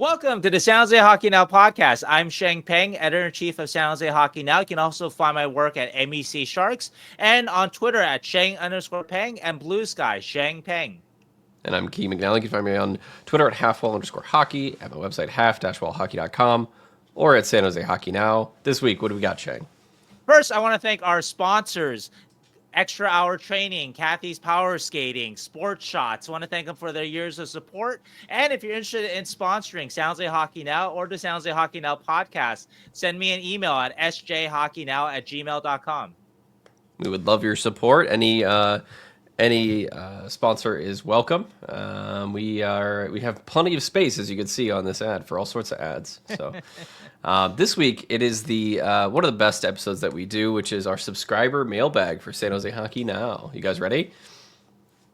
Welcome to the San Jose Hockey Now podcast. I'm Sheng Peng, editor-in-chief of San Jose Hockey Now. You can also find my work at MEC Sharks and on Twitter at Sheng_Peng and Blue Sky, Sheng Peng. And I'm Key McNally. You can find me on Twitter at halfwall_hockey, at my website half-wallhockey.com, or at San Jose Hockey Now. This week, what do we got, Sheng? First, I want to thank our sponsors, Extra Hour Training, Kathy's Power Skating, Sports Shots. I want to thank them for their years of support. And if you're interested in sponsoring San Jose Hockey Now or the San Jose Hockey Now podcast, send me an email at sjhockeynow@gmail.com. We would love your support. Any sponsor is welcome. We have plenty of space, as you can see on this ad, for all sorts of ads. So this week it is the one of the best episodes that we do, which is our subscriber mailbag for San Jose Hockey Now. You guys ready?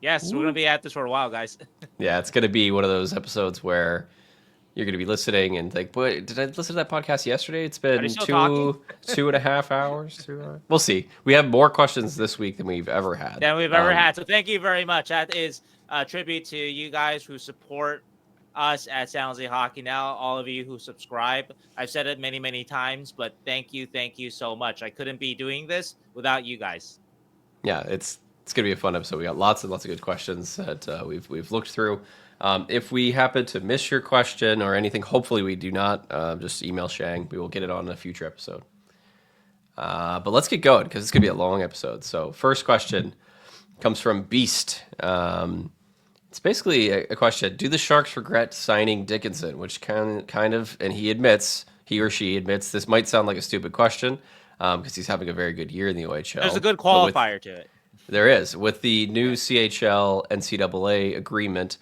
Yes, we're gonna be at this for a while, guys. Yeah, it's gonna be one of those episodes where you're going to be listening and think, boy, did I listen to that podcast yesterday? It's been 2.5 hours. We'll see. We have more questions this week than we've ever had. So thank you very much. That is a tribute to you guys who support us at San Jose Hockey Now, all of you who subscribe. I've said it many, many times, but thank you so much. I couldn't be doing this without you guys. Yeah, it's going to be a fun episode. We got lots and lots of good questions that we've looked through. If we happen to miss your question or anything, hopefully we do not, just email Shang. We will get it on a future episode. But let's get going because it's going to be a long episode. So first question comes from Beast. It's basically a question. Do the Sharks regret signing Dickinson? Which kind of, and he or she admits, this might sound like a stupid question because he's having a very good year in the OHL. There's a good qualifier to it. There is. With the new CHL NCAA agreement,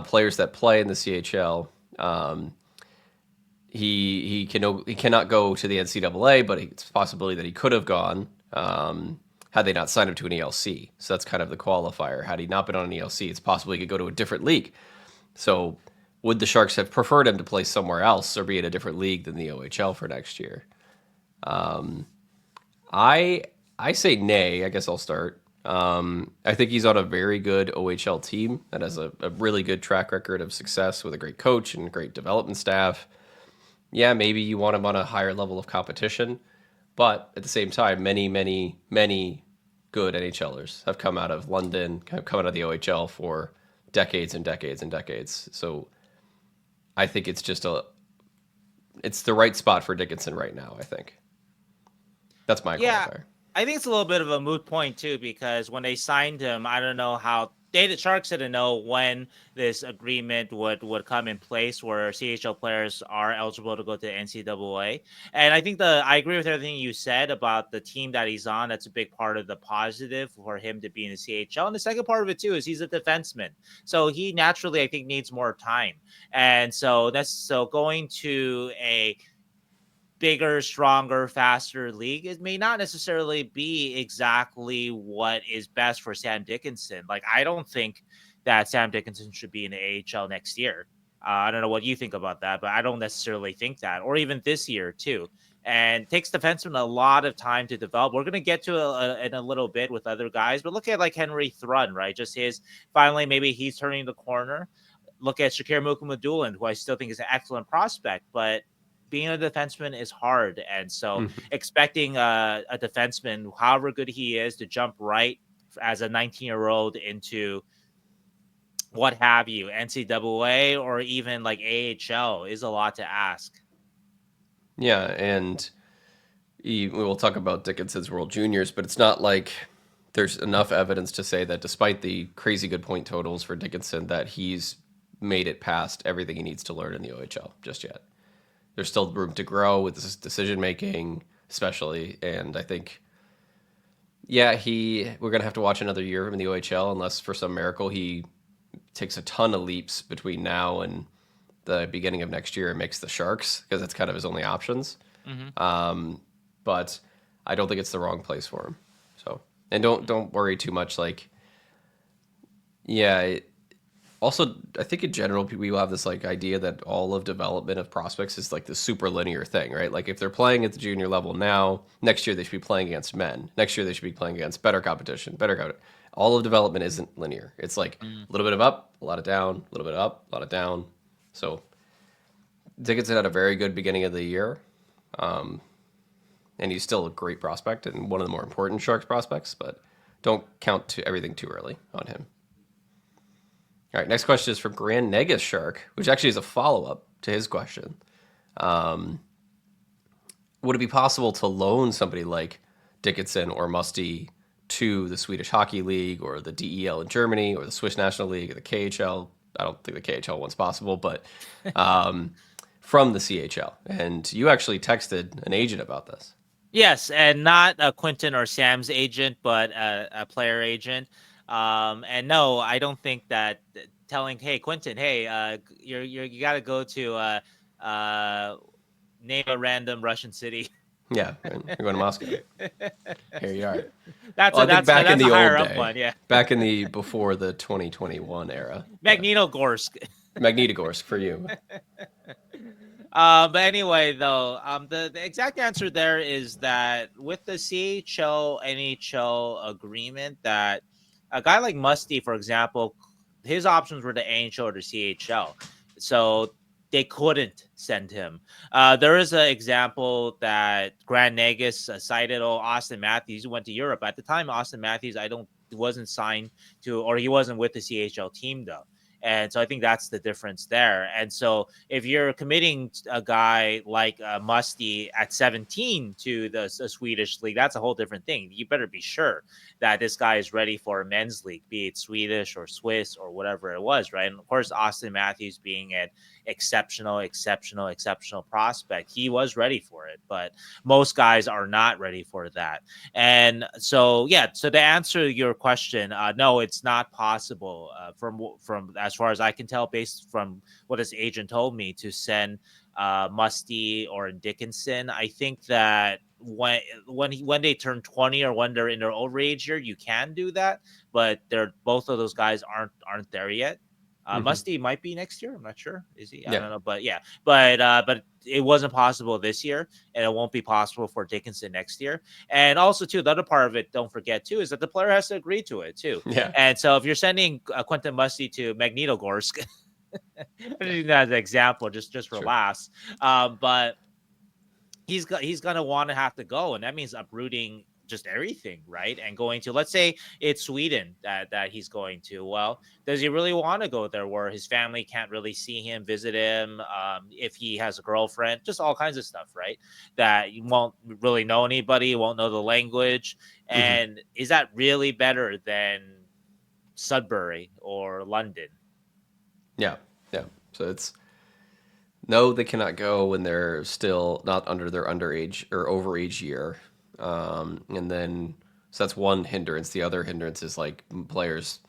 players that play in the CHL, he cannot go to the NCAA, but it's a possibility that he could have gone had they not signed him to an ELC. So that's kind of the qualifier. Had he not been on an ELC, it's possible he could go to a different league. So would the Sharks have preferred him to play somewhere else or be in a different league than the OHL for next year? I say nay. I guess I'll start. I think he's on a very good OHL team that has a really good track record of success with a great coach and great development staff. Yeah, maybe you want him on a higher level of competition, but at the same time, many good NHLers have come out of London, have come out of the OHL for decades and decades and decades. So I think it's just it's the right spot for Dickinson right now, I think. That's my qualifier. I think it's a little bit of a moot point too, because when they signed him, I don't know how the Sharks didn't know when this agreement would come in place where CHL players are eligible to go to the NCAA. And I think I agree with everything you said about the team that he's on. That's a big part of the positive for him to be in the CHL. And the second part of it too is he's a defenseman. So he naturally, I think, needs more time. And so going to a bigger, stronger, faster league, it may not necessarily be exactly what is best for Sam Dickinson. Like, I don't think that Sam Dickinson should be in the AHL next year. I don't know what you think about that, but I don't necessarily think that, or even this year too. And it takes defensemen a lot of time to develop. We're going to get to in a little bit with other guys, but look at like Henry Thrun, right? Just finally, maybe he's turning the corner. Look at Shakir Mukumadulin, who I still think is an excellent prospect, but being a defenseman is hard. And so expecting a defenseman, however good he is, to jump right as a 19-year-old into what have you, NCAA or even like AHL is a lot to ask. Yeah, and we will talk about Dickinson's World Juniors, but it's not like there's enough evidence to say that despite the crazy good point totals for Dickinson, that he's made it past everything he needs to learn in the OHL just yet. There's still room to grow with this decision-making, especially. And I think, we're going to have to watch another year of him in the OHL unless for some miracle he takes a ton of leaps between now and the beginning of next year and makes the Sharks, because that's kind of his only options. But I don't think it's the wrong place for him. So, and don't worry too much. Also, I think in general, we will have this idea that all of development of prospects is like this super linear thing, right? Like if they're playing at the junior level now, next year they should be playing against men. Next year they should be playing against better competition. All of development isn't linear. It's like a little bit of up, a lot of down, a little bit of up, a lot of down. So Dickinson had a very good beginning of the year, and he's still a great prospect and one of the more important Sharks prospects, but don't count everything too early on him. All right, next question is from Nagus Shark, which actually is a follow-up to his question. Would it be possible to loan somebody like Dickinson or Musty to the Swedish Hockey League or the DEL in Germany or the Swiss National League or the KHL? I don't think the KHL one's possible, but from the CHL. And you actually texted an agent about this. Yes, and not a Quentin or Sam's agent, but a player agent. And no, I don't think that telling, hey, Quentin, hey, you got to go to name a random Russian city. Yeah, you're going to Moscow. Here you are. That's well, that's back in the higher old up day, one, yeah. Back in the before the 2021 era. Magnitogorsk. Magnitogorsk for you. But anyway, though, the exact answer there is that with the CHL NHL agreement, that a guy like Musty, for example, his options were the NHL or the CHL, so they couldn't send him. There is an example that Grant Nagus cited. Oh, Austin Matthews went to Europe at the time. Austin Matthews, wasn't signed to, or he wasn't with the CHL team though. And so I think that's the difference there. And so if you're committing a guy like Musty at 17 to the Swedish league, that's a whole different thing. You better be sure that this guy is ready for a men's league, be it Swedish or Swiss or whatever it was, right? And of course, Austin Matthews being an exceptional prospect, he was ready for it. But most guys are not ready for that. And so, yeah, so to answer your question, no, it's not possible from as far as I can tell, based from what his agent told me, to send Musty or Dickinson. I think that when they turn 20 or when they're in their overage year, you can do that, but both of those guys aren't there yet. Musty might be next year. I'm not sure. Is he? I don't know. But yeah, but it wasn't possible this year, and it won't be possible for Dickinson next year. And also, too, the other part of it, don't forget, too, is that the player has to agree to it, too. Yeah. And so if you're sending Quentin Musty to Magnitogorsk, I'm using that as an example, just for laughs. But he's gonna want to have to go, and that means uprooting just everything, right? And going to, let's say it's Sweden that he's going to. Well, does he really want to go there where his family can't really see him, visit him, if he has a girlfriend, just all kinds of stuff, right? That you won't really know anybody, won't know the language. And is that really better than Sudbury or London? Yeah. So it's no, they cannot go when they're still not under their underage or overage year. And then, so that's one hindrance. The other hindrance is like players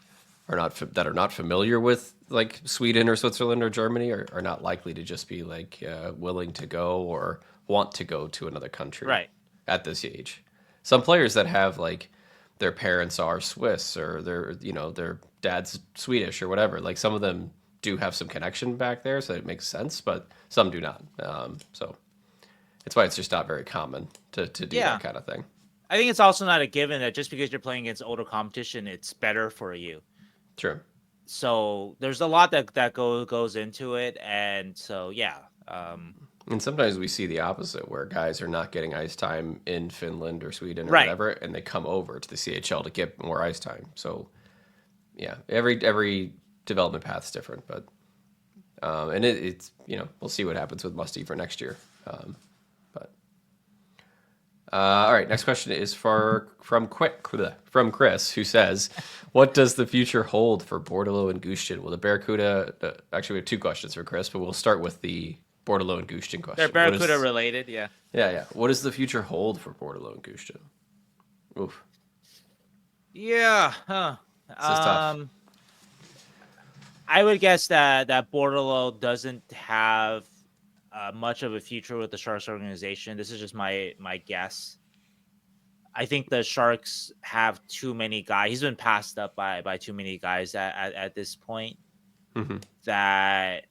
are not familiar with like Sweden or Switzerland or Germany are not likely to just be like willing to go or want to go to another country Right. at this age. Some players that have like their parents are Swiss or their dad's Swedish or whatever. Like some of them do have some connection back there, so it makes sense, but some do not. So that's why it's just not very common to do that kind of thing. I think it's also not a given that just because you're playing against older competition, it's better for you. True. So there's a lot that goes into it, and so yeah. And sometimes we see the opposite, where guys are not getting ice time in Finland or Sweden or Right. whatever, and they come over to the CHL to get more ice time. So yeah, every development path is different, but and it's we'll see what happens with Musty for next year. All right, next question is from Chris, who says, "What does the future hold for Bordeleau and Gushchin? Will the Barracuda?" Actually, we have two questions for Chris, but we'll start with the Bordeleau and Gushchin question. They're Barracuda related, yeah. Yeah. What does the future hold for Bordeleau and Gushchin? Oof. Yeah. Huh. This is tough. I would guess that Bordeleau doesn't have much of a future with the Sharks organization. This is just my guess. I think the Sharks have too many guys. He's been passed up by too many guys at this point. That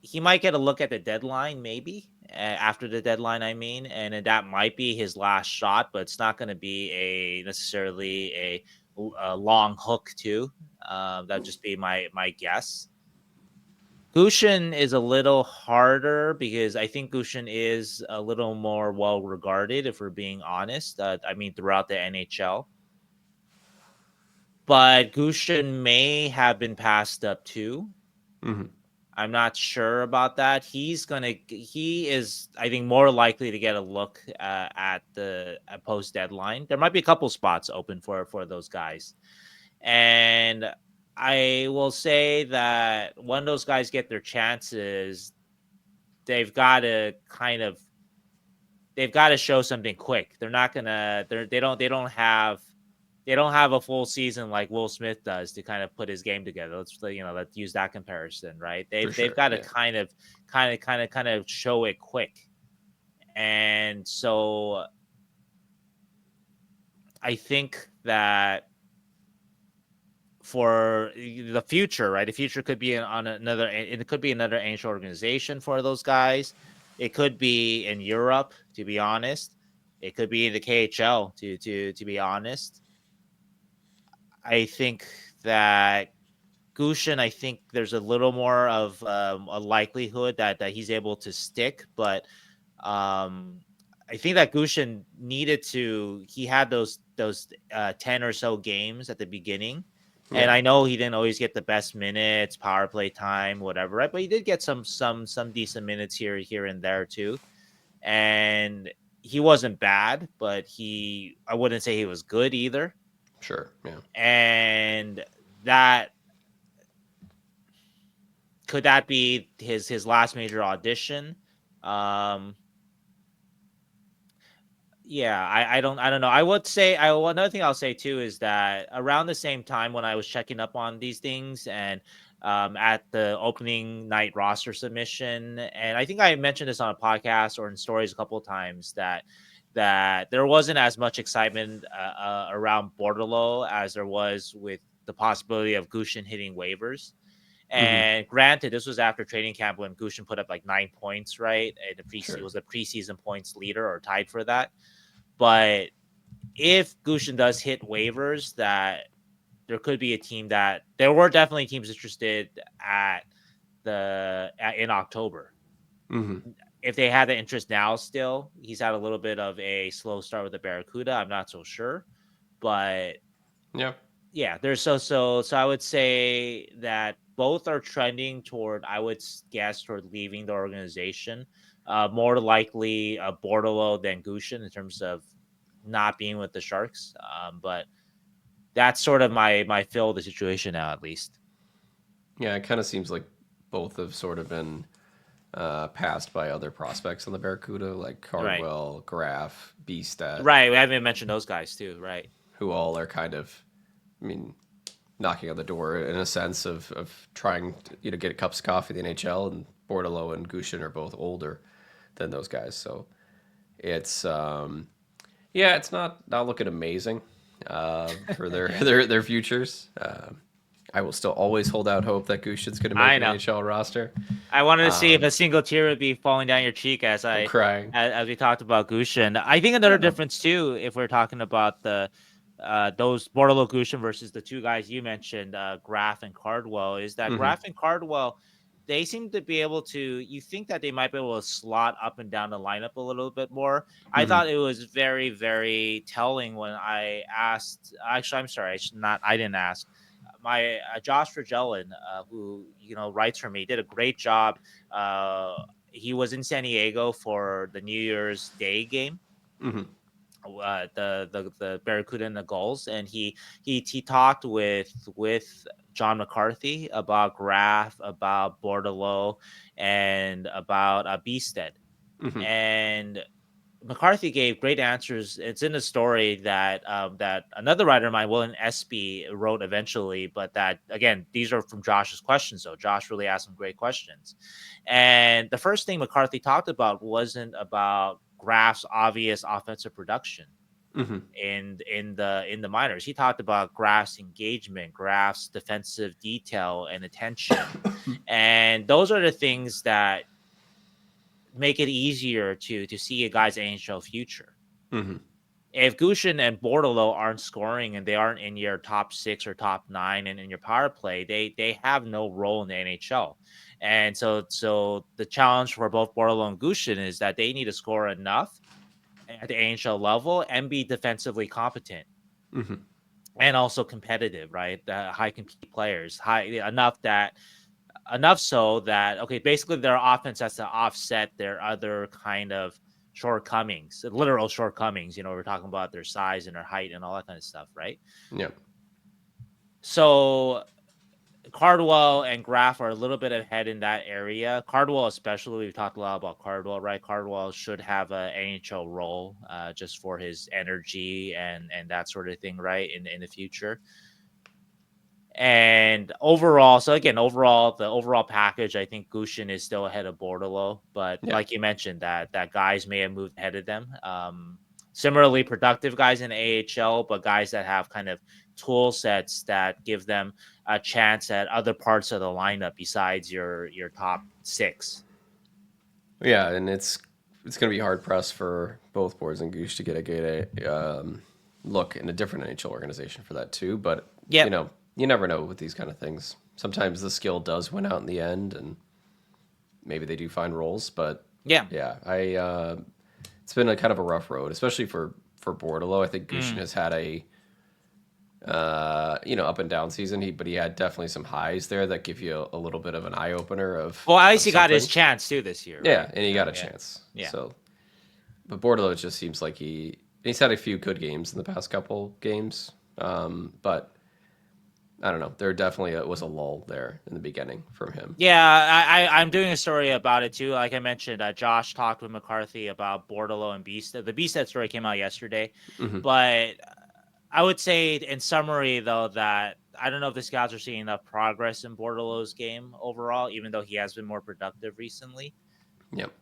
he might get a look at the deadline, maybe after the deadline. I mean, and that might be his last shot, but it's not going to be necessarily a long hook too. That'd just be my guess. Gushchin is a little harder because I think Gushchin is a little more well regarded, if we're being honest. I mean, throughout the NHL. But Gushchin may have been passed up too. Mm-hmm. I'm not sure about that. He is, I think, more likely to get a look at the post deadline. There might be a couple spots open for those guys. And I will say that when those guys get their chances, they've got to show something quick. They're not gonna they don't have a full season like Will Smith does to kind of put his game together. Let's use that comparison, right? For They've sure. got to Yeah. kind of show it quick. And so I think that for the future, right? The future could be on another. It could be another ancient organization for those guys. It could be in Europe, to be honest. It could be in the KHL, to be honest. I think that Gushchin, I think there's a little more of a likelihood that he's able to stick, but um, I think that Gushchin needed to. He had those 10 or so games at the beginning, and Yeah. I know he didn't always get the best minutes, power play time, whatever, right? But he did get some decent minutes here and there too, and he wasn't bad, but I wouldn't say he was good either, Sure. Yeah. and that could that be his last major audition? Um, Yeah, I don't know. I would say another thing I'll say too is that around the same time when I was checking up on these things and at the opening night roster submission, and I think I mentioned this on a podcast or in stories a couple of times that there wasn't as much excitement around Bordeleau as there was with the possibility of Gushchin hitting waivers. Mm-hmm. And granted, this was after training camp when Gushchin put up like 9 points, right? And Sure. was a preseason points leader or tied for that. But if Gushchin does hit waivers, that there could be a team that there were definitely teams interested in October. Mm-hmm. If they had the interest now, still he's had a little bit of a slow start with the Barracuda. I'm not so sure, but Yeah. yeah, there's so I would say that both are trending toward, I would guess, toward leaving the organization. More likely Bordeleau than Gushchin in terms of not being with the Sharks. But that's sort of my feel of the situation now, at least. Yeah. It kind of seems like both have sort of been passed by other prospects on the Barracuda, like Right, Cardwell, Graf, Beestat, right. We haven't mentioned those guys too, right? who all are kind of, I mean, knocking on the door in a sense of trying to get cups of coffee in the NHL. And Bordeleau and Gushchin are both older than those guys, so it's yeah, it's not looking amazing for their futures. I will still always hold out hope that Gushchin's going to make I an know. NHL roster. I wanted to see if a single tear would be falling down your cheek I'm crying. as we talked about Gushchin. I think another difference too, if we're talking about the those Bordeleau Gushchin versus the two guys you mentioned, Graf and Cardwell, is that Hmm. Graf and Cardwell, they seem to be able to. You think that they might be able to slot up and down the lineup a little bit more. I Hmm. thought it was very, very telling when I asked. Actually, I'm sorry, I should not. I didn't ask my Josh Fragellan, who writes for me, did a great job. He was in San Diego for the New Year's Day game, Hmm. the Barracuda and the Gulls, and he talked with John McCarthy about Graf, about Bordeleau, and about Beasted, Hmm. and McCarthy gave great answers. It's in the story that another writer of mine, William Espy, wrote eventually, but that again, these are from Josh's questions. So Josh really asked some great questions. And the first thing McCarthy talked about wasn't about Graf's obvious offensive production Hmm. in the minors. He talked about Graf's engagement, Graf's defensive detail and attention. And those are the things that make it easier to see a guy's NHL future. Hmm. if Gushchin and Bordeleau aren't scoring and they aren't in your top 6 or top 9 and in your power play, they have no role in the NHL. And so the challenge for both Bordeleau and Gushchin is that they need to score enough at the NHL level and be defensively competent Mm-hmm. and also competitive, right? The high compete players, high enough so that okay, basically their offense has to offset their other kind of shortcomings, literal shortcomings. We're talking about their size and their height and all that kind of stuff, right? Yeah. So Cardwell and Graf are a little bit ahead in that area. Cardwell, especially, we've talked a lot about Cardwell, right? Cardwell should have an NHL role, just for his energy and that sort of thing, right? In the future. And overall, so again, the overall package, I think Gushchin is still ahead of Bordeleau, but Yeah. like you mentioned, that guys may have moved ahead of them. Similarly productive guys in AHL, but guys that have kind of tool sets that give them a chance at other parts of the lineup besides your top 6. Yeah, and it's going to be hard pressed for both Boards and Goose to get a good look in a different NHL organization for that too. But Yep. you never know with these kind of things. Sometimes the skill does win out in the end, and maybe they do find roles. But Yeah. yeah, it's been a kind of a rough road, especially for Bordeleau. I think Gushchin has had a up and down season. But he had definitely some highs there that give you a little bit of an eye opener of. Well, at least he got something. his chance too this year. Yeah, Right? and he got a chance. Yeah. So, but Bordeleau just seems like he's had a few good games in the past couple games. But I don't know. There definitely was a lull there in the beginning from him. Yeah, I'm doing a story about it too. Like I mentioned, Josh talked with McCarthy about Bordeleau and Beasted. The Beasted story came out yesterday, Mm-hmm. but I would say in summary though that I don't know if the scouts are seeing enough progress in Bordeleau's game overall, even though he has been more productive recently. Yep.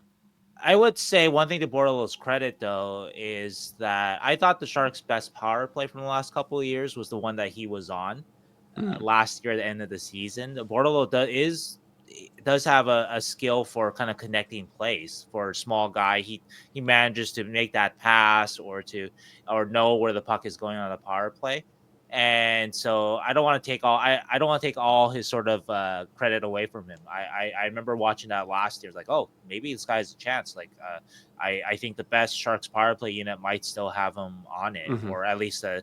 I would say one thing to Bordeleau's credit though is that I thought the Sharks' best power play from the last couple of years was the one that he was on. Mm. Last year at the end of the season. Bordeleau does have a skill for kind of connecting plays for a small guy. He manages to make that pass or know where the puck is going on the power play. And so I don't want to take all his sort of credit away from him. I remember watching that last year. It's like, oh, maybe this guy's a chance. Like I think the best Sharks power play unit might still have him on it, Mm-hmm. or at least a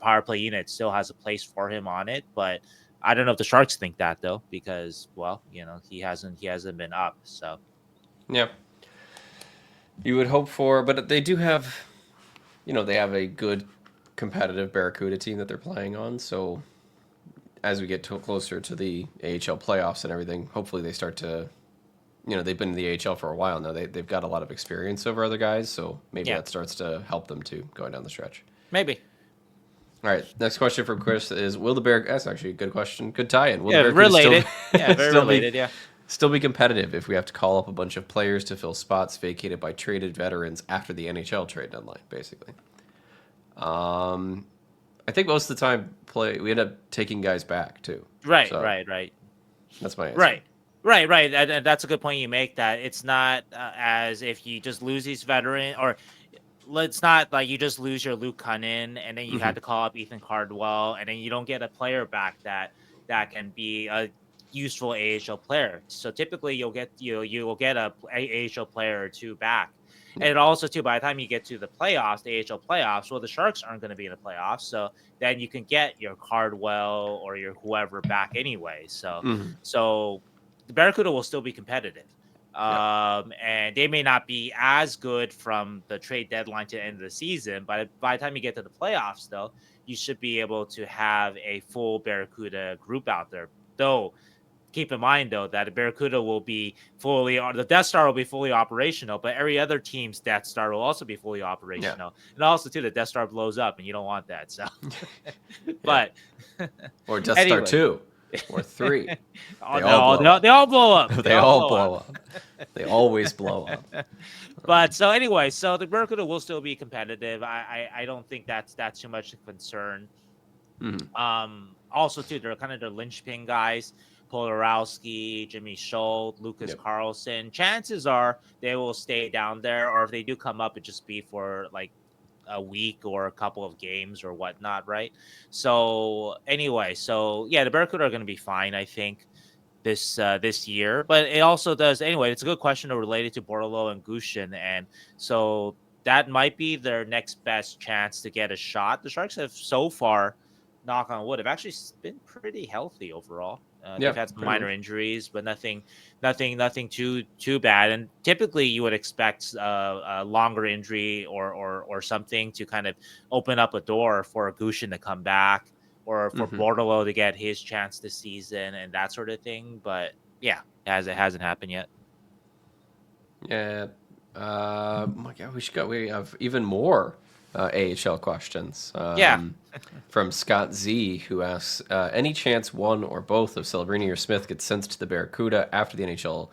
power play unit still has a place for him on it. But I don't know if the Sharks think that though, because he hasn't been up. So yeah, you would hope for, but they do have, they have a good competitive Barracuda team that they're playing on. So as we get closer to the AHL playoffs and everything, hopefully they start to. They've been in the AHL for a while now. They've got a lot of experience over other guys, so maybe that starts to help them too going down the stretch. maybe. All right, next question from Chris is: will the Bear? That's actually a good question. Good tie-in. Will Yeah, the Barracuda related. Yeah, very still related. still be competitive if we have to call up a bunch of players to fill spots vacated by traded veterans after the NHL trade deadline? Basically, I think most of the time we end up taking guys back too. Right, So right. that's my answer. Right. And that's a good point you make. That it's not as if you just lose these veteran, or it's not like you just lose your Luke Kunin and then you had to call up Ethan Cardwell and then you don't get a player back that can be a useful AHL player. So typically you will get a AHL player or two back. And also too, by the time you get to the playoffs, the AHL playoffs, well, the Sharks aren't going to be in the playoffs, so then you can get your Cardwell or your whoever back anyway. So the Barracuda will still be competitive. And they may not be as good from the trade deadline to the end of the season, but by the time you get to the playoffs, though, you should be able to have a full Barracuda group out there. Though, keep in mind, though, that the Barracuda will be the Death Star will be fully operational, but every other team's Death Star will also be fully operational. And also, too, the Death Star blows up, and you don't want that. So, but or Death Star 2 or 3. They all blow up. They all blow up. They always blow up. But so anyway, so the Barracuda will still be competitive. I don't think that's too much of a concern. Also, too, they're kind of the linchpin guys. Polarowski, Jimmy Schultz, Lucas Carlson. Chances are they will stay down there, or if they do come up, it just be for like a week or a couple of games or whatnot, right? So anyway, so yeah, the Barracuda are going to be fine, I think, this year. But it also does anyway. It's a good question related to Bordeleau and Gushchin, and so that might be their next best chance to get a shot. The Sharks have so far, knock on wood, have actually been pretty healthy overall. They've Yeah, had some pretty minor much. injuries, but nothing too bad. And typically, you would expect a longer injury or something to kind of open up a door for Gushin to come back or for Hmm. Bordeleau to get his chance this season and that sort of thing. But yeah, it hasn't happened yet. Yeah. My God, we have even more AHL questions. Yeah. From Scott Z, who asks, any chance one or both of Celebrini or Smith gets sent to the Barracuda after the NHL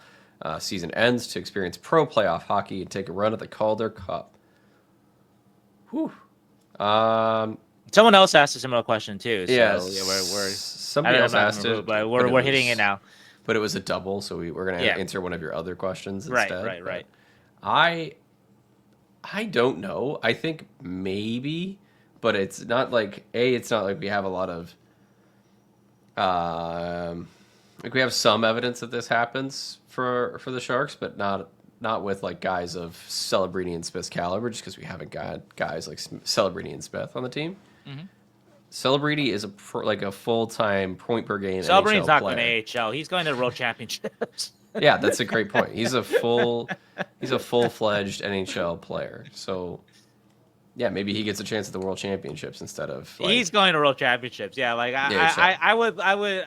season ends to experience pro playoff hockey and take a run at the Calder Cup? Whew. Um, Someone else asked a similar question too. So yes, yeah, we're somebody I'm else not asked remember who, it, but but we're hitting it now. it was a double, so we're going to Yeah. answer one of your other questions Right. instead. Right. But Right. I I don't know. I think maybe, but it's not like it's not like we have a lot of like we have some evidence that this happens for the Sharks, but not with like guys of Celebrini and Smith's caliber, just because we haven't got guys like Celebrini and Smith on the team. Mm-hmm. Celebrini is like a full time point per game Celebrin's NHL not going to player. AHL. He's going to World Championships. Yeah, that's a great point. He's a full fledged NHL player. So yeah, maybe he gets a chance at the World Championships instead of He's like going to World Championships. Yeah, like the AHL.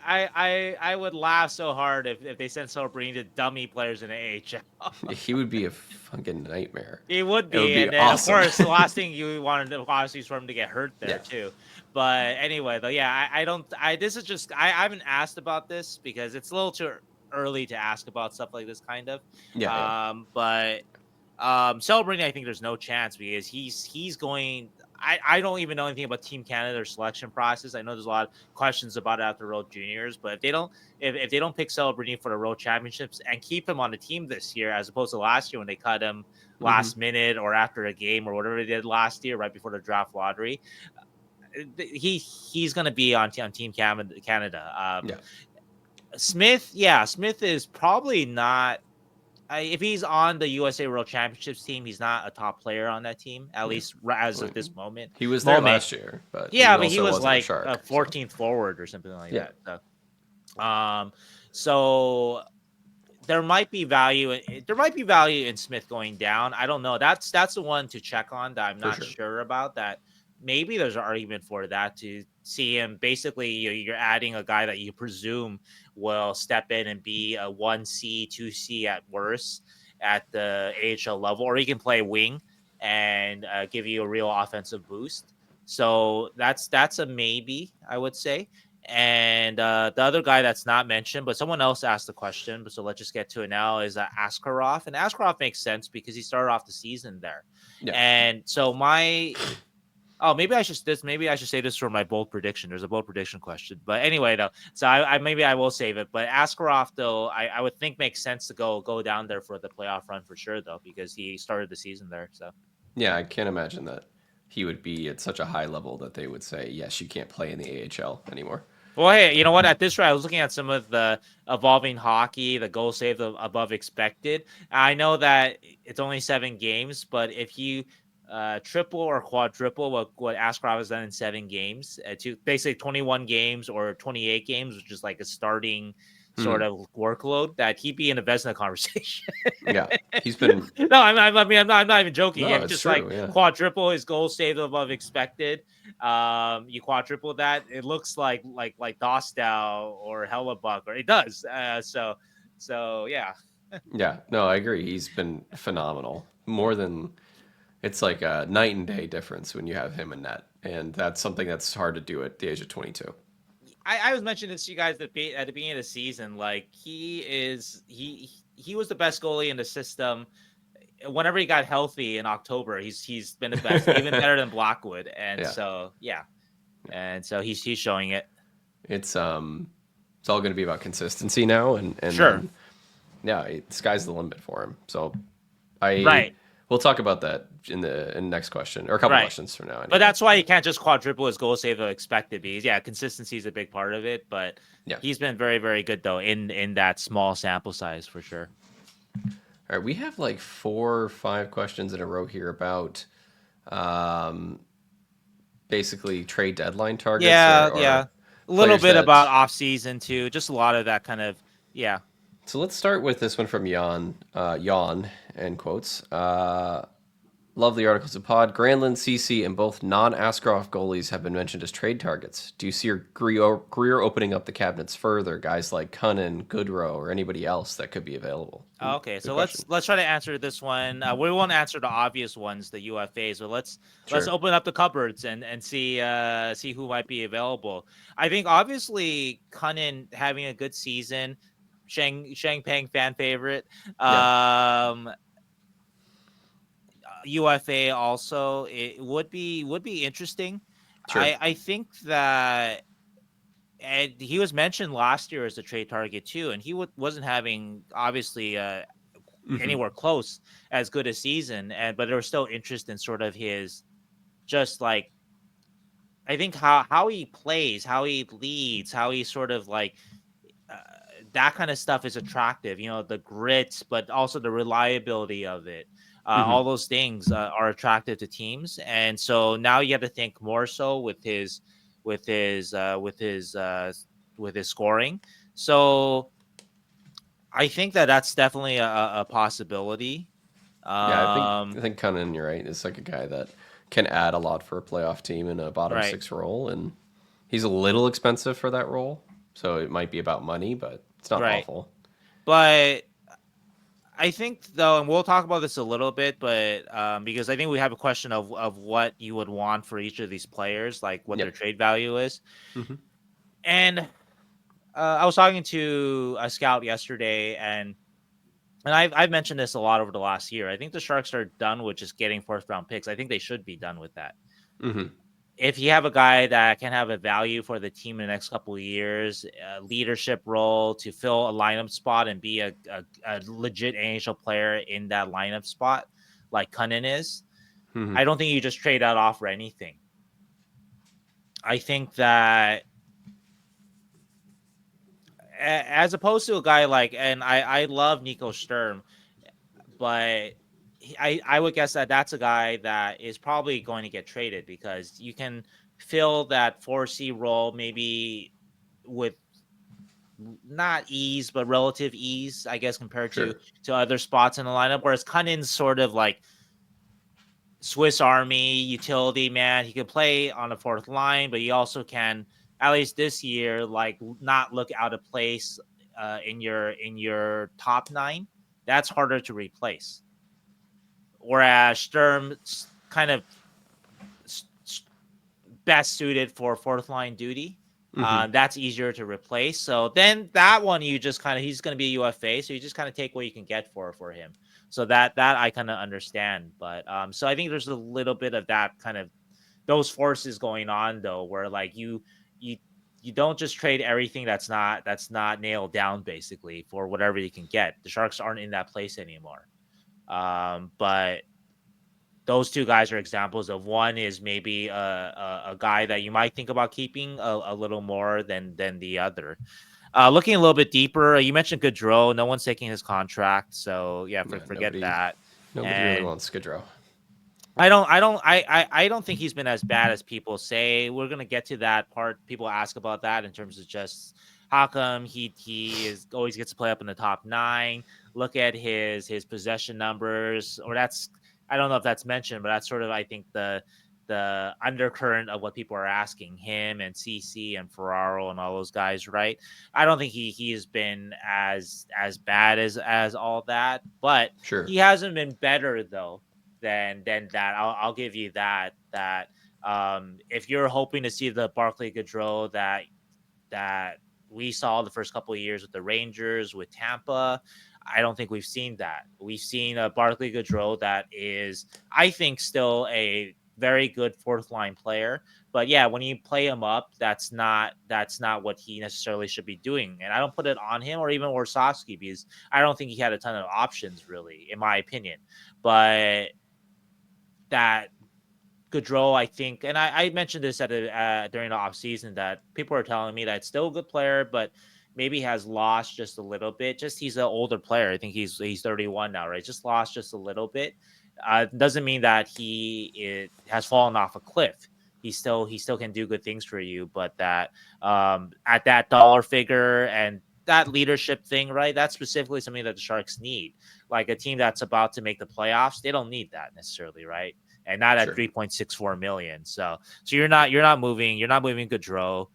I would laugh so hard if they sent Celebrini to dummy players in the AHL. He would be a fucking nightmare. He would It would be, be and then of awesome. course the last thing you wanted to obviously is for him to get hurt there Yeah. too. But anyway, though, yeah, I don't. This is just I haven't asked about this because it's a little too early to ask about stuff like this, kind of. Yeah, But Celebrini, I think there's no chance because he's going. I don't even know anything about Team Canada's selection process. I know there's a lot of questions about it after World Juniors, but if they don't pick Celebrini for the World Championships and keep him on the team this year, as opposed to last year when they cut him hmm last minute or after a game or whatever they did last year, right before the draft lottery, he's going to be on Team Canada. yeah. Smith is probably not. If he's on the USA World Championships team, he's not a top player on that team, at Yeah. least as of this moment. He was there last year, but he Yeah, but he also was wasn't a like Shark. a 14th forward or something like Yeah. that. So there might be value. There might be value in Smith going down. I don't know. That's the one to check on that I'm For not sure. sure about. That maybe there's an argument for that to see him. Basically, you're adding a guy that you presume will step in and be a 1C, 2C at worst at the AHL level, or he can play wing and give you a real offensive boost. So that's a maybe, I would say. And the other guy that's not mentioned, but someone else asked the question, but so let's just get to it now, is Askarov. And Askarov makes sense because he started off the season there. Yeah. And so maybe I should say this for my bold prediction. There's a bold prediction question. But anyway, though, so I maybe I will save it. But Askarov, though, I would think makes sense to go down there for the playoff run for sure, though, because he started the season there. So Yeah, I can't imagine that he would be at such a high level that they would say, yes, you can't play in the AHL anymore. well, hey, you know what? At this rate, I was looking at some of the evolving hockey, the goal saved above expected. I know that it's only 7 games, but if you triple or quadruple what Askarov has done in 7 games, to basically 21 games or 28 games, which is like a starting sort of workload, that he'd be in the Vezina conversation. Yeah, he's been. No, I'm not even joking. No, If it's just true. like Yeah. quadruple his goal saved above expected, you quadruple that, it looks like Dostal or Hellebuck, or it does. So yeah. Yeah, no, I agree. He's been phenomenal. More than it's like a night and day difference when you have him in net, and that's something that's hard to do at the age of 22. I was mentioning this to you guys at the beginning of the season. Like he was the best goalie in the system. Whenever he got healthy in October, he's been the best, even better than Blackwood. And Yeah. so yeah, and so he's showing it. It's all going to be about consistency now, and Sure. then, yeah, sky's the limit for him. So I Right. We'll talk about that in the next question, or a couple Right. questions from now. Anyway. But that's why you can't just quadruple his goal save expected because yeah, consistency is a big part of it. But Yeah. he's been very, very good though in that small sample size for sure. All right, we have like 4 or 5 questions in a row here about basically trade deadline targets Yeah, or yeah. A little players bit about that. off season too. Just a lot of that kind of yeah. So let's start with this one from Yawn, end quotes. Love the articles of pod. Granlund, Ceci, and both non-Askarov goalies have been mentioned as trade targets. Do you see your Grier opening up the cabinets further? Guys like Kunin, Goodrow, or anybody else that could be available? Ooh, Okay, good so question. let's try to answer this one. We won't answer the obvious ones, the UFAs, but let's Sure. open up the cupboards and see who might be available. I think obviously Kunin having a good season, Shang Peng fan favorite. Yeah. UFA also it would be interesting. Sure. I think that and he was mentioned last year as a trade target too, and he wasn't having obviously Mm-hmm. anywhere close as good a season, and but there was still interest in sort of his just like I think how he plays, how he leads, how he sort of like uh, that kind of stuff is attractive. You know, the grit, but also the reliability of it. Mm-hmm. All those things are attractive to teams, and so now you have to think more so with his uh, with his uh, with his scoring. So I think that that's definitely a possibility. Yeah, I Um, think Cunnin, you're right. Is like a guy that can add a lot for a playoff team in a bottom right, 6 role, and he's a little expensive for that role, so it might be about money, but it's not right. awful. But I think though, and we'll talk about this a little bit, but because I think we have a question of what you would want for each of these players, like what their Yep. trade value is. Mm-hmm. And I was talking to a scout yesterday, and I've mentioned this a lot over the last year. I think the Sharks are done with just getting first round picks. I think they should be done with that. Mm-hmm. If you have a guy that can have a value for the team in the next couple of years, a leadership role to fill a lineup spot and be a legit NHL player in that lineup spot, like Kunin is, Mm-hmm. I don't think you just trade that off for anything. I think that as opposed to a guy like, and I love Nico Sturm, but I would guess that that's a guy that is probably going to get traded because you can fill that 4C role maybe with not ease but relative ease, I guess, compared Sure. to other spots in the lineup. Whereas Cunnin's sort of like Swiss Army utility man. He can play on the fourth line, but he also can, at least this year, like not look out of place in your top nine. That's harder to replace. Whereas Sturm's kind of best suited for fourth line duty. Mm-hmm. That's easier to replace. So then that one you just kind of he's going to be a UFA, so you just kind of take what you can get for him. So that I kind of understand, but so I think there's a little bit of that kind of those forces going on though, where like you you don't just trade everything that's not nailed down basically for whatever you can get. The Sharks aren't in that place anymore. But those two guys are examples of one is maybe a guy that you might think about keeping a little more than the other. Looking a little bit deeper, you mentioned Goodrow. No one's taking his contract, so yeah, Yeah, forget that. nobody really And wants Goodrow. I don't think he's been as bad as people say. We're gonna get to that part. People ask about that in terms of just how come he is always gets to play up in the top nine. Look at his possession numbers, or that's I don't know if that's mentioned, but that's sort of I think the undercurrent of what people are asking him and CC and Ferraro and all those guys, right? I don't think he has been as bad as all that, but Sure. he hasn't been better though than that. I'll give you that if you're hoping to see the Barclay Goodrow that we saw the first couple of years with the Rangers, with Tampa, I don't think we've seen that. We've seen a Barclay Goodrow that is, I think, still a very good fourth line player, But yeah, when you play him up, that's not what he necessarily should be doing. And I don't put it on him or even Warsawski, because I don't think he had a ton of options, really, in my opinion. But that Goodrow, I think, and I mentioned this during the offseason, that people are telling me that it's still a good player, but maybe has lost just a little bit. Just he's an older player. I think he's 31 now, right? Just lost just a little bit. Doesn't mean that it has fallen off a cliff. He still can do good things for you, but that at that dollar figure and that leadership thing, right? That's specifically something that the Sharks need. Like a team that's about to make the playoffs, they don't need that necessarily, right? And not at 3.64 million. So you're not moving Goodrow.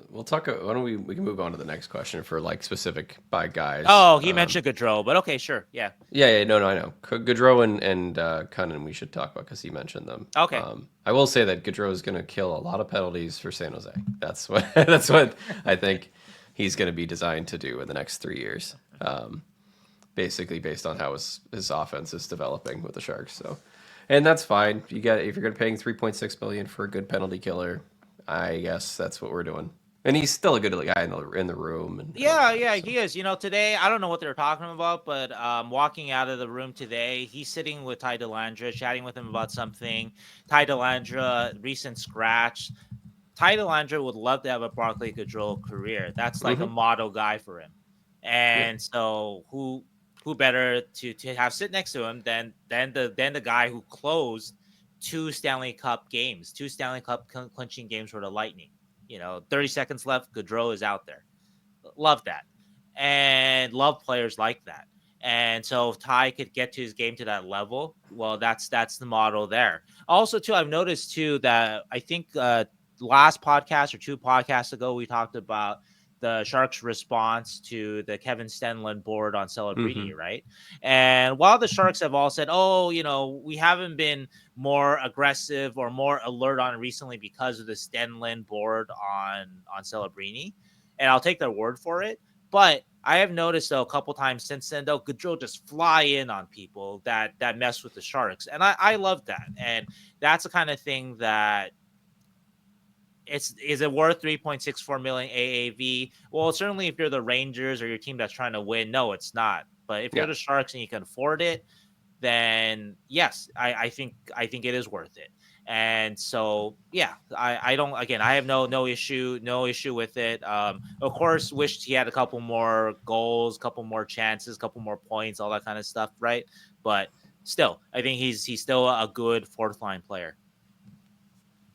We'll talk. Why don't we can move on to the next question for like specific by guys. Oh, he mentioned Goodrow, but okay, sure, yeah. No, I know Goodrow and Kunin we should talk about because he mentioned them. Okay. I will say that Goodrow is going to kill a lot of penalties for San Jose. That's what I think he's going to be designed to do in the next 3 years. Basically based on how his offense is developing with the Sharks. So. And that's fine. If you're going to paying $3.6 million for a good penalty killer, I guess that's what we're doing. And he's still a good guy in the room. And yeah, he is. Today I don't know what they're talking about, but walking out of the room today, he's sitting with Ty Dellandrea, chatting with him about something. Ty Dellandrea, recent scratch. Ty Dellandrea would love to have a Barclay Goodrow career. That's like a model guy for him. And so who better to have sit next to him than the guy who closed 2 Stanley Cup games, 2 Stanley Cup clinching games for the Lightning. 30 seconds left, Goodrow is out there. Love that. And love players like that. And so if Ty could get to his game to that level, well, that's the model there. Also, too, I've noticed too that I think last podcast or 2 podcasts ago we talked about the Sharks' response to the Kevin Stenlund board on Celebrini, right? And while the Sharks have all said, oh, we haven't been more aggressive or more alert on it recently because of the Stenlund board on Celebrini, and I'll take their word for it. But I have noticed, though, a couple times since then, though, Goodrow just fly in on people that mess with the Sharks. And I love that. And that's the kind of thing that is it worth 3.64 million AAV? Well, certainly if you're the Rangers or your team that's trying to win, no, it's not. But if you're the Sharks and you can afford it, then yes, I think it is worth it. And so yeah, I don't, again, I have no issue with it. Of course, wished he had a couple more goals, couple more chances, couple more points, all that kind of stuff, right? But still, I think he's still a good 4th line player.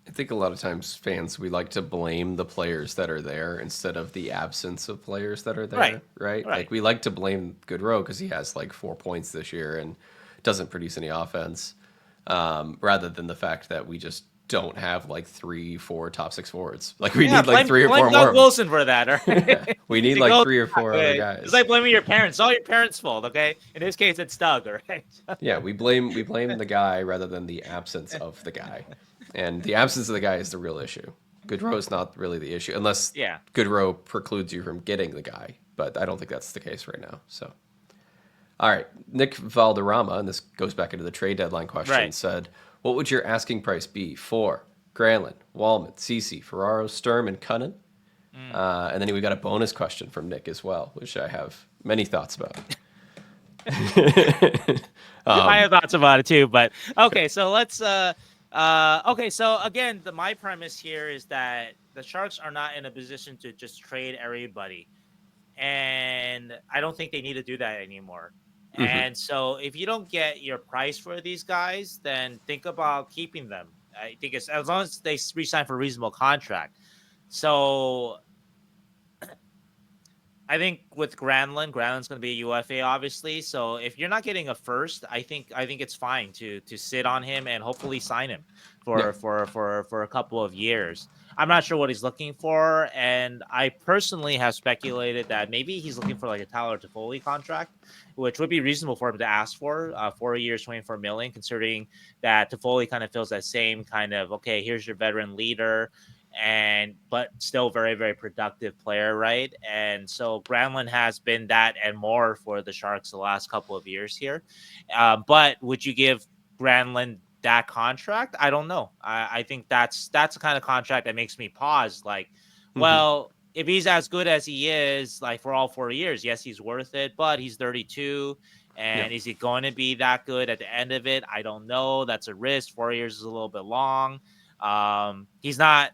I think a lot of times fans, we like to blame the players that are there instead of the absence of players that are there, right? Like we like to blame Goodrow because he has like 4 points this year and doesn't produce any offense, rather than the fact that we just don't have like 3-4 top 6 forwards. Like we need like 3 or 4 Doug more. Wilson for that, right? We need like 3 or 4 other guys. It's like blaming your parents. It's all your parents' fault, okay? In this case, it's Doug, right? Yeah, we blame the guy rather than the absence of the guy. And the absence of the guy is the real issue. Goodrow is not really the issue, unless Goodrow precludes you from getting the guy. But I don't think that's the case right now. So, all right, Nick Valderrama, and this goes back into the trade deadline question, said, what would your asking price be for Granlund, Walman, Ceci, Ferraro, Sturm, and Kunin? And then we got a bonus question from Nick as well, which I have many thoughts about. I have thoughts about it too, but okay, so let's so again, my premise here is that the Sharks are not in a position to just trade everybody, and I don't think they need to do that anymore. And so if you don't get your price for these guys, then think about keeping them. I think it's as long as they re-sign for a reasonable contract. So I think with Granlund's going to be a UFA, obviously. So if you're not getting a first, I think it's fine to sit on him and hopefully sign him for a couple of years. I'm not sure what he's looking for, and I personally have speculated that maybe he's looking for like a Tyler Toffoli contract, which would be reasonable for him to ask for 4 years, 24 million, considering that Toffoli kind of feels that same kind of, okay, here's your veteran leader, but still very, very productive player, right? And so Granlund has been that and more for the Sharks the last couple of years here. But would you give Granlund that contract, I don't know. I think that's the kind of contract that makes me pause. Like, Mm-hmm. well, if he's as good as he is, like for all 4 years, yes, he's worth it. But he's 32, Yeah. and is he going to be that good at the end of it? I don't know. That's a risk. 4 years is a little bit long. He's not.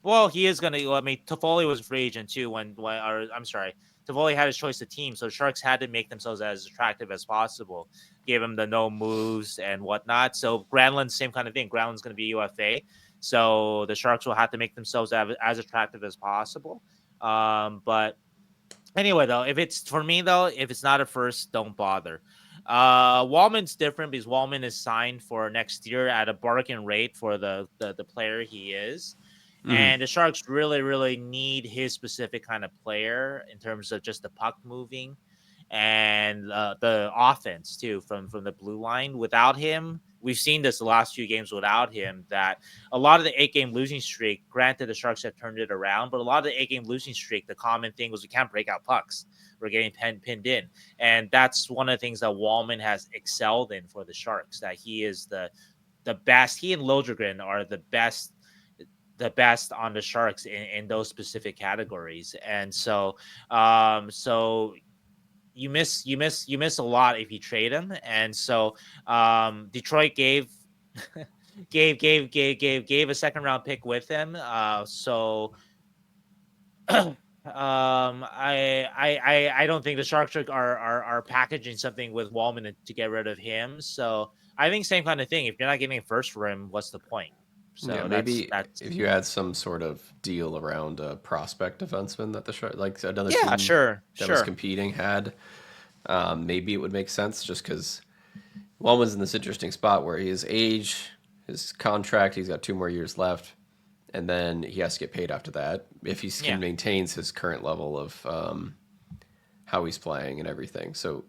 Well, he is going to. I mean, Toffoli was a free agent too. Or I'm sorry, Toffoli had his choice of team, so Sharks had to make themselves as attractive as possible. Give him the no moves and whatnot. So Granlund, same kind of thing. Granlund's going to be UFA, so the Sharks will have to make themselves as attractive as possible. But anyway, though, if it's for me though, if it's not a first, don't bother. Walman's different because Walman is signed for next year at a bargain rate for the player he is. Mm-hmm. And the Sharks really, really need his specific kind of player in terms of just the puck moving and the offense too from the blue line. Without him, we've seen this the last few games without him, that a lot of the 8-game losing streak, granted the Sharks have turned it around, but a lot of the 8-game losing streak, the common thing was we can't break out pucks. We're getting pinned in. And that's one of the things that Walman has excelled in for the Sharks, that he is the best. He and Lodgren are the best on the Sharks in those specific categories. And so you miss a lot if you trade him. And so Detroit gave gave a second round pick with him. So I don't think the Sharks are packaging something with Walman to get rid of him. So I think same kind of thing. If you're not getting a first for him, what's the point? Yeah, So maybe that's if you had some sort of deal around a prospect defenseman that the Shark, like another yeah, team sure, that was sure. competing had, maybe it would make sense just because Walman's in this interesting spot where his age, his contract, he's got 2 more years left, and then he has to get paid after that if he can Yeah. maintains his current level of how he's playing and everything. So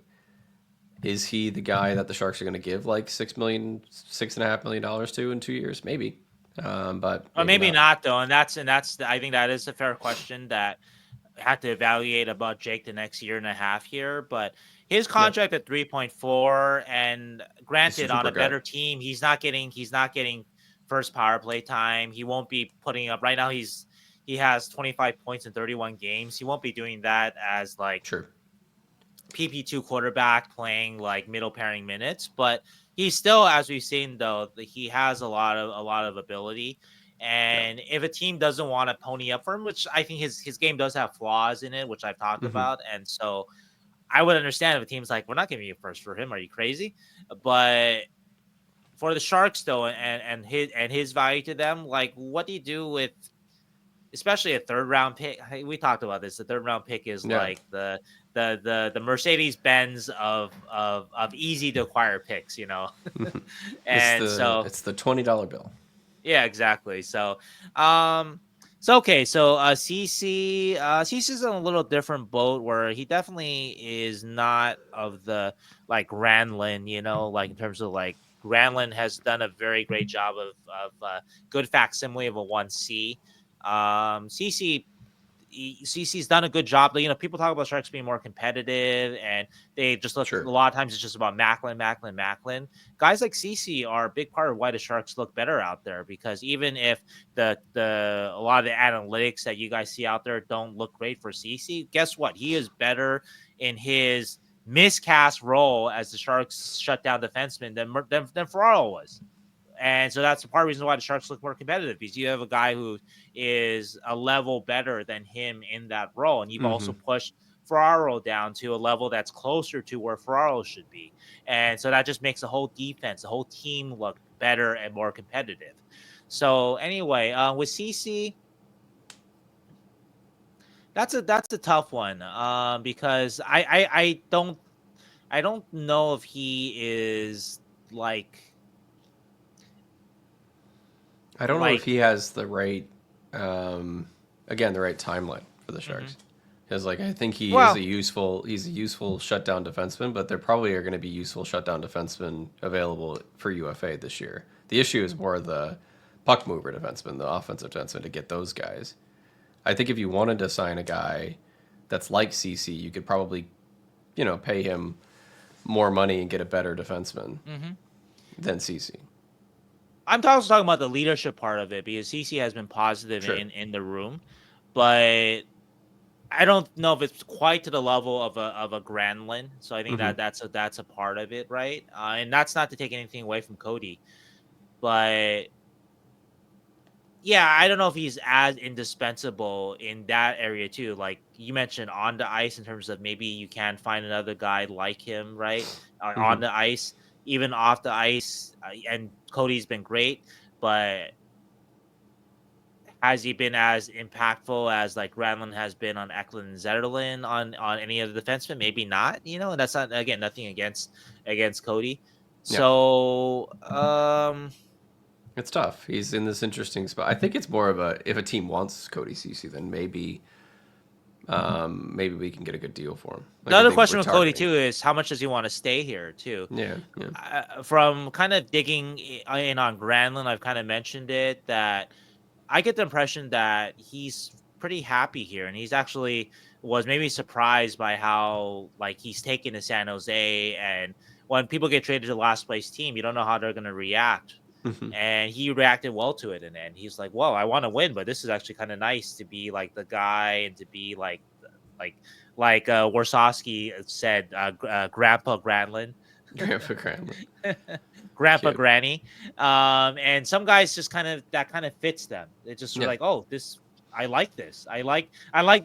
is he the guy that the Sharks are going to give like $6.5 million to in 2 years? Maybe, but Or maybe maybe not. not though, and I think that is a fair question that have to evaluate about Jake the next year and a half here. But his Yeah, contract at 3.4, and he's a granted, on super a guy. better team, he's not getting first power play time. He won't be putting up right now. He has 25 points in 31 games. He won't be doing that as like Sure. PP2 quarterback playing like middle pairing minutes, but he's still, as we've seen though, he has a lot of ability. Yeah. And if a team doesn't want to pony up for him, which I think his game does have flaws in it, which I've talked Hmm. about, and so I would understand if a team's like, we're not giving you first for him. Are you crazy? But for the Sharks though, and his value to them, like what do you do with especially a third round pick? We talked about this. The third round pick is Yeah. like the Mercedes Benz of easy to acquire picks. It's And the so it's the $20 bill. yeah, exactly. So okay, so CC's in a little different boat where he definitely is not of the like Granlund, like in terms of like Granlund has done a very great job of good facsimile of a 1C. CC's done a good job. People talk about Sharks being more competitive, and they just look a Sure. lot of times it's just about Macklin. Guys like Ceci are a big part of why the Sharks look better out there, because even if the a lot of the analytics that you guys see out there don't look great for Ceci, guess what? He is better in his miscast role as the Sharks shutdown defenseman than Ferraro was. And so that's the part of the reason why the Sharks look more competitive, because you have a guy who is a level better than him in that role. And you've also Hmm. pushed Ferraro down to a level that's closer to where Ferraro should be. And so that just makes the whole defense, the whole team look better and more competitive. So anyway, with CC, that's a tough one, because I don't know if he is like I don't know if like he has the right, again, the right timeline for the mhm. Sharks. Because like I think Well, he's a useful shutdown defenseman, but there probably are going to be useful shutdown defensemen available for UFA this year. The issue is more the puck mover defenseman, the offensive defenseman, to get those guys. I think if you wanted to sign a guy that's like CC, you could probably, pay him more money and get a better defenseman mhm. than CC. I'm also talking about the leadership part of it because Ceci has been positive Sure. in the room, but I don't know if it's quite to the level of a Granlund. So I think Mm-hmm. that's a part of it, right? And that's not to take anything away from Cody, but yeah, I don't know if he's as indispensable in that area too. Like you mentioned on the ice, in terms of maybe you can find another guy like him, right? Mm-hmm. On the ice, even off the ice, and Cody's been great, but has he been as impactful as like Granlund has been on Eklund and Zetterlund on any of the defensemen? Maybe not, and that's not, again, nothing against Cody. Yeah. So It's tough. He's in this interesting spot. I think it's more of a if a team wants Cody Ceci, then maybe we can get a good deal for him. the Like I other think question we're with Cody targeting. too is how much does he want to stay here too? Yeah, yeah, From kind of digging in on Granlund, I've kind of mentioned it that I get the impression that he's pretty happy here, and he's actually was maybe surprised by how like he's taken to San Jose, and when people get traded to the last place team, you don't know how they're going to react. hmm And he reacted well to it, and then he's like, "Well, I want to win, but this is actually kind of nice to be like the guy and to be like Warsawski said, Grandpa Granlund." Grandpa Cranley, Grandpa cute. Granny. And some guys just kind of fits them. It's just sort of Yeah, like, oh, this I like this. I like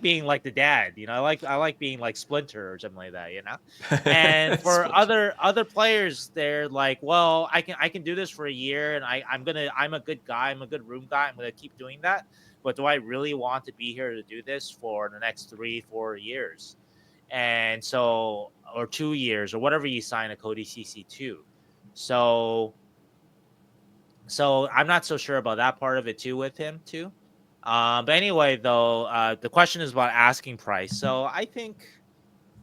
being like the dad, I like being like Splinter or something like that. And for Splinter. other players, they're like, well, I can do this for a year, and I'm a good guy, I'm a good room guy, I'm gonna keep doing that. But do I really want to be here to do this for the next 3-4 years? And so, or 2 years, or whatever you sign a Cody CC to. So I'm not so sure about that part of it too with him too. But anyway, though, the question is about asking price. So I think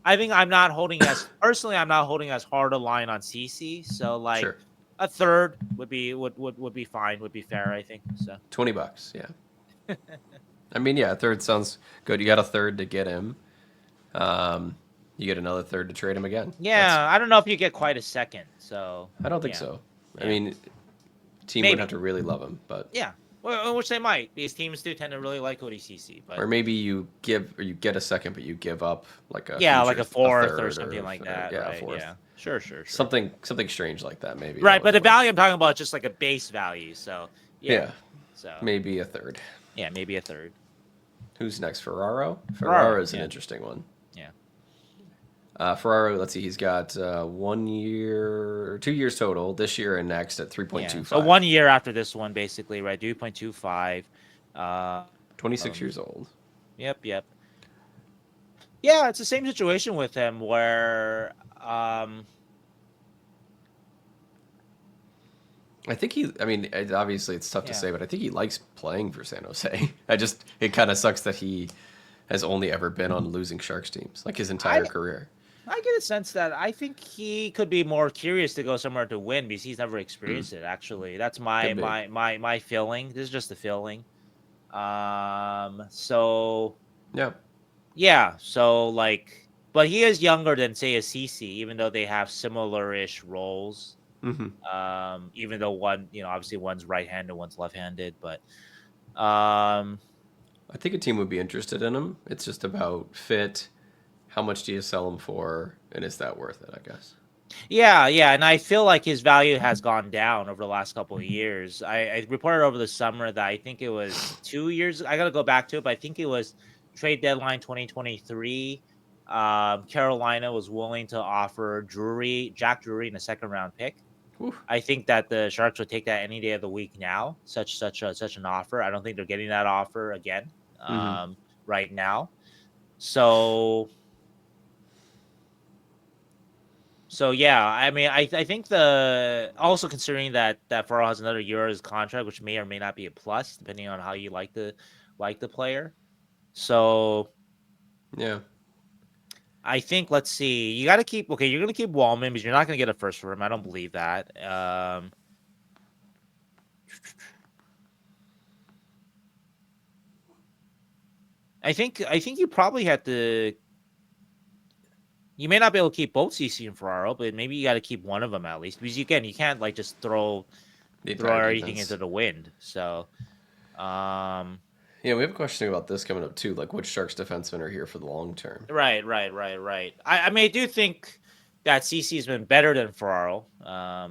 I'm not holding as personally. I'm not holding as hard a line on CC. So like Sure, a third would be fine. Would be fair. I think so. $20. Yeah, I mean, yeah, a third sounds good. You got a third to get him. Um, you get another third to trade him again. That's Yeah, I don't know if you get quite a second. So I don't think yeah, so. I yeah, mean, team would have maybe. to really love him, but Yeah, well, which they might. These teams do tend to really like ODCC, or but maybe you give or you get a second, but you give up like a yeah, like future a a fourth or third something like or that, yeah a right? fourth Yeah, sure, sure, sure. something strange like that. Maybe that Right, would but the work. value I'm talking about is just like a base value. So yeah, Yeah, so maybe a third. yeah, maybe a third. Who's next? Ferraro. Ferraro Ferraro, is an yeah, interesting one. yeah, Ferraro. Let's see. He's got 1 year, 2 years total this year and next at three point yeah. two So five. 1 year after this one, basically, right? 3.25. Uh, 26 um, years old. yep, yep. Yeah, it's the same situation with him where I think he. I mean, obviously it's tough to yeah. say, but I think he likes playing for San Jose. It kind of sucks that he has only ever been on losing Sharks teams like his I entire career. I get a sense that I think he could be more curious to go somewhere to win because he's never Mm, experienced it. Actually, that's my could be. my my my feeling. This is just a feeling. So Yeah. yeah, so like, but he is younger than say a CC, even though they have similar-ish roles. hmm Even though one, obviously one's right-handed, one's left-handed, but um, I think a team would be interested in him. It's just about fit. How much do you sell him for, and is that worth it? I guess. yeah, yeah, and I feel like his value has gone down over the last couple of years. I reported over the summer that I think it was 2 years. I got to go back to it, but I think it was trade deadline 2023. Carolina was willing to offer Jack Drury, in a second round pick. Whew. I think that the Sharks would take that any day of the week now. Such an offer. I don't think they're getting that offer again hmm right now. So yeah, I mean, I think the also considering that Farrell has another year of his contract, which may or may not be a plus depending on how you like the player. So Yeah. I think, let's see, you got to keep okay. You're gonna keep Walman because you're not gonna get a first for him. I don't believe that. I think you probably have to. You may not be able to keep both CC and Ferraro, but maybe you got to keep one of them at least because you can't like just throw The throw entire everything defense. into the wind. So, um, Yeah, we have a question about this coming up too. Like, which Sharks defensemen are here for the long term? right. I mean, I do think that CC's been better than Ferraro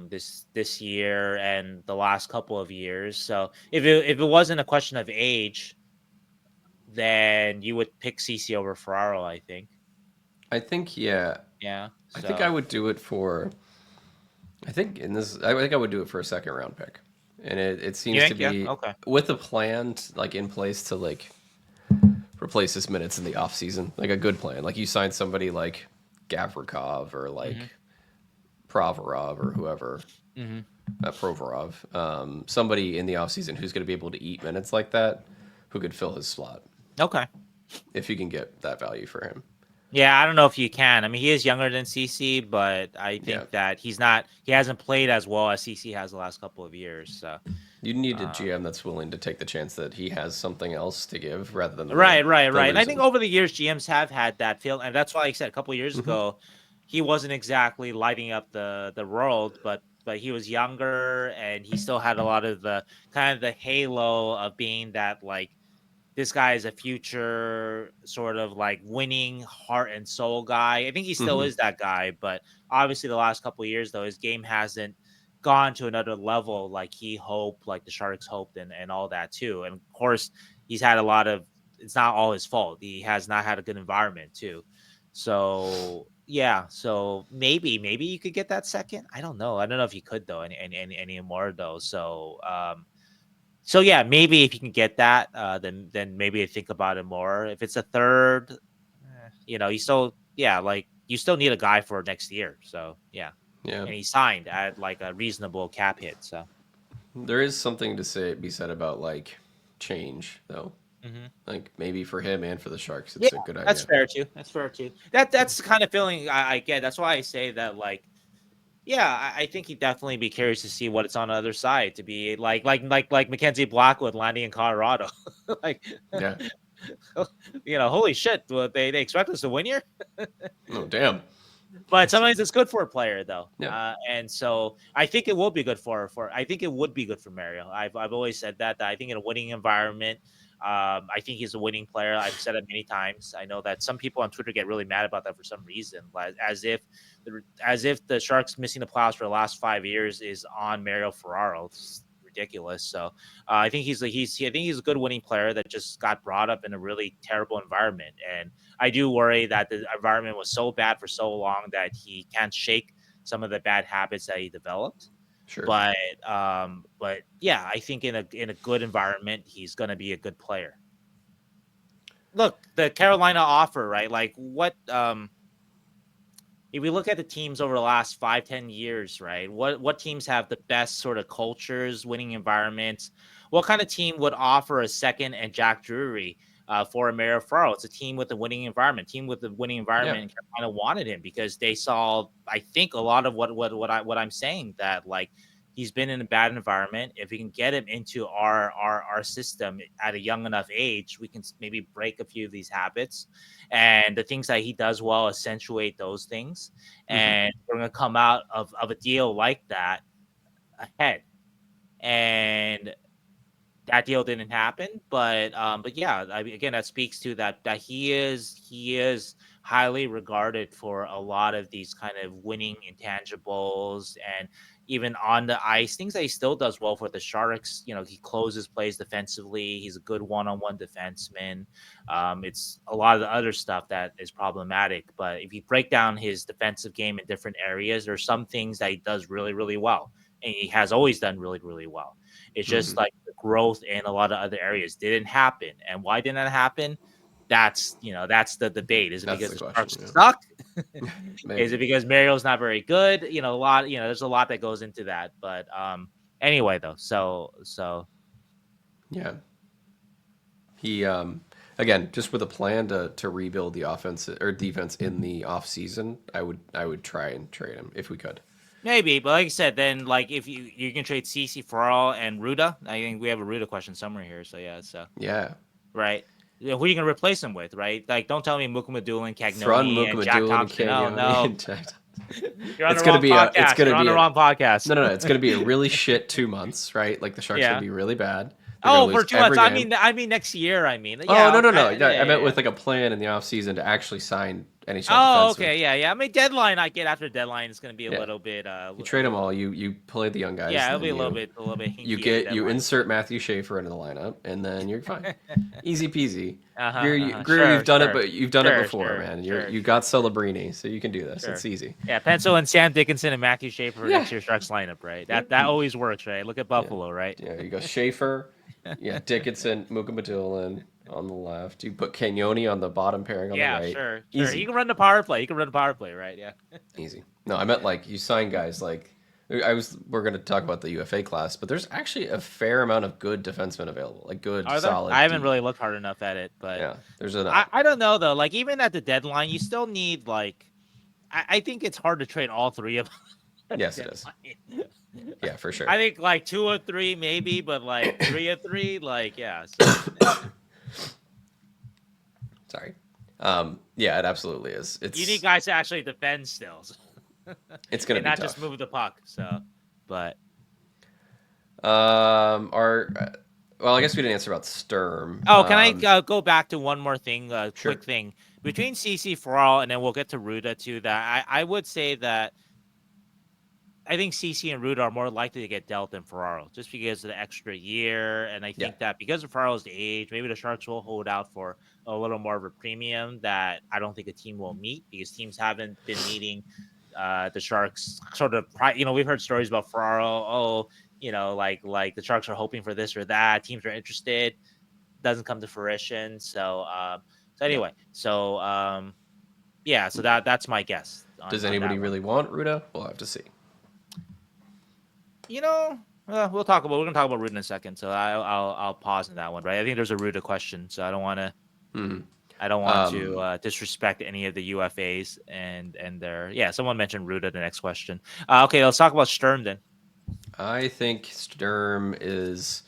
this year and the last couple of years. So if it wasn't a question of age, then you would pick CC over Ferraro, I think. I think, yeah, Yeah. I think I So would do it for. I think in this, I think I would do it for a second round pick, and it you seems to think, yeah, be okay. with a plan like in place to like replace his minutes in the off season, like a good plan. Like you sign somebody like Gavrikov or Mm-hmm. like Provorov or whoever, Mm-hmm. Provorov, somebody in the off season who's going to be able to eat minutes like that, who could fill his slot Okay. if you can get that value for him. Yeah, I don't know if you can. I mean, he is younger than CC, but I Yeah, think that he hasn't played as well as CC has the last couple of years. So, you need a uh, GM that's willing to take the chance that he has something else to give rather than right. the And I think losing. over the years, GMs have had that feel, and that's why I said a couple of years Hmm. ago, he wasn't exactly lighting up the world, but he was younger and he still had a lot of the kind of the halo of being that like this guy is a future sort of like winning heart and soul guy. I think he still Hmm. is that guy, but obviously the last couple of years though, his game hasn't gone to another level like he hoped, like the Sharks hoped, and all that too. And of course, he's had a lot of. It's not all his fault. He has not had a good environment too. So yeah, so maybe you could get that second. I don't know. I don't know if you could though any more though. So yeah, maybe if you can get that, then maybe I think about it more. If it's a third, you still like you still need a guy for next year. So yeah, Yeah. and he signed at like a reasonable cap hit. So There is something to be said about like change though. hmm Like maybe for him and for the Sharks, yeah, it's a good that's idea. fair too. That's fair too. That's the kind of feeling I get. That's why I say that like. Yeah, I think he'd definitely be curious to see what it's on the other side to be like Mackenzie Blackwood landing in Colorado. like Yeah. holy shit, they expect us to win here? Oh damn. But sometimes it's good for a player though, Yeah. and so I think it will be good for. I think it would be good for Mario. I've always said that I think in a winning environment, I think he's a winning player. I've said it many times. I know that some people on Twitter get really mad about that for some reason, as if the Sharks missing the playoffs for the last 5 years is on Mario Ferraro. It's ridiculous. So I think I think he's a good winning player that just got brought up in a really terrible environment, and I do worry that the environment was so bad for so long that he can't shake some of the bad habits that he developed. Sure. But yeah, I think in a good environment, he's gonna be a good player. Look, the Carolina offer, right? Like what if we look at the teams over the last 5-10 years, right? What teams have the best sort of cultures, winning environments? What kind of team would offer a second and Jack Drury for a Mario Ferraro? It's a team with a winning environment. Team with a winning Yeah. environment, and Carolina wanted him because they saw, I think, a lot of what I'm saying, that like he's been in a bad environment. If we can get him into our system at a young enough age, we can maybe break a few of these habits, and the things that he does well accentuate those things, Hmm. and we're going to come out of a deal like that ahead. And that deal didn't happen, but yeah, I mean, again, that speaks to that he is highly regarded for a lot of these kind of winning intangibles, and even on the ice, things that he still does well for the Sharks. He closes plays defensively. He's a good one-on-one defenseman. It's a lot of the other stuff that is problematic, but if you break down his defensive game in different areas, there's some things that he does really, really well, and he has always done really, really well. It's just Hmm. like the growth in a lot of other areas didn't happen. And why didn't that happen? That's the debate. Is it That's because the the question. Sharks Yeah. suck? Is Maybe. it because Mario's not very good? There's a lot that goes into that. But anyway though, so Yeah. He again just with a plan to rebuild the offense or defense in the off season. I would try and trade him if we could. maybe, but like I said, then like if you can trade CC for all and Ruda, I think we have a Ruda question somewhere here. So yeah, so Yeah. right. Yeah, who are you gonna replace him with, right? Like, don't tell me Mukumadulin, Thrun, Cagnoni, and Jack Mukamadulin, and Thompson. Oh Cagnoni no, and Jack. You're on It's the gonna wrong be podcast. You're on the wrong podcast. No. It's gonna be a really shit 2 months, right? Like the Sharks gonna be really bad. They're gonna Oh, lose for 2 months. every game. I mean next year. I mean, Oh, yeah. no. Okay. Yeah, I meant Yeah. with like a plan in the offseason to actually sign NHL Oh, defensemen. okay. Yeah. I mean, deadline. I get after deadline. It's going to be a Yeah. little bit. You trade them all. You play the young guys. Yeah, it'll and be then a little bit hinky at the you deadline. insert Matthew Schaefer into the lineup, and then you're fine. Easy peasy. Grier, Sure, you've done sure. it, but you've done it before, Sure, man. sure. You got Celebrini, so you can do this. It's easy. Yeah, pencil and Sam Dickinson and Matthew Schaefer for next year's Sharks lineup, right? That always works, right? Look at Buffalo, right? Yeah, you go Schaefer, Dickinson, Mukamadulin on the left. You put Cagnoni on the bottom pairing on the right. Sure. Easy. You can run the power play. Right? Yeah. Easy. No, I meant like you sign guys like we're going to talk about the UFA class, but there's actually a fair amount of good defensemen available, like good, solid. I haven't really looked hard enough at it, but yeah, there's enough. I don't know though. Like even at the deadline, you still need like I think it's hard to trade all three of them. Yes, it is. Yeah, for sure. I think like 2 or 3 maybe, but like 3 or 3, like yeah. So, Sorry. Yeah, it absolutely is. you need guys to actually defend still. It's gonna be not tough. just move the puck. So, but well, I guess we didn't answer about Sturm. Oh, can I go back to one more thing? Sure. Quick thing between Ceci, Ferraro, and then we'll get to Ruda too. That I would say that I think Ceci and Ruda are more likely to get dealt than Ferraro, just because of the extra year. And I think that because of Ferraro's age, maybe the Sharks will hold out for a little more of a premium that I don't think a team will meet, because teams haven't been meeting the Sharks sort of. We've heard stories about Ferraro. Oh, like the Sharks are hoping for this or that. Teams are interested. Doesn't come to fruition. So anyway, so that's my guess. Does anybody really want Ruda? We'll have to see. We're gonna talk about Ruda in a second, so I'll pause in that one. Right, I think there's a Ruda question, so I don't want to disrespect any of the UFAs and their someone mentioned Ruda. The next question. Okay, let's talk about Sturm then. I think Sturm is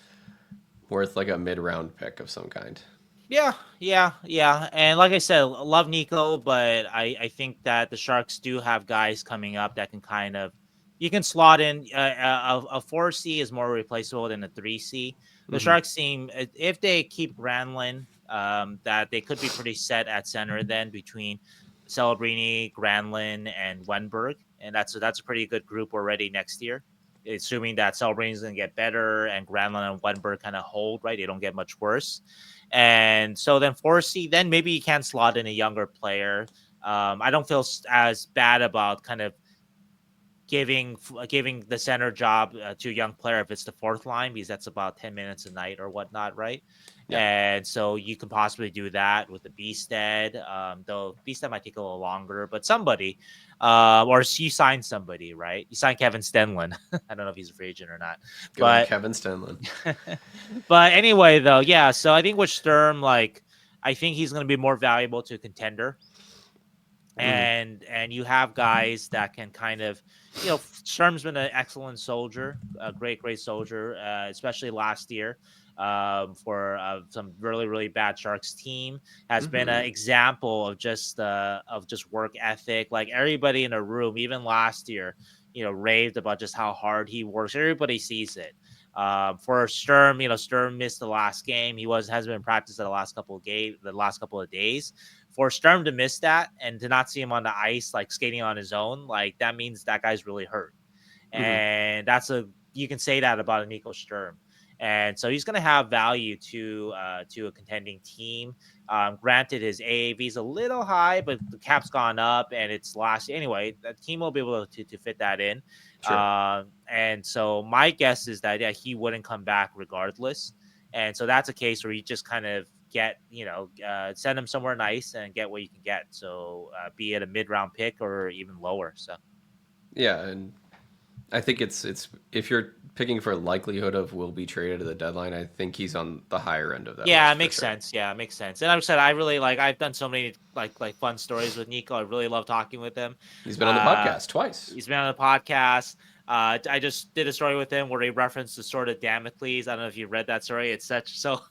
worth like a mid-round pick of some kind. Yeah. And like I said, love Nico, but I think that the Sharks do have guys coming up that can kind of. You can slot in a 4C is more replaceable than a 3C. The Sharks seem, if they keep Granlund, that they could be pretty set at center then between Celebrini, Granlund, and Wenberg, and that's a pretty good group already next year. Assuming that Celebrini is going to get better and Granlund and Wenberg kind of hold, right? They don't get much worse. And so then 4C, then maybe you can slot in a younger player. I don't feel as bad about kind of giving the center job to a young player if it's the fourth line, because that's about 10 minutes a night or whatnot, right? Yeah. And so you can possibly do that with the Bstead, though Bstead might take a little longer, but somebody, or you sign somebody, right? You sign Kevin Stenlund. I don't know if he's a free agent or not. But Kevin Stenlund. But anyway, though, yeah. So I think with Sturm, like, I think he's going to be more valuable to a contender. And you have guys that can kind of, Sturm's been an excellent soldier, a great soldier, especially last year for some really, really bad Sharks team. Has been an example of just work ethic. Like everybody in the room, even last year, raved about just how hard he works. Everybody sees it. For Sturm, Sturm missed the last game. He hasn't been practiced the last couple of days. For Sturm to miss that and to not see him on the ice, like skating on his own, like that means that guy's really hurt. And you can say that about a Nico Sturm. And so he's going to have value to a contending team. Granted, his AAV is a little high, but the cap's gone up, and it's last. Anyway, the team will be able to fit that in. Sure. And so my guess is that he wouldn't come back regardless. And so that's a case where you just kind of get, send him somewhere nice and get what you can get. So be it a mid-round pick or even lower. So yeah, and I think it's if you're picking for likelihood of will be traded at the deadline, I think he's on the higher end of that. Yeah, it makes sense. Yeah, it makes sense. And like I said, I really I've done so many like fun stories with Nico. I really love talking with him. He's been on the podcast twice. He's been on the podcast. I just did a story with him where he referenced the sword of Damocles. I don't know if you read that story. It's so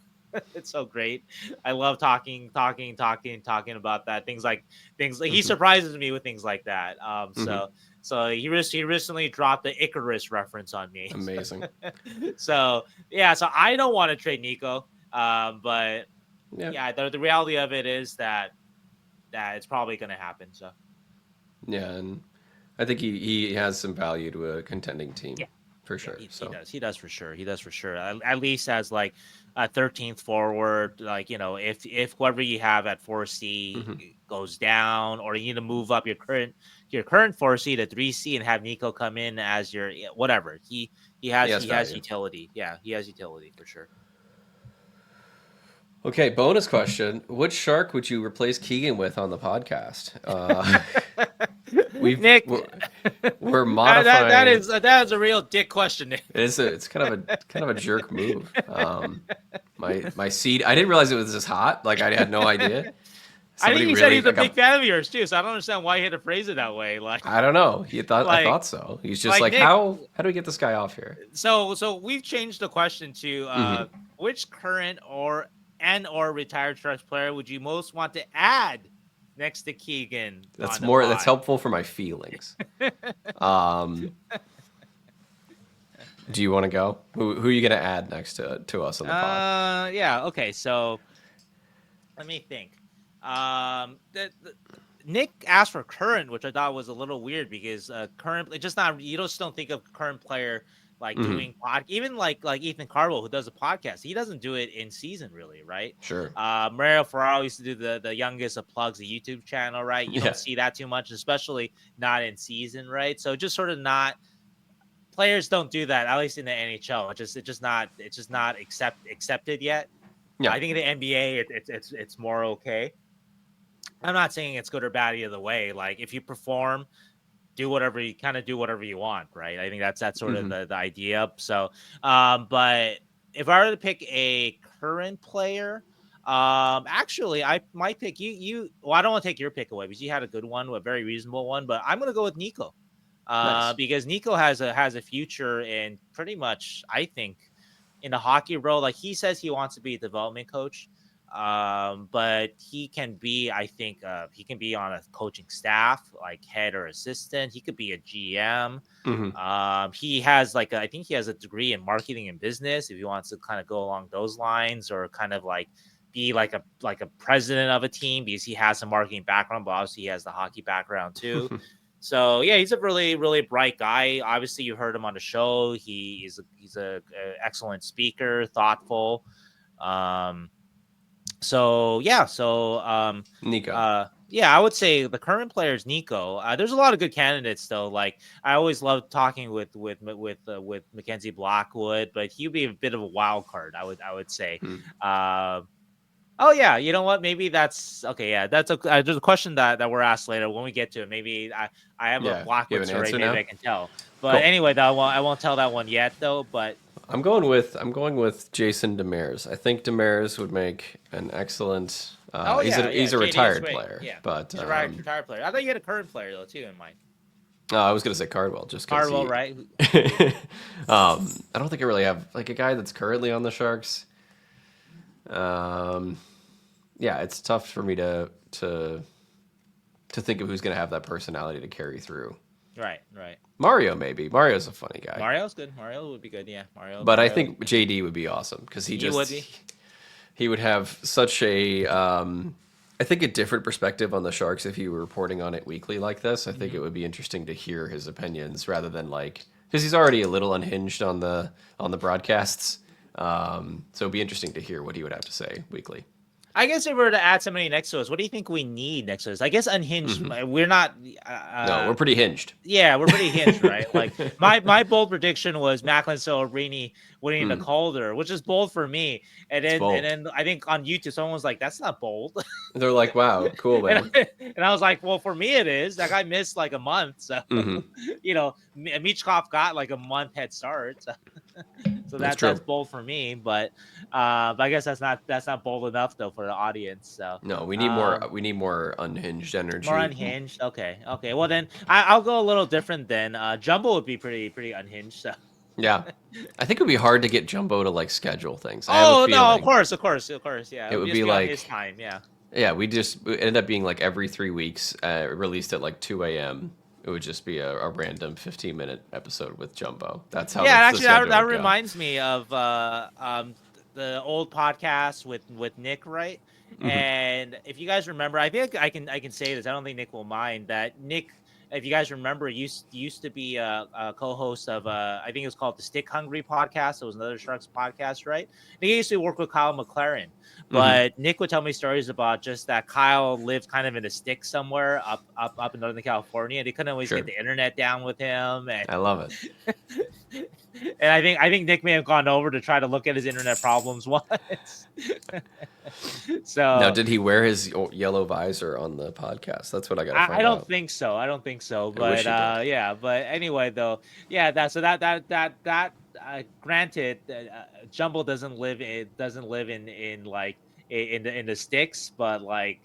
It's so great. I love talking about that. Things like he surprises me with things like that. So he recently dropped the Icarus reference on me. Amazing. So I don't want to trade Nico. But the reality of it is that it's probably going to happen. So yeah, and I think he has some value to a contending team. Yeah. For sure. Yeah, he does for sure. He does for sure. At least as like a 13th forward, like, if whoever you have at 4C goes down, or you need to move up your current 4C to 3C and have Nico come in as your whatever. He has utility. Yeah, he has utility for sure. Okay, bonus question. Which Shark would you replace Keegan with on the podcast? Nick, we're modifying. That is a real dick question, Nick. It's kind of a jerk move. My seed. I didn't realize it was this hot. Like, I had no idea. I think he said he's a big fan of yours too, so I don't understand why he had to phrase it that way. Like, I don't know. I thought so. He's just like Nick, how do we get this guy off here? So we've changed the question to which current or retired Sharks player would you most want to add next to Keegan? That's helpful for my feelings. Do you want to go? Who are you going to add next to us on the pod? Yeah. Okay. So let me think. Nick asked for current, which I thought was a little weird because current, it's just not, you just don't think of current player like doing even like Ethan Carville, who does a podcast. He doesn't do it in season, really, right? Sure. Mario Ferraro used to do the youngest of plugs, the YouTube channel, right? You don't see that too much, especially not in season, right? So just sort of not, players don't do that, at least in the NHL. It's just not accepted yet. Yeah, I think in the NBA it's more okay. I'm not saying it's good or bad either way. Like, if you perform, do whatever you want, right? I think that's sort of the idea. So, but if I were to pick a current player, actually, I might pick you. Well, I don't want to take your pick away because you had a good one, a very reasonable one. But I'm going to go with Nico, because Nico has a future in pretty much, I think, in a hockey role. Like, he says he wants to be a development coach. But he can be, I think, he can be on a coaching staff, like head or assistant. He could be a GM. He has I think he has a degree in marketing and business, if he wants to kind of go along those lines, or kind of like be like a president of a team, because he has a marketing background, but obviously he has the hockey background too. So yeah, he's a really, really bright guy. Obviously, you heard him on the show. He's a excellent speaker, thoughtful. So Nico. I would say the current player is Nico. There's a lot of good candidates though. Like, I always love talking with Mackenzie Blackwood, but he'd be a bit of a wild card, I would say. Oh yeah, you know what? Maybe that's okay. Yeah, that's there's a question that we're asked later when we get to it. Maybe I have a Blackwood story. Maybe I can tell. But anyway, I won't tell that one yet though. But I'm going with Jason Demers. I think Demers would make an excellent. He's a retired player. Yeah, but he's a retired player. I thought you had a current player though too in mind. No, I was going to say Cardwell. Just Cardwell, right? I don't think I really have like a guy that's currently on the Sharks. Yeah, it's tough for me to think of who's going to have that personality to carry through. Right. Mario, maybe. Mario's a funny guy. Mario's good. Mario would be good, yeah. But I think JD would be awesome because he would have such a I think a different perspective on the Sharks if he were reporting on it weekly like this. I think it would be interesting to hear his opinions rather than because he's already a little unhinged on the broadcasts. So it'd be interesting to hear what he would have to say weekly. I guess if we were to add somebody next to us, what do you think we need next to us? I guess unhinged. We're not. No, we're pretty hinged. Yeah, we're pretty hinged, right? Like my bold prediction was Macklin Celebrini winning the Calder, which is bold for me. And then I think on YouTube someone was like, "That's not bold." They're like, "Wow, cool, man." and I was like, "Well, for me it is." That guy missed like a month, so Michkov got like a month head start. So that's bold for me, but I guess that's not bold enough though for the audience. So no, we need more unhinged energy. More unhinged. Okay. Well then I'll go a little different then. Jumbo would be pretty unhinged. So Yeah. I think it would be hard to get Jumbo to like schedule things. I have a Oh no, feeling of course, yeah. it It would would just be be on his like, time, yeah. yeah, we end up being like every 3 weeks, released at like 2 a.m. It would just be a random 15-minute episode with Jumbo. That's how Yeah, and the actually, schedule that would go. reminds me of the old podcast with Nick, right? Hmm. And if you guys remember, I think I can say this. I don't think Nick will mind that Nick. If you guys remember, used to be a co-host of I think it was called the Stick Hungry podcast. It was another Sharks podcast, right? He used to work with Kyle McLaren, Hmm. but Nick would tell me stories about just that Kyle lived kind of in a stick somewhere up in Northern California. They couldn't always get Sure. the internet down with him, and I love it. and I think Nick may have gone over to try to look at his internet problems once. Now, So did he wear his yellow visor on the podcast? That's what I got to I find don't out. think so. I don't think so. I wish But he did. yeah. But anyway, though, yeah. That granted, Jumble doesn't live in like in the sticks, but like.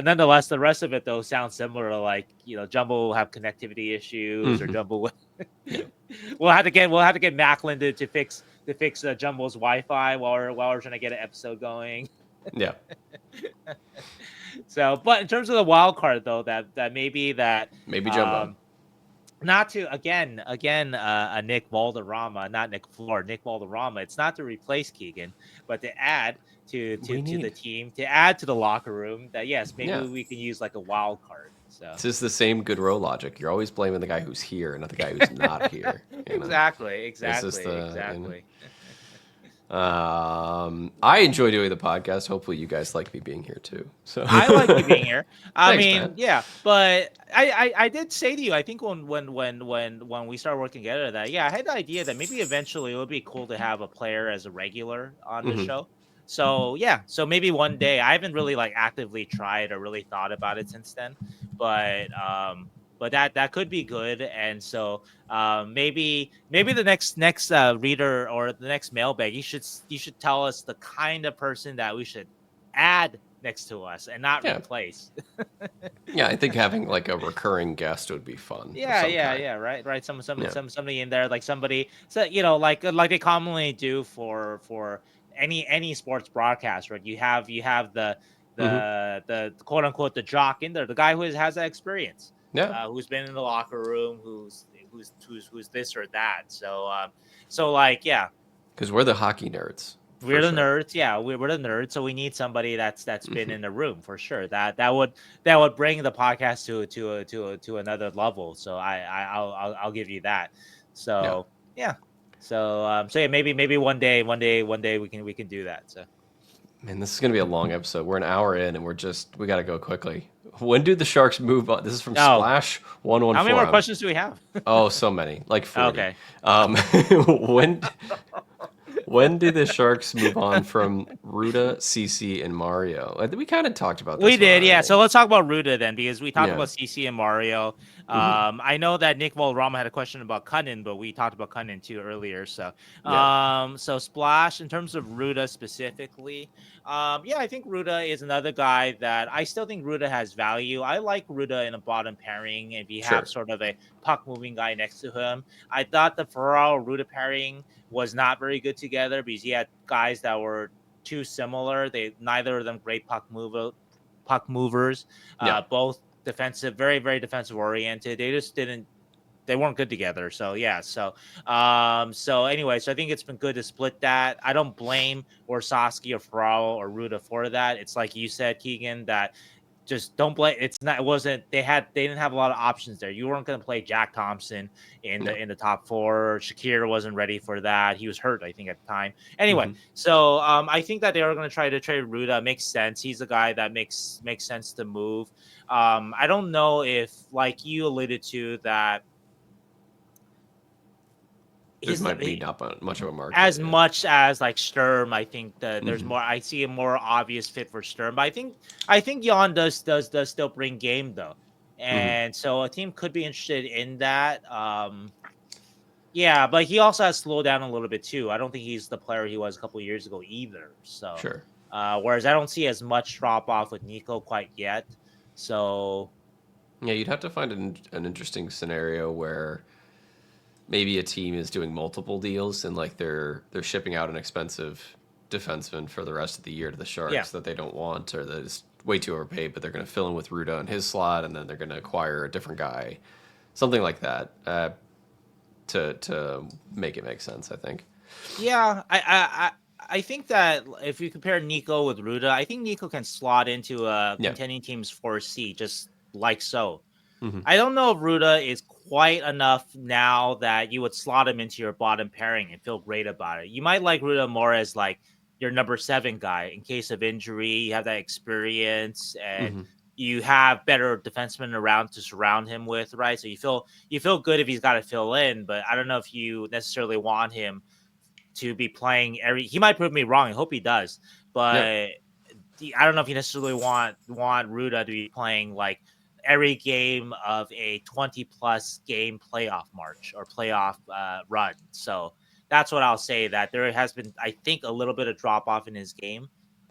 Nonetheless, the rest of it though sounds similar to like Jumbo will have connectivity issues or Hmm. Jumbo will Yeah. we'll have to get Macklin to fix Jumbo's Wi-Fi while we're trying to get an episode going. Yeah. So, but in terms of the wild card though, that maybe that Maybe Jumbo. um not to again a Nick Valderrama, not Nick Floor, Nick Valderrama. It's not to replace Keegan, but to add We to the need. team, to add to the locker room. That yes, maybe Yeah. we can use like a wild card. So This is the same Goodrow logic. You're always blaming the guy who's here, not the guy who's not here. exactly, It's just exactly, the. exactly. I enjoy doing the podcast. Hopefully, you guys like me being here too. So, I like you being here. I thanks, mean, man. yeah, but I did say to you, I think when we started working together, that yeah, I had the idea that maybe eventually it would be cool to have a player as a regular on the Hmm. show. So yeah, so maybe one day. I haven't really like actively tried or really thought about it since then, but that could be good. And so maybe the next reader or the next mailbag, you should tell us the kind of person that we should add next to us and not Yeah, replace. yeah. I think having like a recurring guest would be fun of Yeah, some yeah, kind. yeah. Right. Yeah. Somebody in there, like somebody. So like they commonly do for any sports broadcast, right? You have Hmm. the quote unquote the jock in there, the guy who has that experience, Yeah, who's been in the locker room, who's this or that. So like yeah, because we're the hockey nerds for we're the sure. nerds. Yeah, we're the nerds. So we need somebody that's been Hmm. in the room for sure. That would bring the podcast to another level. So I'll give you that. Yeah. So yeah. So yeah, maybe one day we can do that. So Man, this is gonna be a long episode. We're an hour in, and we gotta go quickly. When do the Sharks move on? This is from oh, Splash 114. how many more questions do we have? Oh, so many, like 40. Okay. When when do the Sharks move on from Ruda, Ceci, and Mario? We kind of talked about We this one did, yeah. already. So let's talk about Ruda then, because we talked Yeah. about CC and Mario. Hmm. I know that Nick Valderrama had a question about Kunin, but we talked about Kunin too earlier. Yeah. So Splash in terms of Ruda specifically, yeah, I think Ruda is another guy that I still think Ruda has value. I like Ruda in a bottom pairing if you have Sure. sort of a puck moving guy next to him. I thought the Ferraro Ruda pairing was not very good together because he had guys that were too similar. They neither of them great puck movers. Yeah. Both defensive, very very defensive oriented. They just didn't. They weren't good together. So yeah. So anyway, so I think it's been good to split that. I don't blame Orsosky or Ferraro or Ruda for that. It's like you said, Keegan, that just don't blame. It's not. It wasn't. They didn't have a lot of options there. You weren't going to play Jack Thompson in No. the top four. Shakir wasn't ready for that. He was hurt, I think, at the time. Anyway, Hmm. so I think that they are going to try to trade Ruda. Makes sense. He's a guy that makes sense to move. I don't know if, like you alluded to, that There he's might be not much of a as market. Yeah. much as like Sturm. I think that there's Hmm. more. I see a more obvious fit for Sturm, but I think Jan does still bring game though, Hmm. and so a team could be interested in that. Yeah, but he also has slowed down a little bit too. I don't think he's the player he was a couple of years ago either. So, Sure. whereas I don't see as much drop off with Nico quite yet. So Yeah, you'd have to find an interesting scenario where maybe a team is doing multiple deals and like they're shipping out an expensive defenseman for the rest of the year to the Yeah. Sharks that they don't want or that is way too overpaid, but they're going to fill in with Ruda in his slot, and then they're going to acquire a different guy, something like that, to make it make sense. I think. Yeah, I think that if you compare Nico with Ruda, I think Nico can slot into a Yeah. contending team's 4C just like so. Mm-hmm. I don't know if Ruda is quite enough now that you would slot him into your bottom pairing and feel great about it. You might like Ruda more as like your number 7 guy in case of injury. You have that experience and Mm-hmm. you have better defensemen around to surround him with, right? So you feel good if he's got to fill in, but I don't know if you necessarily want him to be playing every. He might prove me wrong. I hope he does, Yeah. but I don't know if you necessarily want Ruda to be playing like every game of a 20+ game playoff march or playoff run. So that's what I'll say. That there has been, I think, a little bit of drop off in his game,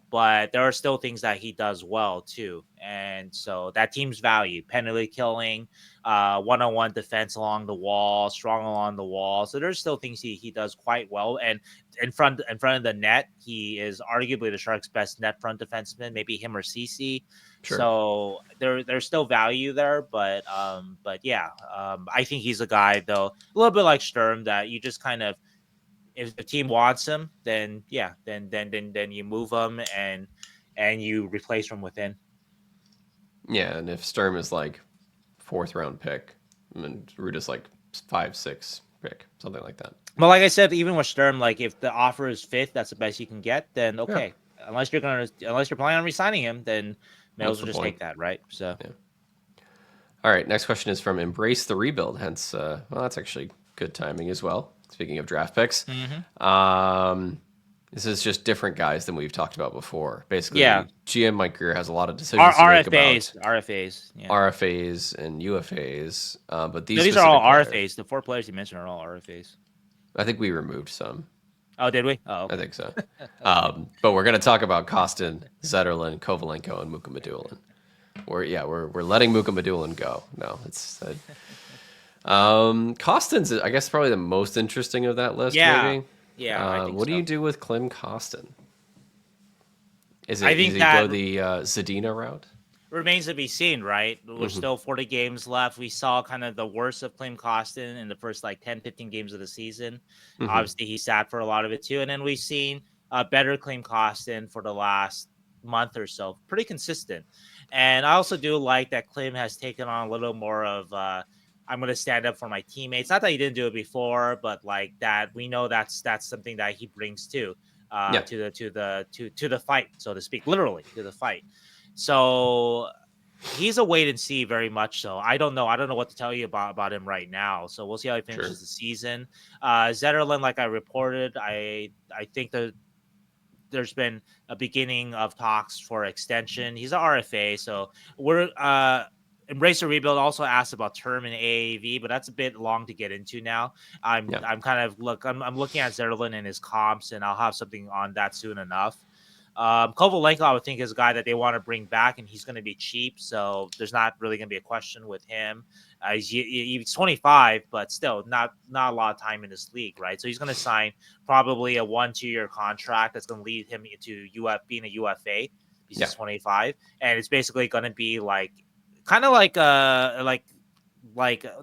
but there are still things that he does well too. And so that team's value, penalty killing, one-on-one defense along the wall, strong along the wall. So there's still things he does quite well. And in front of the net, he is arguably the Sharks' best net front defenseman, maybe him or Ceci. Sure. So there's still value there, but yeah, I think he's a guy though, a little bit like Sturm, that you just kind of, if the team wants him, then yeah, then you move him and you replace from within. Yeah, and if Sturm is like 4th round pick, and Ruda's like 5, 6 pick, something like that. But like I said, even with Sturm, like if the offer is 5th, that's the best you can get. Then okay, Yeah. unless you're planning on resigning him, then may as well just point? take that, right? So yeah. All right, next question is from Embrace the Rebuild. Hence, well, that's actually good timing as well. Speaking of draft picks, this is just different guys than we've talked about before. Basically, yeah, GM Mike Grier has a lot of decisions to make about RFAs, yeah. RFAs and UFAs, but these are all RFAs. The 4 players you mentioned are all RFAs. I think we removed some. Oh, did we? Oh, okay. I think so. But we're going to talk about Kostin, Zetterlund, Kovalenko, and Mukhamadullin. We're letting Mukhamadullin go. No, it's Kostin's, I guess, probably the most interesting of that list. Yeah. Maybe. Yeah. I think what do so. you do with Klim Kostin? Is it? I think does he that go the Zadina route? Remains to be seen, right? There's still 40 games left. We saw kind of the worst of Klim Kostin in the first like 10, 15 games of the season. Obviously, he sat for a lot of it too. And then we've seen better Klim Kostin for the last month or so. Pretty consistent. And I also do like that Klim has taken on a little more of I'm going to stand up for my teammates. Not that he didn't do it before, but like that, we know that's something that he brings too to the fight, so to speak, literally to the fight. So he's a wait and see, very much so. I don't know what to tell you about him right now. So we'll see how he finishes the season. Zetterlund, like I reported, I think that there's been a beginning of talks for extension. He's an RFA, so we're Embrace the Rebuild also asked about term in AAV, but that's a bit long to get into now. I'm kind of I'm looking at Zetterlund and his comps, and I'll have something on that soon enough. Kovalenko, I would think, is a guy that they want to bring back, and he's going to be cheap, so there's not really going to be a question with him. He's 25, but still not a lot of time in this league, right? So he's going to sign probably a 1-2 year contract that's going to lead him into being a UFA. He's 25, and it's basically going to be like kind of like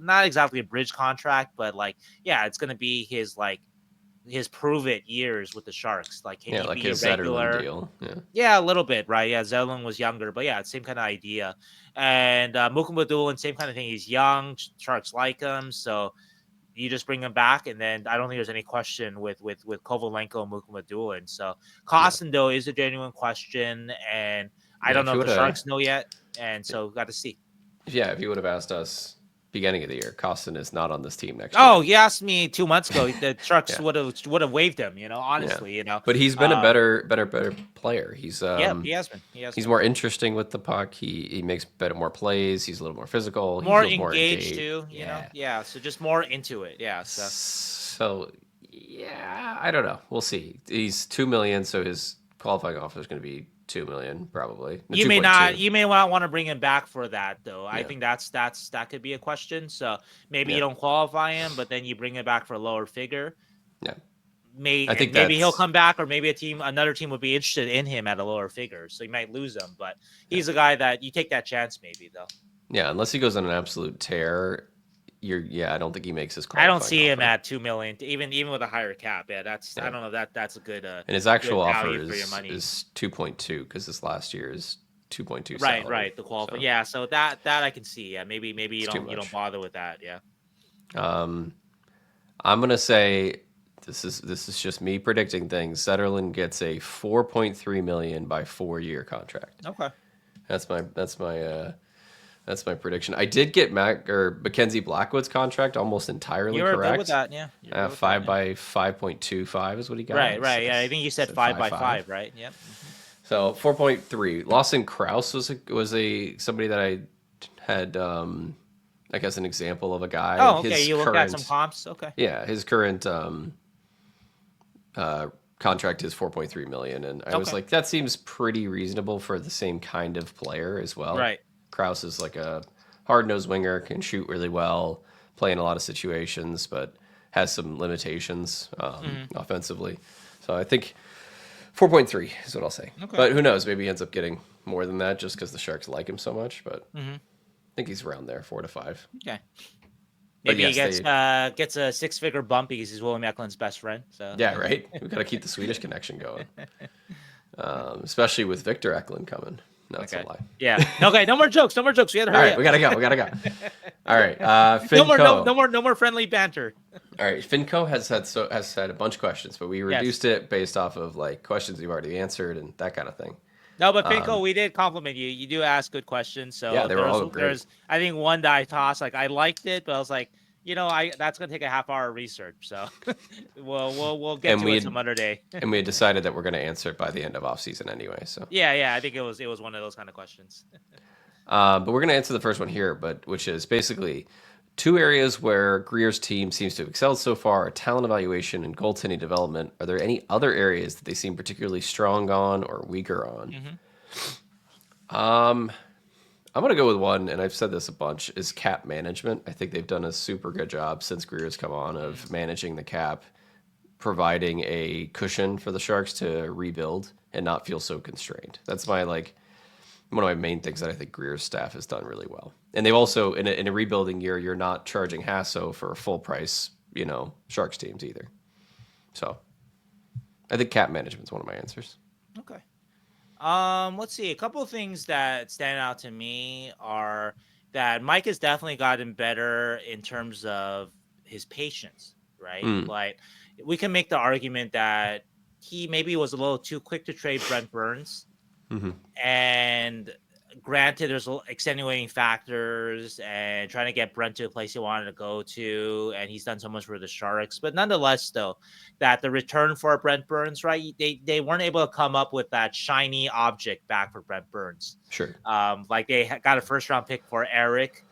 not exactly a bridge contract, but like it's going to be his prove it years with the Sharks. Like, can he be his a regular Zetterlund deal? Yeah, a little bit, right? Yeah, Zetterlund was younger, but yeah, same kind of idea. And Mukhamadullin, same kind of thing. He's young, Sharks like him, so you just bring him back, and then I don't think there's any question with Kovalenko and Mukhamadullin. So Kostin though is a genuine question, and I don't know if the Sharks know yet, and so got to see. Yeah, if you would have asked us beginning of the year, Kostin is not on this team next year. Oh, he asked me 2 months ago. The Sharks would have waived him. Honestly, But he's been a better player. He's he has been. He's more interesting with the puck. He makes more plays. He's a little more physical. More engaged, more engaged too. You know. Yeah. So just more into it. Yeah. So I don't know. We'll see. He's $2 million, so his qualifying offer is going to be $2 million probably. You may not want to bring him back for that though. I think that could be a question. So maybe you don't qualify him, but then you bring him back for a lower figure. Yeah. Maybe he'll come back, or maybe another team would be interested in him at a lower figure. So you might lose him, but he's a guy that you take that chance maybe though. Yeah, unless he goes on an absolute tear. I don't think he makes his qualifying I don't see him offer. at $2 million, even with a higher cap. Yeah, I don't know, that's a good. And his actual offer is 2.2 because this last year is 2.2. Right. The qualifying. So. Yeah, so that I can see. Yeah, maybe you don't bother with that. Yeah. I'm gonna say this is just me predicting things. Zetterlund gets a $4.3 million by 4-year contract. Okay. That's my prediction. I did get Mackenzie Blackwood's contract almost entirely correct. You were good with that, yeah. 5 by 5.25 is what he got. Right. Yeah, I think you said 5 by 5, right? Yep. So 4.3. Lawson Krause was somebody that I had, I guess, an example of a guy. Oh, okay. You looked at some comps. Okay. Yeah, his current contract is $4.3 million, and I was like, that seems pretty reasonable for the same kind of player as well. Right. Krause is like a hard-nosed winger, can shoot really well, play in a lot of situations, but has some limitations offensively. So I think 4.3 is what I'll say. Okay. But who knows? Maybe he ends up getting more than that just because the Sharks like him so much. But I think he's around there, 4 to 5. Okay. Maybe he gets a 6-figure bump because he's William Eklund's best friend. So yeah, right. We got to keep the Swedish connection going, especially with Victor Eklund coming. No, it's a lie. Yeah. Okay. No more jokes. We had to hurry. All right, we gotta go. All right. Finco. No more friendly banter. All right. Finco has had a bunch of questions, but we reduced it based off of like questions you've already answered and that kind of thing. No, but Finco, we did compliment you. You do ask good questions. So yeah, they were all great. There's, I think, one that I tossed. Like I liked it, but I was like, that's gonna take a half-hour research. So we'll get to it some other day. And we had decided that we're gonna answer it by the end of off season anyway. So yeah, I think it was one of those kind of questions. But we're gonna answer the first one here, which is basically 2 areas where Grier's team seems to have excelled so far are talent evaluation and goaltending development. Are there any other areas that they seem particularly strong on or weaker on? I'm going to go with one, and I've said this a bunch, is cap management. I think they've done a super good job since Grier's come on of managing the cap, providing a cushion for the Sharks to rebuild and not feel so constrained. That's one of my main things that I think Grier's staff has done really well. And they've also, in a rebuilding year, you're not charging Hasso for full price, Sharks teams either. So I think cap management is one of my answers. Okay. Let's see. A couple of things that stand out to me are that Mike has definitely gotten better in terms of his patience, right? Like we can make the argument that he maybe was a little too quick to trade Brent Burns. And granted, there's extenuating factors and trying to get Brent to a place he wanted to go to, and he's done so much for the Sharks. But nonetheless, though, that the return for Brent Burns, right? They weren't able to come up with that shiny object back for Brent Burns. Sure. Like they got a first-round pick for Eric,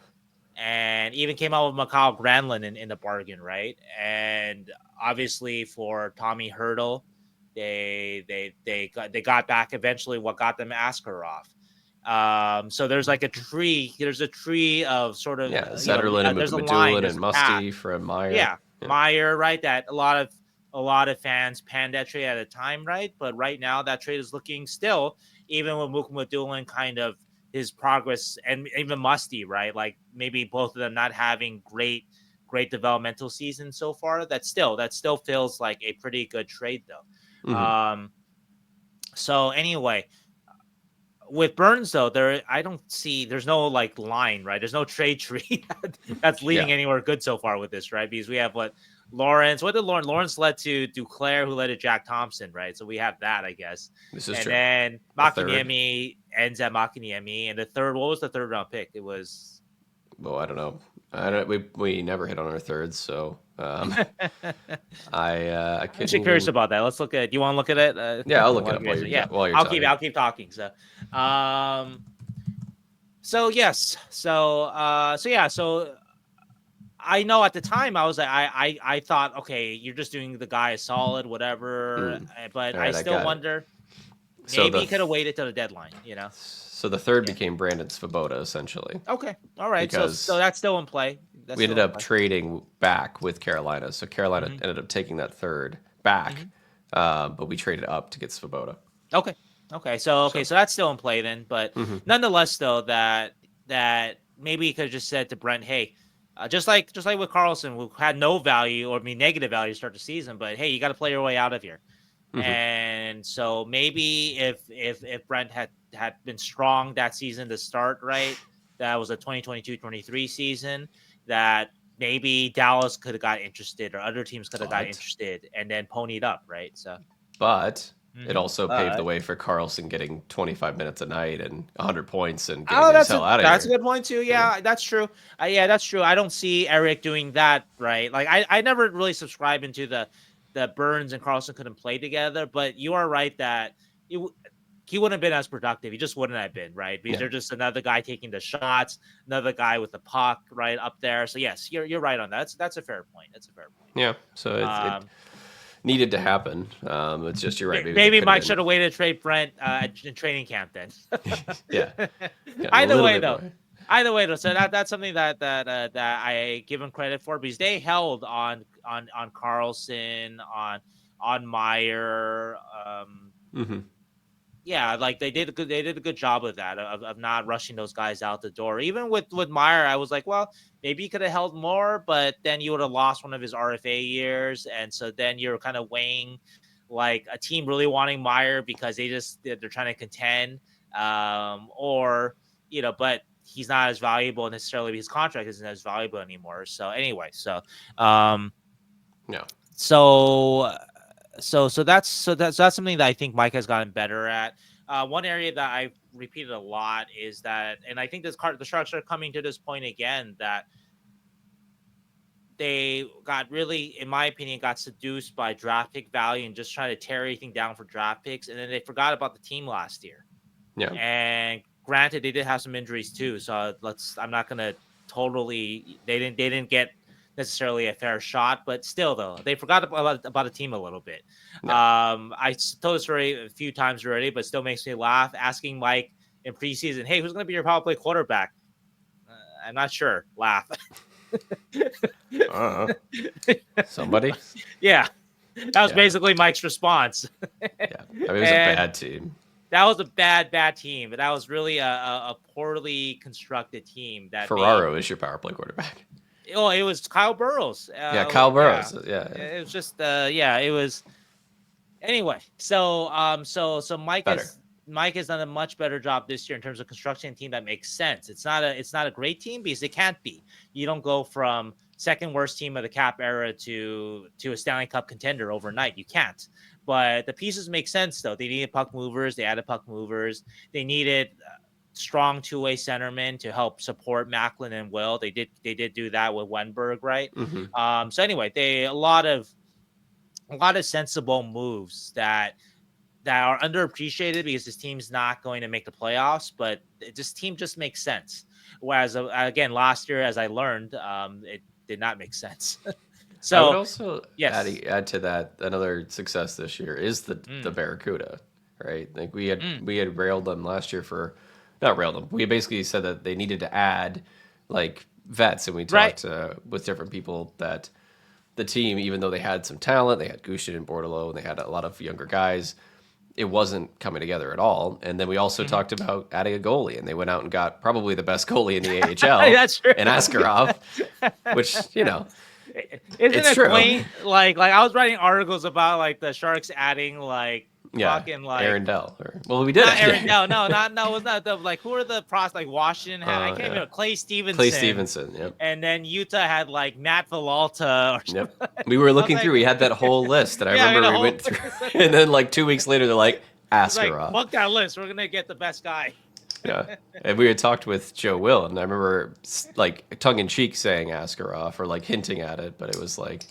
and even came out with Mikhail Granlund in the bargain, right? And obviously for Tommy Hurdle, they got back eventually what got them Askarov. So there's like a tree. There's a tree of sort of Zetterlund and Medulin and Musty from Meyer. Yeah, Meyer, right? That a lot of fans panned that trade at a time, right? But right now that trade is looking still, even with Medulin kind of his progress, and even Musty, right? Like maybe both of them not having great developmental seasons so far. That still feels like a pretty good trade though. So anyway. With Burns, though, there's no like line, right? There's no trade tree that's leading anywhere good so far with this, right? Because we have Lawrence led to Duclair, who led to Jack Thompson, right? So we have that, I guess. This is and true. Then Makiniemi ends at Makiniemi, and what was the 3rd round pick? It was. Well, I don't know. We never hit on our thirds, so I'm actually curious about that. Let's look at. Do you want to look at it? Yeah, I'll look at it while you're talking. I'll keep talking. So, So I know at the time I was like, I thought, okay, you're just doing the guy a solid, whatever. But I still wonder. maybe he could have waited till the deadline. So the third became Brandon Svoboda, essentially. Okay, all right. So that's still in play. We ended up trading back with Carolina, so Carolina ended up taking that third back, but we traded up to get Svoboda. Okay. So that's still in play then, but nonetheless, though, that maybe he could have just said to Brent, hey, just like with Carlson, who had no value or negative value to start the season, but hey, you got to play your way out of here. And so maybe if Brent had been strong that season to start, right, that was a 2022-23 season, that maybe Dallas could have got interested or other teams could have got interested and then ponied up, right? So, but it also paved the way for Carlson getting 25 minutes a night and 100 points and getting his hell out of here. That's a good point too. Yeah, that's true. That's true. I don't see Eric doing that, right? Like I never really subscribed into the Burns and Carlson couldn't play together, but you are right that he wouldn't have been as productive. He just wouldn't have been, right? Because they're just another guy taking the shots, another guy with the puck right up there. So yes, you're right on that. That's a fair point. Yeah. So it needed to happen. It's just you're right. Maybe Mike should have waited to trade Brent in training camp then. Yeah. Either way though, so that's something that I give him credit for, because they held on Carlson, on Meyer. Yeah, like they did a good job of that, of not rushing those guys out the door. Even with Meyer, I was like, well, maybe he could have held more, but then you would have lost one of his RFA years, and so then you're kind of weighing like a team really wanting Meyer because they're trying to contend, or but he's not as valuable necessarily. His contract isn't as valuable anymore. So anyway, no. So that's something that I think Mike has gotten better at. One area that I've repeated a lot is that, and I think the Sharks are coming to this point again, that they got really, in my opinion, got seduced by draft pick value and just trying to tear everything down for draft picks, and then they forgot about the team last year. Yeah. And granted, they did have some injuries too, so I'm not gonna totally. They didn't get necessarily a fair shot, but still, though, they forgot about the team a little bit. No. I told this story a few times already, but still makes me laugh. Asking Mike in preseason, hey, who's going to be your power play quarterback? I'm not sure. Laugh. Somebody? Yeah. That was basically Mike's response. Yeah. I mean, it was a bad team. That was a bad team, but that was really a poorly constructed team. That Ferraro is your power play quarterback. Oh, it was Kyle Burrows. Kyle Burrows. Yeah. It was just it was. Anyway, so Mike has done a much better job this year in terms of constructing a team that makes sense. It's not a great team because it can't be. You don't go from second worst team of the cap era to a Stanley Cup contender overnight. You can't. But the pieces make sense though. They needed puck movers. They added puck movers. They needed strong two-way centermen to help support Macklin and Will. They did do that with Wenberg, right? Mm-hmm. So anyway, a lot of sensible moves that are underappreciated because this team's not going to make the playoffs, but this team just makes sense. Whereas again, last year, as I learned, it did not make sense. So I would also add to that, another success this year is the Barracuda, right? Like we had railed them last year for. Not railed them. We basically said that they needed to add like vets, and we talked with different people that the team, even though they had some talent, they had Gushchin and Bordeleau, and they had a lot of younger guys, it wasn't coming together at all. And then we also talked about adding a goalie, and they went out and got probably the best goalie in the AHL, That's true. in Askarov, which it's true. Quaint? Like I was writing articles about like the Sharks adding like. Fucking like Aaron Dell. We did. Not Aaron Dell. No, it was not the like. Who are the pros? Like Washington had. I can't remember. Clay Stevenson. Yep. And then Utah had like Matt Villalta. Yep. We were looking through. We had that whole list, and I remember we went through. And then like 2 weeks later, they're like Askarov. Fuck that list. We're gonna get the best guy. Yeah, and we had talked with Joe Will, and I remember like tongue in cheek saying Askarov or like hinting at it, but it was like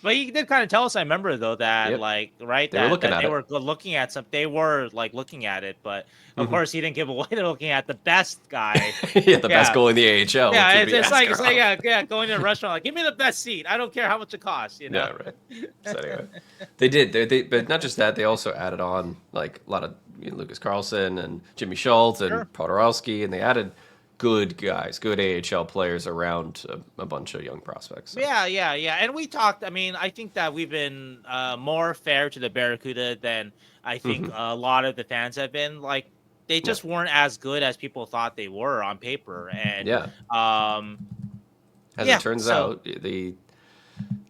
But he did kind of tell us, I remember, though, that, they were looking at some. They were, like, looking at it. But, of course, he didn't give away to looking at the best guy. Best goal in the AHL. Yeah, it's like, going to a restaurant, like, give me the best seat. I don't care how much it costs, Yeah, right. So, anyway, they did. They but not just that. They also added on, like, a lot of Lucas Carlson and Jimmy Schultz and Sure. Podorowski, and they added good guys, good AHL players around a bunch of young prospects. So. Yeah. And we talked. I mean, I think that we've been more fair to the Barracuda than I think a lot of the fans have been. Like, they Yeah. just weren't as good as people thought they were on paper. And Yeah. um, As it yeah, turns so out,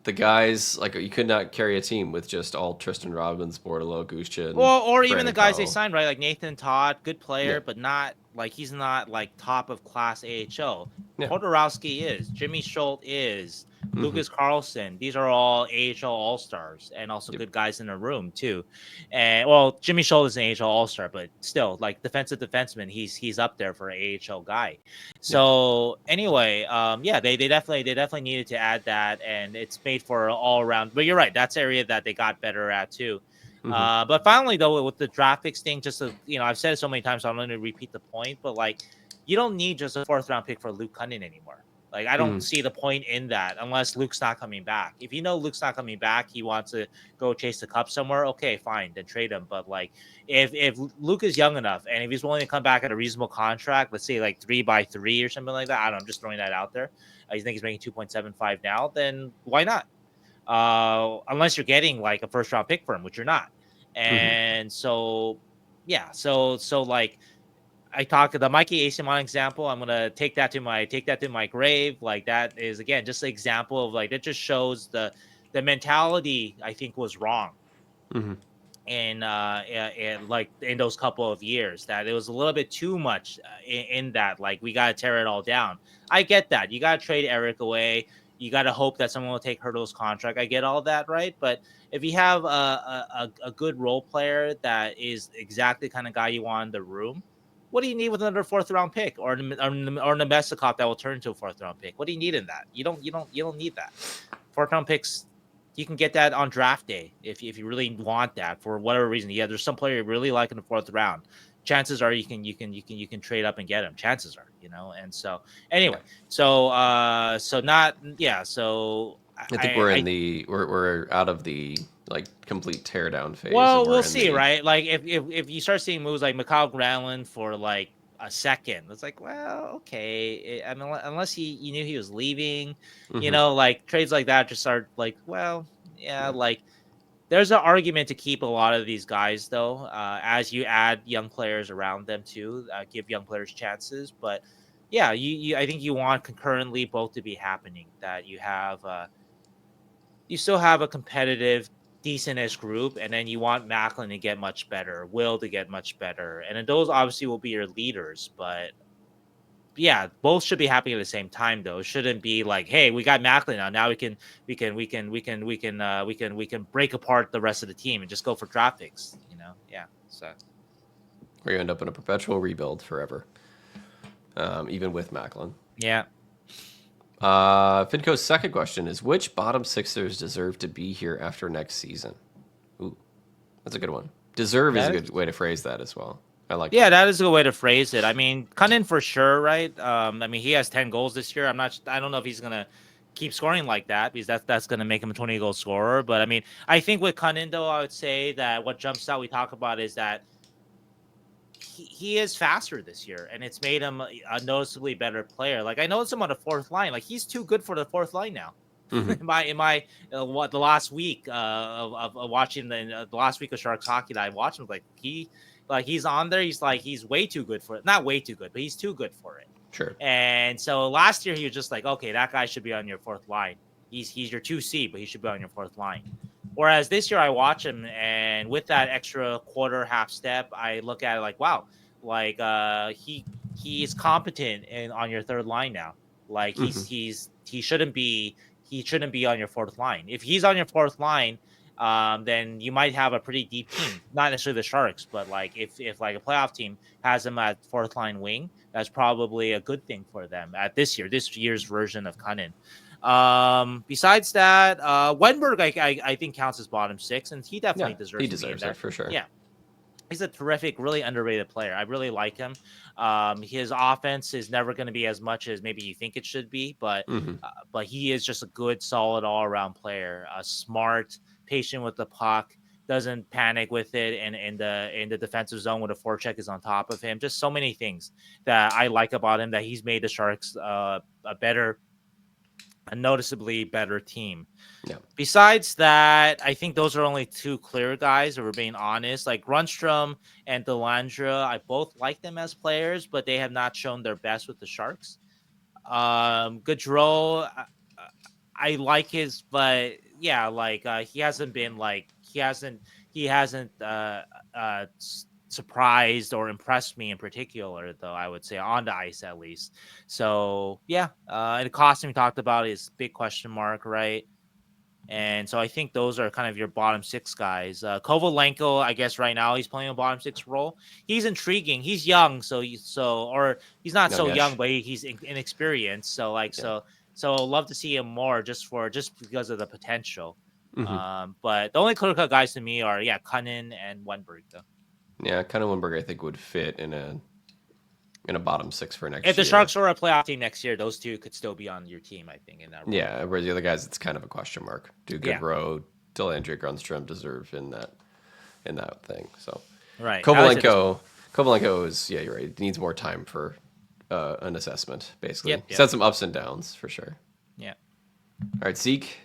the guys, like, you could not carry a team with just all Tristan Robbins, Bordeleau, Gushchin, or even the Brandon guys they Cowell. signed, right? Like Nathan Todd, good Yeah. player, but not like he's not like top of class AHL. Yeah. Podorowski is, Jimmy Schultz is, Mm-hmm. Lucas Carlson. These are all AHL All Stars and also Yep. good guys in the room too. And well, Jimmy Schultz is an AHL All Star, but still, like defensive defenseman, he's up there for an AHL guy. Yeah. So anyway, yeah, they definitely needed to add that, and it's made for all around. But you're right, that's area that they got better at too. Mm-hmm. But finally, though, with the draft picks thing, just to, I've said it so many times, so I'm going to repeat the point. But like, you don't need just a fourth round pick for Luke Kunin anymore. Like, I don't Mm-hmm. see the point in that unless Luke's not coming back. If you know Luke's not coming back, he wants to go chase the cup somewhere. Okay, fine, then trade him. But like, if Luke is young enough and if he's willing to come back at a reasonable contract, let's say like 3x3 or something like that. I don't know. I'm just throwing that out there. I think he's making 2.75 now. Then why not? Unless you're getting like a first round pick for him, which you're not. Mm-hmm. And so, yeah, so like I talked the Mikey Asimon example. I'm gonna take that to my grave. Like that is again just an example of like it just shows the mentality I think was wrong Mm-hmm. in like in those couple of years that it was a little bit too much in that like we got to tear it all down. I get that you got to trade Eric away, you got to hope that someone will take Hurdle's contract. I get all that, right? But if you have a good role player that is exactly the kind of guy you want in the room, what do you need with another fourth round pick or Nemestikov that will turn into a fourth round pick? What do you need in that? You don't need that. Fourth round picks, you can get that on draft day if you really want that for whatever reason. Yeah, there's some player you really like in the fourth round. Chances are you can trade up and get him. Chances are, And so anyway, Yeah. so not yeah. So I think we're out of the like complete teardown phase, and well, we're we'll in see, the right? Like if you start seeing moves like Mikhail Granlund for like a second, it's like, well, okay. I mean, unless you knew he was leaving, mm-hmm. like trades like that just start like, well, yeah, Yeah. like there's an argument to keep a lot of these guys though, as you add young players around them too, give young players chances. But yeah, I think you want concurrently both to be happening. That you still have a competitive, decentish group, and then you want Macklin to get much better, Will to get much better, and then those obviously will be your leaders. But yeah, both should be happening at the same time though. It shouldn't be like, hey, we got Macklin now. Now we can break apart the rest of the team and just go for draft picks. Yeah. So Where you end up in a perpetual rebuild forever, even with Macklin. yeah. Finco's second question is: which bottom sixers deserve to be here after next season? Ooh, that's a good one. Deserve is a good way to phrase that as well. I like. Yeah, that is a good way to phrase it. I mean, Kunin for sure, right? I mean, he has 10 goals this year. I don't know if he's gonna keep scoring like that because that's gonna make him a 20-goal scorer. But I mean, I think with Kunin though, I would say that what jumps out we talk about is that he is faster this year, and it's made him a noticeably better player. Like I noticed him on the fourth line. Like he's too good for the fourth line now. Mm-hmm. in my what the last week of watching the last week of Sharks hockey that I watched him, he's on there. He's way too good for it. Not way too good, but he's too good for it. Sure. And so last year he was just like, okay, that guy should be on your fourth line. He's your 2C, but he should be on your fourth line. Whereas this year I watch him, and with that extra quarter half step, I look at it like, wow, like he is competent on your third line now. Like Mm-hmm. he shouldn't be on your fourth line. If he's on your fourth line, then you might have a pretty deep team. Not necessarily the Sharks, but like if like a playoff team has him at fourth line wing, that's probably a good thing for them at this year's version of Kunin. Besides that, Wenberg, I think counts as bottom six, and he definitely deserves. He to deserves be in there. it for sure. Yeah, he's a terrific, really underrated player. I really like him. His offense is never going to be as much as maybe you think it should be, but he is just a good, solid all around player. Smart, patient with the puck, doesn't panic with it, and in the defensive zone when the forecheck is on top of him. Just so many things that I like about him, that he's made the Sharks a noticeably better team. Yeah. Besides that, I think those are only two clear guys, if we're being honest. Like Grunstrom and Delandra, I both like them as players, but they have not shown their best with the Sharks. Goodrow, I like his, but yeah, like he hasn't been like he hasn't surprised or impressed me in particular, though, I would say, on the ice at least. So yeah, and the costume we talked about is big question mark, right? And so I think those are kind of your bottom six guys. Kovalenko, I guess right now he's playing a bottom six role. He's intriguing. He's young, or he's not so young, Youngish. but he's inexperienced. So Yeah. love to see him more just because of the potential. Hmm. But the only clear cut guys to me are Kunin and Wenberg though. Yeah, kind of Wimberg I think would fit in a bottom six for If next the year. Sharks were a playoff team next year, those two could still be on your team, I think, in that role. Yeah, whereas the other guys, it's kind of a question mark. Do Yeah, Goodrow, Delandre Grunstrom deserve in that thing? So right. I would say this. Kovalenko is, yeah, you're right. He needs more time for an assessment. Basically, Yep. he's had some ups and downs for sure. Yeah. All right, Zeke.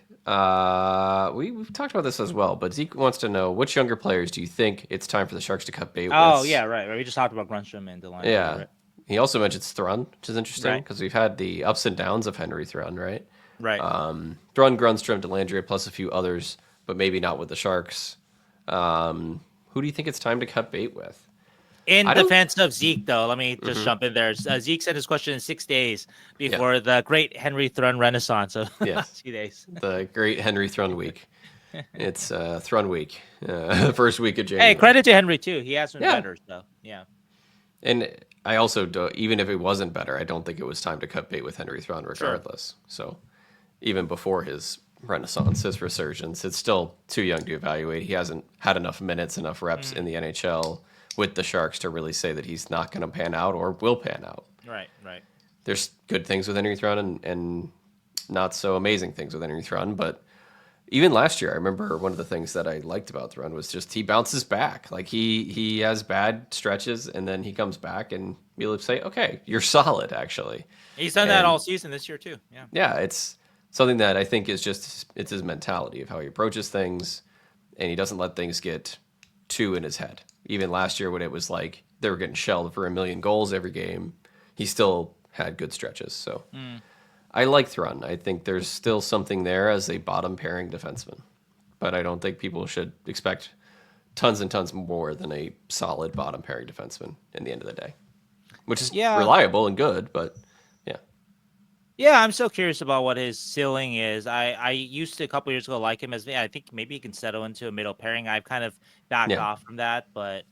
We've talked about this as well, but Zeke wants to know, which younger players do you think it's time for the Sharks to cut bait Oh with? yeah, right. We just talked about Grunstrom and Delandre, Yeah. right? He also mentions Thrun, which is interesting Right. because we've had the ups and downs of Henry Thrun, right? Right. Thrun, Grunstrom, Delandre, plus a few others, but maybe not with the Sharks. Who do you think it's time to cut bait with? In I don't. defense of Zeke, though, let me just Hmm. jump in there. Zeke sent his question in 6 days Yeah. before the great Henry Thrun Renaissance of Yes. 2 days. The great Henry Thrun week. It's Thrun week, the first week of Hey, January. credit to Henry too. He has been Yeah. better, so yeah. And I also do, even if it wasn't better, I don't think it was time to cut bait with Henry Thrun Sure. regardless. So even before his renaissance, his resurgence, it's still too young to evaluate. He hasn't had enough minutes, enough reps in the NHL with the Sharks to really say that he's not going to pan out or will pan out. Right, right. There's good things with Henry Thrun and not so amazing things with Henry Thrun, but even last year, I remember one of the things that I liked about Thrun was just he bounces back. Like he has bad stretches and then he comes back and we'll say, okay, you're solid actually. He's done that And all season this year too. Yeah. yeah, it's something that I think is just it's his mentality of how he approaches things, and he doesn't let things get too in his head. Even last year when it was like they were getting shelled for a million goals every game, he still had good stretches. So I like Thrun. I think there's still something there as a bottom pairing defenseman, but I don't think people should expect tons and tons more than a solid bottom pairing defenseman in the end of the day, which is Yeah. reliable and good, but yeah. Yeah, I'm so curious about what his ceiling is. I used to a couple years ago like him as I think maybe he can settle into a middle pairing. I've kind of backed Yeah. off from that, but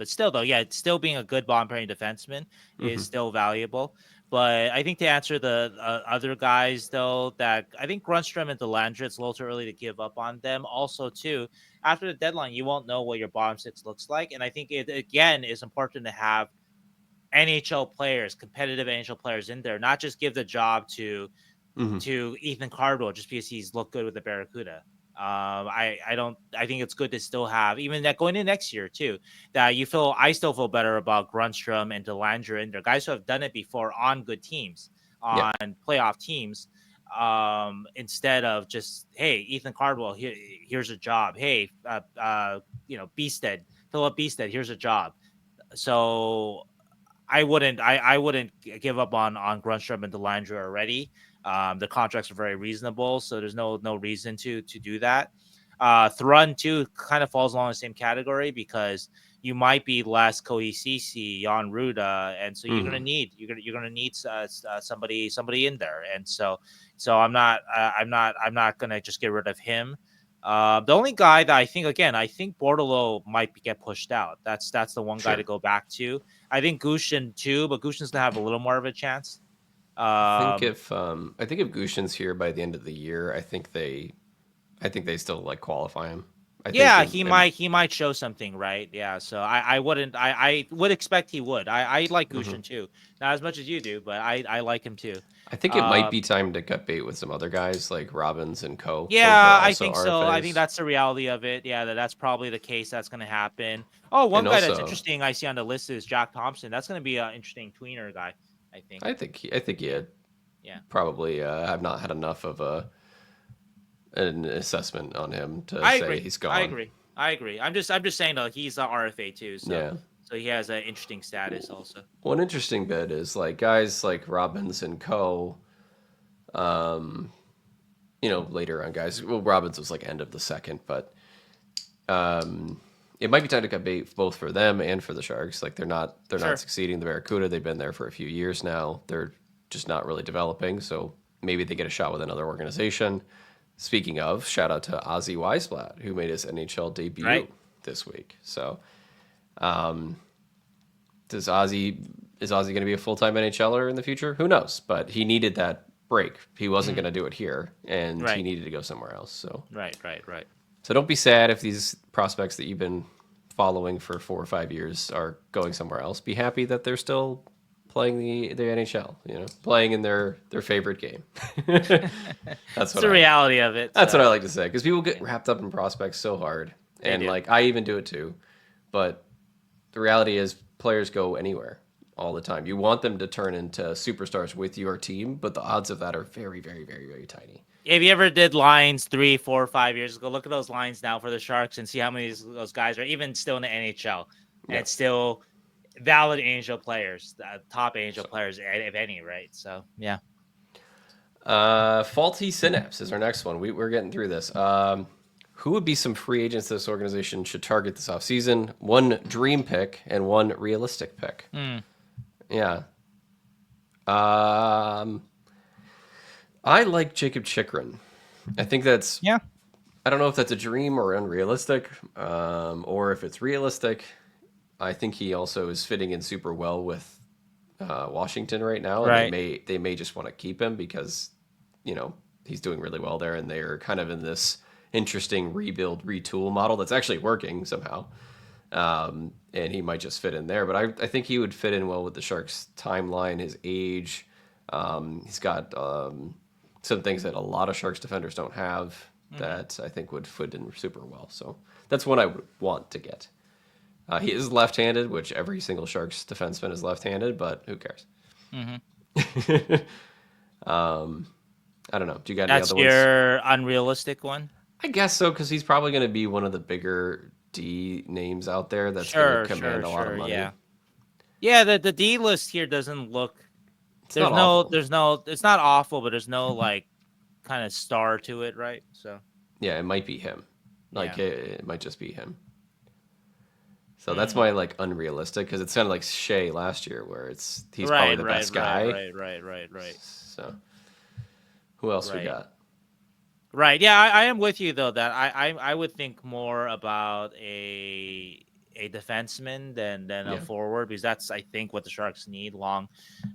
still though, yeah, still being a good bottom pairing defenseman is Hmm. still valuable. But I think to answer the other guys though, that I think Grunstrom and Delandre, it's a little too early to give up on them. Also, too, after the deadline, you won't know what your bottom six looks like, and I think it again is important to have NHL players, competitive NHL players in there, not just give the job Hmm. to Ethan Cardwell just because he's looked good with the Barracuda. I don't. I think it's good to still have even that going in next year too. That I still feel better about Grunstrom and Delandre and their guys who have done it before on good teams, Yeah. on playoff teams. Instead of just Ethan Cardwell, here's a job. Beasted, Philip Beasted, here's a job. So I wouldn't give up on Grunstrom and Delandre already. The contracts are very reasonable, so there's no reason to do that. Thrun too kind of falls along the same category because you might be less Cody Ceci, Jan Ruda, and so Hmm. you're gonna need somebody in there, and so I'm not gonna just get rid of him. The only guy that I think Bordeleau might get pushed out. That's the one guy to Sure. go back to. I think Gushchin too, but Gushchin's gonna have a little more of a chance. I think if Gushin's here by the end of the year, I think they still like qualify him. I think. Yeah, he might show something, right? Yeah, so I would expect he would. I like Mhm. Gushchin too, not as much as you do, but I like him too. I think it might Uh, be time to cut bait with some other guys like Robbins and Co. Both are yeah, I also think so. I think RFAs, that's the reality of it. Yeah, that's probably the case that's going to happen. Oh, one and guy that's also interesting I see on the list is Jack Thompson. That's going to be an interesting tweener guy, I think. I think Yeah, he yeah. probably have not had enough of an assessment on him to I say agree. he's I gone. agree. I agree. I'm just saying though he's a RFA too, Yeah. so he has an interesting status also. One interesting bit is like guys like Robbins and Co. Um, later on guys. Well, Robbins was like end of the second, but um, it might be time to cut bait both for them and for the Sharks. Like they're not Sure. succeeding. The Barracuda, they've been there for a few years now. They're just not really developing. So maybe they get a shot with another organization. Speaking of, shout out to Ozzy Weisblatt, who made his NHL debut Right. this week. So does Ozzy is Ozzy going to be a full time NHLer in the future? Who knows? But he needed that break. He wasn't Mhm. going to do it here, and he Right. needed to go somewhere else. Right. Right. Right. So don't be sad if these prospects that you've been following for 4 or 5 years are going somewhere else. Be happy that they're still playing the NHL. Playing in their favorite game. That's It's what the I reality of it. that's what So I like to say because people get wrapped up in prospects so hard, they and do. like I even do it too. But the reality is players go anywhere all the time. You want them to turn into superstars with your team, but the odds of that are very, very, very, very tiny. If you ever did lines 3, 4, 5 years ago, look at those lines now for the Sharks and see how many of those guys are even still in the NHL Yeah. and still valid NHL players, top NHL So, players, if any, right? So yeah. faulty synapse is our next one. We're getting through this. Who would be some free agents this organization should target this offseason? One dream pick and one realistic pick. Hmm. Yeah. Um, I like Jacob Chikrin. I think that's. Yeah. I don't know if that's a dream or unrealistic, or if it's realistic. I think he also is fitting in super well with Washington right now, and Right. they may just want to keep him because he's doing really well there, and they're kind of in this interesting rebuild retool model that's actually working somehow. And he might just fit in there, but I think he would fit in well with the Sharks' timeline, his age. He's got some things that a lot of Sharks defenders don't have that I think would fit in super well. So that's one I would want to get. He is left-handed, which every single Sharks defenseman is left-handed, but who cares? Mm-hmm. I don't know. Do you got any That's other ones? your unrealistic one. I guess so, because he's probably going to be one of the bigger D names out there that's going to Sure. command Sure. a lot of Sure. money. Yeah. Yeah. The D list here doesn't look. It's not awful. It's not awful, but there's no like kind of star to it, right? So Yeah, it might be him. yeah. Like it might just be him. So that's Hmm. my like unrealistic because it's kind of like Shea last year, where he's probably Right. the Right. best Right. guy. Right. Right. Right. Right. So who else we Right. got? Right. Yeah, I am with you though that I would think more about a defenseman than a Yeah, forward because that's I think what the Sharks need long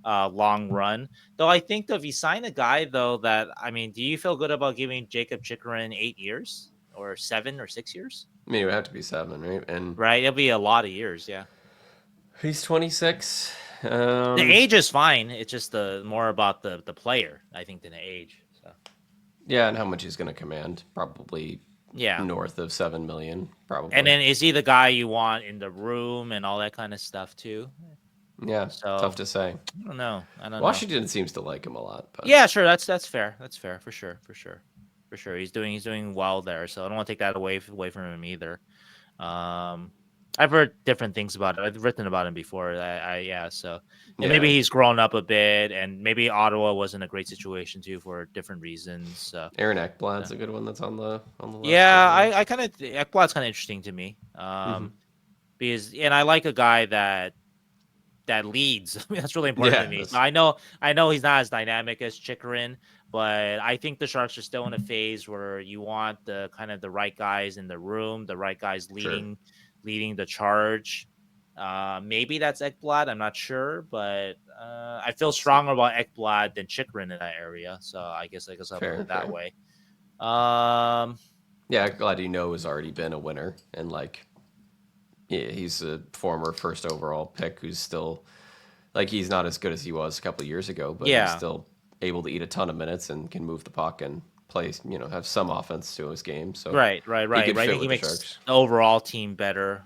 run. Though I think though if you sign a guy though that I mean, do you feel good about giving Jacob Chikrin 8 years or 7 or 6 years? I mean it would have to be 7, right? And Right, it'll be a lot of years. Yeah, he's 26. the age is fine. It's just the more about the player I think than the age. So Yeah, and how much he's going to command? Probably yeah. north of 7 million. And Probably. then is he the guy you want in the room and all that kind of stuff too? Yeah, tough So to say. I don't know. I don't know. Washington seems to like him a lot, but Yeah, sure. That's fair. That's fair for sure. For sure. For sure. He's doing well there. So I don't want to take that away from him either. Um, I've heard different things about it. I've written about him before. Yeah. So and yeah, maybe he's grown up a bit, and maybe Ottawa was in a great situation too for different reasons. So Aaron Ekblad's a good one that's on the list yeah, over there. I kind of Ekblad's kind of interesting to me. Hmm. Because and I like a guy that leads. I mean, that's really important Yeah, to me. So that's I know he's not as dynamic as Chikrin, but I think the Sharks are still in a phase where you want the kind of the right guys in the room, the right guys sure. leading the charge. Maybe that's Ekblad. I'm not sure, but I feel stronger about Ekblad than Chikrin in that area. So I guess I'll put Fair, it that fair. way. Um, Yeah, Gladino has already been a winner, and like, yeah, he's a former first overall pick who's still like he's not as good as he was a couple of years ago, but he's Yeah. still able to eat a ton of minutes and can move the puck and play, have some offense to his game. So Right. he could I fit think he with the makes Sharks. the overall team better.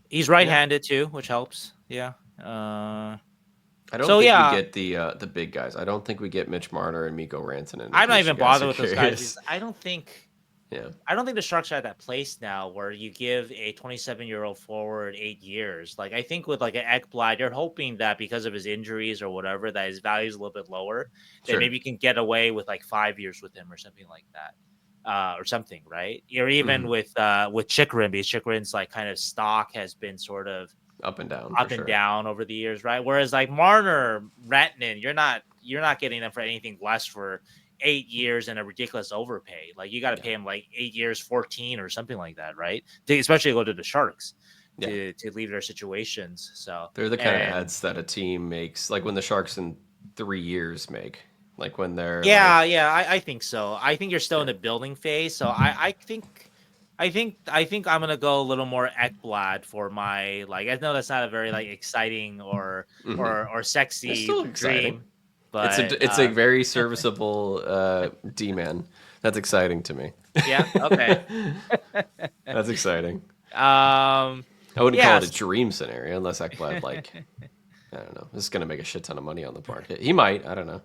He's Yeah, right-handed too, which helps. Yeah. I don't So think we yeah, get the big guys. I don't think we get Mitch Marner and Mikko Rantanen. In I'm not case you even guys bothered are with those guys because curious. Yeah, I don't think the Sharks are at that place now where you give a 27-year-old forward 8 years. Like I think with like an Ekblad, you're hoping that because of his injuries or whatever, that his value is a little bit lower. That sure. maybe you can get away with like 5 years with him or something like that, or something, right? Or even Hmm. with Chikrin, because Chikrin's like kind of stock has been sort of Up and down for up and sure. down over the years, right? Whereas like Marner, Rantanen, you're not getting them for anything less for 8 years and a ridiculous overpay. Like you got to Yeah, pay him like 8 years, 14 or something like that, right? Especially go to the Sharks yeah. to leave their situations. So They're the kind of and ads that a team makes, like when the Sharks in 3 years make, like when they're yeah, like, yeah, I think so. I think you're still in yeah, the building phase. So I think I'm gonna go a little more Ekblad for my like. I know that's not a very like exciting hmm, or it's sexy still exciting. dream, It's but a very serviceable D man. That's exciting to me. yeah, okay. That's exciting. um, I wouldn't call it a yes. dream scenario unless Ekblad like I don't know. This is gonna make a shit ton of money on the market. He might. I don't know.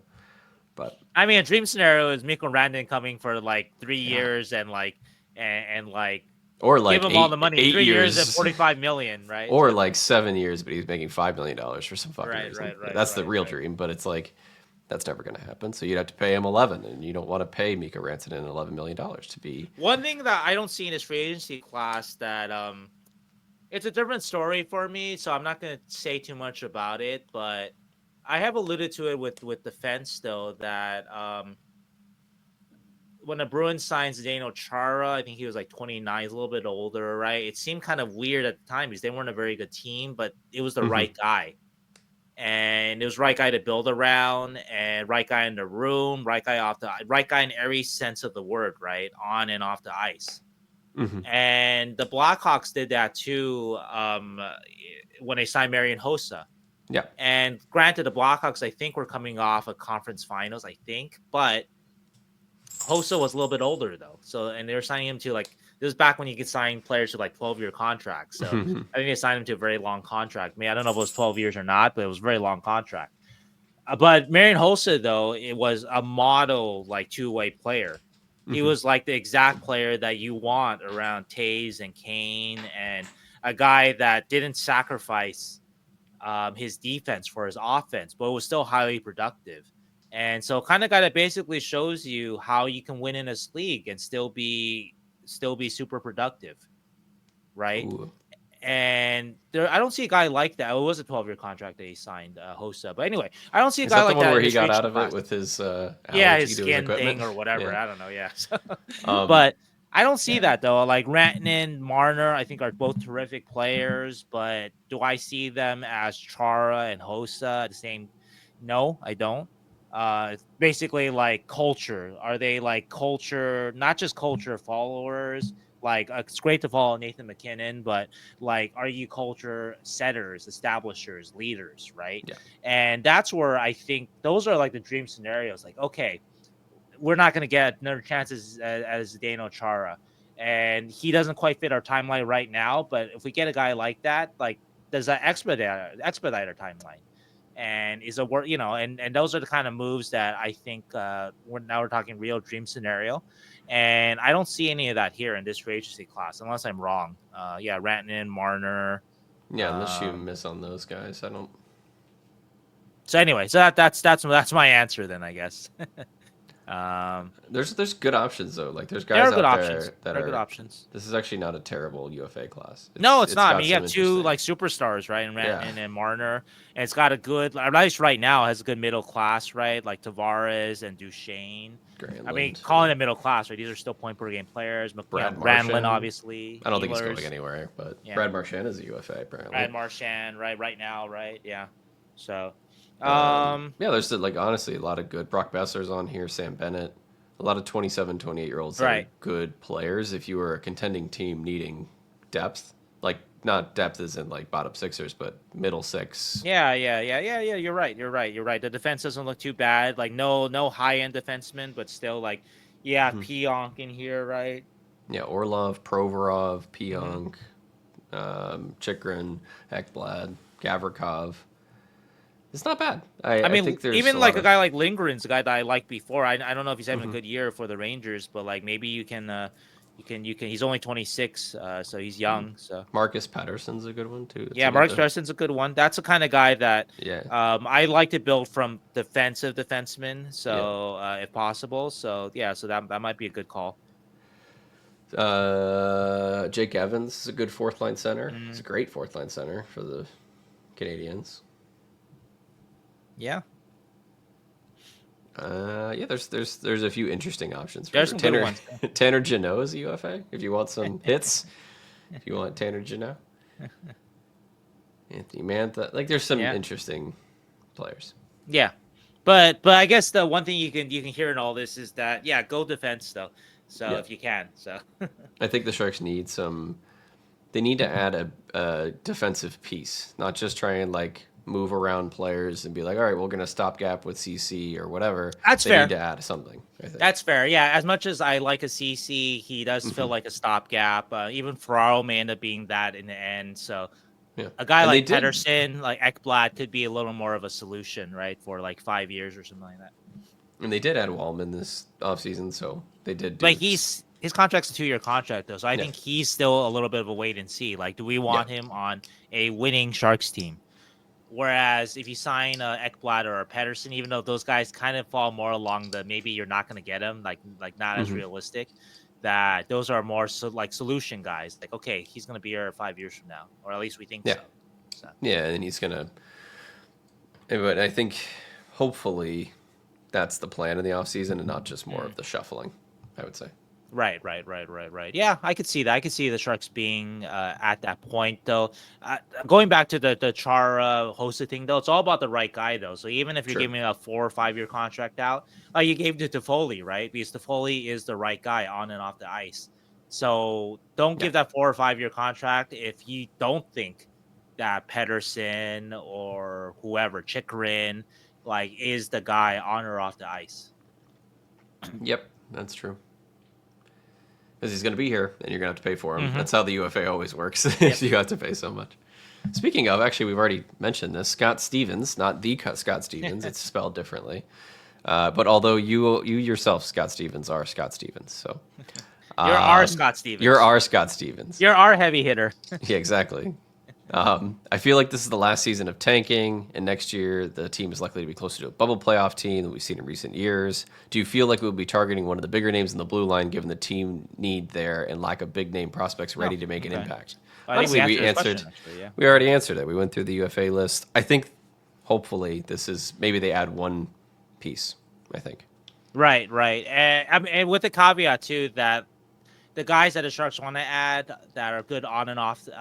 But I mean, a dream scenario is Mikko Rantanen coming for like three yeah, years and like and like or give like him all the money. eight 3 years and years, 45 million, right? or So like 7 years, but he's making $5 million for some fucking right, reason. right, right, That's the right, real right. dream. But it's like that's never gonna happen. So you'd have to pay him 11, and you don't want to pay Mika Rantanen $11 million to be. One thing that I don't see in this free agency class that it's a different story for me, so I'm not going to say too much about it, but I have alluded to it with defense though that when the Bruins signs Daniel Chara, I think he was like 29, he's a little bit older, right? It seemed kind of weird at the time because they weren't a very good team, but it was the Mhm. right guy. And it was right guy to build around, and right guy in the room, right guy in every sense of the word, right, on and off the ice. Mhm. And the Blackhawks did that too when they signed Marian Hossa. Yeah. And granted, the Blackhawks, I think, were coming off a conference finals, I think, but Hossa was a little bit older though. So, and they were signing him to like this was back when you could sign players to like 12-year contracts. So Mhm. I think they signed him to a very long contract. I mean, I don't know if it was 12 years or not, but it was a very long contract. But Marian Hossa, though, it was a model like two-way player. He Mhm. was like the exact player that you want around Taves and Kane, and a guy that didn't sacrifice his defense for his offense, but was still highly productive. And so, kind of guy that basically shows you how you can win in this league and still be super productive, right? Ooh. And there, I don't see a guy like that. It was a 12-year contract that he signed, Hossa. But anyway, I don't see a Is guy that the like one that where in he this free got out agent of it class. with his Yeah, his allergy to his skin equipment? thing or whatever. Yeah. I don't know. Yeah. Um. But I don't see Yeah. that though. Like Rantanen, Marner, I think are both terrific players. But do I see them as Chara and Hossa the same? No, I don't. It's basically like culture. Are they like culture, not just culture followers? Like it's great to follow Nathan McKinnon, but like, are you culture setters, establishers, leaders, right? Yeah. And that's where I think those are like the dream scenarios. Like, okay, we're not going to get another chance as Daniel Chara, and he doesn't quite fit our timeline right now. But if we get a guy like that, like, does that expedite our timeline? And is a work, and those are the kind of moves that I think we're talking real dream scenario, and I don't see any of that here in this free agency class, unless I'm wrong. Yeah, Rantanen, Marner. Yeah. Unless you Um, miss on those guys, I don't. so anyway, so that's my answer then, I guess. There's good options though. Like there's There guys are good out options. there that There are good are. options. This is actually not a terrible UFA class. No, it's It's not. I got mean, you some have two interesting. like superstars, right? And Yeah. Rantanen and Marner, and it's got a good, at least right now, has a good middle class, right? Like Tavares and Duchesne. I mean, Granlund. calling it middle class, right? These are still point per game players. Brad Granlund, Marchand. obviously, I don't think he's going Ehlers, anywhere, but yeah, Brad Marchand is a UFA apparently. Brad Marchand, right now, right, yeah. So, Yeah, there's like honestly a lot of good. Brock Besser's on here. Sam Bennett. a lot of 27, 28-year-olds that are good players. If you were a contending team needing depth, like not depth as in like bottom sixers, but middle six. Yeah. You're right. The defense doesn't look too bad. Like no high end defensemen, but still like Pionk in here, right? Yeah, Orlov, Provorov, Pionk, Chikrin, Ekblad, Gavrikov. It's not bad. I mean, think there's even like a guy like Lindgren's a guy that I liked before. I don't know if he's having a good year for the Rangers, but like maybe you can. He's only 26, so he's young. So Marcus Patterson's a good one too. Marcus Patterson's a good one. That's the kind of guy that I like to build from defensive defensemen. So if possible, so that might be a good call. Jake Evans is a good fourth line center. He's a great fourth line center for the Canadiens. Yeah. There's a few interesting options. There's some good ones. Tanner Jeannot is a UFA. If you want some hits, if you want Tanner Jeannot, Anthony Mantha, like there's some interesting players. Yeah, but I guess the one thing you can hear in all this is that go defense though. So if you can, so I think the Sharks need some. They need to add a defensive piece, not just try and like move around players and be like, all right, we're going to stopgap with CC or whatever. That's fair. They need to add something, I think. That's fair. Yeah, as much as I like a CC, he does feel like a stopgap. Even Ferraro may end up being that in the end. So a guy like Pettersson, like Ekblad, could be a little more of a solution, right, for like 5 years or something like that. And they did add Walman this offseason, so they did. But his contract's a 2-year contract, though, so I think he's still a little bit of a wait and see. Like, do we want him on a winning Sharks team? Whereas if you sign Ekblad or Pettersson, even though those guys kind of fall more along the maybe you're not going to get them, like not as realistic, that those are more solution guys. Like, okay, he's going to be here 5 years from now, or at least we think so. Yeah, and he's going to. But I think hopefully that's the plan in the offseason and not just more of the shuffling, I would say. Right. Yeah, I could see that. I could see the Sharks being at that point, though. Going back to the Chara hosted thing, though, it's all about the right guy, though. So even if you're giving a 4 or 5 year contract out, like you gave it to Toffoli, right? Because Toffoli is the right guy on and off the ice. So don't give that 4 or 5 year contract if you don't think that Pettersson or whoever, Chikrin, like is the guy on or off the ice. Yep, that's true. Because he's going to be here, and you're going to have to pay for him. That's how the UFA always works. You have to pay so much. Speaking of, actually, we've already mentioned this. Scott Stevens, not the Scott Stevens. It's spelled differently. But although you yourself, Scott Stevens, are Scott Stevens. So you're our Scott Stevens. You're our Scott Stevens. You're our heavy hitter. Yeah, exactly. I feel like this is the last season of tanking, and next year the team is likely to be closer to a bubble playoff team than we've seen in recent years. Do you feel like we'll be targeting one of the bigger names in the blue line given the team need there and lack of big name prospects ready to make an impact? Well, I think we answered. We already answered it. We went through the UFA list. I think hopefully this is maybe they add one piece. I think. Right, and with the caveat too that the guys that the Sharks want to add that are good on and off the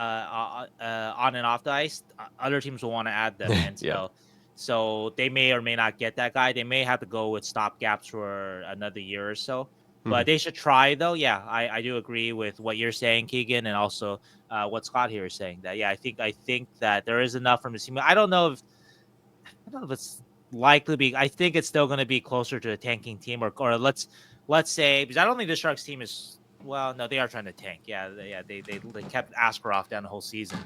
ice, other teams will want to add them. And so they may or may not get that guy. They may have to go with stopgaps for another year or so. But they should try, though. Yeah, I do agree with what you're saying, Keegan, and also what Scott here is saying. That I think that there is enough from the team. I don't know if it's likely to be. I think it's still going to be closer to a tanking team, or let's say, because I don't think the Sharks team is. Well, no, they are trying to tank. They kept Askarov down the whole season.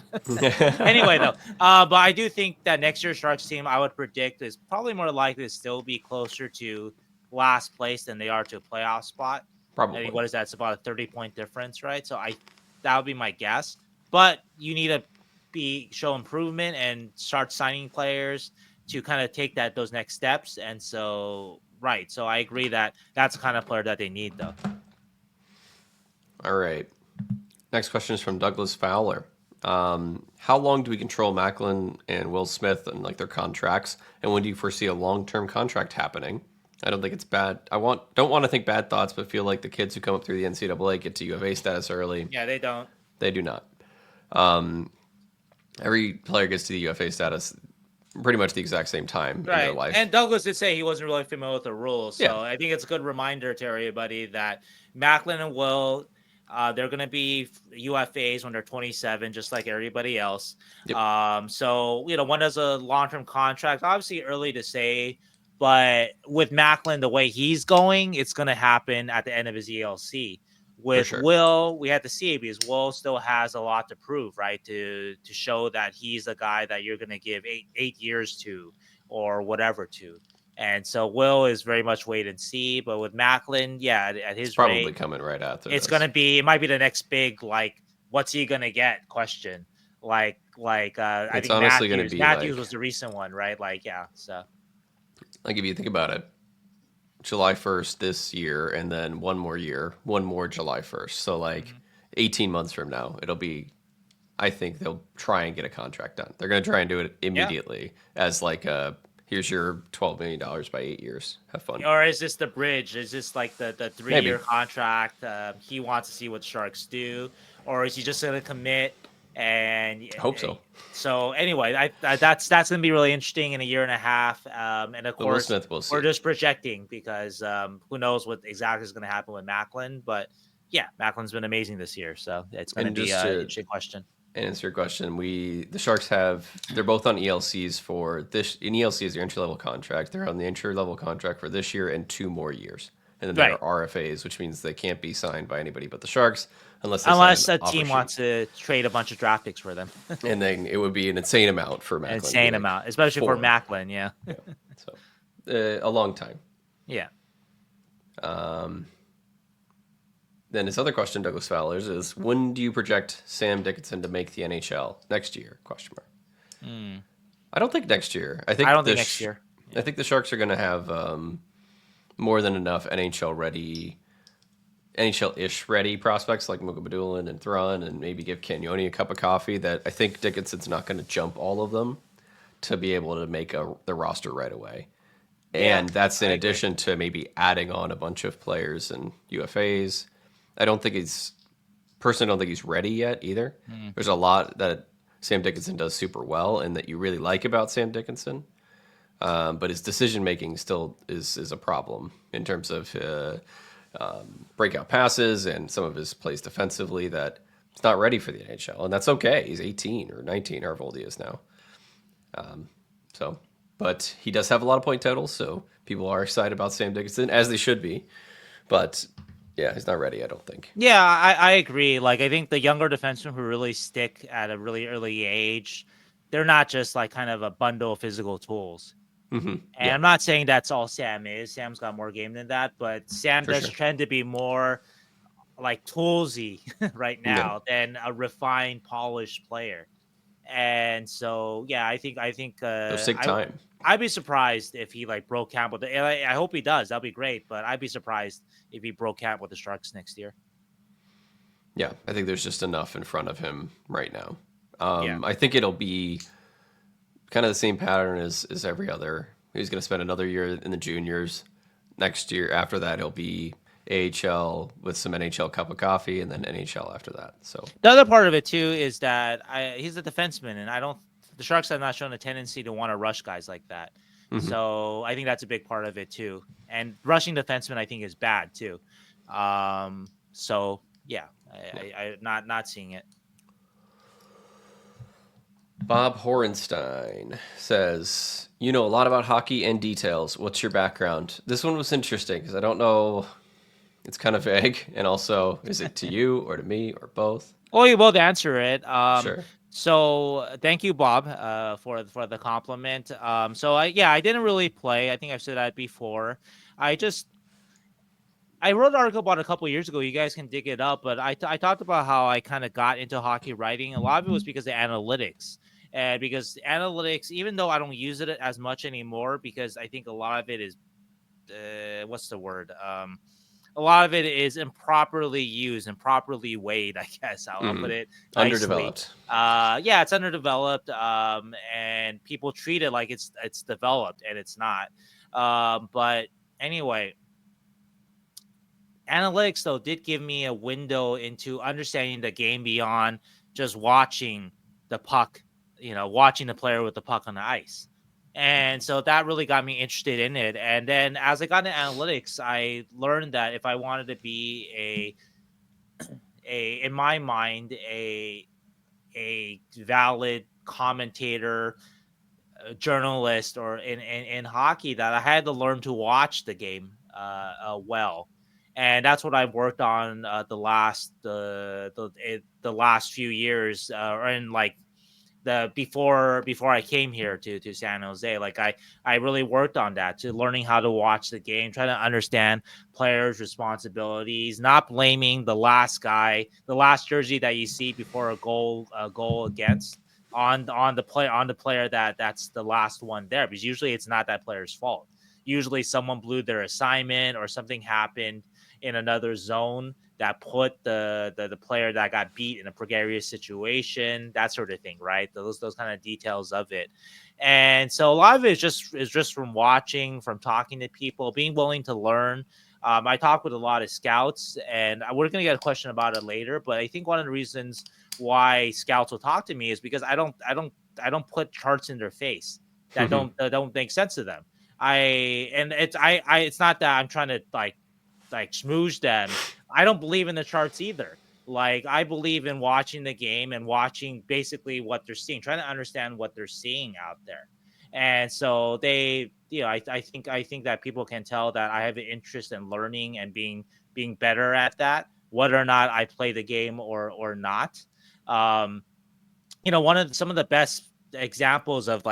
Anyway, though, but I do think that next year's Sharks team, I would predict, is probably more likely to still be closer to last place than they are to a playoff spot. Probably. I mean, what is that? It's about a 30-point difference, right? So that would be my guess. But you need to show improvement and start signing players to kind of take those next steps. And so, so I agree that that's the kind of player that they need, though. All right. Next question is from Douglas Fowler. How long do we control Macklin and Will Smith and like their contracts? And when do you foresee a long-term contract happening? I don't think it's bad. Don't want to think bad thoughts, but feel like the kids who come up through the NCAA get to UFA status early. Yeah, they don't. They do not. Every player gets to the UFA status pretty much the exact same time in their life. And Douglas did say he wasn't really familiar with the rules. So I think it's a good reminder to everybody that Macklin and Will, they're going to be UFAs when they're 27, just like everybody else. Yep. So, one has a long-term contract, obviously early to say, but with Macklin, the way he's going, it's going to happen at the end of his ELC. With sure. Will, we had to see because Will still has a lot to prove, right? To show that he's a guy that you're going to give eight years to or whatever to. And so Will is very much wait and see. But with Macklin, at his it's probably rate, coming right after. It's going to be, it might be the next big, like, what's he going to get question. I think honestly going to be Matthews was the recent one, right? So. Like if you think about it, July 1st this year, and then one more July 1st. So 18 months from now, it'll be, I think they'll try and get a contract done. They're going to try and do it immediately as here's your $12 million by 8 years. Have fun. Or is this the bridge? Is this like the 3-year contract? He wants to see what Sharks do, or is he just going to commit? And I hope so. So anyway, that's going to be really interesting in a year and a half. And of course, Smith, we'll see. We're just projecting because who knows what exactly is going to happen with Macklin. But Macklin's been amazing this year, so it's going to be an interesting question. And answer your question, the Sharks they're both on ELCs for this. In ELC is your entry level contract. They're on the entry level contract for this year and 2 more years. And then there are RFAs, which means they can't be signed by anybody but the Sharks unless a team wants to trade a bunch of draft picks for them. And then it would be an insane amount for Macklin. Insane amount, especially for Macklin, So a long time. Yeah. Then his other question, Douglas Fowler's, is when do you project Sam Dickinson to make the NHL next year? ? I don't think next year. I don't think next year. I think the Sharks are going to have more than enough NHL-ish ready prospects like Mugabadulan and Thrawn, and maybe give Cagnoni a cup of coffee. That I think Dickinson's not going to jump all of them to be able to make the roster right away. And that's in addition to maybe adding on a bunch of players and UFAs. I don't think he's ready yet either. There's a lot that Sam Dickinson does super well and that you really like about Sam Dickinson. But his decision making still is a problem in terms of breakout passes and some of his plays defensively that he's not ready for the NHL. And that's okay. He's 18 or 19, however old he is now. But he does have a lot of point totals, so people are excited about Sam Dickinson, as they should be. But he's not ready, I don't think. Yeah, I agree. I think the younger defensemen who really stick at a really early age, they're not just kind of a bundle of physical tools. Mm-hmm. And I'm not saying that's all Sam is. Sam's got more game than that, but Sam does tend to be more toolsy right now than a refined, polished player. And so, I think those take time. I'd be surprised if he broke camp with the. I hope he does. That'd be great. But I'd be surprised if he broke camp with the Sharks next year. Yeah, I think there's just enough in front of him right now. I think it'll be kind of the same pattern as every other. He's going to spend another year in the juniors. Next year, after that, he'll be AHL with some NHL cup of coffee, and then NHL after that. So the other part of it too is that he's a defenseman, and the Sharks have not shown a tendency to want to rush guys like that. Mm-hmm. So I think that's a big part of it too. And rushing defensemen, I think, is bad too. I'm not seeing it. Bob Horenstein says, you know a lot about hockey and details. What's your background? This one was interesting because I don't know. It's kind of vague. And also, is it to you or to me or both? Well, you both answer it. Sure. So thank you, Bob, for the compliment. I didn't really play. I think I've said that before. I wrote an article about it a couple of years ago. You guys can dig it up. But I talked about how I kind of got into hockey writing. A lot of it was because of analytics. And because analytics, even though I don't use it as much anymore, because I think a lot of it is, what's the word? A lot of it is improperly used, improperly weighed, I guess. I'll put it nicely. Underdeveloped. It's underdeveloped, and people treat it like it's developed, and it's not. But anyway, analytics, though, did give me a window into understanding the game beyond just watching the puck, watching the player with the puck on the ice. And so that really got me interested in it. And then as I got into analytics, I learned that if I wanted to be a in my mind a valid commentator, journalist, or in hockey, that I had to learn to watch the game well. And that's what I've worked on the last few years, or in like the before I came here to San Jose. Like I really worked on that, to learning how to watch the game, trying to understand players' responsibilities, not blaming the last guy, the last jersey that you see before a goal against, on the player that's the last one there, because usually it's not that player's fault. Usually someone blew their assignment, or something happened in another zone that put the player that got beat in a precarious situation, that sort of thing, right? Those kind of details of it. And so a lot of it is just from watching, from talking to people, being willing to learn. I talk with a lot of scouts, and we're going to get a question about it later. But I think one of the reasons why scouts will talk to me is because I don't put charts in their face that don't make sense to them. It's not that I'm trying to like smooge them. I don't believe in the charts either. Like, I believe in watching the game and watching basically what they're seeing, trying to understand what they're seeing out there. And so I think that people can tell that I have an interest in learning and being better at that, whether or not I play the game or not. Um, some of the best examples of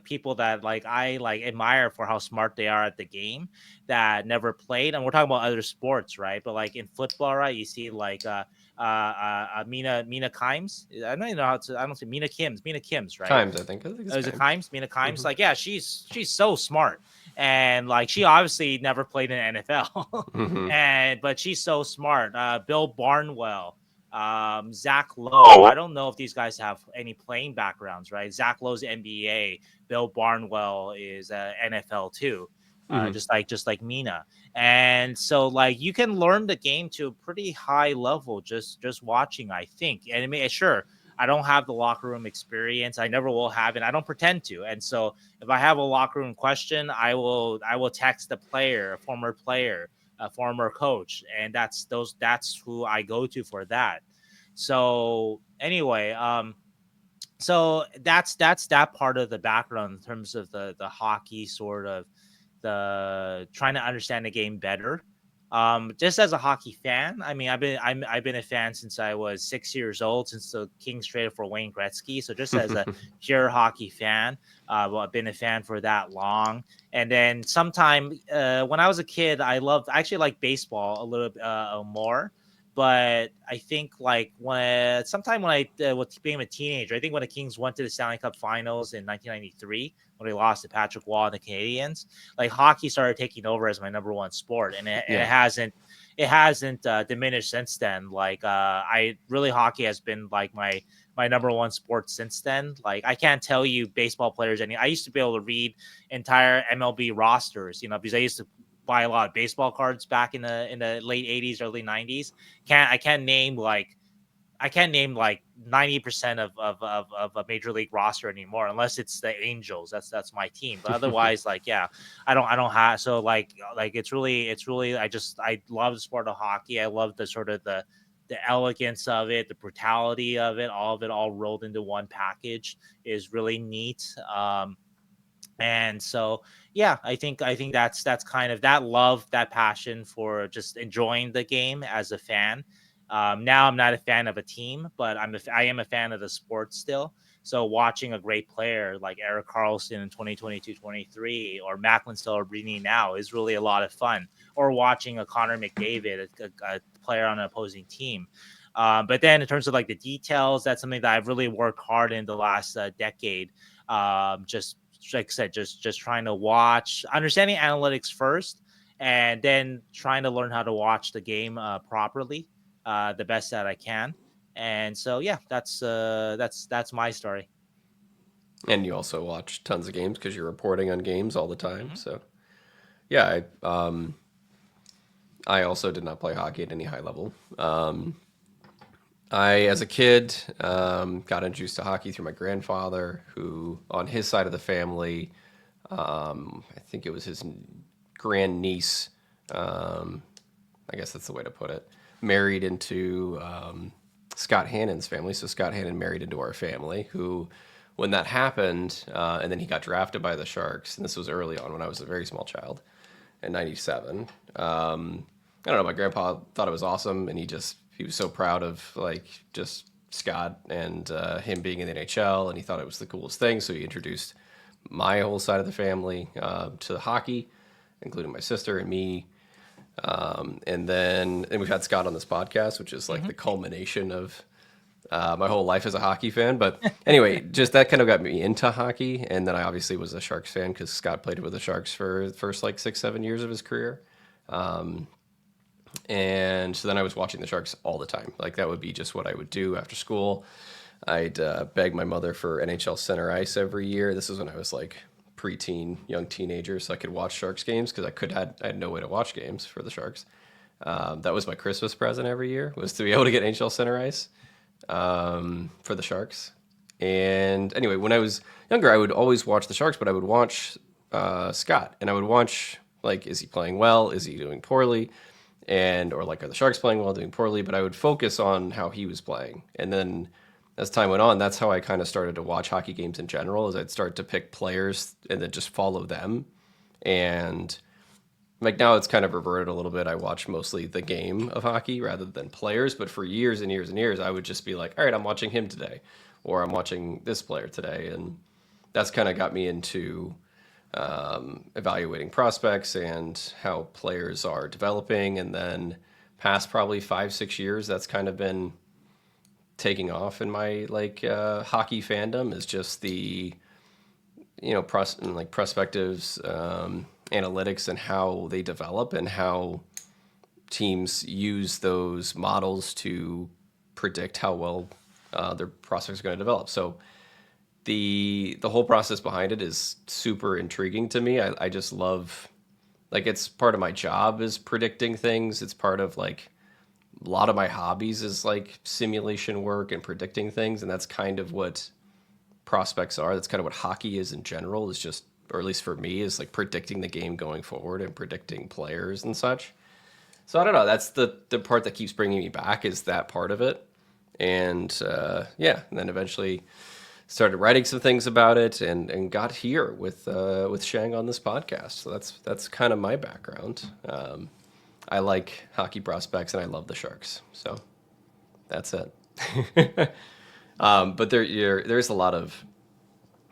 people that I admire for how smart they are at the game, that never played, and we're talking about other sports, right? But like in football, right, you see Mina Kimes. I don't even know how to. I don't say Mina Kims, right? Kimes, I think it's Is it Kimes. Kimes? Mina Kimes? Like, yeah, she's so smart, and like she obviously never played in the NFL, and but she's so smart. Bill Barnwell, Zach Lowe. I don't know if these guys have any playing backgrounds, right? Zach Lowe's NBA. Bill Barnwell is NFL too. Just like Mina. And so like you can learn the game to a pretty high level just watching, I think. And I mean, sure, I don't have the locker room experience. I never will have it. I don't pretend to. And so if I have a locker room question, I will text a player, a former player, a former coach, and that's who I go to for that. So anyway, so that's that part of the background in terms of the hockey, sort of the trying to understand the game better. Just as a hockey fan, I mean, I've been a fan since I was 6 years old, since the Kings traded for Wayne Gretzky. So just as a pure hockey fan, well, I've been a fan for that long. And then sometime when I was a kid, I actually liked baseball a little more. But I think like when I was being a teenager, I think when the Kings went to the Stanley Cup Finals in 1993, when they lost to Patrick Waugh and the Canadiens, like hockey started taking over as my number one sport, and it Yeah. hasn't diminished since then. Like I really hockey has been like my number one sport since then. Like I can't tell you baseball players any. I used to be able to read entire MLB rosters, because I used to buy a lot of baseball cards back in the late 80s, early 90s. I can't name like 90% of a major league roster anymore, unless it's the Angels. That's my team. But otherwise, like, yeah, I don't have. So like it's really I love the sport of hockey. I love the sort of the elegance of it, the brutality of it all rolled into one package is really neat. And so yeah, I think that's kind of that love, that passion for just enjoying the game as a fan. Now I'm not a fan of a team, but I am a fan of the sport still. So watching a great player like Eric Carlson in 2022-23, or Macklin Celebrini now, is really a lot of fun. Or watching a Connor McDavid, a player on an opposing team. But then in terms of like the details, that's something that I've really worked hard in the last decade. Just like I said, just trying to watch, understanding analytics first, and then trying to learn how to watch the game properly, the best that I can. And so yeah, that's my story. And you also watch tons of games because you're reporting on games all the time. Hmm. So yeah, I also did not play hockey at any high level. As a kid, got introduced to hockey through my grandfather, who, on his side of the family, I think it was his grandniece, I guess that's the way to put it, married into Scott Hannon's family. So Scott Hannon married into our family, who, when that happened, and then he got drafted by the Sharks, and this was early on when I was a very small child, in '97. I don't know. My grandpa thought it was awesome, and he was so proud of like just Scott and him being in the NHL, and he thought it was the coolest thing. So he introduced my whole side of the family to hockey, including my sister and me. And we've had Scott on this podcast, which is like the culmination of my whole life as a hockey fan. But anyway, just that kind of got me into hockey. And then I obviously was a Sharks fan because Scott played with the Sharks for the first like 6-7 years of his career. And so then I was watching the Sharks all the time. Like that would be just what I would do after school. I'd beg my mother for NHL center ice every year. This is when I was like preteen, young teenager, so I could watch Sharks games because I had no way to watch games for the Sharks. That was my Christmas present every year, was to be able to get NHL center ice for the Sharks. And anyway, when I was younger, I would always watch the Sharks, but I would watch Scott, and I would watch like, is he playing well? Is he doing poorly? Or like, are the Sharks playing well, doing poorly? But I would focus on how he was playing, and then as time went on, that's how I kind of started to watch hockey games in general. Is I'd start to pick players and then just follow them, and like now it's kind of reverted a little bit. I watch mostly the game of hockey rather than players. But for years and years and years, I would just be like, all right, I'm watching him today, or I'm watching this player today, and that's kind of got me into evaluating prospects and how players are developing. And then past probably 5-6 years, that's kind of been taking off in my like hockey fandom, is just the prospectives, analytics, and how they develop and how teams use those models to predict how well their prospects are going to develop. So the whole process behind it is super intriguing to me. I just love, like, it's part of my job is predicting things. It's part of like a lot of my hobbies is like simulation work and predicting things, and that's kind of what prospects are. That's kind of what hockey is in general, is just, or at least for me, is like predicting the game going forward and predicting players and such. So I don't know, that's the part that keeps bringing me back, is that part of it. And and then eventually started writing some things about it, and got here with Shang on this podcast. So that's kind of my background. I like hockey prospects, and I love the Sharks. So that's it. But there's a lot of,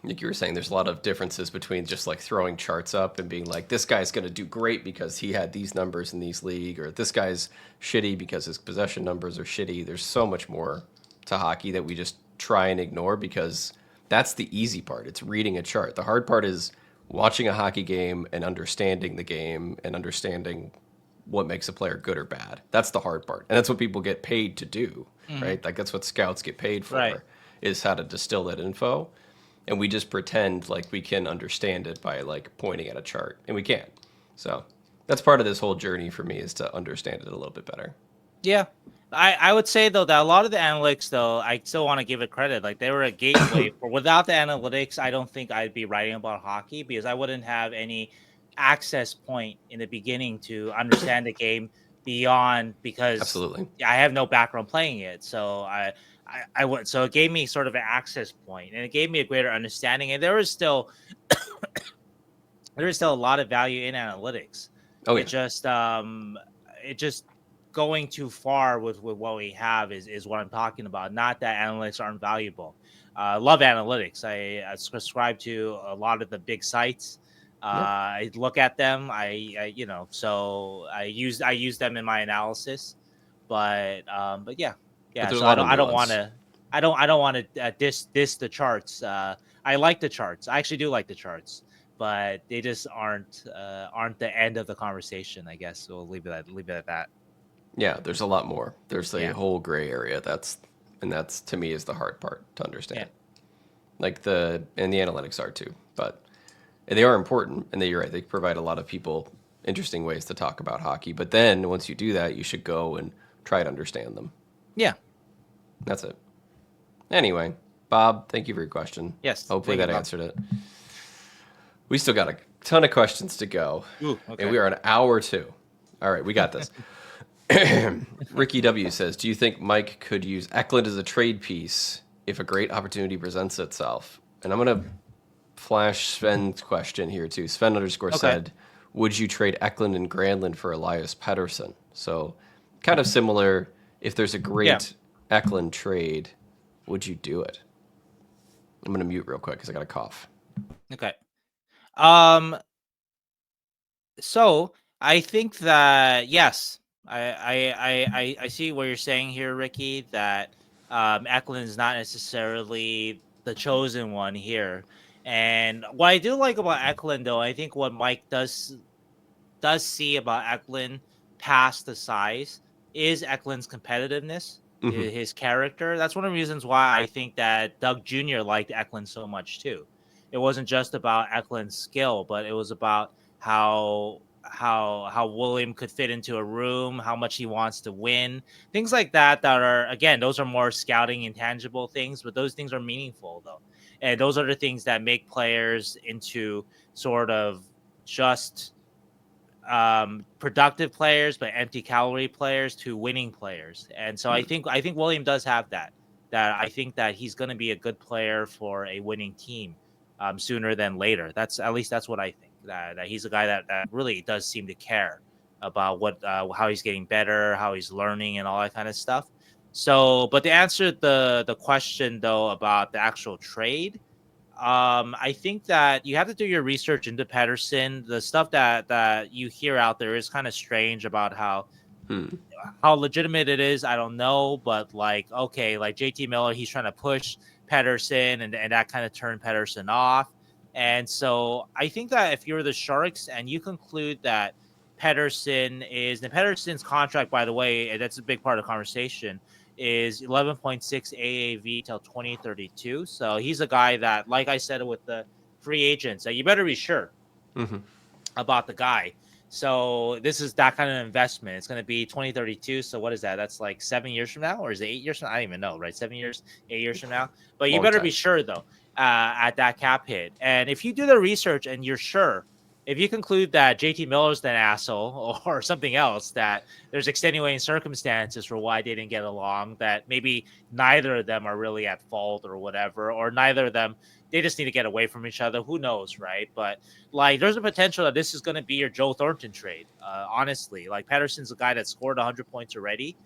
like you were saying, there's a lot of differences between just like throwing charts up and being like, this guy's going to do great because he had these numbers in these league, or this guy's shitty because his possession numbers are shitty. There's so much more to hockey that we just try and ignore, because that's the easy part. It's reading a chart. The hard part is watching a hockey game and understanding the game and understanding what makes a player good or bad. That's the hard part. And that's what people get paid to do, right? Like that's what scouts get paid for, Right. is how to distill that info. And we just pretend like we can understand it by like pointing at a chart, and we can't. So that's part of this whole journey for me, is to understand it a little bit better. Yeah. I would say though that a lot of the analytics though, I still want to give it credit. Like they were a gateway for, without the analytics, I don't think I'd be writing about hockey, because I wouldn't have any access point in the beginning to understand the game beyond, because Absolutely. I have no background playing it. So I would, so it gave me sort of an access point, and it gave me a greater understanding. And there is still a lot of value in analytics. Oh, It yeah. just going too far with what we have is what I'm talking about. Not that analytics aren't valuable. Love analytics. I subscribe to a lot of the big sites. Yeah. I look at them. So I use them in my analysis. But But yeah. there's a So lot of I don't want nuance. to. I don't want to diss the charts. I like the charts. I actually do like the charts, but they just aren't the end of the conversation. I guess we'll leave it at that. Yeah, there's a lot more. There's a Yeah. whole gray area. That's to me is the hard part to Yeah. understand. Like the analytics are too, but and they are important, and you're right. They provide a lot of people interesting ways to talk about hockey. But then once you do that, you should go and try to understand them. Yeah. That's it. Anyway, Bob, thank you for your question. Yes. Hopefully thank you, that Bob. answered it. We still got a ton of questions to go, Ooh, and okay. we are an hour 2. All right, we got this. Ricky W says, "Do you think Mike could use Eklund as a trade piece if a great opportunity presents itself?" And I'm gonna flash Sven's question here too. Sven underscore Okay. said, "Would you trade Eklund and Granlund for Elias Pettersson?" So, kind of similar. If there's a Yeah. great Eklund trade, would you do it? I'm gonna mute real quick because I got a cough. Okay. Um. So I think that yes, I see what you're saying here, Ricky. That Eklund is not necessarily the chosen one here. And what I do like about Eklund, though, I think what Mike does see about Eklund past the size is Eklund's competitiveness, Mm-hmm. his character. That's one of the reasons why I think that Doug Jr. liked Eklund so much too. It wasn't just about Eklund's skill, but it was about how William could fit into a room, how much he wants to win, things like that. That are again, those are more scouting intangible things, but those things are meaningful though, and those are the things that make players into sort of just productive players but empty calorie players to winning players. And so I think William does have that I think that he's going to be a good player for a winning team sooner than later. That's at least that's what I think, that he's a guy that really does seem to care about what how he's getting better, how he's learning, and all that kind of stuff. So but to answer the question though about the actual trade, I think that you have to do your research into Pedersen. The stuff that you hear out there is kind of strange about Hmm. how legitimate it is. I don't know, but like okay, like JT Miller, he's trying to push Pedersen, and that kind of turned Pedersen off. And so I think that if you're the Sharks and you conclude that Pedersen is, and Pedersen's contract, by the way, and that's a big part of the conversation, is 11.6 AAV till 2032. So he's a guy that, like I said with the free agents, you better be sure Mm-hmm. about the guy. So this is that kind of investment. It's going to be 2032. So what is that? That's like 7 years from now, or is it 8 years from now? I don't even know, right? 7 years, 8 years from now. But you Long better be time. sure though, at that cap hit. And if you do the research and you're sure, if you conclude that JT Miller's an asshole or something else, that there's extenuating circumstances for why they didn't get along, that maybe neither of them are really at fault or whatever, or neither of them, they just need to get away from each other. Who knows, right? But like, there's a potential that this is going to be your Joe Thornton trade. Honestly, like Pedersen's a guy that scored 100 points already.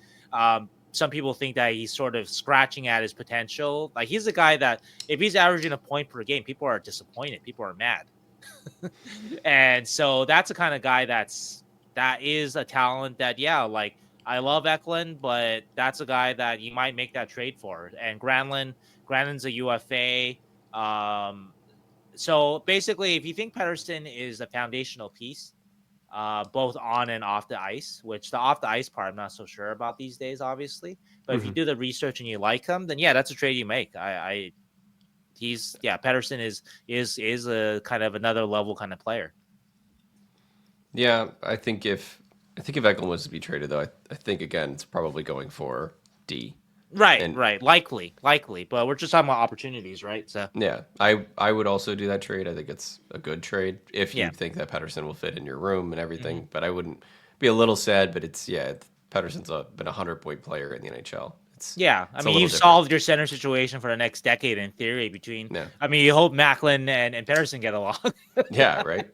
Some people think that he's sort of scratching at his potential. Like he's a guy that if he's averaging a point per game, people are disappointed. People are mad. And so that's the kind of guy that is a talent that, yeah, like I love Eklund, but that's a guy that you might make that trade for. And Granlund's a UFA. Um, so basically, if you think Pedersen is a foundational piece, both on and off the ice, which the off the ice part I'm not so sure about these days, obviously. But if you Mm-hmm. do the research and you like him, then yeah, that's a trade you make. Pedersen is a kind of another level kind of player. Yeah, I think if Eklund was to be traded though, I think again it's probably going for D. Right, And right, likely, but we're just talking about opportunities, right? So yeah, I would also do that trade. I think it's a good trade if you yeah. think that Pedersen will fit in your room and Mm-hmm. everything. But I wouldn't be a little sad. But Pedersen's been a 100-point player in the NHL. Yeah, I It's a mean, little you've different. solved your center situation for the next decade in theory. Between, Yeah, I mean, you hope Macklin and Pedersen get along. yeah, right.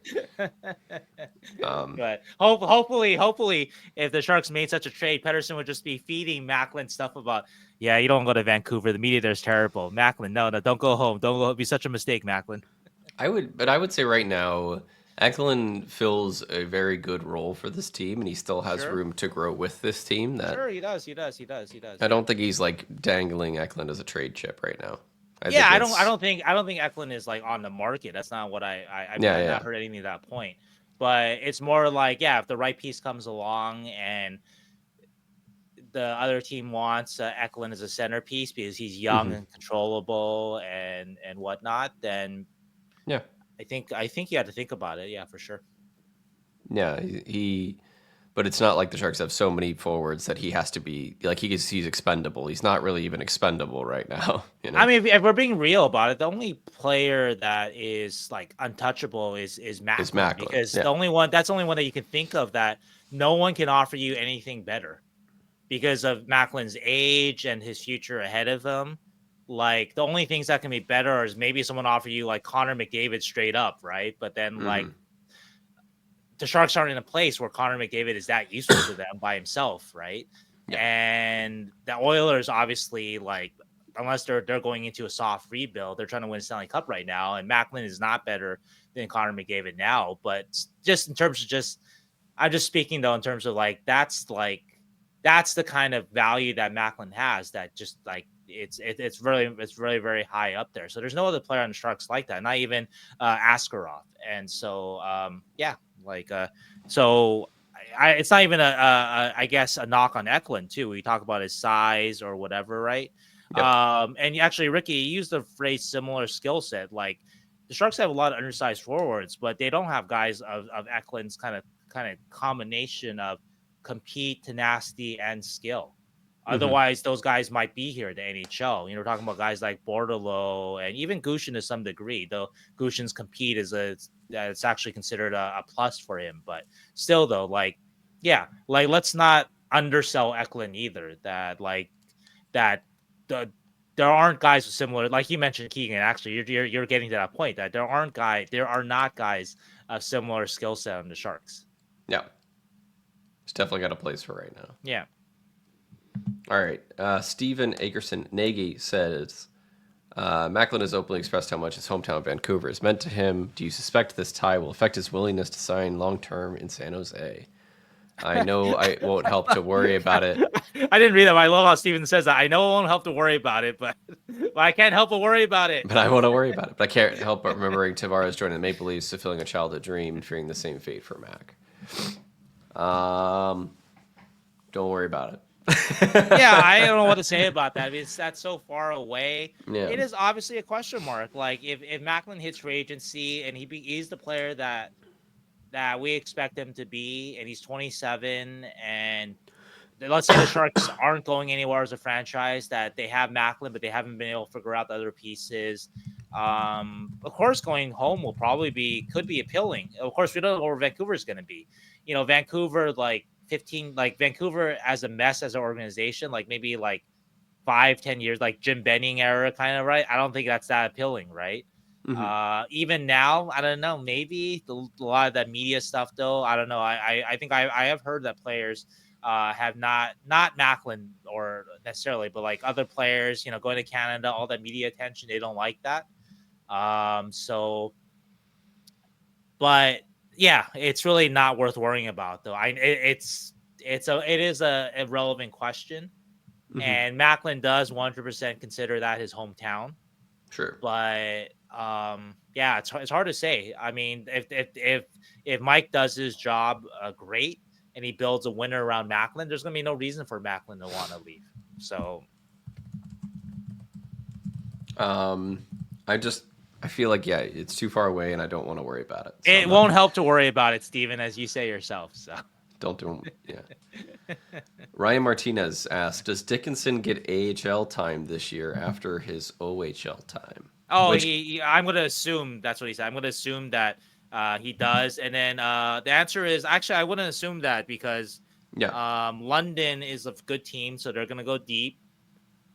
Um, But hopefully, if the Sharks made such a trade, Pedersen would just be feeding Macklin stuff about, yeah, you don't go to Vancouver. The media there's terrible. Macklin, no, don't go home. Don't go. It'd be such a mistake, Macklin. I would say right now, Eklund fills a very good role for this team, and he still has Sure, room to grow with this team. That sure, he does. He does. I Yeah. don't think he's like dangling Eklund as a trade chip right now. I Yeah, think I it's don't think Eklund is like on the market. That's not what yeah, I've yeah. not heard anything at that point. But it's more like, yeah, if the right piece comes along and the other team wants Eklund as a centerpiece because he's young Hmm. and controllable and whatnot, then Yeah, I think you have to think about it. Yeah, for sure. yeah. He But it's not like the Sharks have so many forwards that he has to be like he's expendable. He's not really even expendable right now. You know? I mean, if we're being real about it, the only player that is like untouchable is Macklin, It's Macklin. because Yeah. the only one that you can think of that no one can offer you anything better because of Macklin's age and his future ahead of him. Like the only things that can be better is maybe someone offer you like Connor McDavid straight up, right? But then like the Sharks aren't in a place where Connor McDavid is that useful to them by himself, right? Yeah. And the Oilers obviously like unless they're going into a soft rebuild, they're trying to win a Stanley Cup right now, and Macklin is not better than Connor McDavid now. But just in terms of I'm just speaking though in terms of like that's the kind of value that Macklin has that just like it's really very high up there. So there's no other player on the Sharks like that, not even Askarov. And so so it's not even I guess a knock on Eklund too. We talk about his size or whatever, right? Yep. And actually, Ricky, you used the phrase similar skill set. Like the Sharks have a lot of undersized forwards, but they don't have guys of Eklund's kind of combination of compete, tenacity, and skill. Otherwise, those guys might be here at the NHL. We're talking about guys like Bordeleau and even Gushchin to some degree, though Gushchin's compete it's actually considered a plus for him. But still, though, let's not undersell Eklund either. There aren't guys with similar, like you mentioned, Keegan. Actually, you're getting to that point that there are not guys of similar skill set on the Sharks. Yeah, it's definitely got a place for right now. Yeah. All right. Steven Akerson Nagy says, Macklin has openly expressed how much his hometown Vancouver is meant to him. Do you suspect this tie will affect his willingness to sign long-term in San Jose? I know I won't help to worry about it. I didn't read that. I love how Steven says that. I know it won't help to worry about it, but I can't help but worry about it. But I want to worry about it. But I can't help but remembering Tavares joining the Maple Leafs, fulfilling a childhood dream, and fearing the same fate for Mac. Don't worry about it. Yeah, I don't know what to say about that. I mean, that's so far away. Yeah. It is obviously a question mark. Like if Macklin hits free agency and he's the player that we expect him to be, and he's 27, and let's say the Sharks aren't going anywhere as a franchise, that they have Macklin, but they haven't been able to figure out the other pieces. Of course, going home could be appealing. Of course, we don't know where Vancouver is going to be. Vancouver, Vancouver as a mess as an organization, like maybe like 5-10 years, like Jim Benning era kind of, right? I don't think that's that appealing, right? Even now, I don't know. Maybe a lot of that media stuff, though. I don't know. I think I have heard that players have not Macklin or necessarily, but like other players, going to Canada, all that media attention, they don't like that. But yeah, it's really not worth worrying about, though. It is a relevant question, and Macklin does 100% consider that his hometown. Sure, but yeah, it's hard to say. I mean, if Mike does his job great and he builds a winner around Macklin, there's gonna be no reason for Macklin to want to leave. So, I feel like it's too far away, and I don't want to worry about it. So it won't help to worry about it, Steven, as you say yourself. So don't do it. Yeah. Ryan Martinez asked, "Does Dickinson get AHL time this year after his OHL time?" Oh, I'm going to assume that's what he said. I'm going to assume that he does. And then the answer is actually, I wouldn't assume that because London is a good team, so they're going to go deep.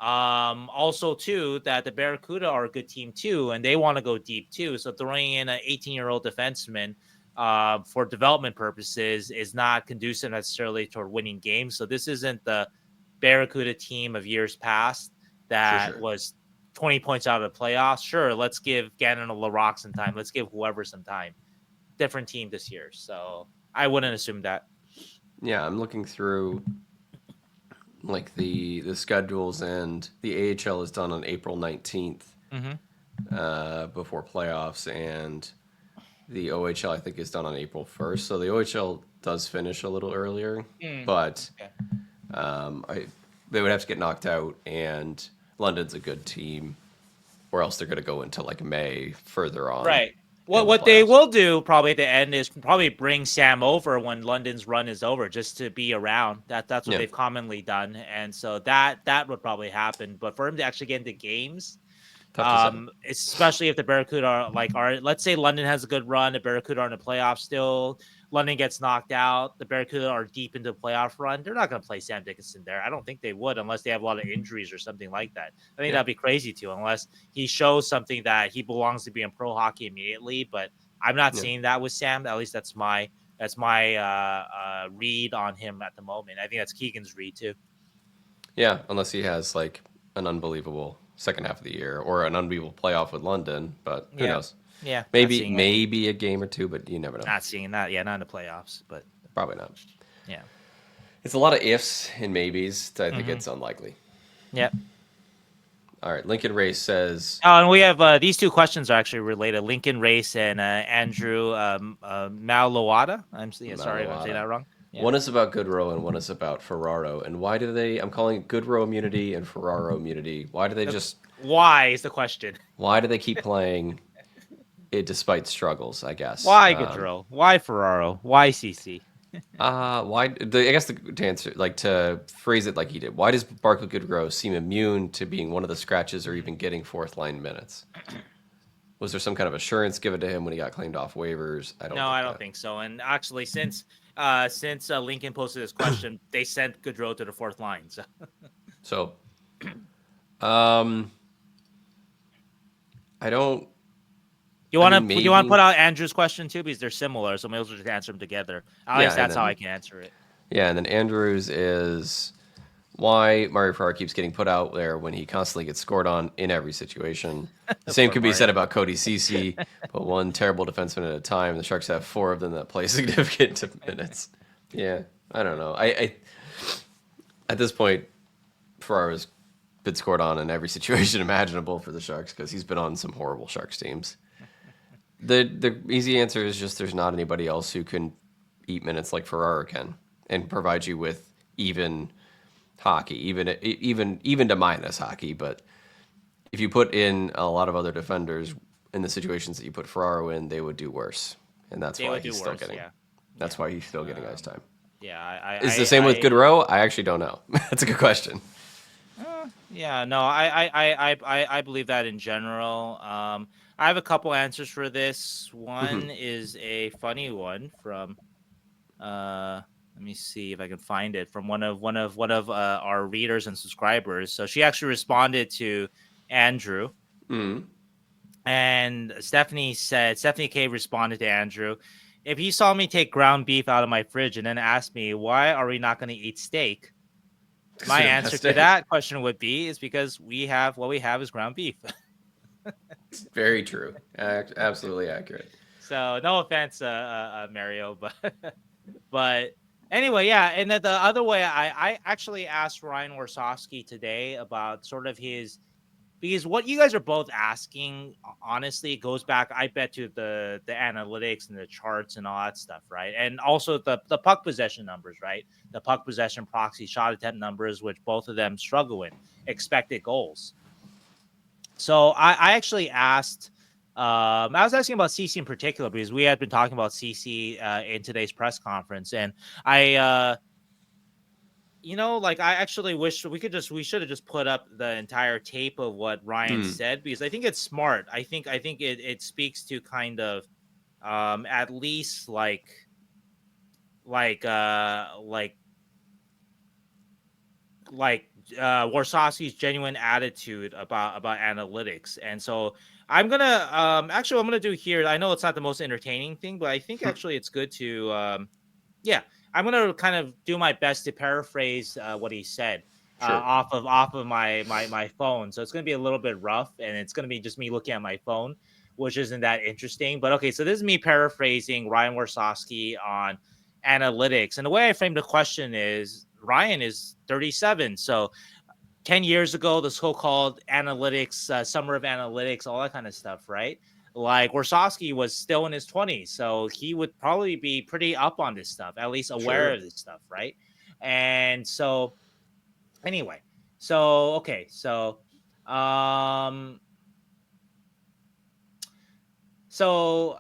Also, too, that the Barracuda are a good team, too, and they want to go deep, too. So throwing in an 18-year-old defenseman for development purposes is not conducive necessarily toward winning games. So this isn't the Barracuda team of years past that was 20 points out of the playoffs. Sure, let's give Gannon or LaRock some time. Let's give whoever some time. Different team this year. So I wouldn't assume that. Yeah, I'm looking through like the schedules, and the AHL is done on April 19th before playoffs, and the OHL I think is done on April 1st. So the OHL does finish a little earlier, but they would have to get knocked out, and London's a good team, or else they're going to go into like May further on. Right. in the What they playoffs. will do probably at the end is probably bring Sam over when London's run is over, just to be around. That's what Yeah, they've commonly done, and so that would probably happen. But for him to actually get into games, tough to say. especially if the Barracuda are let's say London has a good run, the Barracuda are in the playoffs still. London gets knocked out, the Barracuda are deep into the playoff run. They're not going to play Sam Dickinson there. I don't think they would unless they have a lot of injuries or something like that. I think Yeah, that'd be crazy too, unless he shows something that he belongs to be in pro hockey immediately. But I'm not yeah, seeing that with Sam. At least that's my read on him at the moment. I think that's Keegan's read too. yeah. Unless he has like an unbelievable second half of the year or an unbelievable playoff with London, but who Yeah, knows? yeah, not Maybe seeing it. maybe a game or two, but you never know. Not seeing that. Yeah, not in the playoffs, but Probably not. yeah. It's a lot of ifs and maybes. I think Mm-hmm. it's unlikely. Yeah. All right, Lincoln Race says, Oh, and we have these two questions are actually related. Lincoln Race and Andrew Malawada. Sorry if I'm saying Malawada. that wrong. Yeah. One is about Goodrow and one is about Ferraro. And why do they? I'm calling it Goodrow immunity and Ferraro immunity. Why do they just? Why is the question? Why do they keep playing it despite struggles? I guess. Why Goodrow? Why Ferraro? Why CC? Why? I guess to answer, like to phrase it like he did. Why does Barclay Goodrow seem immune to being one of the scratches or even getting fourth line minutes? Was there some kind of assurance given to him when he got claimed off waivers? I don't No, think I don't that. think so. And actually, since Lincoln posted this question, they sent Goodrow to the fourth line. So So, um, I don't. you I want mean, to put maybe. out Andrew's question too because they're similar. So maybe we'll just answer them together. At Yeah, least and that's how I then can answer it. yeah, and then Andrews is why Mario Ferraro keeps getting put out there when he constantly gets scored on in every situation. The same Poor could be said Mario. about Cody Ceci, but one terrible defenseman at a time. The Sharks have four of them that play significant minutes. Yeah, I don't know. I at this point, Ferraro's been scored on in every situation imaginable for the Sharks because he's been on some horrible Sharks teams. The easy answer is just there's not anybody else who can eat minutes like Ferraro can and provide you with even hockey, even to minus hockey. But if you put in a lot of other defenders in the situations that you put Ferraro in, they would do worse, and that's They why would do he's still worse. getting. Yeah. That's Yeah. why he's still getting ice time. Yeah. Is the same with Goodrow? I actually don't know. That's a good question. Yeah, no, I believe that in general. I have a couple answers for this. One is a funny one from let me see if I can find it from one of our readers and subscribers. So she actually responded to Andrew, Mm. and Stephanie K responded to Andrew. If you saw me take ground beef out of my fridge and then asked me why are we not going to eat steak, Because my we don't have answer to steak. that question would be is because what we have is ground beef. Very true. Absolutely accurate. So no offense, Mario, but but anyway, yeah. And then the other way, I actually asked Ryan Warsofsky today about sort of his because what you guys are both asking, honestly, goes back, I bet, to the analytics and the charts and all that stuff, right? And also the puck possession numbers, right? The puck possession proxy shot attempt numbers, which both of them struggle with, expected goals. So I actually asked, I was asking about CC in particular because we had been talking about CC in today's press conference, and like I actually wish we should have just put up the entire tape of what Ryan Hmm. said because I think it's smart. I think it speaks to kind of at least like uh like Warsawski's genuine attitude about analytics. And so I'm gonna do here. I know it's not the most entertaining thing, but I think actually it's good to yeah, I'm gonna kind of do my best to paraphrase what he said Sure. off of my phone. So it's gonna be a little bit rough, and it's gonna be just me looking at my phone, which isn't that interesting. But okay, so this is me paraphrasing Ryan Warsawski on analytics, and the way I framed the question is Ryan is 37, so 10 years ago, the so-called analytics, summer of analytics, all that kind of stuff, right? Like Warsawski was still in his 20s, so he would probably be pretty up on this stuff, at least aware Sure. of this stuff, right? And so anyway, so okay, so um So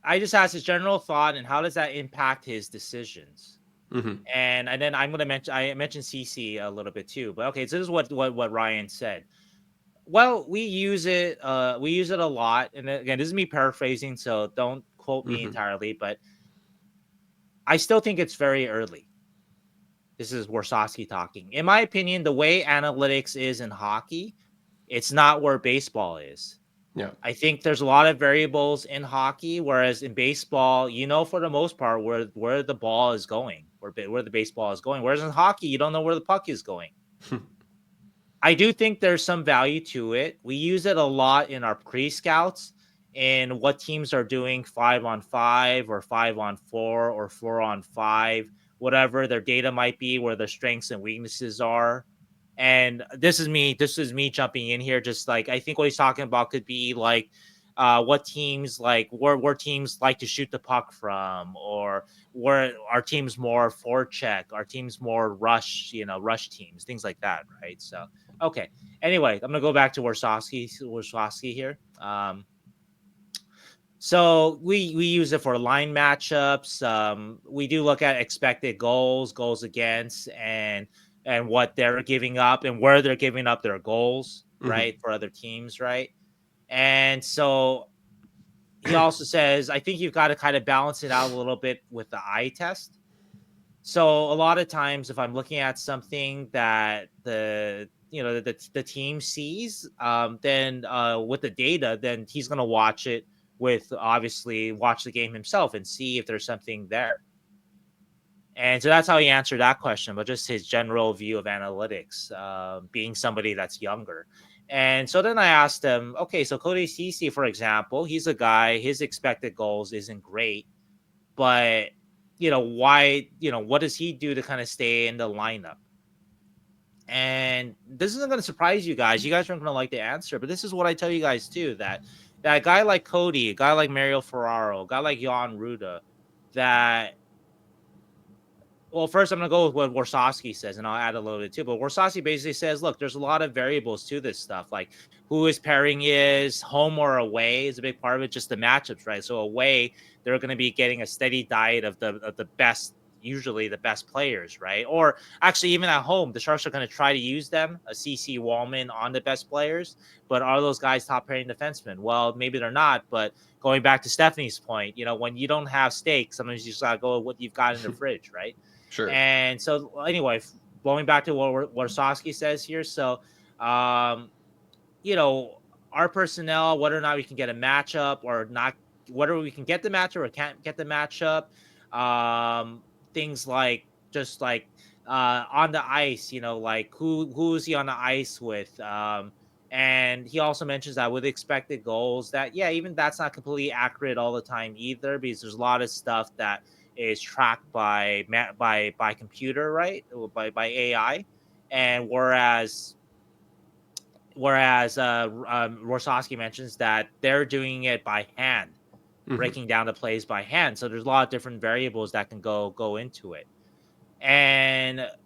I just asked his general thought and how does that impact his decisions? Mm-hmm. And then I mentioned CC a little bit too, but okay, so this is what Ryan said. Well, we use it a lot, and again, this is me paraphrasing, so don't quote me Mm-hmm. entirely, but I still think it's very early. This is Warsawski talking. In my opinion, the way analytics is in hockey, it's not where baseball is. Yeah. I think there's a lot of variables in hockey, whereas in baseball, for the most part where the ball is going, where the baseball is going. Whereas in hockey, you don't know where the puck is going. I do think there's some value to it. We use it a lot in our pre-scouts and what teams are doing 5-on-5 or 5-on-4 or 4-on-5, whatever their data might be, where their strengths and weaknesses are. And this is me jumping in here. Just like I think what he's talking about could be like what teams like where teams like to shoot the puck from, or where our teams more forecheck, our teams more rush teams, things like that, right? So okay. Anyway, I'm gonna go back to Warsawski here. So we use it for line matchups. We do look at expected goals, goals against, and what they're giving up and where they're giving up their goals, Mm-hmm. right, for other teams, right? And so he also says, I think you've got to kind of balance it out a little bit with the eye test. So a lot of times, if I'm looking at something that the team sees, then with the data, then he's gonna watch it with obviously watch the game himself and see if there's something there. And so that's how he answered that question, but just his general view of analytics, being somebody that's younger. And so then I asked him, okay, so Cody Ceci, for example, he's a guy, his expected goals isn't great, but why, what does he do to kind of stay in the lineup? And this isn't going to surprise you guys. You guys aren't going to like the answer, but this is what I tell you guys too, that a guy like Cody, a guy like Mario Ferraro, a guy like Jan Ruda, that well, first I'm gonna go with what Warsawski says, and I'll add a little bit too. But Warsawski basically says, look, there's a lot of variables to this stuff, like who his pairing is, home or away is a big part of it, just the matchups, right? So away, they're gonna be getting a steady diet of the best, usually the best players, right? Or actually, even at home, the Sharks are gonna try to use them, a CC Walman on the best players, but are those guys top pairing defensemen? Well, maybe they're not, but going back to Stephanie's point, when you don't have steak, sometimes you just gotta go with what you've got in the fridge, right? Sure. And so, anyway, going back to what Warsawski says here, so um, you know, our personnel, whether or not we can get a matchup or not, whether we can get the matchup or can't get the matchup, things like just like on the ice, like who's he on the ice with, and he also mentions that with expected goals, that yeah, even that's not completely accurate all the time either, because there's a lot of stuff that is tracked by computer, right, or by AI, and whereas Rosowski mentions that they're doing it by hand, Mm-hmm. breaking down the plays by hand. So there's a lot of different variables that can go into it. And let's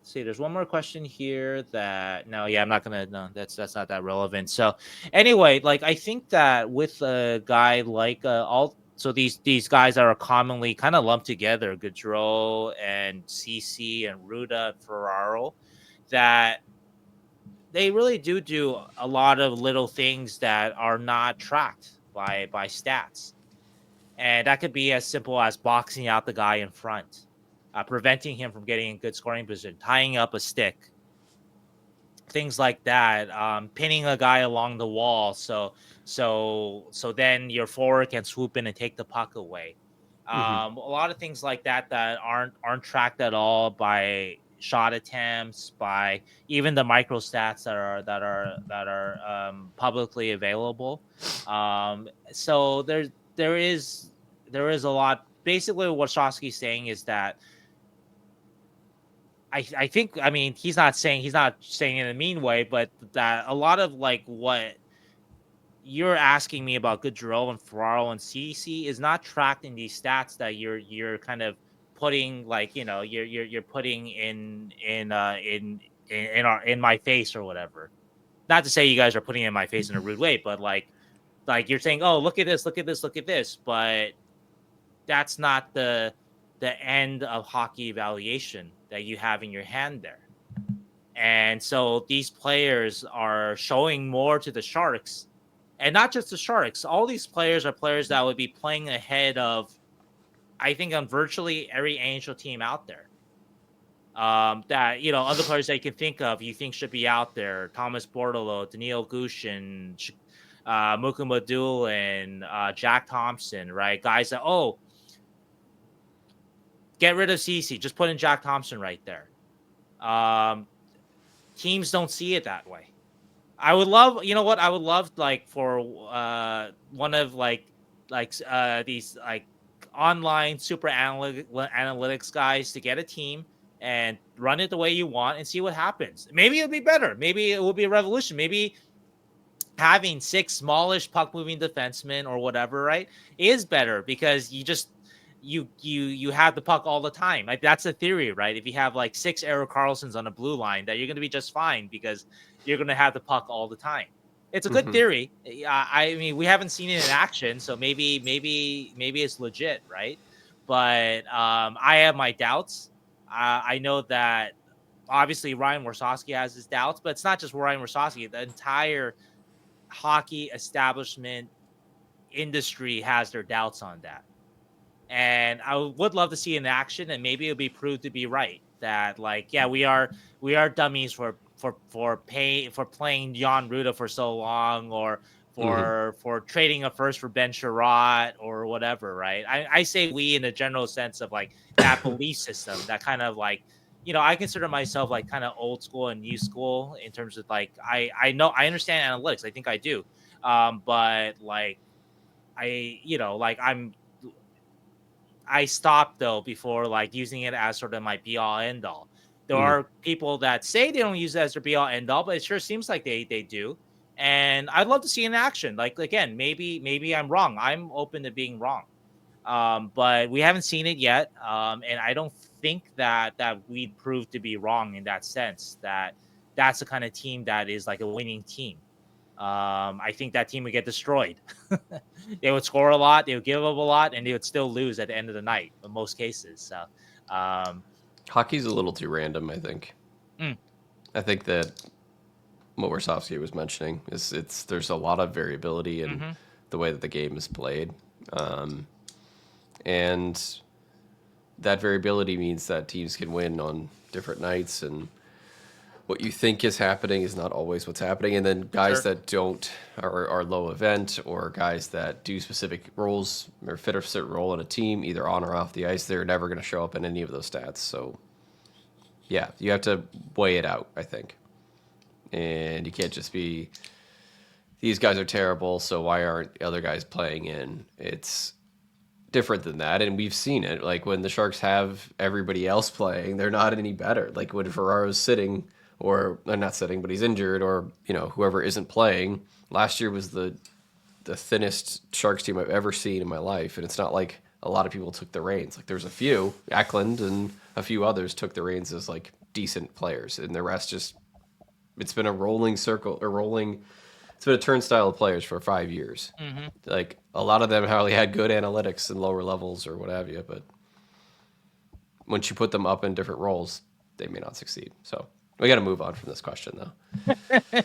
see, there's one more question here that no, yeah, I'm not gonna no, that's not that relevant. So anyway, like I think that with a guy like all so these guys that are commonly kind of lumped together, Goodrow and CC and Ruda and Ferraro, that they really do a lot of little things that are not tracked by stats, and that could be as simple as boxing out the guy in front, preventing him from getting in good scoring position, tying up a stick, things like that, pinning a guy along the wall, so then your forward can swoop in and take the puck away. Mm-hmm. A lot of things like that that aren't tracked at all by shot attempts, by even the micro stats that are publicly available. So there is a lot. Basically, what Shosky's saying is that I think, I mean, he's not saying it in a mean way, but that a lot of like what you're asking me about Goodrow and Ferraro and CC is not tracked in these stats that you're kind of putting, like, you're putting in my face or whatever. Not to say you guys are putting it in my face in a rude way, but like like you're saying, oh, look at this, look at this, look at this, but that's not the end of hockey evaluation that you have in your hand there. And so these players are showing more to the Sharks, and not just the Sharks. All these players are players that would be playing ahead of, I think, on virtually every NHL team out there. That, other players that you can think of, you think should be out there: Thomas Bordeleau, Daniil Gushchin, Mukumadul, and Jack Thompson, right? Guys that, get rid of Ceci, just put in Jack Thompson right there. Teams don't see it that way. I would love, I would love, like, for one of these like online super analytics guys to get a team and run it the way you want and see what happens. Maybe it'll be better. Maybe it will be a revolution. Maybe having 6 smallish puck moving defensemen or whatever, right, is better, because you have the puck all the time. Like, that's the theory, right? If you have like 6 Erik Karlssons on a blue line, that you're going to be just fine because you're going to have the puck all the time. It's a good theory. I mean, we haven't seen it in action, so maybe it's legit, right? But I have my doubts. I know that obviously Ryan Warsawski has his doubts, but it's not just Ryan Warsawski. The entire hockey establishment industry has their doubts on that. And I would love to see in action, and maybe it'll be proved to be right that, like, yeah, we are dummies for playing Jan Ruda for so long, or for trading a first for Ben Sherratt or whatever, right? I say we in a general sense of, like, that belief system, that kind of, like, I consider myself, like, kind of old school and new school in terms of, like, I know I understand analytics. I think I do. But, like, I stopped, though, before, like, using it as sort of my be all end all. There are people that say they don't use it as their be all end all, but it sure seems like they do. And I'd love to see in action. Like, again, maybe I'm wrong. I'm open to being wrong. But we haven't seen it yet. And I don't think that we'd prove to be wrong in that sense, that that's the kind of team that is like a winning team. I think that team would get destroyed. They would score a lot, they would give up a lot, and they would still lose at the end of the night in most cases. So, hockey's a little too random, I think. I think that what Warsawski was mentioning is there's a lot of variability in the way that the game is played, and that variability means that teams can win on different nights, and what you think is happening is not always what's happening. And then guys that don't are low event, or guys that do specific roles or fit a certain role in a team, either on or off the ice, they're never going to show up in any of those stats. So, yeah, you have to weigh it out, I think. And you can't just be, these guys are terrible, so why aren't other guys playing in? It's different than that, and we've seen it. Like, when the Sharks have everybody else playing, they're not any better. Like, when Ferraro's sitting, or not sitting, but he's injured, or whoever isn't playing. Last year was the thinnest Sharks team I've ever seen in my life, and it's not like a lot of people took the reins. Like, there's a few, Eklund and a few others took the reins as, like, decent players, and the rest just, it's been a rolling circle, it's been a turnstile of players for 5 years. Like, a lot of them probably had good analytics and lower levels or what have you, but once you put them up in different roles, they may not succeed. So we got to move on from this question, though.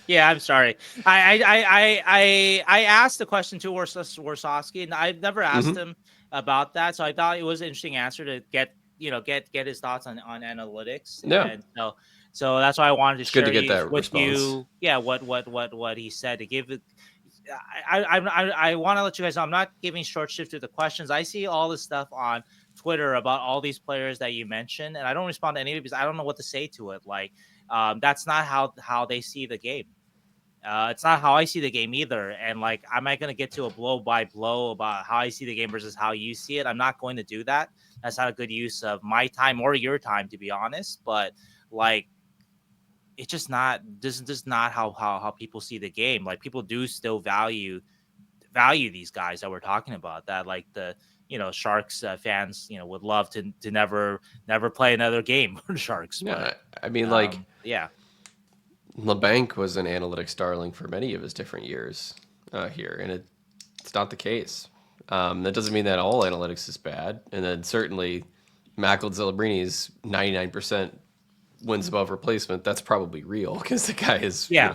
Yeah, I'm sorry. I asked the question to Warsawski, and I've never asked him about that, so I thought it was an interesting answer to get his thoughts on analytics. Yeah. And so that's why I wanted to share good to get that with response. You. Yeah, what he said, to give it. I want to let you guys know I'm not giving short shift to the questions. I see all this stuff on Twitter about all these players that you mentioned, and I don't respond to any of it because I don't know what to say to it. Like, that's not how they see the game. It's not how I see the game either. And, like, am I going to get to a blow by blow about how I see the game versus how you see it? I'm not going to do that. That's not a good use of my time or your time, to be honest. But, like, it's just not. This is not how people see the game. Like, people do still value these guys that we're talking about. That, like, the Sharks fans would love to never play another game for the Sharks. Yeah, but, I mean, LeBanc was an analytics darling for many of his different years here, and It's not the case. That doesn't mean that all analytics is bad. And then certainly Macklin Celebrini's 99% wins above replacement. That's probably real because the guy is, yeah.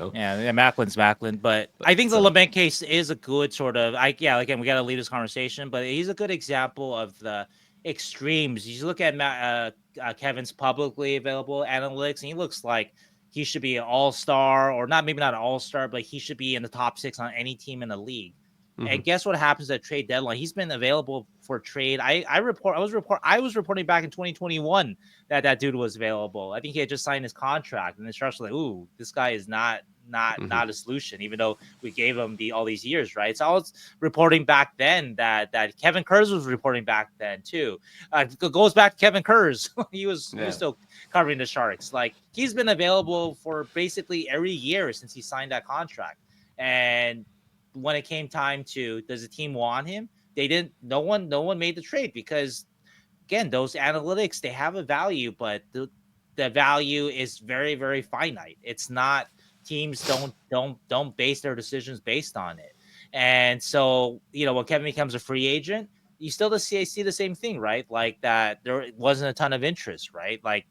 Macklin's Macklin, but I think the Lament case is a good sort of. Again, we got to leave this conversation, but he's a good example of the extremes. You look at Kevin's publicly available analytics, and he looks like he should be an all-star, or maybe not an all-star, but he should be in the top 6 on any team in the league. Mm-hmm. And guess what happens at trade deadline? He's been available for trade. I was reporting back in 2021 that dude was available. I think he had just signed his contract, and the Sharks were like, "Ooh, this guy is not a solution," even though we gave him all these years, right? So I was reporting back then that Kevin Kurz was reporting back then too. It goes back to Kevin Kurz. he was still covering the Sharks. Like, he's been available for basically every year since he signed that contract. And when it came time to, does the team want him? They didn't. No one made the trade because, again, those analytics, they have a value, but the value is very, very finite. It's not. Teams don't base their decisions based on it. And so, when Kevin becomes a free agent, you still see the same thing, right? Like, that there wasn't a ton of interest, right? Like,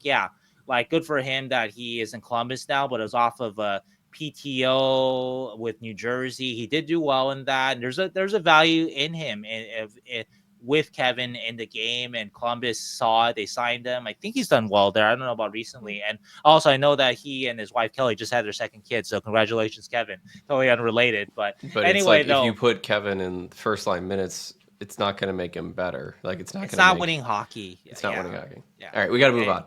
good for him that he is in Columbus now, but it was off of a PTO with New Jersey. He did do well in that. And there's a value in him with Kevin in the game, and Columbus saw it. They signed him. I think he's done well there. I don't know about recently. And also, I know that he and his wife Kelly just had their second kid. So congratulations, Kevin. Totally unrelated, but anyway, it's like, if you put Kevin in first line minutes, it's not going to make him better. Like, it's not winning hockey. It's not winning hockey. Yeah. All right, we got to move on.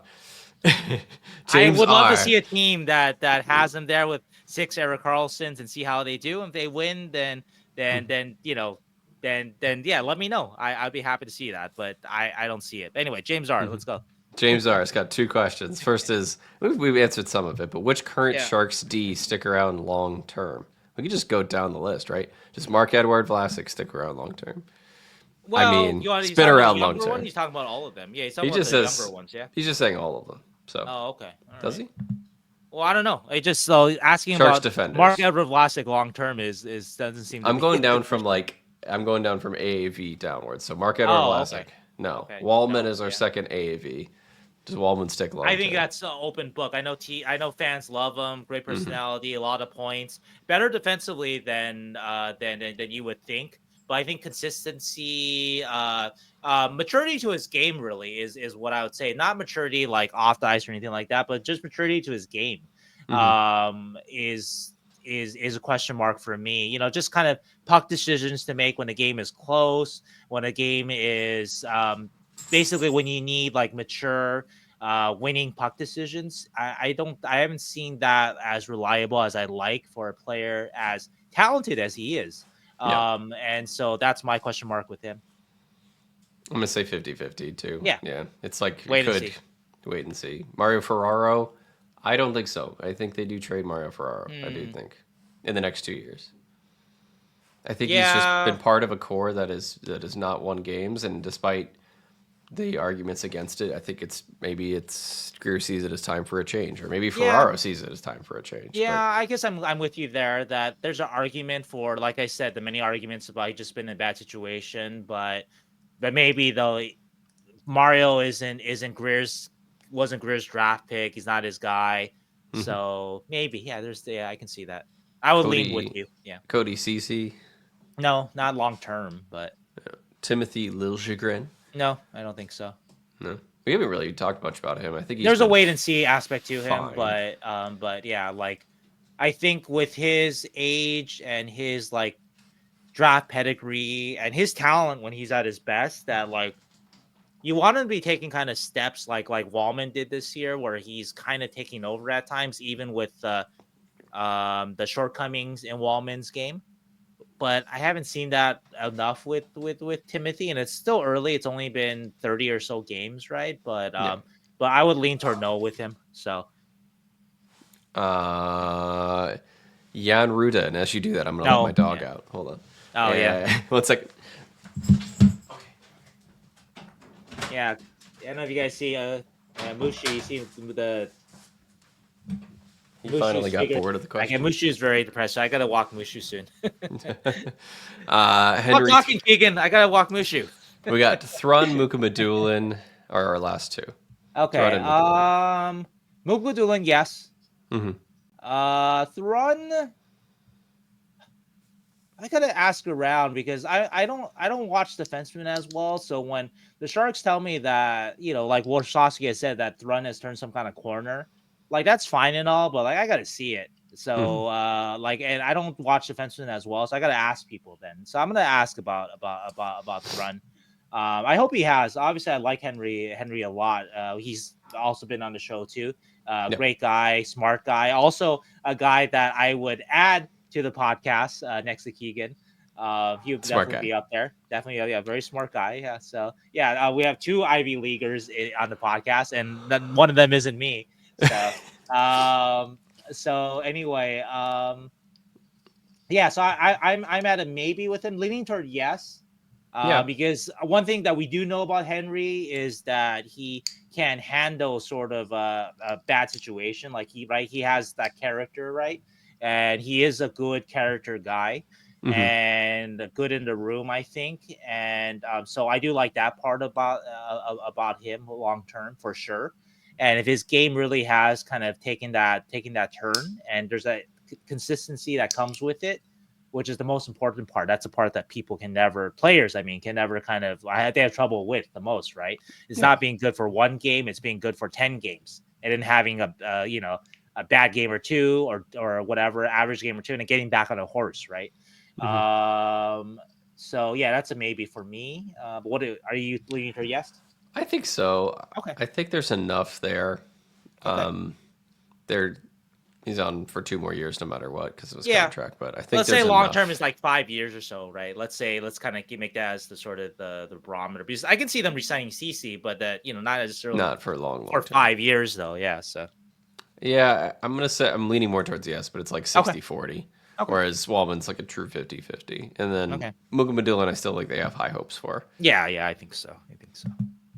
I would love to see a team that has him there with 6 Erik Karlssons and see how they do. If they win, then let me know. I'd be happy to see that, but I don't see it. Anyway, James R, let's go. James R has got 2 questions. First is, we've answered some of it, but which current Sharks D stick around long term? We could just go down the list, right? Does Marc-Edouard Vlasic stick around long term? Well, I mean, he's been around long term. He's talking about all of them. Yeah, he's talking about the younger ones. Yeah, he's just saying all of them. So. Oh, okay. Does he? Well, I don't know. I just asking Sharks about defenders. Marc-Edouard Vlasic long term is doesn't seem. I'm going down from AAV downwards. So Marc-Edouard Vlasic. Okay. No. Okay. Walman is our second AAV. Does Walman stick long? I think that's an open book. I know fans love him. Great personality, a lot of points. Better defensively than you would think. But I think consistency, maturity to his game really is what I would say. Not maturity like off the ice or anything like that, but just maturity to his game is a question mark for me. Just kind of puck decisions to make when the game is close, when a game is basically when you need like mature winning puck decisions. I haven't seen that as reliable as I like for a player as talented as he is. And so that's my question mark with him. I'm going to say 50-50 too. Yeah. It's like, wait and see. Mario Ferraro, I don't think so. I think they do trade Mario Ferraro. I do think in the next 2 years. I think he's just been part of a core that is not won games, and despite the arguments against it, I think it's Grier sees it as time for a change, or maybe Ferraro sees it as time for a change. Yeah, but I guess I'm with you there that there's an argument for, like I said, the many arguments about just been in a bad situation, but maybe though Mario wasn't Grier's draft pick. He's not his guy, so maybe I can see that. I would lean with you. Yeah, Cody Ceci. No, not long term, but Timothy Liljegren. No, I don't think so. No, we haven't really talked much about him. I think there's a wait and see aspect to him, but yeah, like I think with his age and his like draft pedigree and his talent when he's at his best, that like you want him to be taking kind of steps like Walman did this year, where he's kind of taking over at times, even with the shortcomings in Walman's game. But I haven't seen that enough with Timothy, and it's still early. It's only been 30 or so games, right? But I would lean toward no with him. So, Jan Ruda, and as you do that, I'm gonna let my dog out. Hold on. Oh yeah. 1 second. Okay. Yeah, I don't know if you guys see Musty. You see the He finally got bored of the question. Okay, Mushu is very depressed. So I gotta walk Mushu soon. Henry, Stop talking, Keegan. I gotta walk Mushu. We got Thrun, Mukamadulin are our last two. Okay. Mukmadulin, yes. Mm-hmm. Thrun. I gotta ask around because I don't watch defensemen as well. So when the Sharks tell me that, like Warshawski has said that Thrun has turned some kind of corner, like that's fine and all, but like I gotta see it. So and I don't watch defensemen as well, so I gotta ask people then. So I'm gonna ask about Thrun. I hope he has. Obviously, I like Henry a lot. He's also been on the show too. Great guy, smart guy. Also a guy that I would add to the podcast next to Keegan. He would definitely be up there. Definitely, yeah, very smart guy. Yeah. So yeah, we have two Ivy Leaguers on the podcast, and then one of them isn't me. So, so anyway, yeah. So I'm at a maybe with him, leaning toward yes. Because one thing that we do know about Henry is that he can handle sort of a bad situation. Like he has that character, right? And he is a good character guy and good in the room, I think. And so I do like that part about him long term for sure. And if his game really has kind of taken that turn, and there's a consistency that comes with it, which is the most important part. That's a part that players can never kind of, they have trouble with the most, right? It's not being good for one game, it's being good for 10 games. And then having a bad game or two or whatever, average game or two, and then getting back on a horse, right? So yeah, that's a maybe for me. But are you leaning for yes? I think so. Okay. I think there's enough there. Okay. He's on for 2 more years, no matter what, because of his contract. But I think let's say long term is like 5 years or so, right? Let's kind of make that as the sort of the barometer, because I can see them resigning Ceci, but that not necessarily not for long for term. 5 years though. Yeah, so yeah, I'm gonna say I'm leaning more towards yes, but it's like 60-40. Okay. Whereas Walman's like a true 50-50. And then Mukamadulin, I still like they have high hopes for. Yeah, I think so.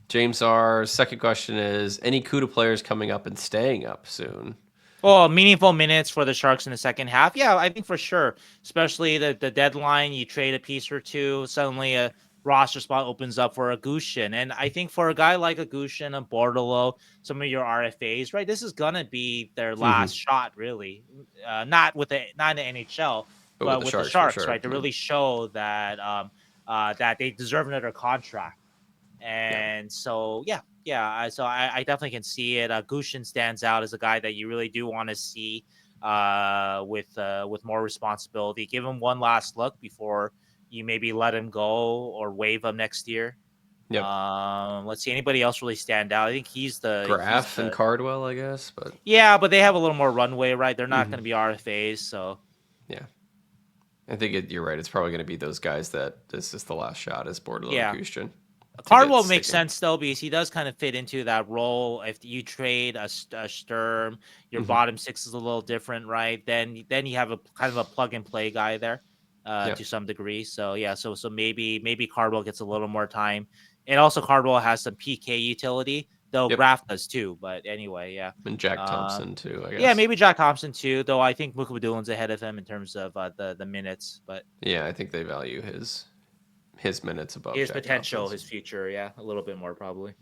James R. Second question is, any Cuda players coming up and staying up soon? Well, meaningful minutes for the Sharks in the second half. Yeah, I think for sure. Especially the deadline, you trade a piece or two, suddenly a roster spot opens up for a Gushchin. And I think for a guy like a Gushchin, a Bordeleau, some of your RFAs, right, this is going to be their last shot, really. Not in the NHL, but with the Sharks, sure. Right, to really show that that they deserve another contract. And so, so I definitely can see it. Gushchin stands out as a guy that you really do want to see with more responsibility. Give him one last look before you maybe let him go or waive him next year. Yep. Let's see, anybody else really stand out? I think he's the Graf and Cardwell, I guess. But but they have a little more runway, right? They're not going to be RFAs, so yeah. I think you're right. It's probably going to be those guys that this is the last shot as Bordeleau and Gushchin. Cardwell makes sense though, because he does kind of fit into that role. If you trade a Sturm, your bottom six is a little different, right? Then you have a kind of a plug and play guy there to some degree. So so maybe Cardwell gets a little more time, and also Cardwell has some PK utility, though Graf does too. But anyway, and Jack Thompson too, I guess. Yeah, maybe Jack Thompson too. Though I think Mukabadulin's ahead of him in terms of the minutes. But yeah, I think they value his minutes above his Jack potential, Thompson's. his future, a little bit more probably.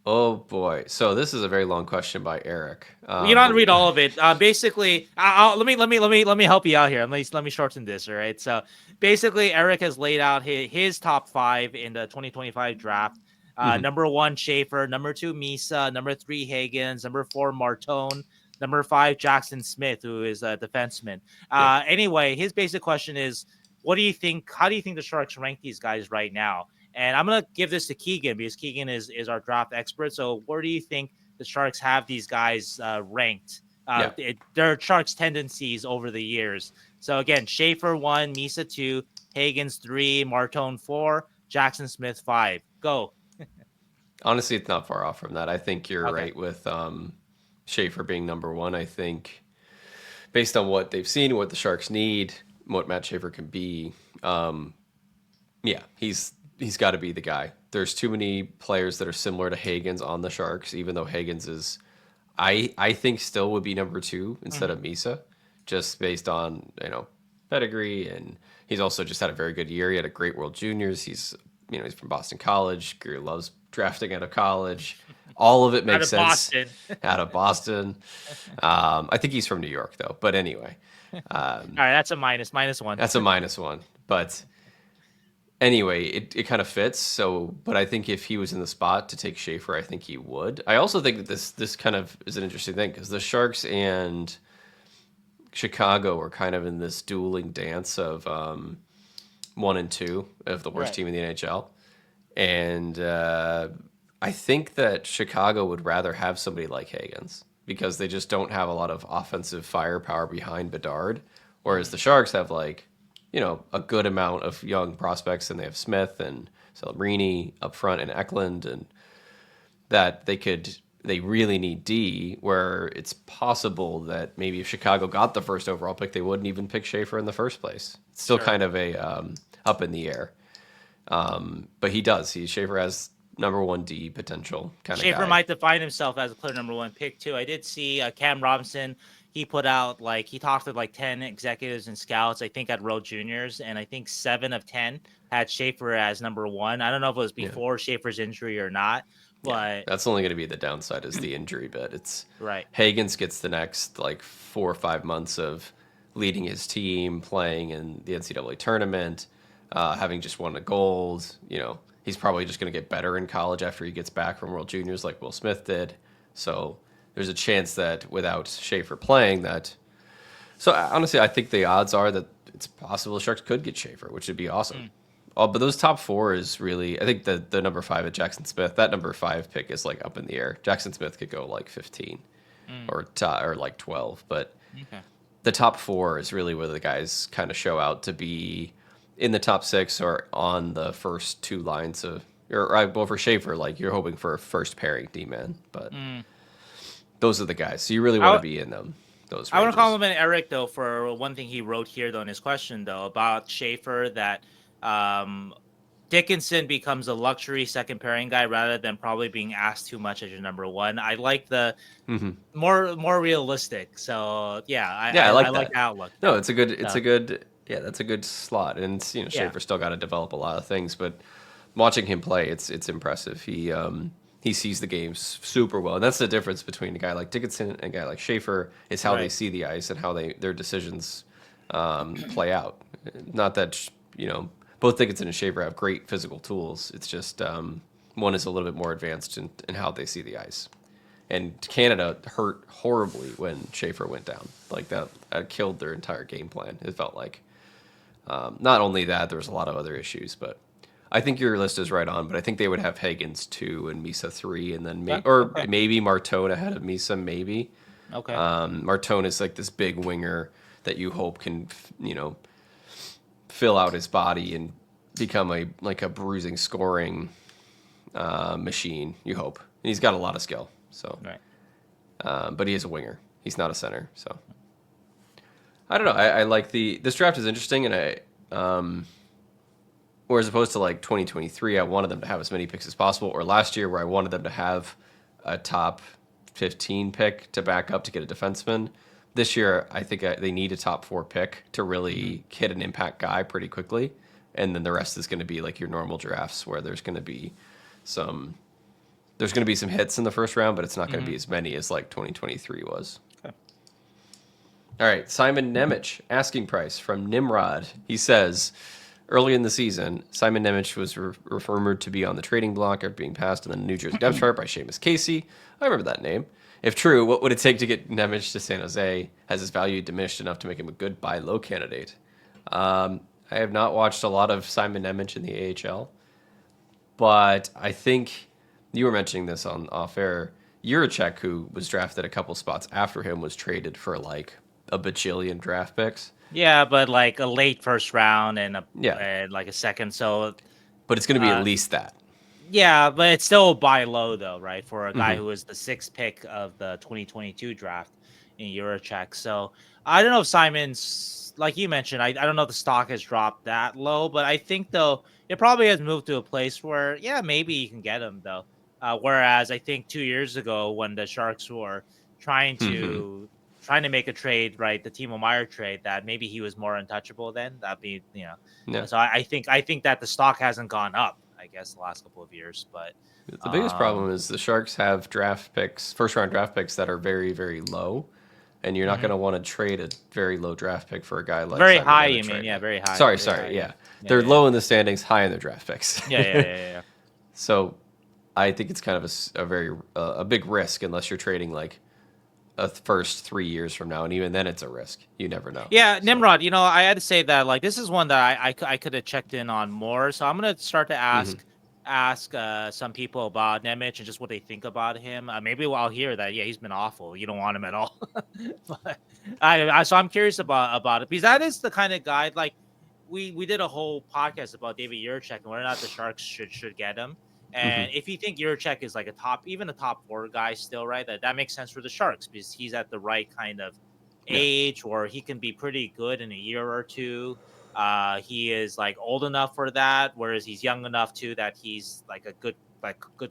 Oh boy! So this is a very long question by Eric. You don't have to read all of it. Basically, let me help you out here. Let me shorten this. All right. So basically, Eric has laid out his top 5 in the 2025 draft. Number 1, Schaefer. Number 2, Misa. Number 3, Higgins. Number 4, Martone. Number 5, Jackson Smith, who is a defenseman. Anyway, his basic question is, what do you think? How do you think the Sharks rank these guys right now? And I'm going to give this to Keegan because Keegan is our draft expert. So where do you think the Sharks have these guys ranked? Their Sharks tendencies over the years. So again, Schaefer 1, Misa 2, Higgins 3, Martone 4, Jackson Smith 5. Go. Honestly, it's not far off from that. I think you're right with Schaefer being number 1. I think based on what they've seen, what the Sharks need, what Matt Schaefer can be, he's got to be the guy. There's too many players that are similar to Higgins on the Sharks, even though Higgins is I think still would be number 2 instead Mhm. of Misa, just based on pedigree, and he's also just had a very good year. He had a great World Juniors. He's from Boston College. Grier loves drafting out of college. All of it Out makes of sense Boston. out of Boston. I think he's from New York though. But anyway, All right, that's a minus one. that's a -1. But anyway, it kind of fits. So, but I think if he was in the spot to take Schaefer, I think he would. I also think that this kind of is an interesting thing because the Sharks and Chicago are kind of in this dueling dance of 1 and 2 of the worst Right. team in the NHL, and I think that Chicago would rather have somebody like Higgins because they just don't have a lot of offensive firepower behind Bedard, whereas the Sharks have a good amount of young prospects, and they have Smith and Celebrini up front and Eklund, and that they really need D, where it's possible that maybe if Chicago got the first overall pick, they wouldn't even pick Schaefer in the first place. It's still Sure. kind of a up in the air. But he does. Schaefer has number 1 D potential kind of Schaefer guy. might define himself as a clear number 1 pick too. I did see Cam Robinson. He put out he talked to 10 executives and scouts, I think at World Juniors, and I think 7 of 10 had Schaefer as number 1. I don't know if it was Yeah. before Schaefer's injury or not, Yeah, but that's only going to be the downside is the injury bit. It's right. Higgins gets the next 4 or 5 months of leading his team, playing in the NCAA tournament, having just won a gold. He's probably just going to get better in college after he gets back from World Juniors, like Will Smith did. So there's a chance that without Schaefer playing, that. So honestly, I think the odds are that it's possible the Sharks could get Schaefer, which would be awesome. Oh, but those top 4 is really, I think the number 5 at Jackson Smith, that number 5 pick is up in the air. Jackson Smith could go 15 or 12, but Okay. the top 4 is really where the guys kind of show out to be in the top 6 or on the first 2 lines of, well, for Schaefer, you're hoping for a first pairing D-man, but those are the guys. So you really want to be in them. Those I want ranges. to compliment Eric though for one thing he wrote here though in his question though about Schaefer that um, Dickinson becomes a luxury second pairing guy rather than probably being asked too much as your number 1. I like the Mm-hmm. more realistic. So yeah, Yeah, I I like like that. the outlook. No, Though. it's a So good, yeah, that's a good slot. And yeah, Schaefer's still got to develop a lot of things, but watching him play, it's impressive. He sees the games super well, and that's the difference between a guy like Dickinson and a guy like Schaefer is how they right. see the ice and how their decisions play out. Not that both Dickinson and Schaefer have great physical tools. It's just one is a little bit more advanced in how they see the ice. And Canada hurt horribly when Schaefer went down. That killed their entire game plan. It felt like. Not only that, there was a lot of other issues, but I think your list is right on. But I think they would have Higgins 2 and Misa 3, and then Yeah. Okay. maybe Martone ahead of Misa. Maybe Okay. Martone is this big winger that you hope can fill out his body and become a bruising scoring machine. You hope, and he's got a lot of skill. So. Right. But he is a winger. He's not a center. So I don't know. I like this draft is interesting, and whereas opposed to 2023, I wanted them to have as many picks as possible, or last year where I wanted them to have a top 15 pick to back up to get a defenseman. This year, I think they need a top 4 pick to really hit an impact guy pretty quickly, and then the rest is going to be your normal drafts where there's going to be some hits in the first round, but it's not going to be as many as 2023 was. Okay. All right, Simon Nemec, asking price from Nimrod. He says, early in the season, Simon Nemec was rumored to be on the trading block after being passed on the New Jersey depth chart by Seamus Casey. I remember that name. If true, what would it take to get Nemec to San Jose? Has his value diminished enough to make him a good buy low candidate? I have not watched a lot of Simon Nemec in the AHL, but I think you were mentioning this on off air. Juracek, who was drafted a couple spots after him, was traded for a bajillion draft picks. Yeah, but a late first round and Yeah, a second. So but it's going to be at least that. yeah, but it's still buy low though, right? For a guy Mm-hmm. who was the 6th pick of the 2022 draft in Eurocheck. So I don't know if Simon's like you mentioned. I don't know if the stock has dropped that low, but I think though it probably has moved to a place where maybe you can get him though. Whereas I think 2 years ago when the Sharks were trying to make a trade, right? The Timo Meier trade, that maybe he was more untouchable then. That'd be, Yeah. So I think that the stock hasn't gone up, I guess, the last couple of years. But The biggest problem is the Sharks have first round draft picks that are very, very low. And you're not going to want to trade a very low draft pick for a guy like very Simon high, you mean? Trade. Yeah, very high. Sorry, Very high, yeah. yeah. They're Yeah, low in the standings, high in their draft picks. yeah. So I think it's kind of a very a big risk unless you're trading like a first 3 years from now, and even then it's a risk. You never know. Yeah, Nimrod, I had to say that, like, this is one that I could have checked in on more. So I'm gonna start to ask some people about Nemec and just what they think about him. Maybe I'll hear that, yeah, he's been awful. You don't want him at all. But so I'm curious about it, because that is the kind of guy, like, we did a whole podcast about David Jiricek and whether or not the Sharks should get him. And if you think Jiricek is like even a top 4 guy still, right, that makes sense for the Sharks, because he's at the right kind of age, or he can be pretty good in a year or two. He is like old enough for that, whereas he's young enough too that he's like a good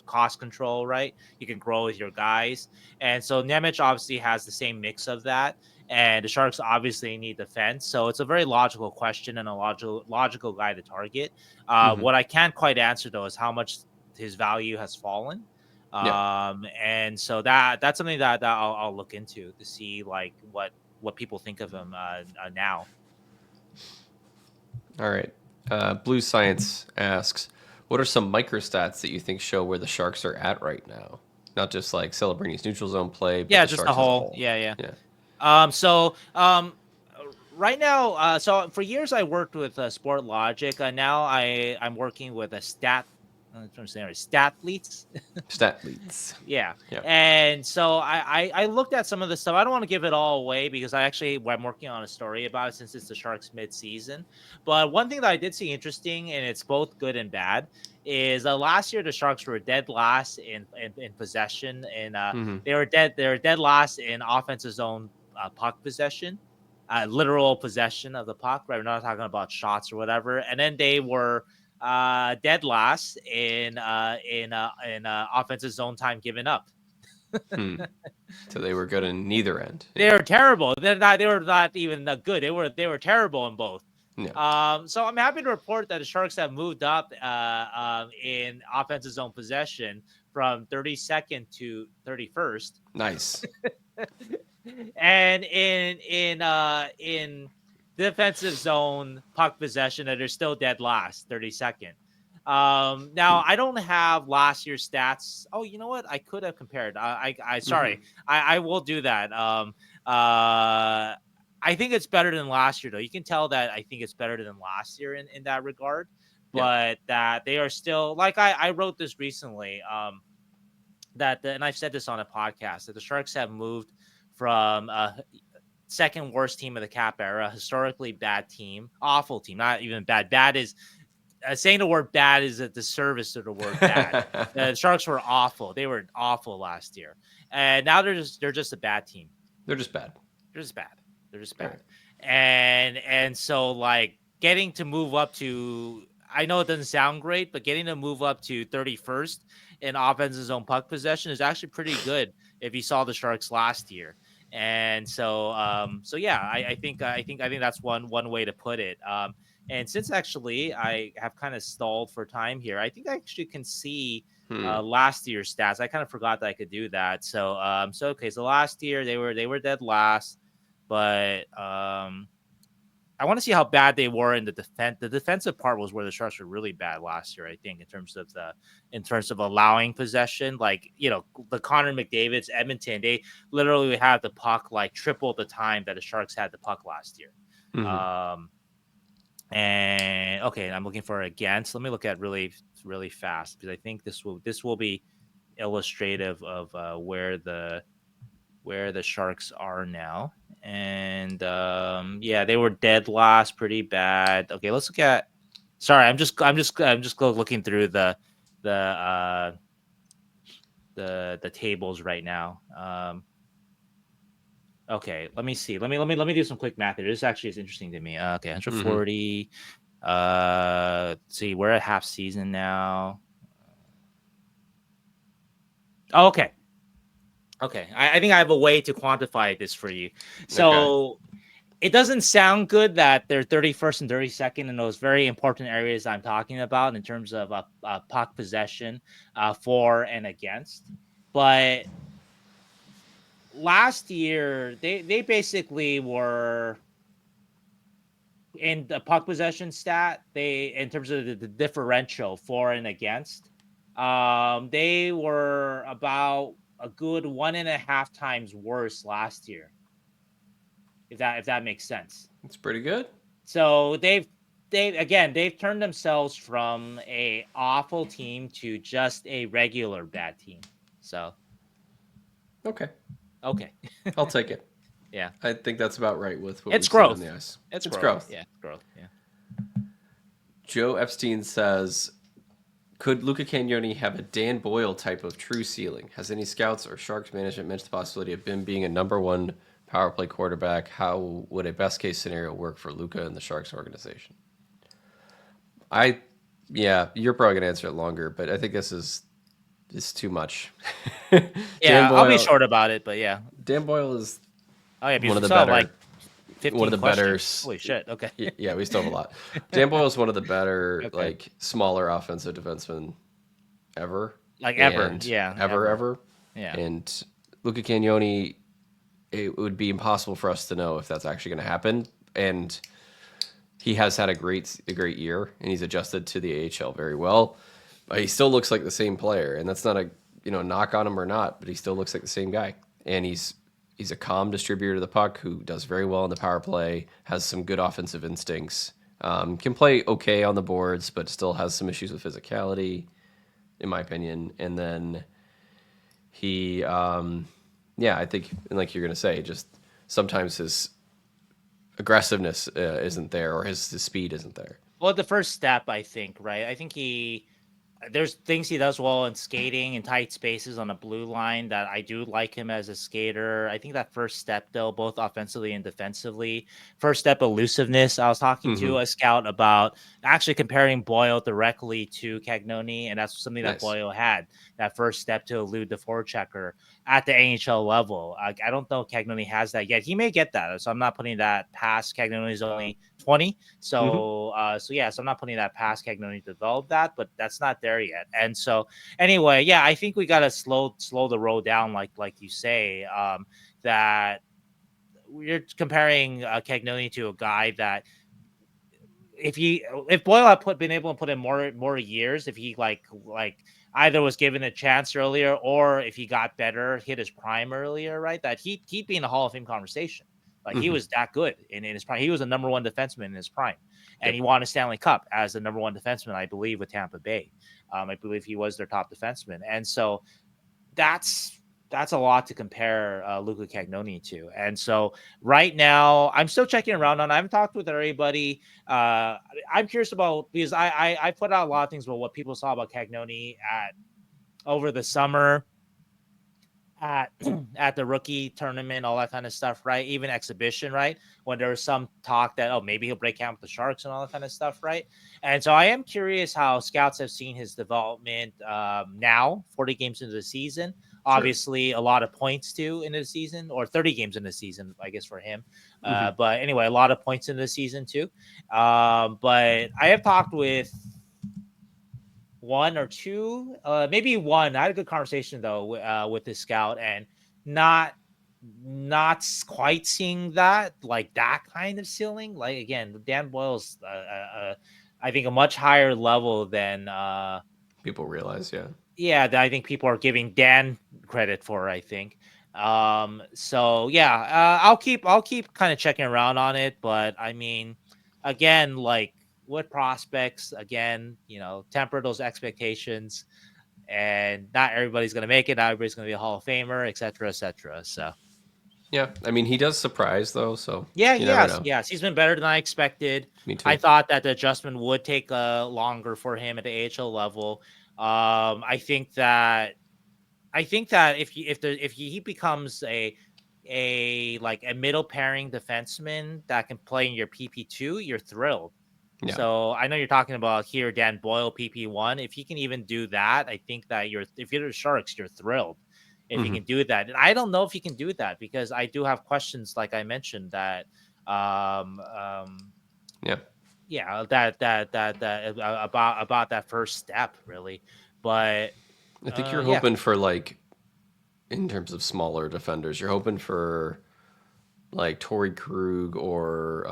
cost control, right? You can grow with your guys. And so Nemec obviously has the same mix of that. And the Sharks obviously need defense. So it's a very logical question and a logical guy to target. What I can't quite answer, though, is how much his value has fallen. And so that's something that I'll look into to see, like, what people think of him now. All right. Blue Science asks, what are some microstats that you think show where the Sharks are at right now? Not just like Celebrini's neutral zone play, but the Just Sharks the whole. as a whole. Yeah. Right now, so for years I worked with Sport Logic. Now I'm working with a stat leads. Stat leads. Yeah. And so I looked at some of the stuff. I don't want to give it all away, because I'm working on a story about it, since it's the Sharks mid-season. But one thing that I did see interesting, and it's both good and bad, is last year the Sharks were dead last in possession, and they were dead last in offensive zone puck possession. Literal possession of the puck, right? We're not talking about shots or whatever. And then they were dead last in offensive zone time given up. So they were good in neither end. They were terrible. They were not even good. They were terrible in both. Yeah. So I'm happy to report that the Sharks have moved up in offensive zone possession from 32nd to 31st. Nice. And in defensive zone puck possession, that are still dead last, 32nd. Now I don't have last year's stats. Oh, you know what? I could have compared. Sorry. I will do that. I think it's better than last year, though. You can tell that I think it's better than last year in that regard. But that they are still, like, I wrote this recently. And I've said this on a podcast, that the Sharks have moved from second worst team of the cap era, historically bad team, awful team, not even bad. Bad is saying the word bad is a disservice to the word bad. The Sharks were awful. They were awful last year, and now they're just a bad team. They're just bad. Right. And so, like, getting to move up to, I know it doesn't sound great, but getting to move up to 31st in offensive zone puck possession is actually pretty good if you saw the Sharks last year. And so, yeah, I think that's one way to put it. And since actually I have kind of stalled for time here, I think I actually can see last year's stats. I kind of forgot that I could do that. So, okay, so last year they were dead last, but I want to see how bad they were in the defense. The defensive part was where the Sharks were really bad last year, I think, in terms of allowing possession. Like, the Connor McDavid's Edmonton, they literally had the puck like triple the time that the Sharks had the puck last year. And okay, I'm looking for against. Let me look at really, really fast, because I think this will be illustrative of where the Sharks are now. And they were dead last, pretty bad. Okay, let's look at. Sorry, I'm just looking through the tables right now. Okay, let me see. Let me do some quick math here. This actually is interesting to me. Okay, 140. Let's see, we're at half season now. Oh, okay. Okay, I think I have a way to quantify this for you. Okay. So it doesn't sound good that they're 31st and 32nd in those very important areas I'm talking about in terms of puck possession for and against. But last year, they basically were in the puck possession stat. They in terms of the differential for and against, they were about a good 1.5 times worse last year. If that makes sense. It's pretty good. So they've turned themselves from a awful team to just a regular bad team. So Okay. okay. I'll take it. Yeah. I think that's about right with what It's we've seen on growth. the ice. It's It's growth. growth. Yeah, growth. Yeah. Joe Epstein says, could Luca Cagnoni have a Dan Boyle type of true ceiling? Has any scouts or Sharks management mentioned the possibility of him being a number one power play quarterback? How would a best case scenario work for Luca and the Sharks organization? Yeah, you're probably gonna answer it longer, but I think this is too much. Dan Yeah, I'll be Boyle. short about it, but yeah. Dan Boyle is Oh yeah, one because of we the still have better. like One of 15 the better. questions. Holy shit. Okay. Yeah, we still have a lot. Dan Boyle is one of the better, Okay. like smaller offensive defensemen ever, Like ever. and Yeah. ever. Yeah. And Luca Cagnoni, it would be impossible for us to know if that's actually going to happen. And he has had a great year, and he's adjusted to the AHL very well. But he still looks like the same player, and that's not a knock on him or not, but he still looks like the same guy. And he's a calm distributor to the puck who does very well in the power play, has some good offensive instincts, can play okay on the boards, but still has some issues with physicality, in my opinion. And then he, I think, like you're going to say, just sometimes his aggressiveness isn't there, or his speed isn't there. Well, the first step, I think, right? I think there's things he does well in skating in tight spaces on a blue line that I do like him as a skater. I think that first step, though, both offensively and defensively, first step elusiveness. I was talking to a scout about actually comparing Boyle directly to Cagnoni, and that's something that Nice. Boyle had, that first step to elude the forechecker at the NHL level. I don't know if Cagnoni has that yet. He may get that, so I'm not putting that past. Cagnoni's only 20, so so I'm not putting that past Cagnoni to develop that, but that's not there yet. And so anyway, yeah, I think we gotta slow the roll down, like you say, that we're comparing Cagnoni to a guy that if Boyle had been able to put in more years, if he like either was given a chance earlier or if he got better, hit his prime earlier, right? That he'd be in the Hall of Fame conversation. Like he was that good in his prime. He was a number one defenseman in his prime, and he won a Stanley Cup as the number one defenseman, I believe, with Tampa Bay. I believe he was their top defenseman, and so that's a lot to compare Luca Cagnoni to. And so right now, I'm still checking around on. I haven't talked with everybody. I'm curious about because I put out a lot of things about what people saw about Cagnoni over the summer at at the rookie tournament, all that kind of stuff, right? Even exhibition, right? When there was some talk that maybe he'll break camp with the Sharks and all that kind of stuff, right? And so I am curious how scouts have seen his development now, 40 games into the season. Obviously, a lot of points too in the season, or 30 games in the season, I guess, for him. But anyway, a lot of points in the season too. But I have talked with one or two, maybe one. I had a good conversation though with this scout, and not quite seeing that kind of ceiling. Like again, Dan Boyle's I think a much higher level than people realize. That I think people are giving Dan credit for. I think. So yeah, I'll keep kind of checking around on it, but I mean, again, like with prospects, again, temper those expectations, and not everybody's going to make it. Not everybody's going to be a Hall of Famer, et cetera, et cetera. So, yeah, I mean, he does surprise though, so yeah, you never know. yes, he's been better than I expected. Me too. I thought that the adjustment would take longer for him at the AHL level. I think that if he becomes a middle pairing defenseman that can play in your PP2, you're thrilled. Yeah. So I know you're talking about here Dan Boyle PP1. If he can even do that, I think that if you're the Sharks, you're thrilled. if he can do that. And I don't know if he can do that because I do have questions, like I mentioned, that Yeah. yeah, that about that first step, really. But I think you're yeah. hoping for, like, in terms of smaller defenders, you're hoping for like Torrey Krug or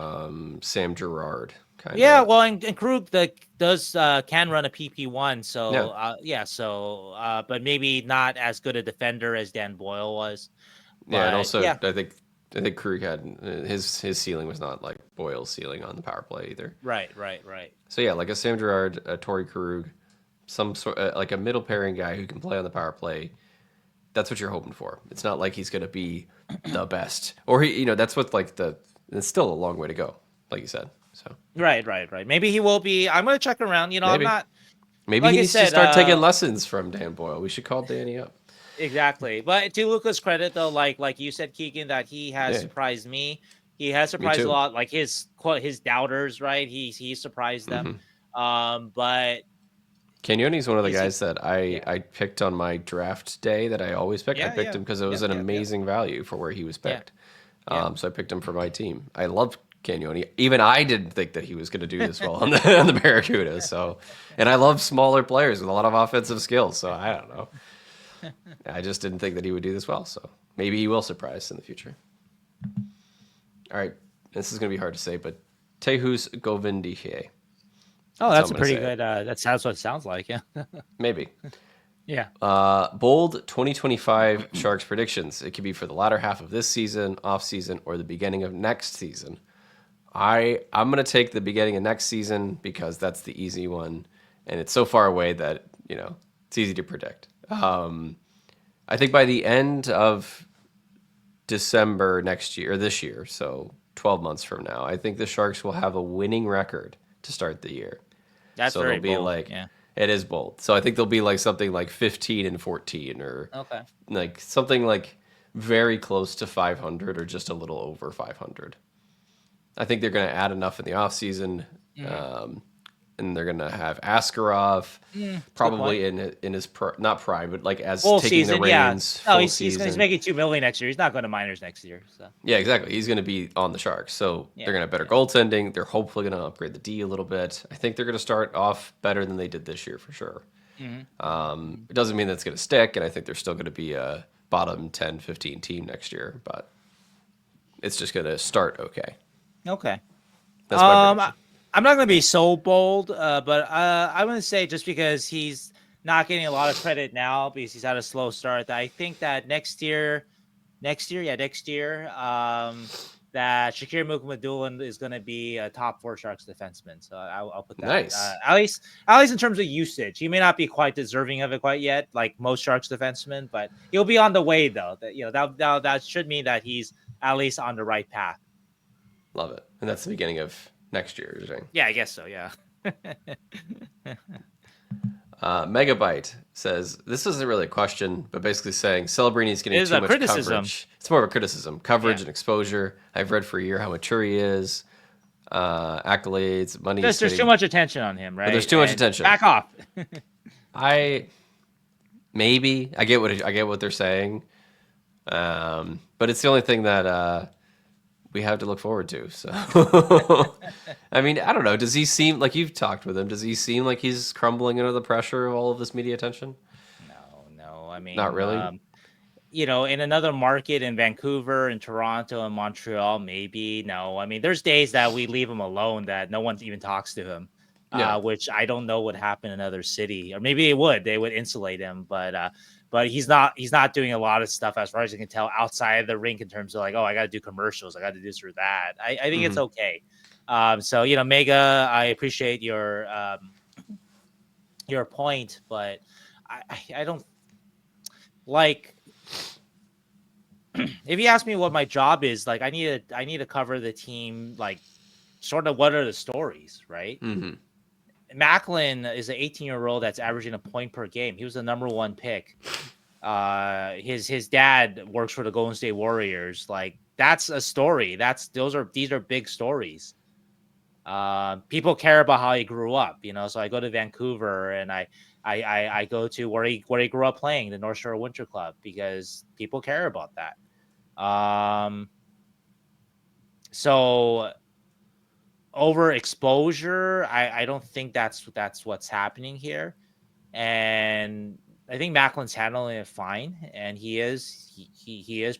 Sam Girard, kind Yeah, of. well, and Krug does can run a PP1, so Yeah. but maybe not as good a defender as Dan Boyle was. Yeah, and But also yeah, I think Krug had his ceiling was not like Boyle's ceiling on the power play either. right. So yeah, like a Sam Girard, a Torrey Krug, some sort like a middle pairing guy who can play on the power play. That's what you're hoping for. It's not like he's going to be the best, or that's what like it's still a long way to go, like you said. So Right. Maybe he will be. I'm gonna check around. I'm maybe not, maybe like he I needs to said, start taking lessons from Dan Boyle. We should call Danny up. exactly. But to Luca's credit, though, like you said, Keegan, that he has Yeah, surprised me. He has me surprised a too. lot, like his doubters, right? He surprised them. Hmm. But Cagnoni's one of the is he? guys that I Yeah. I picked on my draft day that I always pick. I picked Yeah. him because it was Yep. an amazing value for where he was Yeah. picked. Yeah. So I picked him for my team. I love Cagnoni. Even I didn't think that he was going to do this well on the Barracuda. So, and I love smaller players with a lot of offensive skills. So I don't know. I just didn't think that he would do this well. So maybe he will surprise in the future. All right, this is going to be hard to say, but Tehus Govindije. Oh, That's how that's I'm a going to pretty say it. good. That sounds what it sounds like. Yeah. Maybe. Yeah. Bold 2025 Sharks predictions. It could be for the latter half of this season, off season, or the beginning of next season. I'm gonna take the beginning of next season because that's the easy one, and it's so far away that it's easy to predict. I think by the end of December next year or this year, so 12 months from now, I think the Sharks will have a winning record to start the year. That's So they'll very be bold. like, Yeah. it is bold. So I think they'll be like something like 15-14 or Okay. like something like very close to 500 or just a little over 500. I think they're going to add enough in the offseason. And they're going to have Askarov Good point. probably in his not prime, but like as Full taking the season, yeah. reins No, full he's season. making $2 million next year. He's not going to minors next year. So Yeah, exactly. He's going to be on the Sharks. So yeah. they're going to have better goaltending. They're hopefully going to upgrade the D a little bit. I think they're going to start off better than they did this year for sure. It doesn't mean that's going to stick, and I think they're still going to be a bottom 10, 15 team next year, but it's just going to start okay. Okay. That's my prediction. I'm not going to be so bold, but I'm going to say just because he's not getting a lot of credit now because he's had a slow start, that I think that next year, that Shakir Mukhamadullin is going to be a top 4 Sharks defenseman. So I'll put that. Nice. At least in terms of usage, he may not be quite deserving of it quite yet, like most Sharks defensemen, but he'll be on the way though. That should mean that he's at least on the right path. Love it. And that's the beginning of next year, you're saying? Yeah, I guess so. Yeah. Megabite says, this isn't really a question, but basically saying Celebrini's getting It is too a much criticism. coverage. It's more of a criticism. Coverage Yeah. and exposure. I've read for a year how mature he is. Accolades, money. There's too much attention on him, right? There's too much attention. Back off. I get what they're saying, but it's the only thing that we have to look forward to. So, I mean, I don't know. Does he seem like, you've talked with him? Does he seem like he's crumbling under the pressure of all of this media attention? No. I mean, Not really. In another market in Vancouver and Toronto and Montreal, maybe. No, I mean, there's days that we leave him alone that no one even talks to him. Yeah. Which I don't know would happen in another city, or maybe it would. They would insulate him, but he's not doing a lot of stuff as far as I can tell outside of the rink in terms of like, oh, I got to do commercials, I got to do this or that. I think it's okay. So Mega, I appreciate your point, but I don't like. If you ask me what my job is, like I need to cover the team, like sort of what are the stories, right? Mm-hmm. Macklin is an 18-year-old that's averaging a point per game. He was the number 1 pick. His dad works for the Golden State Warriors. Like that's a story. These are big stories. People care about how he grew up, So I go to Vancouver and I go to where he grew up playing, the North Shore Winter Club, because people care about that. So overexposure, I don't think that's what's happening here, and I think Macklin's handling it fine, and he is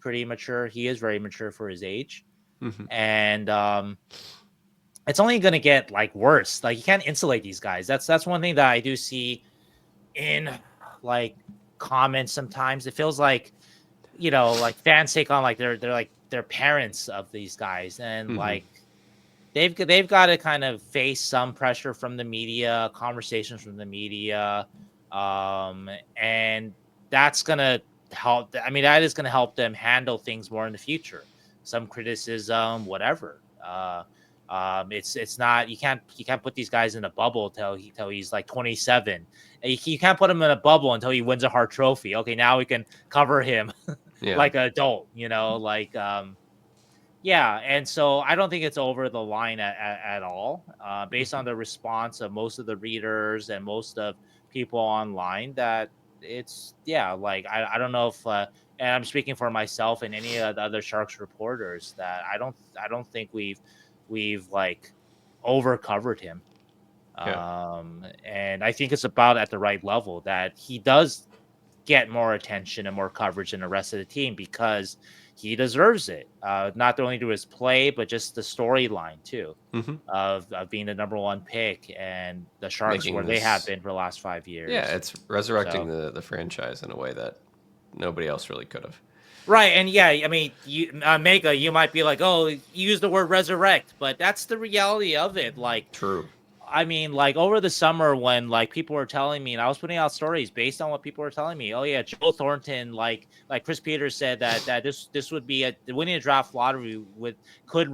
pretty mature. He is very mature for his age, and it's only going to get like worse. Like, you can't insulate these guys. That's one thing that I do see in like comments sometimes. It feels like, like fans take on like they're parents of these guys, and like they've got to kind of face some pressure from the media, conversations from the media, and that's gonna help. I mean, that is gonna help them handle things more in the future. Some criticism, whatever. It's not, you can't put these guys in a bubble till he's like 27. You can't put him in a bubble until he wins a Hart Trophy. Okay, now we can cover him like an adult, yeah, and so I don't think it's over the line at all. Based on the response of most of the readers and most of people online, that it's, like I don't know if and I'm speaking for myself and any of the other Sharks reporters, that I don't think we've like over covered him. And I think it's about at the right level that he does get more attention and more coverage than the rest of the team, because he deserves it. Not only through his play, but just the storyline too, of being the number one pick and the Sharks where they have been for the last 5 years. Yeah, it's resurrecting the franchise in a way that nobody else really could have. Right, and yeah, I mean, Mega, you might be like, oh, you use the word resurrect, but that's the reality of it. Like, true. I mean, like over the summer when like people were telling me, and I was putting out stories based on what people were telling me. Oh yeah, Joe Thornton, like Chris Peters said that this would be winning a draft lottery could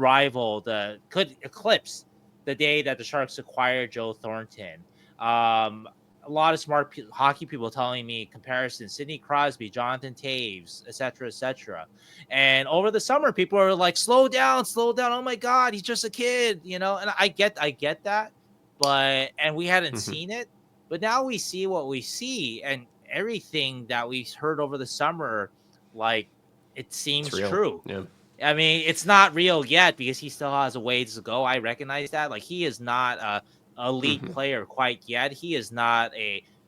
eclipse the day that the Sharks acquired Joe Thornton. A lot of smart hockey people telling me comparisons: Sidney Crosby, Jonathan Taves, etc. And over the summer, people are like, slow down. Oh my God, he's just a kid, And I get that. And we hadn't seen it, but now we see what we see, and everything that we heard over the summer, like, it seems true. Yeah. I mean, it's not real yet because he still has a ways to go. I recognize that. Like, he is not a league player quite yet. He is not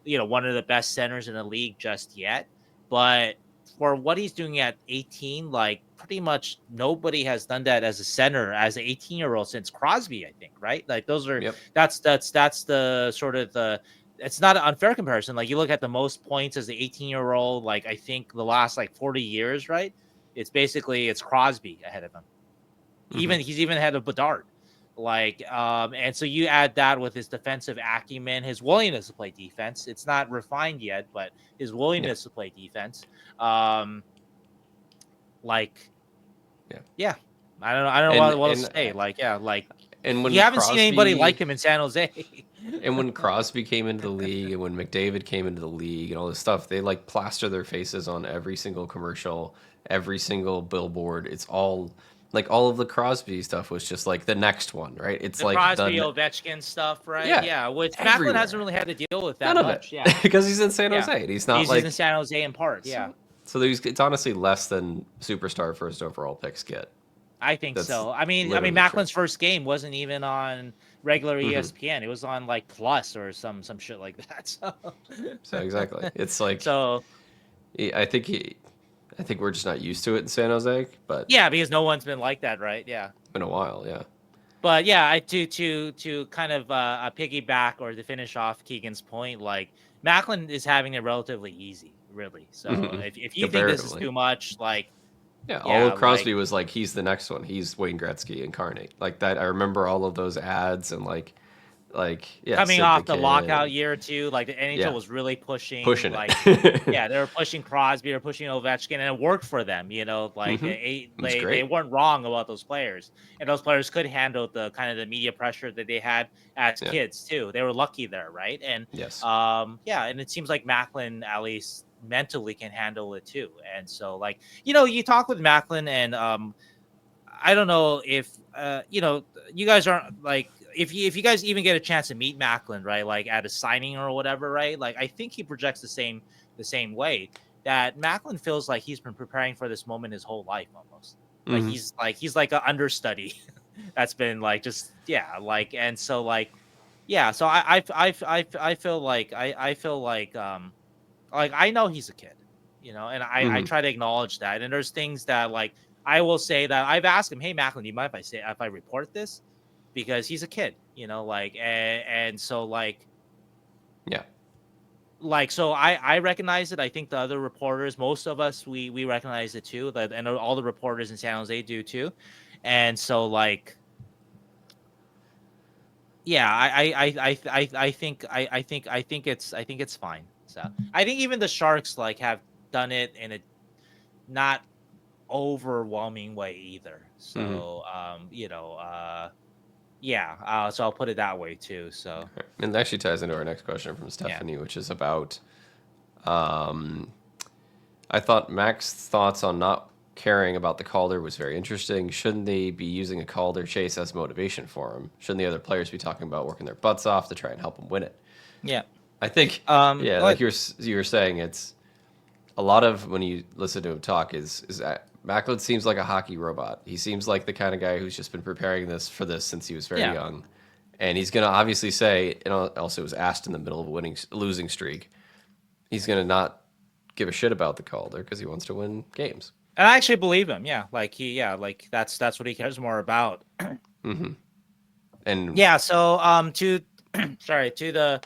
one of the best centers in the league just yet. But for what he's doing at 18, like, pretty much nobody has done that as a center, as an 18-year-old since Crosby, I think, right? Like, those are that's the sort of it's not an unfair comparison. Like, you look at the most points as an 18-year-old, like, I think the last like 40 years, right? It's Crosby ahead of him. He's even ahead of Bedard. Like, and so you add that with his defensive acumen, his willingness to play defense. It's not refined yet, but his willingness to play defense. I don't know what to say. And when you haven't seen anybody like him in San Jose. And when Crosby came into the league, and when McDavid came into the league, and all this stuff, they like plaster their faces on every single commercial, every single billboard. It's all like all of the Crosby stuff was just like the next one, right? It's the like Crosby, Ovechkin stuff, right? Yeah, which Macklin hasn't really had to deal with that much. Yeah, because he's in San Jose. And he's in San Jose in part. So it's honestly less than superstar first overall picks get. I think so. I mean, Macklin's first game wasn't even on regular ESPN. It was on like Plus or some shit like that. So exactly, it's like I think we're just not used to it in San Jose, but because no one's been like that, right? Been a while, But to kind of piggyback or to finish off Keegan's point, like, Macklin is having it relatively easy, really. So if you think this is too much, like. All of Crosby was like, he's the next one. He's Wayne Gretzky incarnate. Like that, I remember all of those ads and coming off the lockout year too. Like, the NHL was really pushing like, they were pushing Crosby, they were pushing Ovechkin, and it worked for them. They weren't wrong about those players, and those players could handle the kind of the media pressure that they had as kids too. They were lucky there, right? And and it seems like Macklin at least mentally can handle it too. And so, like, you talk with Macklin, and I don't know if you guys aren't like if you guys even get a chance to meet Macklin, right, like at a signing or whatever, right, like I think he projects the same way, that Macklin feels like he's been preparing for this moment his whole life almost. Like Mm-hmm. he's like an understudy that's been like just like, and so like so I feel like I feel like I know he's a kid, and I Mm-hmm. try to acknowledge that. And there's things that like I will say that I've asked him, hey Macklin, do you mind if I report this? Because he's a kid, like and so Yeah. so I recognize it. I think the other reporters, most of us, we recognize it too. That and all the reporters in San Jose do too. And so I think it's fine. So I think even the Sharks like have done it in a not overwhelming way either. Mm-hmm. So so I'll put it that way too. So And that actually ties into our next question from yeah. Stephanie, which is about um, I thought Mac's thoughts on not caring about the Calder was very interesting. Shouldn't they be using a Calder chase as motivation for him? Shouldn't the other players be talking about working their butts off to try and help him win it? Yeah. I think, yeah, Go like ahead. you were saying, it's a lot of when you listen to him talk is that Macklin seems like a hockey robot. He seems like the kind of guy who's just been preparing this since he was very Yeah. young, and he's gonna obviously say, and also was asked in the middle of a losing streak, he's gonna not give a shit about the Calder because he wants to win games. And I actually believe him. Yeah. Like like that's what he cares more about. Mm-hmm. And Yeah. So to sorry, to the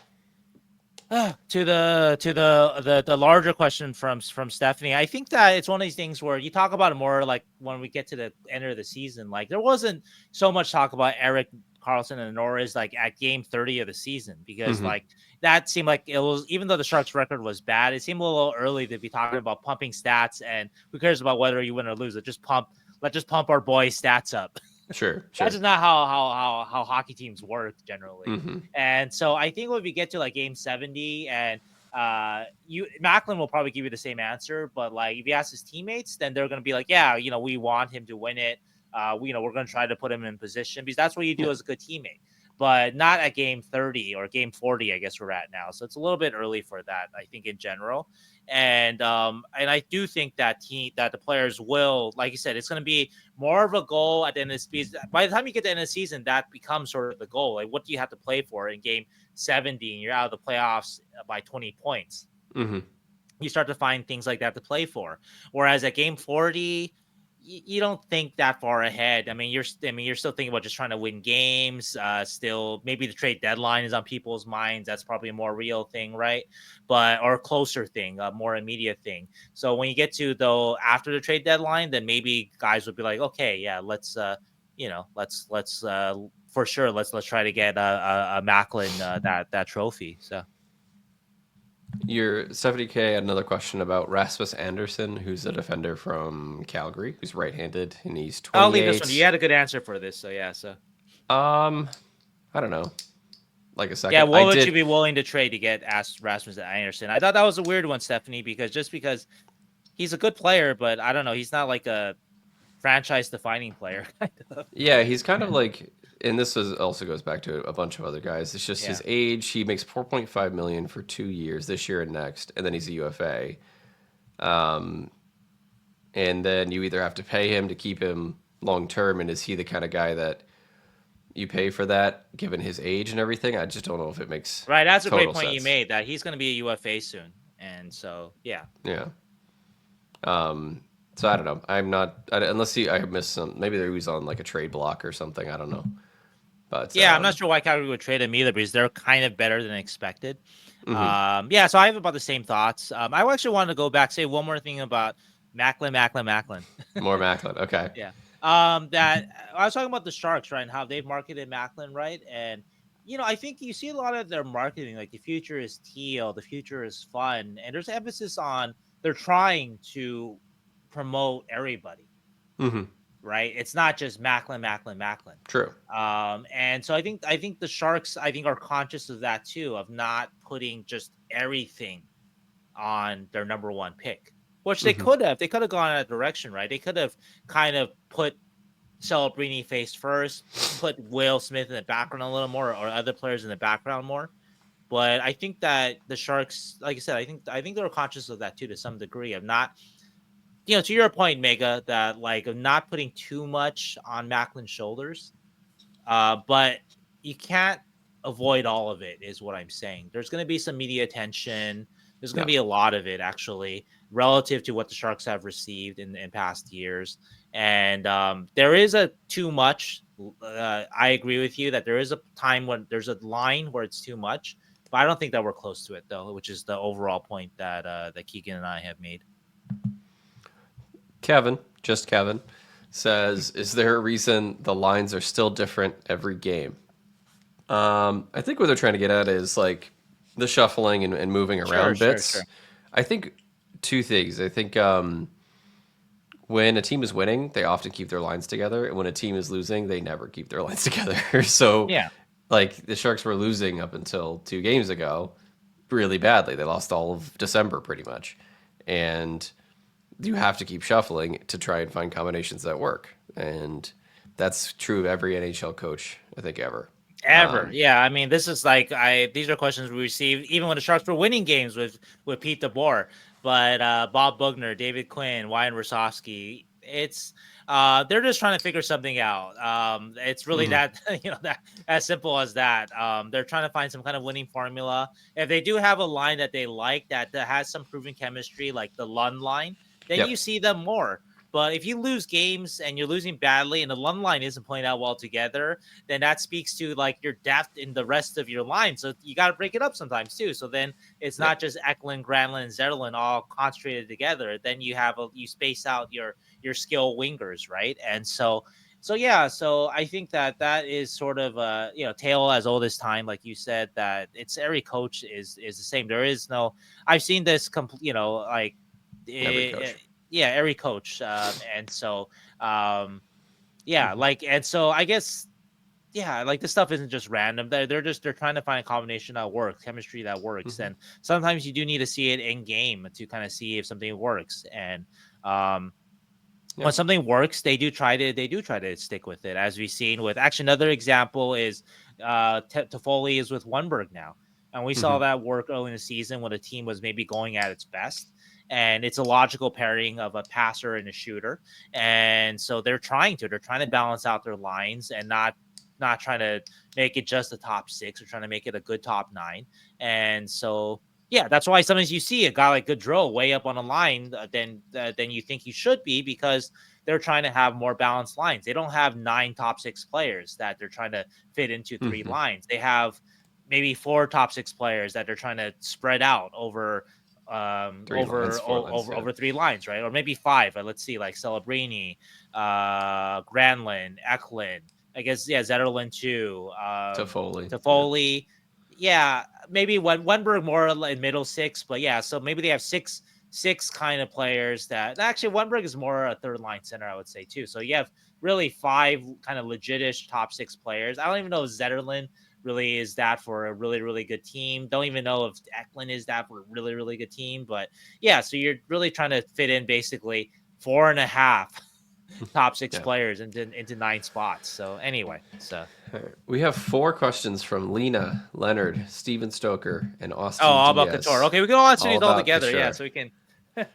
the larger question from Stephanie, I think that it's one of these things where you talk about it more like when we get to the end of the season. Like there wasn't so much talk about Eric Carlson and Norris like at game 30 of the season, because mm-hmm. like that seemed like it was, even though the Sharks record was bad, it seemed a little early to be talking about pumping stats, and who cares about whether you win or lose. Let's just pump our boys' stats up. Sure, That's sure. just not how hockey teams work generally. Mm-hmm. And so I think when we get to like game 70, and you Macklin will probably give you the same answer, but like if you ask his teammates, then they're gonna be like, yeah, we want him to win it. We're gonna try to put him in position, because that's what you do Yeah. as a good teammate. But not at game 30 or game 40, I guess we're at now. So it's a little bit early for that, I think, in general. And I do think that the players will, like you said, it's going to be more of a goal at the end of the season. By the time you get to the end of the season, that becomes sort of the goal. Like, what do you have to play for in game 70? And you're out of the playoffs by 20 points. Mm-hmm. You start to find things like that to play for. Whereas at game 40, you don't think that far ahead. You're still thinking about just trying to win games. Still, maybe the trade deadline is on people's minds. That's probably a more real thing, right? Or a closer thing, a more immediate thing. So when you get to though after the trade deadline, then maybe guys would be like, okay, yeah, let's for sure let's try to get a Macklin that trophy. So. Your 70K had another question about Rasmus Anderson, who's a defender from Calgary, who's right-handed, and he's I'll leave this one. You 28. had a good answer for this, so yeah. So Um, I don't know, like a yeah, second. I what would you did. be willing to trade to get asked Rasmus Anderson? I thought that was a weird one, Stephanie, because he's a good player, but I don't know, he's not like a franchise-defining player, kind of. Yeah, he's kind of like, and this is also goes back to a bunch of other guys. It's just Yeah, his age. He makes 4.5 million for 2 years, this year and next, and then he's a UFA. Um, and then you either have to pay him to keep him long term, and is he the kind of guy that you pay for that, given his age and everything? I just don't know if it makes right. That's a great total point you sense. made. That he's going to be a UFA soon, and so yeah. Yeah. So I don't know. Unless I missed some. Maybe he was on like a trade block or something. I don't know. But Yeah, I'm not sure why Calgary would trade him either, because they're kind of better than expected. mhm. Yeah, so I have about the same thoughts. I actually wanted to go back, say one more thing about Macklin. More Macklin. Okay. Yeah. That I was talking about the Sharks, right, and how they've marketed Macklin, right? And I think you see a lot of their marketing, like the future is teal, the future is fun, and there's emphasis on they're trying to promote everybody, Hmm. right? It's not just Macklin. True. And so I think the Sharks are conscious of that too, of not putting just everything on their number one pick, which they Hmm. could have. They could have gone in that direction, right? They could have kind of put Celebrini face first, put Will Smith in the background a little more, or other players in the background more. But I think that the Sharks, like I said, I think they're conscious of that too, to some degree, of not, to your point, Mega, that like of not putting too much on Macklin's shoulders. But you can't avoid all of it, is what I'm saying. There's going to be some media attention. There's going to be a lot of it, actually, relative to what the Sharks have received in past years. And there is a too much. I agree with you that there is a time when there's a line where it's too much. But I don't think that we're close to it, though, which is the overall point that that Keegan and I have made. Kevin says, is there a reason the lines are still different every game? I think what they're trying to get at is like the shuffling and moving around bits. Sure. I think two things. I think when a team is winning, they often keep their lines together. And when a team is losing, they never keep their lines together. So yeah, like the Sharks were losing up until 2 games ago really badly. They lost all of December pretty much. And you have to keep shuffling to try and find combinations that work. And that's true of every NHL coach, I think, ever. Yeah. I mean, this is like, these are questions we received even when the Sharks were winning games with Pete DeBoer. But Bob Bugner, David Quinn, Wyan Rosofsky, it's they're just trying to figure something out. It's really that that as simple as that. They're trying to find some kind of winning formula. If they do have a line that they like that has some proven chemistry, like the Lund line, then you see them more. But if you lose games and you're losing badly and the Lund line isn't playing out well together, then that speaks to like your depth in the rest of your line. So you got to break it up sometimes too. So then it's not just Eklund, Granlund, and Zetterlund all concentrated together. Then you have you space out your skill wingers, right? And so I think that is sort of tale as old as time, like you said, that it's every coach is the same. There is no, I've seen this like every coach. Every coach. And so, like, and so I guess, like this stuff isn't just random. They're trying to find a combination that works, chemistry that works. And sometimes you do need to see it in game to kind of see if something works. And, when something works, they do try to stick with it, as we've seen with actually another example is Toffoli is with Wenberg now. And we saw that work early in the season when a team was maybe going at its best. And it's a logical pairing of a passer and a shooter. And so they're trying to balance out their lines and not trying to make it just the top 6 or trying to make it a good top 9. And so, that's why sometimes you see a guy like Goodrow way up on a line than you think he should be, because they're trying to have more balanced lines. They don't have 9 top 6 players that they're trying to fit into 3 lines. They have maybe 4 top 6 players that they're trying to spread out over 3 lines, right? Or maybe 5. Let's see, like Celebrini, Granlund, Eklund, I guess, Zetterlund too. Toffoli. Yeah, maybe Wenberg more in middle 6, but so maybe they have six kind of players that actually Wenberg is more a third line center, I would say too. So you have really 5 kind of legit-ish top 6 players. I don't even know if Zetterlund really is that for a really, really good team. Don't even know if Eklund is that for a really, really good team. But so you're really trying to fit in basically 4.5 top 6 players into 9 spots. So anyway, we have 4 questions from Lina, Leonard, Steven Stoker, and Austin. All about Couture. Okay, we can all answer these all together. Couture. So we can.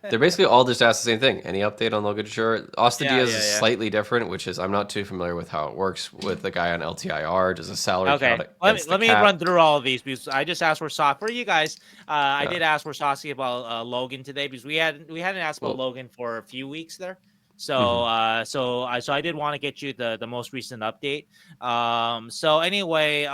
They're basically all just asked the same thing. Any update on Logan Couture? Austin Diaz is slightly different, which is I'm not too familiar with how it works with the guy on LTIR. Does a salary count? Let me run through all of these, because I just asked for you guys. I did ask Warsofsky about Logan today, because we hadn't asked about Logan for a few weeks there. So I did want to get you the most recent update. So anyway,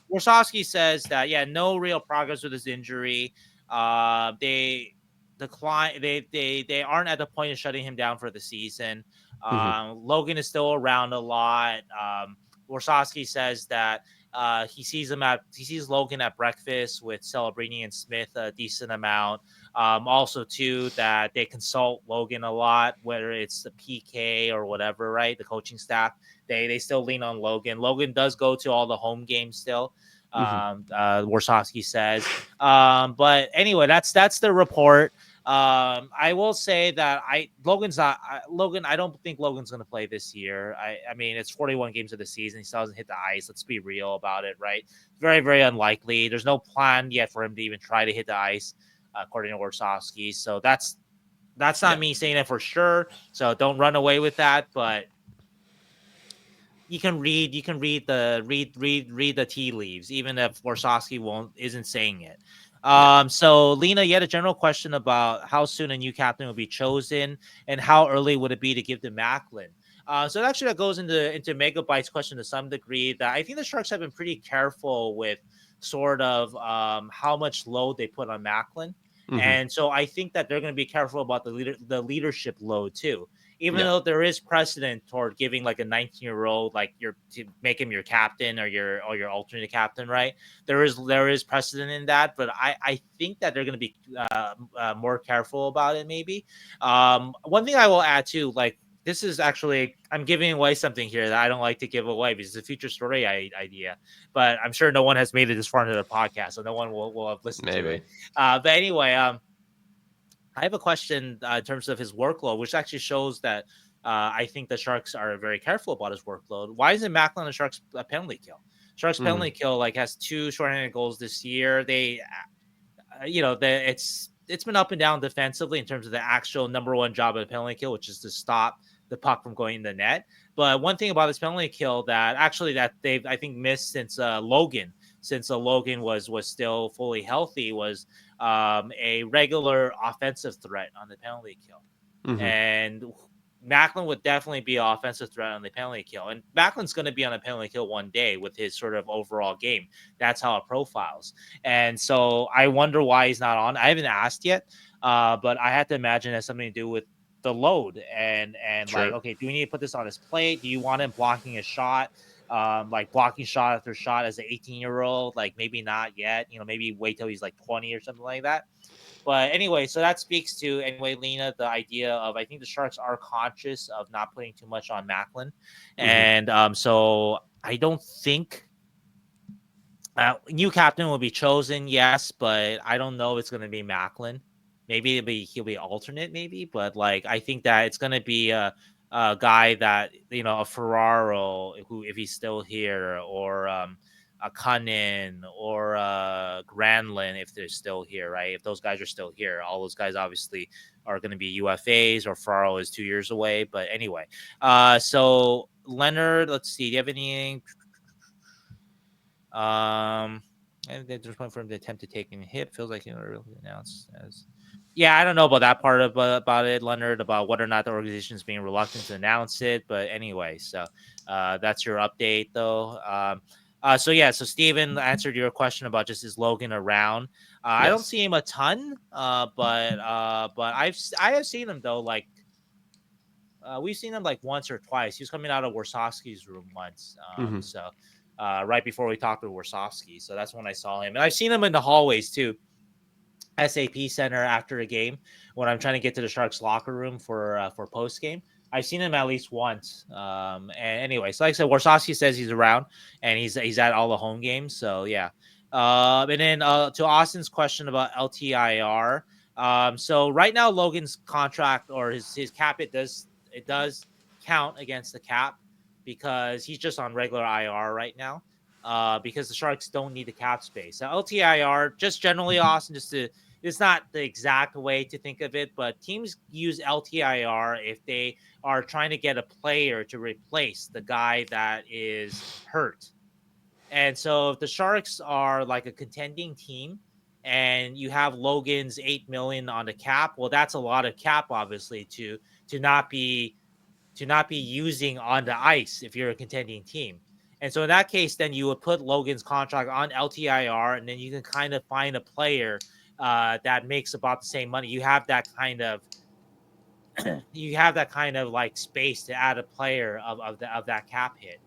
Warsofsky says that no real progress with his injury. They decline. They aren't at the point of shutting him down for the season. Logan is still around a lot. Warsofsky says that he sees Logan at breakfast with Celebrini and Smith a decent amount. Also too, that they consult Logan a lot, whether it's the PK or whatever, right? The coaching staff, they still lean on Logan. Logan does go to all the home games still. Warsofsky says. But anyway, that's the report. I will say that Logan's not Logan. I don't think Logan's going to play this year. I mean, it's 41 games of the season. He still hasn't hit the ice. Let's be real about it, right? Very, very unlikely. There's no plan yet for him to even try to hit the ice, according to Warsawski. So that's not me saying it for sure. So don't run away with that. But you can read the tea leaves, even if Warsawski isn't saying it. So Lina, you had a general question about how soon a new captain will be chosen and how early would it be to give to Macklin. So actually that goes into Megabite's question to some degree. That I think the Sharks have been pretty careful with sort of how much load they put on Macklin. And so I think that they're going to be careful about the leadership load too. Even though there is precedent toward giving like a 19-year-old to make him your captain or your alternate captain, right? There is precedent in that, but I think that they're going to be more careful about it. Maybe one thing I will add too, like this is actually I'm giving away something here that I don't like to give away because it's a future story idea, but I'm sure no one has made it this far into the podcast, so no one will have listened to it. But anyway, I have a question in terms of his workload, which actually shows that I think the Sharks are very careful about his workload. Why isn't Macklin the Sharks a penalty kill? Sharks penalty kill has 2 shorthanded goals this year. They, it's been up and down defensively in terms of the actual number one job of the penalty kill, which is to stop the puck from going in the net. But one thing about this penalty kill that they've I think missed since Logan was still fully healthy was a regular offensive threat on the penalty kill. And Macklin would definitely be an offensive threat on the penalty kill. And Macklin's going to be on a penalty kill one day with his sort of overall game. That's how it profiles. And so I wonder why he's not on. I haven't asked yet, but I have to imagine it has something to do with the load and like, okay, do we need to put this on his plate? Do you want him blocking a shot? Like blocking shot after shot as an 18-year-old, like maybe not yet, maybe wait till he's like 20 or something like that. But anyway, so that speaks to Lena, the idea of I think the Sharks are conscious of not putting too much on Macklin, and so I don't think new captain will be chosen. Yes, but I don't know if it's going to be Macklin. Maybe he'll be alternate, maybe, but like I think that it's going to be a guy that a Ferraro who, if he's still here, or a Kunin or Granlund if they're still here, right? If those guys are still here, all those guys obviously are going to be UFAs, or Ferraro is 2 years away. But anyway, so Leonard, let's see, do you have anything? And there's one for him to attempt to take a hit. Feels like really announced as. Yeah, I don't know about that part about it, Leonard, about whether or not the organization is being reluctant to announce it. But anyway, so that's your update, though. So Steven answered your question about just is Logan around. I don't see him a ton, but I have seen him though. Like we've seen him like once or twice. He was coming out of Warsawski's room once. So right before we talked to Warsawski, so that's when I saw him, and I've seen him in the hallways too. SAP Center after a game when I'm trying to get to the Sharks locker room for post game. I've seen him at least once. And anyway, so like I said, Warsawski says he's around and he's at all the home games. So yeah. And then to Austin's question about LTIR. So right now Logan's contract or his cap it does count against the cap because he's just on regular IR right now. Because the Sharks don't need the cap space. So LTIR, just generally, Austin, it's not the exact way to think of it, but teams use LTIR if they are trying to get a player to replace the guy that is hurt. And so if the Sharks are like a contending team and you have Logan's $8 million on the cap, well, that's a lot of cap, obviously, to not be using on the ice if you're a contending team. And so in that case, then you would put Logan's contract on LTIR, and then you can kind of find a player that makes about the same money. You have that kind of like space to add a player of that cap hit.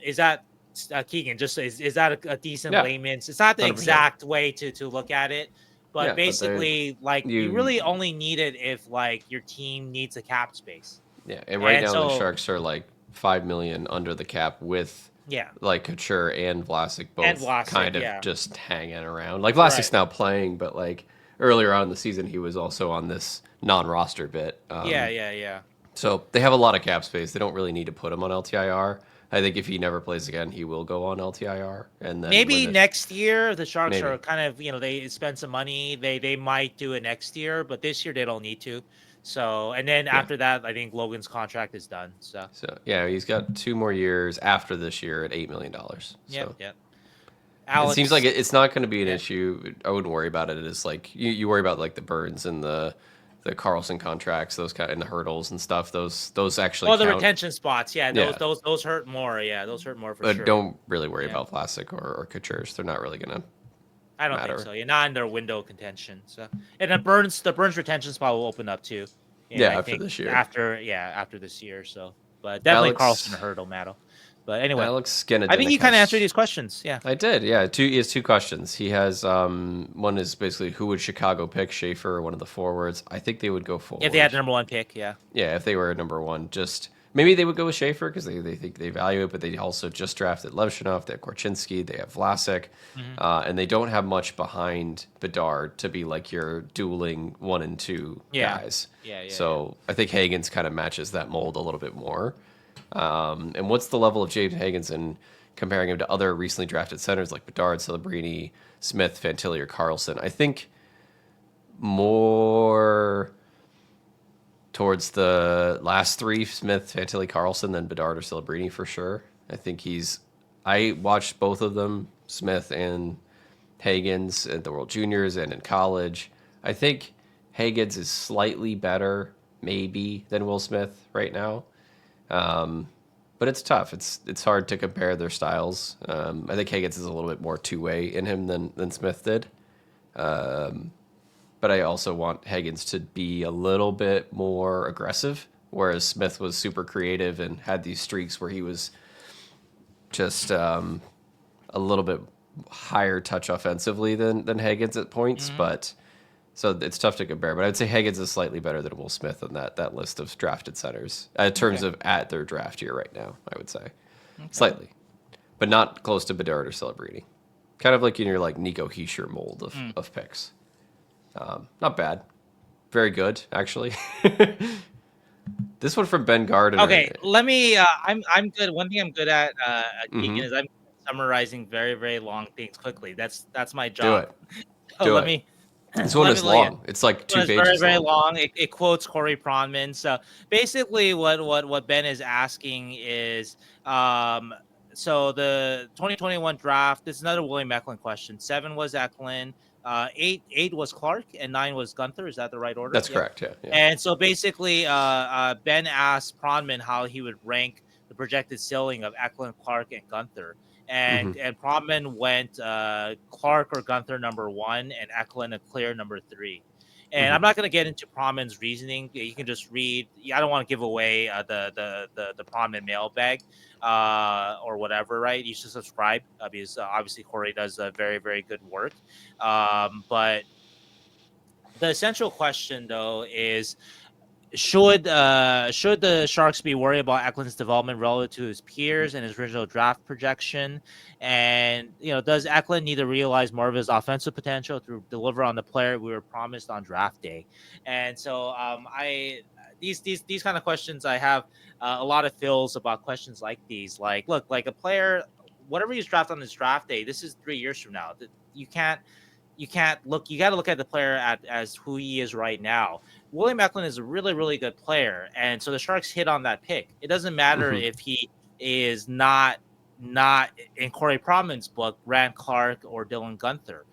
Is that Keegan? Just is that a decent layman's? It's not the 100%. Exact way to look at it, but basically, like you really only need it if like your team needs a cap space. Yeah, and right now the Sharks are like $5 million under the cap with like Couture and Vlasic both kind of just hanging around. Like Vlasic's now playing, but like earlier on in the season, he was also on this non-roster bit. Yeah. So they have a lot of cap space. They don't really need to put him on LTIR. I think if he never plays again, he will go on LTIR. And then Maybe next year the Sharks maybe. are kind of, they spend some money. They might do it next year, but this year they don't need to. So, and then after that, I think Logan's contract is done. So yeah, he's got 2 more years after this year at $8 million. So yep. it seems like Alex, it's not going to be an issue. I wouldn't worry about it. It's like you worry about like the Burns and the Carlson contracts, those kind and the hurdles and stuff. Those actually the count. retention spots, those hurt more. Yeah, those hurt more for But sure. don't really worry about Vlasic or Couture's. They're not really gonna. I don't think so. You're not in their window contention. So, and the Burns retention spot will open up too. After this year. After this year. So, but definitely Carlson hurdle, Matto. But anyway, I think you kind of answered these questions. Yeah, I did. Yeah, he has 2 questions. He has one is basically who would Chicago pick, Schaefer or one of the forwards? I think they would go forward. If they had the number 1 pick, yeah. Yeah, if they were number 1, just maybe they would go with Schaefer because they think they value it, but they also just drafted Levshinov, they have Korchinski, they have Vlasic, and they don't have much behind Bedard to be like your dueling 1 and 2 guys. So I think Hagen's kind of matches that mold a little bit more. And what's the level of James Hagenson comparing him to other recently drafted centers like Bedard, Celebrini, Smith, Fantilli, or Carlson? I think more towards the last 3, Smith, Fantilli, Carlson, than Bedard or Celebrini for sure. I think I watched both of them, Smith and Hagens, at the World Juniors and in college. I think Hagens is slightly better, maybe, than Will Smith right now. But it's tough. It's hard to compare their styles. I think Hagens is a little bit more two-way in him than Smith did. But I also want Hagens to be a little bit more aggressive, whereas Smith was super creative and had these streaks where he was just a little bit higher touch offensively than Hagens at points. But so it's tough to compare. But I'd say Hagens is slightly better than Will Smith on that list of drafted centers in terms of at their draft year right now, I would say. Slightly. But not close to Bedard or Celebrini. Kind of like in your like Nico Hischier mold of picks. Not bad. Very good, actually. This one from Ben Gardner. Okay, let me. I'm good. One thing I'm good at, Keegan, is I'm summarizing very, very long things quickly. That's my job. Do it. This one is long. It's like 2 pages. Very, very long. It quotes Corey Pronman. So basically, what Ben is asking is, so the 2021 draft. This is another William Eklund question. 7 was Eklund. 8 was Clark, and 9 was Gunther. Is that the right order? That's correct. Yeah. And so basically, Ben asked Pronman how he would rank the projected ceiling of Eklund, Clark, and Gunther. And Pronman went Clark or Gunther number 1, and Eklund a clear number 3. And I'm not going to get into Pronman's reasoning. You can just read. I don't want to give away the Pronman mailbag or whatever, right? You should subscribe because obviously Corey does very, very good work. But the essential question, though, is should the Sharks be worried about Eklund's development relative to his peers and his original draft projection? And does Eklund need to realize more of his offensive potential to deliver on the player we were promised on draft day? And so these kind of questions, I have a lot of feels about questions like these. Like, look, like a player, whatever he's drafted on his draft day, this is 3 years from now. You can't look. You got to look at the player as who he is right now. William Eklund is a really, really good player, and so the Sharks hit on that pick. It doesn't matter if he is not in Corey Pronman's book, Brant Clark or Dylan Gunther.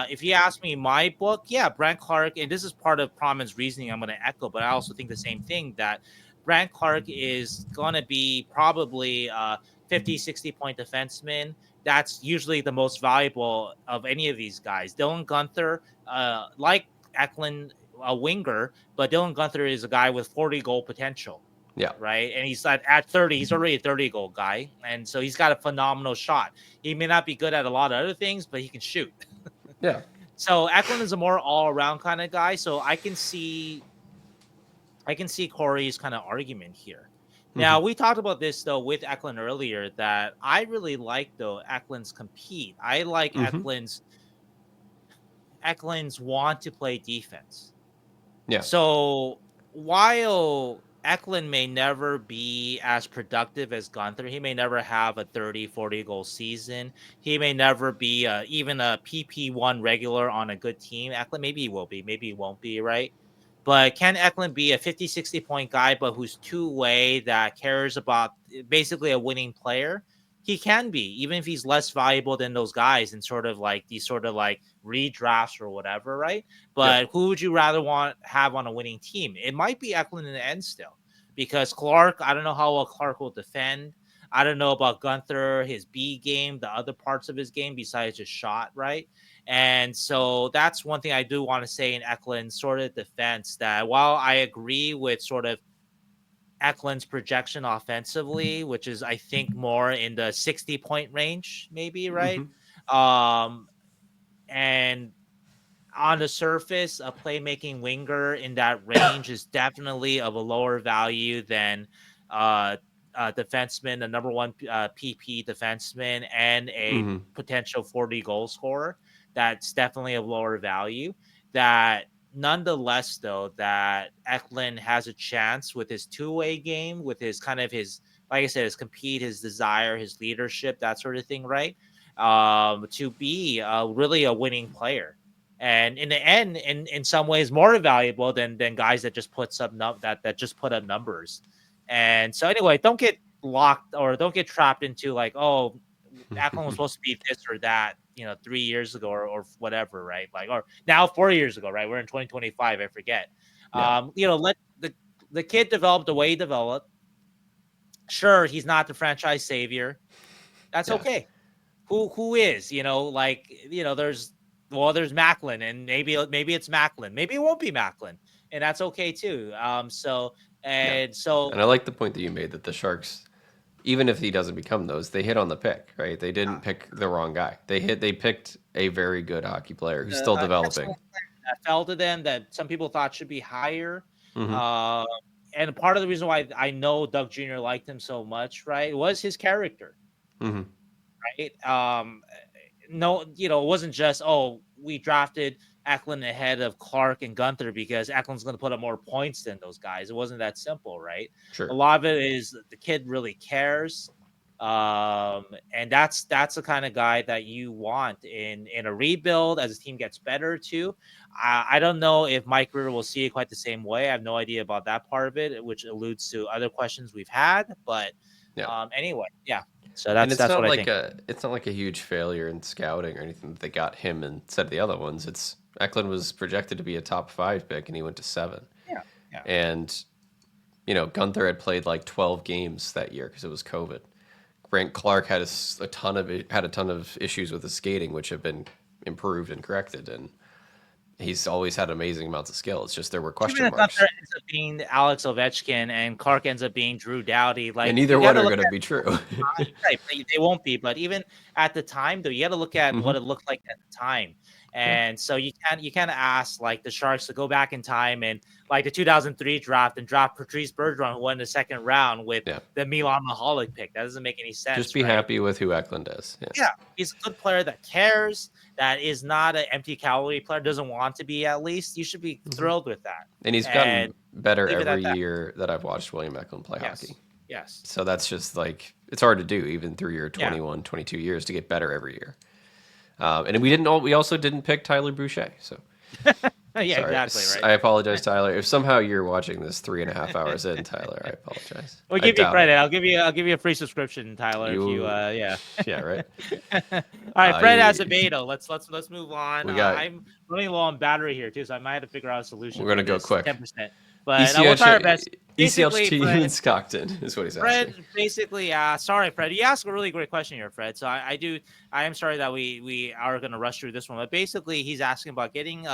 If you ask me my book, Brant Clark, and this is part of Pronman's reasoning I'm going to echo, but I also think the same thing, that Brant Clark is going to be probably 50, 60-point defenseman. That's usually the most valuable of any of these guys. Dylan Gunther, like Eklund, a winger, but Dylan Gunther is a guy with 40 goal potential. Yeah. Right. And he's at 30. He's already a 30 goal guy. And so he's got a phenomenal shot. He may not be good at a lot of other things, but he can shoot. Yeah. So Eklund is a more all around kind of guy. So I can see Corey's kind of argument here. Now, we talked about this, though, with Eklund earlier, that I really like, though, Eklund's compete. I like Eklund's Eklund's want to play defense. Yeah. So while Eklund may never be as productive as Gunther, he may never have a 30, 40 goal season. He may never be even a PP1 regular on a good team. Eklund, maybe he will be, maybe he won't be, right? But can Eklund be a 50, 60 point guy, but who's two-way that cares about basically a winning player? He can be, even if he's less valuable than those guys in sort of like these sort of like redrafts or whatever, right? Yep. But who would you rather have on a winning team? It might be Eklund in the end still, because Clark, I don't know how well Clark will defend. I don't know about Gunther, his B game, the other parts of his game besides just shot, right? And so that's one thing I do want to say in Eklund's sort of defense, that while I agree with sort of Eklund's projection offensively, which is I think more in the 60-point range, maybe, right? Um, and on the surface, a playmaking winger in that range is definitely of a lower value than defenseman, the number one PP defenseman, and a potential 40 goal scorer. That's definitely of lower value. That nonetheless, though, that Eklund has a chance with his two-way game, with his kind of his, like I said, his compete, his desire, his leadership, that sort of thing, right? To be really a winning player. And in the end, in some ways, more valuable than guys that just put that just put up numbers. And so anyway, don't get locked or don't get trapped into like, oh, Eklund was supposed to be this or that, 3 years ago or whatever, right? Like, or now 4 years ago, right? We're in 2025. I forget. Yeah. Let the kid develop the way he developed. Sure, he's not the franchise savior. That's Yeah. okay. Who is, there's Macklin, and maybe it's Macklin, maybe it won't be Macklin, and that's okay too. Yeah. So And I like the point that you made that the Sharks, even if he doesn't become those, they hit on the pick, right? They didn't pick the wrong guy. They picked a very good hockey player who's still developing. excellent player that fell to them that some people thought should be higher. Mm-hmm. uh, and part of the reason why I know Doug Jr. liked him so much, right, was his character, Mm-hmm. right? No, it wasn't just, oh, we drafted Eklund ahead of Clark and Gunther because Eklund's going to put up more points than those guys. It wasn't that simple, right? A Sure. lot of it is the kid really cares. And that's the kind of guy that you want in a rebuild as the team gets better too. I don't know if Mike Grier will see it quite the same way. I have no idea about that part of it, which alludes to other questions we've had. But Yeah. anyway, yeah. So And that's what I think. it's not like a huge failure in scouting or anything that they got him instead of the other ones. It's Eklund was projected to be a top 5 pick and he went to 7. Yeah. Yeah. And Gunther had played like 12 games that year because it was COVID. Grant Clark had a ton of issues with his skating, which have been improved and corrected, and he's always had amazing amounts of skill. It's just there were question Even if marks. Gunther ends up being Alex Ovechkin and Clark ends up being Drew Doughty, like, And neither you one gotta are look going to at be true. right, they won't be. But even at the time, though, you got to look at what Mm-hmm. it looked like at the time. Yeah. And so you can't ask like the Sharks to go back in time and like the 2003 draft and draft Patrice Bergeron, who won the second round with Yeah. the Milan Mahalik pick. That doesn't make any sense. Just be right? happy with who Eklund is. Yeah. Yeah, he's a good player that cares, that is not an empty calorie player, doesn't want to be at least. You should be thrilled with that. And he's And gotten better leave it every at that. year that I've watched William Eklund play hockey. Yes. So that's just like, it's hard to do even through your 21, 22 years to get better every year. And we also didn't pick Tyler Boucher. So Yeah, sorry. exactly, right. I apologize, Tyler. If somehow you're watching this 3.5 hours in, Tyler, I apologize. We'll I give you doubt credit. it. I'll give you a free subscription, Tyler. If you yeah. Yeah, right. All right, Fred you- has a veto. Let's move on. We got- I'm running low on battery here too, so I might have to figure out a solution. We're gonna for go this quick. 10%. But we'll try our best. ECH team Fred, in Stockton is what he's asking. Fred basically, sorry, Fred. You asked a really great question here, Fred. So I am sorry that we are going to rush through this one. But basically, he's asking about getting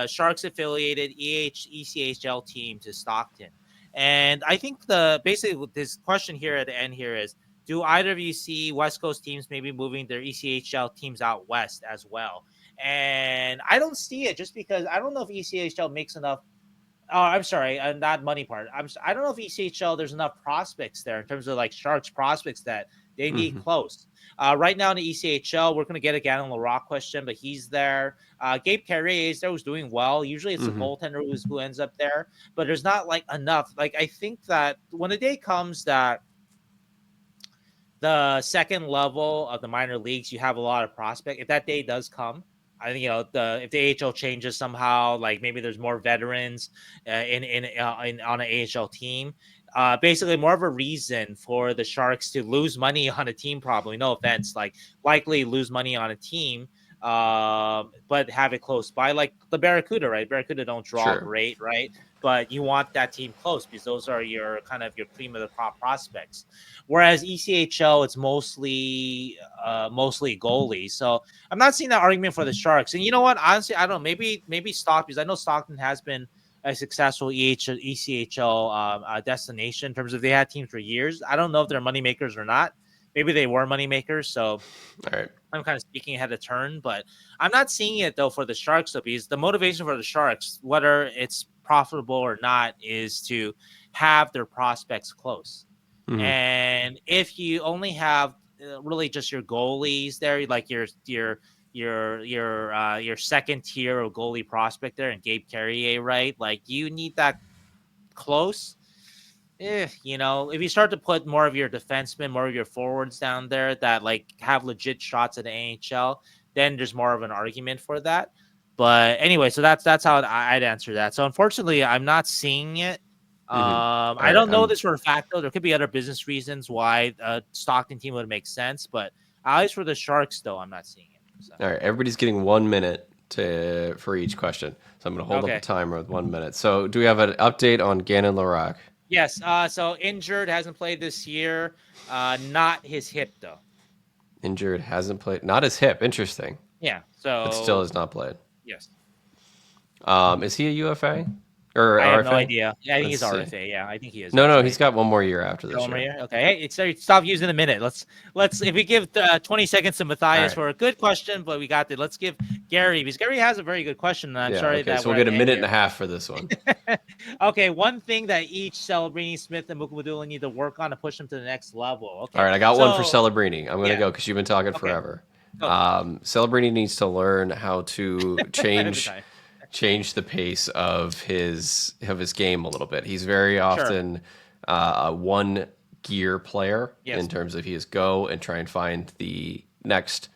Sharks affiliated ECHL team to Stockton. And I think basically this question here at the end here is, do either of you see West Coast teams maybe moving their ECHL teams out west as well? And I don't see it, just because I don't know if ECHL makes enough. Oh, I'm sorry, not money part. I don't know if ECHL there's enough prospects there in terms of like Sharks prospects that They need close. Right now in the ECHL, we're going to get a Gannon Larocque question, but he's there. Gabe Carrier is there, who's doing well. Usually it's the goaltender who ends up there, but there's not like enough. Like I think that when the day comes that the second level of the minor leagues, you have a lot of prospect. If that day does come, I think if the AHL changes somehow, like maybe there's more veterans in on an AHL team. Basically, more of a reason for the Sharks to lose money on a team. Probably, no offense, like likely lose money on a team, but have it close by, like the Barracuda, right? Barracuda don't draw great, right? But you want that team close because those are your kind of your cream of the crop prospects. Whereas ECHL, it's mostly goalies. So I'm not seeing that argument for the Sharks. And you know what? Honestly, I don't know. Maybe Stockton, because I know Stockton has been a successful ECHL destination in terms of they had teams for years. I don't know if they're moneymakers or not. Maybe they were moneymakers. So All right. I'm kind of speaking ahead of turn, but I'm not seeing it though for the Sharks though, because the motivation for the Sharks, whether it's profitable or not, is to have their prospects close. And if you only have really just your goalies there, like your second tier of goalie prospect there, and Gabe Carrier, right? Like you need that close. If you start to put more of your defensemen, more of your forwards down there that like have legit shots at the NHL, then there's more of an argument for that. But anyway, so that's how I'd answer that. So unfortunately, I'm not seeing it. I don't know this for a fact, though. There could be other business reasons why a Stockton team would make sense, but at least for the Sharks, though, I'm not seeing it. So. All right, everybody's getting 1 minute for each question, so I'm going to hold up the timer with 1 minute. So, do we have an update on Gannon Larocque? Yes. So injured, hasn't played this year. Not his hip, though. Injured, hasn't played. Not his hip. Interesting. Yeah. So it still has not played. Yes. Is he a UFA? Or I RFA? have no idea. Yeah, I think he's RFA. Yeah, I think he is. No, he's got one more year after this. One more year. Okay. Hey, stop using the minute. Let's. If we give 20 seconds to Matthias for a good question, but we got it. Let's give Gary, because Gary has a very good question. And I'm sorry that so we'll get a minute and a half for this one. Okay. One thing that each Celebrini, Smith, and Mukamadula need to work on to push them to the next level. Okay. All right, I got one for Celebrini. I'm going to go because you've been talking forever. Celebrini needs to learn how to change the pace of his game a little bit. He's very often a one gear player in terms of his go and try and find the next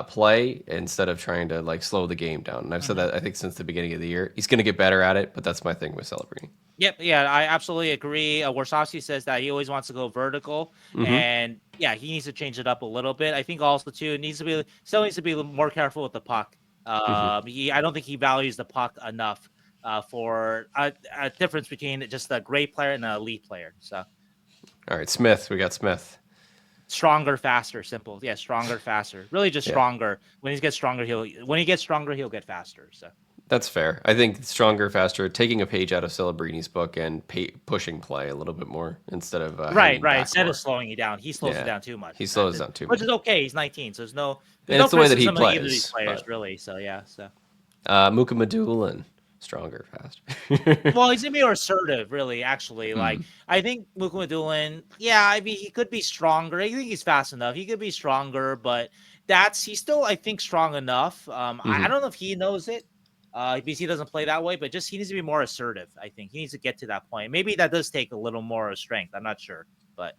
play instead of trying to like slow the game down. And I've said that I think since the beginning of the year. He's going to get better at it, but that's my thing with Celebrini. Yep, yeah, I absolutely agree. Warsofsky says that he always wants to go vertical, and yeah, he needs to change it up a little bit. I think also too, it still needs to be more careful with the puck. I don't think he values the puck enough for a difference between just a great player and an elite player. So, all right, Smith, we got Smith. Stronger, faster, simple. Yeah, stronger, faster. Really, just stronger. When he gets stronger, he'll get faster. So that's fair. I think stronger, faster, taking a page out of Celebrini's book and pushing play a little bit more instead of right. Instead of slowing you down, he slows it down too much. He slows down too much, which is okay. He's 19, so there's no. And it's the way that he plays. Either of these players, really. So yeah. So. Mukamadulin, stronger, faster. Well, he's gonna be more assertive, really. Actually, like I think Mukamadulin. Yeah, I mean, he could be stronger. I think he's fast enough. He could be stronger, but he's still, I think, strong enough. I don't know if he knows it. Because he doesn't play that way, but he needs to be more assertive. I think he needs to get to that point. Maybe that does take a little more strength. I'm not sure, but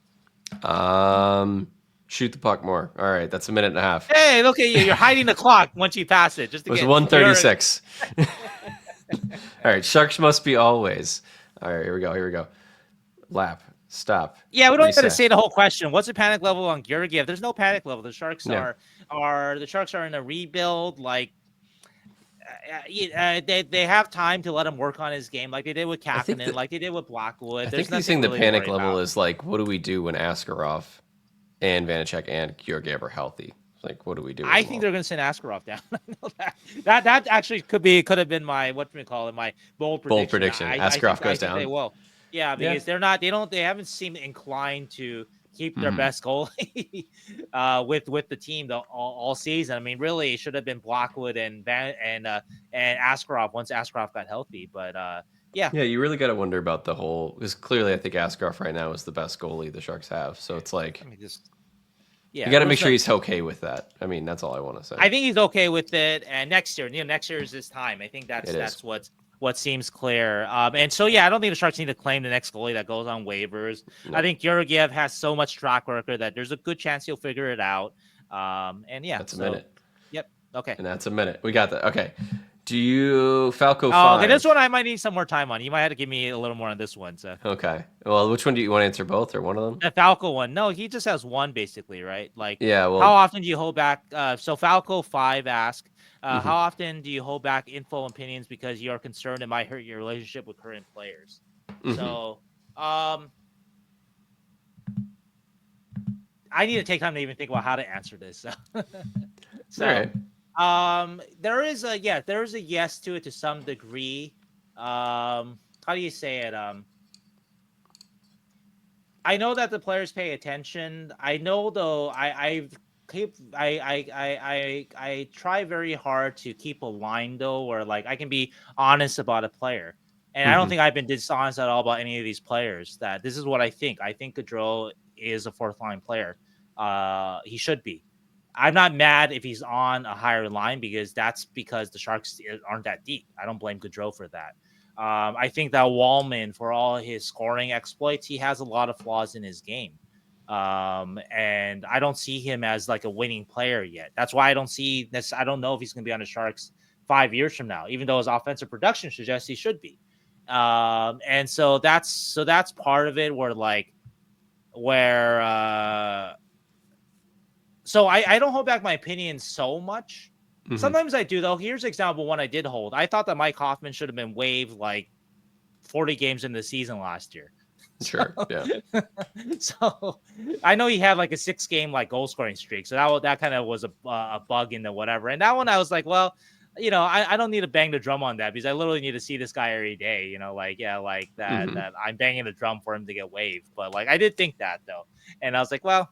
shoot the puck more. All right, that's a minute and a half. Hey, look at you! You're hiding the clock once you pass it. Just to it was 1:36. All right, Sharks must be always. All right, here we go. Lap. Stop. Yeah, we don't have to say the whole question. What's the panic level on Georgiev? There's no panic level. The Sharks are in a rebuild. Like. They have time to let him work on his game like they did with Kapanen, like they did with Blackwood. I think he's saying the panic level is like, what do we do when Askarov and Vanacek and Georgiev are healthy? Like, what do we do? I think they're going to send Askarov down. I know that actually could have been my my bold prediction. Askarov goes down. They will. Yeah, because they haven't seemed inclined to keep their best goalie with the team all season. I mean, really, it should have been Blackwood and Askarov once Askarov got healthy. But yeah, you really got to wonder about the whole. Because clearly, I think Askarov right now is the best goalie the Sharks have. So it's like, Yeah, You got there to was make sure no. he's okay with that. I mean, that's all I want to say. I think he's okay with it. And next year, next year is his time. I think It is. that's what seems clear. And so yeah, I don't think the Sharks need to claim the next goalie that goes on waivers. No. I think Georgiev has so much track record that there's a good chance he'll figure it out. And yeah, That's a so minute. yep, okay. And that's a minute. We got that. Okay. Do you Falco Oh, 5? okay, this one I might need some more time on. You might have to give me a little more on this one. So Okay. Well, which one do you want to answer? Both or one of them? the Falco one, no, he just has one basically, right? Like, Yeah. how Well. often do you hold back? So Falco 5 asked, Mhm. how often do you hold back info and opinions because you are concerned it might hurt your relationship with current players? Mhm. So, I need to take time to even think about how to answer this. So, All right. there is a yes to it to some degree. How do you say it? I know that the players pay attention. I know though. I try very hard to keep a line though, where like I can be honest about a player, and I don't Mhm. think I've been dishonest at all about any of these players. That this is what I think. I think Goodrow is a fourth line player. He should be. I'm not mad if he's on a higher line because that's because the Sharks aren't that deep. I don't blame Goodrow for that. I think that Walman, for all his scoring exploits, he has a lot of flaws in his game. And I don't see him as like a winning player yet. That's why I don't see this. I don't know if he's going to be on the Sharks 5 years from now, even though his offensive production suggests he should be. And so that's part of it where so I don't hold back my opinion so much. Mhm. Sometimes I do though. Here's example one I did hold. I thought that Mike Hoffman should have been waived like 40 games in the season last year. Sure. Yeah. So I know he had like a 6-game like goal scoring streak. So that kind of was a bug in the whatever. And that one I was like, well, I don't need to bang the drum on that because I literally need to see this guy every day. Like that Mhm. that I'm banging the drum for him to get waived. But like I did think that though, and I was like, well,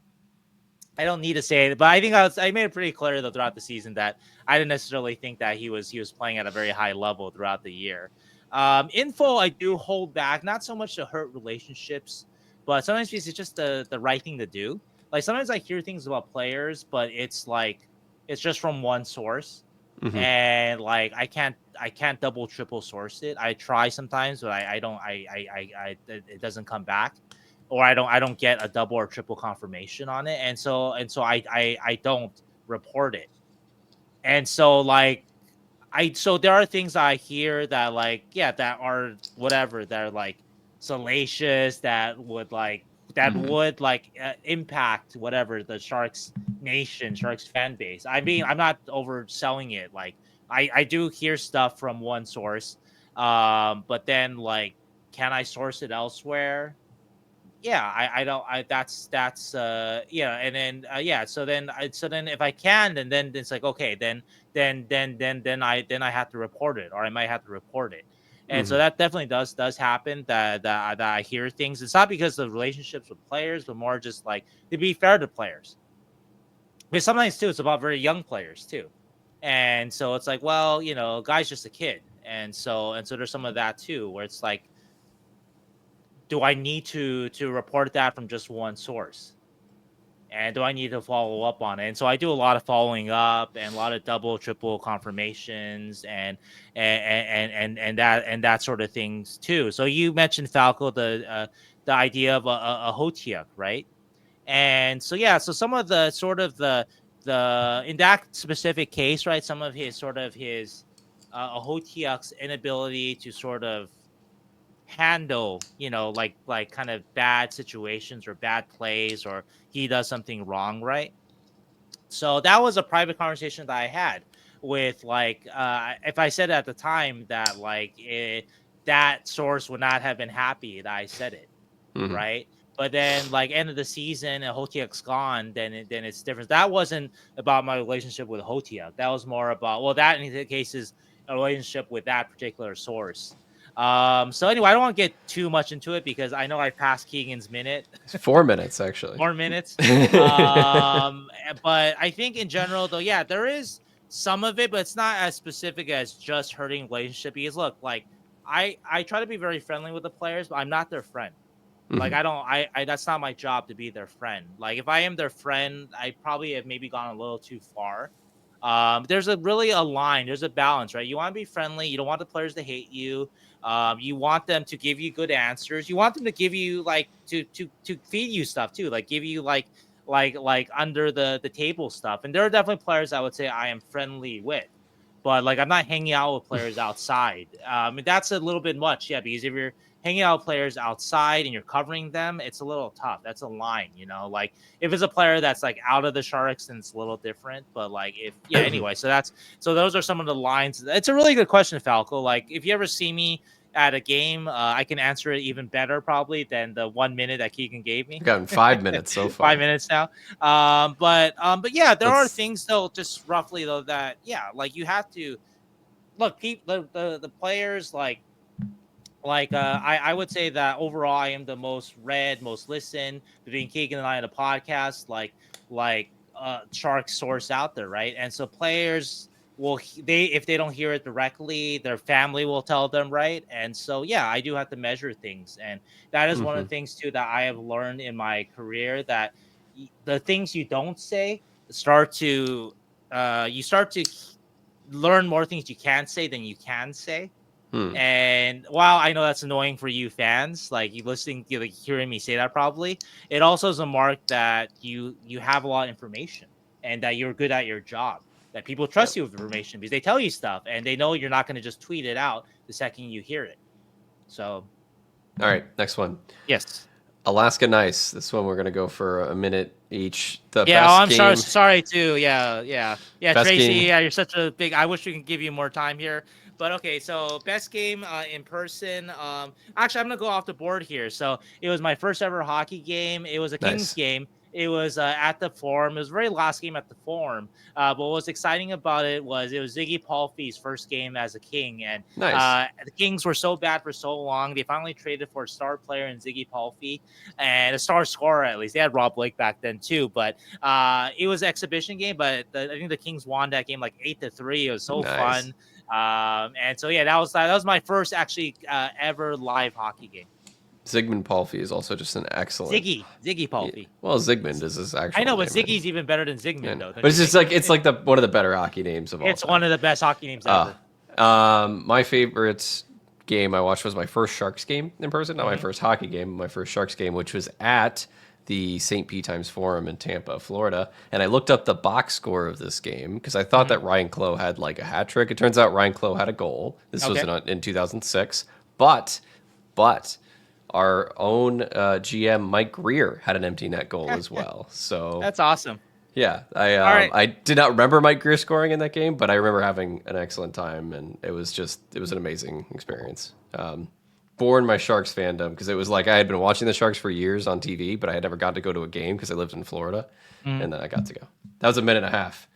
I don't need to say it, but I think I made it pretty clear though throughout the season that I didn't necessarily think that he was playing at a very high level throughout the year. Info I do hold back, not so much to hurt relationships, but sometimes because it's just the right thing to do. Like sometimes I hear things about players, but it's like it's just from one source, Mhm. and like I can't double triple source it. I try sometimes, but I don't it doesn't come back, or I don't get a double or triple confirmation on it, and so I don't report it. And so like so there are things I hear that like that are whatever, that are like salacious, that Mhm. would impact whatever the Sharks nation, Sharks fan base. I mean, I'm not overselling it. Like I do hear stuff from one source, but then like can I source it elsewhere? Yeah, I don't I that's yeah, and then yeah, so then if I can, then it's like okay, then I have to report it, or I might have to report it. And so Mhm. that definitely does happen, that I hear things. It's not because of relationships with players, but more just like to be fair to players. Because sometimes too, it's about very young players too. And so it's like, well, guy's just a kid. And so there's some of that too, where it's like, do I need to report that from just one source? And do I need to follow up on it? And so I do a lot of following up and a lot of double, triple confirmations and that sort of things too. So you mentioned Falco, the idea of a Hotiak, right? And so yeah, so some of the sort of the in that specific case, right? Some of his Hotiak's inability to sort of handle like kind of bad situations or bad plays, or he does something wrong, right? So that was a private conversation that I had with like if I said at the time that that source would not have been happy that I said it, Mhm. right? But then like end of the season and Hotiak's gone, then it's different. That wasn't about my relationship with Hotiak. That was more about, well, that in the case is a relationship with that particular source. So anyway, I don't want to get too much into it because I know I passed Keegan's minute. It's 4 minutes actually. More minutes. But I think in general, though, yeah, there is some of it, but it's not as specific as just hurting relationship. Because look, like I try to be very friendly with the players, but I'm not their friend. Like I that's not my job to be their friend. Like if I am their friend, I probably have maybe gone a little too far. There's really a line. There's a balance, right? You want to be friendly. You don't want the players to hate you. You want them to give you good answers. You want them to give you like to feed you stuff too, like give you like under the table stuff. And there are definitely players I would say I am friendly with, but like I'm not hanging out with players outside. And that's a little bit much, yeah. Because if you're hanging out with players outside and you're covering them, it's a little tough. That's a line, you know. Like if it's a player that's like out of the Sharks, then it's a little different. But like if anyway, so those are some of the lines. It's a really good question, Falco. Like if you ever see me at a game, I can answer it even better probably than the 1 minute that Keegan gave me. I've gotten 5 minutes so far. 5 minutes now. But yeah, there are things though, just roughly though, that like you have to look, keep the players I would say that overall I am the most read, most listened between Keegan and I on the podcast, Shark source out there, right? And so players if they don't hear it directly, their family will tell them, right? And so I do have to measure things, and that is one of the things too that I have learned in my career, that the things you don't say you start to learn more things you can't say than you can say. And while I know that's annoying for you fans, like you listening, like hearing me say that, probably it also is a mark that you have a lot of information and that you're good at your job, that people trust you with information because they tell you stuff and they know you're not going to just tweet it out the second you hear it. So, all right, next one. Yes. Alaska Nice. This one we're gonna go for a minute each. I'm sorry too. Tracy. Game. You're such a big. I wish we could give you more time here. But okay, so best game in person. Actually, I'm gonna go off the board here. So it was my first ever hockey game. It was a Kings game. It was at the Forum. It was the very last game at the Forum. But what was exciting about it was Ziggy Palffy's first game as a King. And the Kings were so bad for so long. They finally traded for a star player in Ziggy Palffy and a star scorer, at least. They had Rob Blake back then too. But it was an exhibition game. But I think the Kings won that game like 8-3. It was so fun. And so, that was my first actually ever live hockey game. Zygmunt Palffy is also just an excellent Ziggy Palffy. Well, Zygmunt is his actual. I know, but name, Ziggy's even better than Zygmunt, though. But it's just like one of the better hockey names of all. It's one of the best hockey names ever. My favorite game I watched was my first Sharks game in person, not my first hockey game, my first Sharks game, which was at the St. Pete Times Forum in Tampa, Florida. And I looked up the box score of this game because I thought that Ryan Clough had like a hat trick. It turns out Ryan Clough had a goal. This was in 2006. But our own GM Mike Grier had an empty net goal as well. So that's awesome. Yeah, I did not remember Mike Grier scoring in that game, but I remember having an excellent time, and it was an amazing experience. Born my Sharks fandom because it was like I had been watching the Sharks for years on TV, but I had never got to go to a game because I lived in Florida, and then I got to go. That was a minute and a half.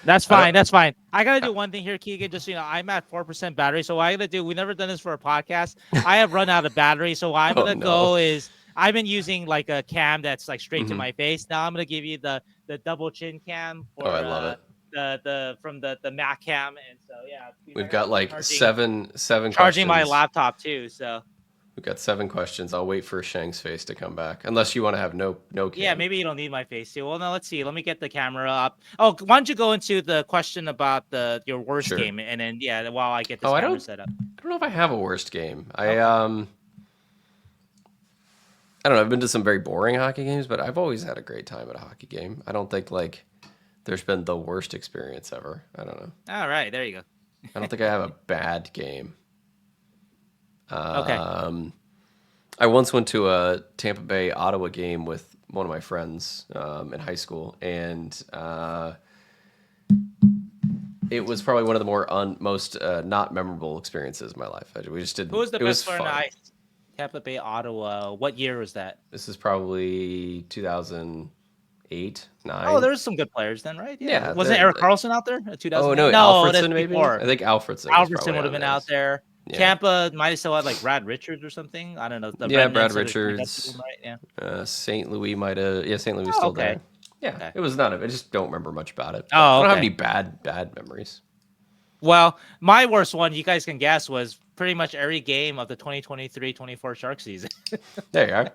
That's fine. That's fine. I gotta do one thing here, Keegan. Just I'm at 4% battery, so what I gotta do. We've never done this for a podcast. I have run out of battery, so what I'm gonna go is I've been using like a cam that's like straight to my face. Now I'm gonna give you the double chin cam. For, I love it. From the Mac cam, and so we've got like seven charging questions. My laptop too. So we've got 7 questions. I'll wait for Shang's face to come back, unless you want to have no cam. Yeah, maybe you don't need my face too. Well, no, let's see. Let me get the camera up. Oh, why don't you go into the question about your worst game, and then while I get this camera set up. I don't know if I have a worst game. I don't know. I've been to some very boring hockey games, but I've always had a great time at a hockey game. I don't think like there's been the worst experience ever. I don't know. All right, there you go. I don't think I have a bad game. Okay. I once went to a Tampa Bay Ottawa game with one of my friends in high school, and it was probably one of the most not memorable experiences of my life. We just did. Who was the best player in the ice? Tampa Bay Ottawa. What year was that? This is probably 2008, 9. Oh, there's some good players then, right? Yeah. Wasn't Erik Karlsson out there? 2000? Oh no, Alfredson maybe. Before. I think Alfredson. Alfredson would have been out there. Yeah. Tampa might have still had like Brad Richards or something. I don't know. Brad Richards. Right? Yeah. St. Louis might have. Yeah, St. Louis still there. Yeah, It was none of it. I just don't remember much about it. I don't have any bad memories. Well, my worst one, you guys can guess, was pretty much every game of the 2023-24 Shark season. There you are.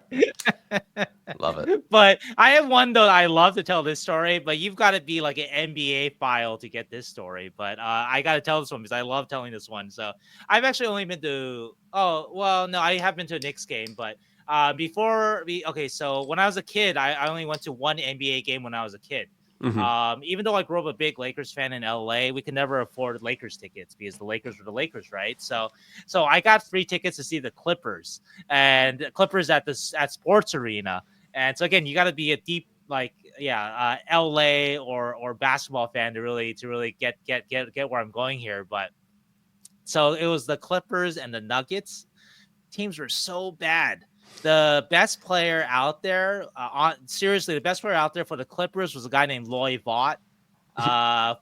Love it. But I have one though. I love to tell this story, but you've got to be like an NBA file to get this story. But I got to tell this one because I love telling this one. So I've actually only been to. Oh well, no, I have been to a Knicks game, but so when I was a kid, I only went to one NBA game when I was a kid. Even though I grew up a big Lakers fan in LA, we could never afford Lakers tickets because the Lakers were the Lakers, right? So I got free tickets to see the Clippers and the Clippers at Sports Arena. And so again, you got to be a deep LA or basketball fan to really get where I'm going here. But so it was the Clippers and the Nuggets. Teams were so bad. The best player out there, the best player out there for the Clippers was a guy named Loy Vaught.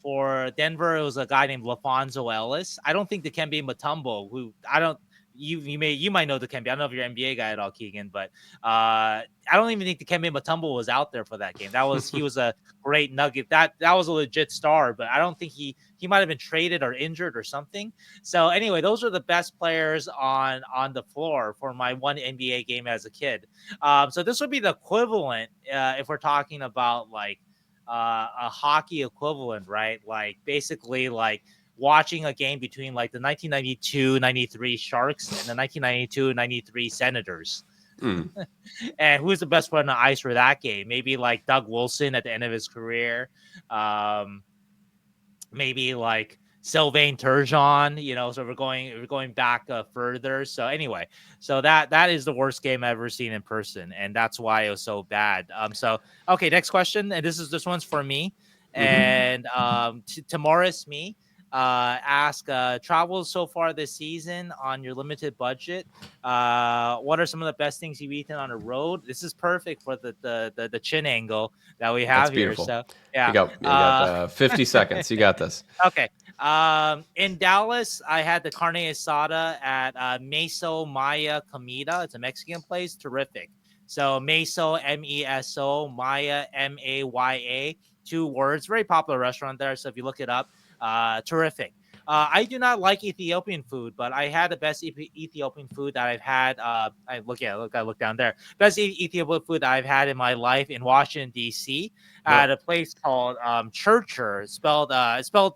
For Denver, it was a guy named LaFonso Ellis. I don't think Dikembe Mutombo, who I don't. You might know Dikembe. I don't know if you're an NBA guy at all, Keegan, but I don't even think Dikembe Mutombo was out there for that game. He was a great Nugget. That was a legit star, but I don't think he might have been traded or injured or something. So anyway, those are the best players on the floor for my one NBA game as a kid. So this would be the equivalent if we're talking about like a hockey equivalent, right? Like basically like watching a game between like the 1992-93 Sharks and the 1992-93 Senators. And who's the best player on the ice for that game? Maybe like Doug Wilson at the end of his career. Maybe like Sylvain Turgeon, so we're going back further. So anyway, so that is the worst game I've ever seen in person, and that's why it was so bad. Okay, next question, and this one's for me, and to Morris me. Ask travels so far this season on your limited budget. What are some of the best things you've eaten on the road? This is perfect for the chin angle that we have here. So yeah, you got 50 seconds. You got this. Okay. In Dallas, I had the carne asada at Meso Maya Comida. It's a Mexican place. Terrific. So Meso, Meso, Maya, Maya, 2 words. Very popular restaurant there. So if you look it up, terrific. I do not like Ethiopian food, but I had the best Ethiopian food that I've had. I look down there. Best Ethiopian food that I've had in my life in Washington D.C. At a place called Churcher, spelled Chercher.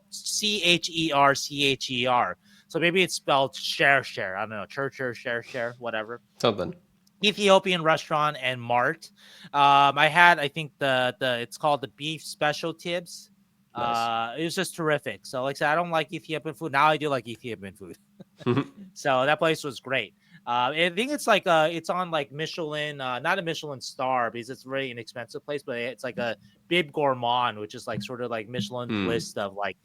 So maybe it's spelled share. I don't know, Churcher, share, whatever. Something. Ethiopian restaurant and mart. I had, I think it's called the beef special tips. Nice. It was just terrific. So like I said, I don't like Ethiopian food. Now I do like Ethiopian food. So that place was great. I think it's like it's on like Michelin, not a Michelin star because it's a very inexpensive place, but it's like a Bib Gourmand, which is like sort of like Michelin's list of like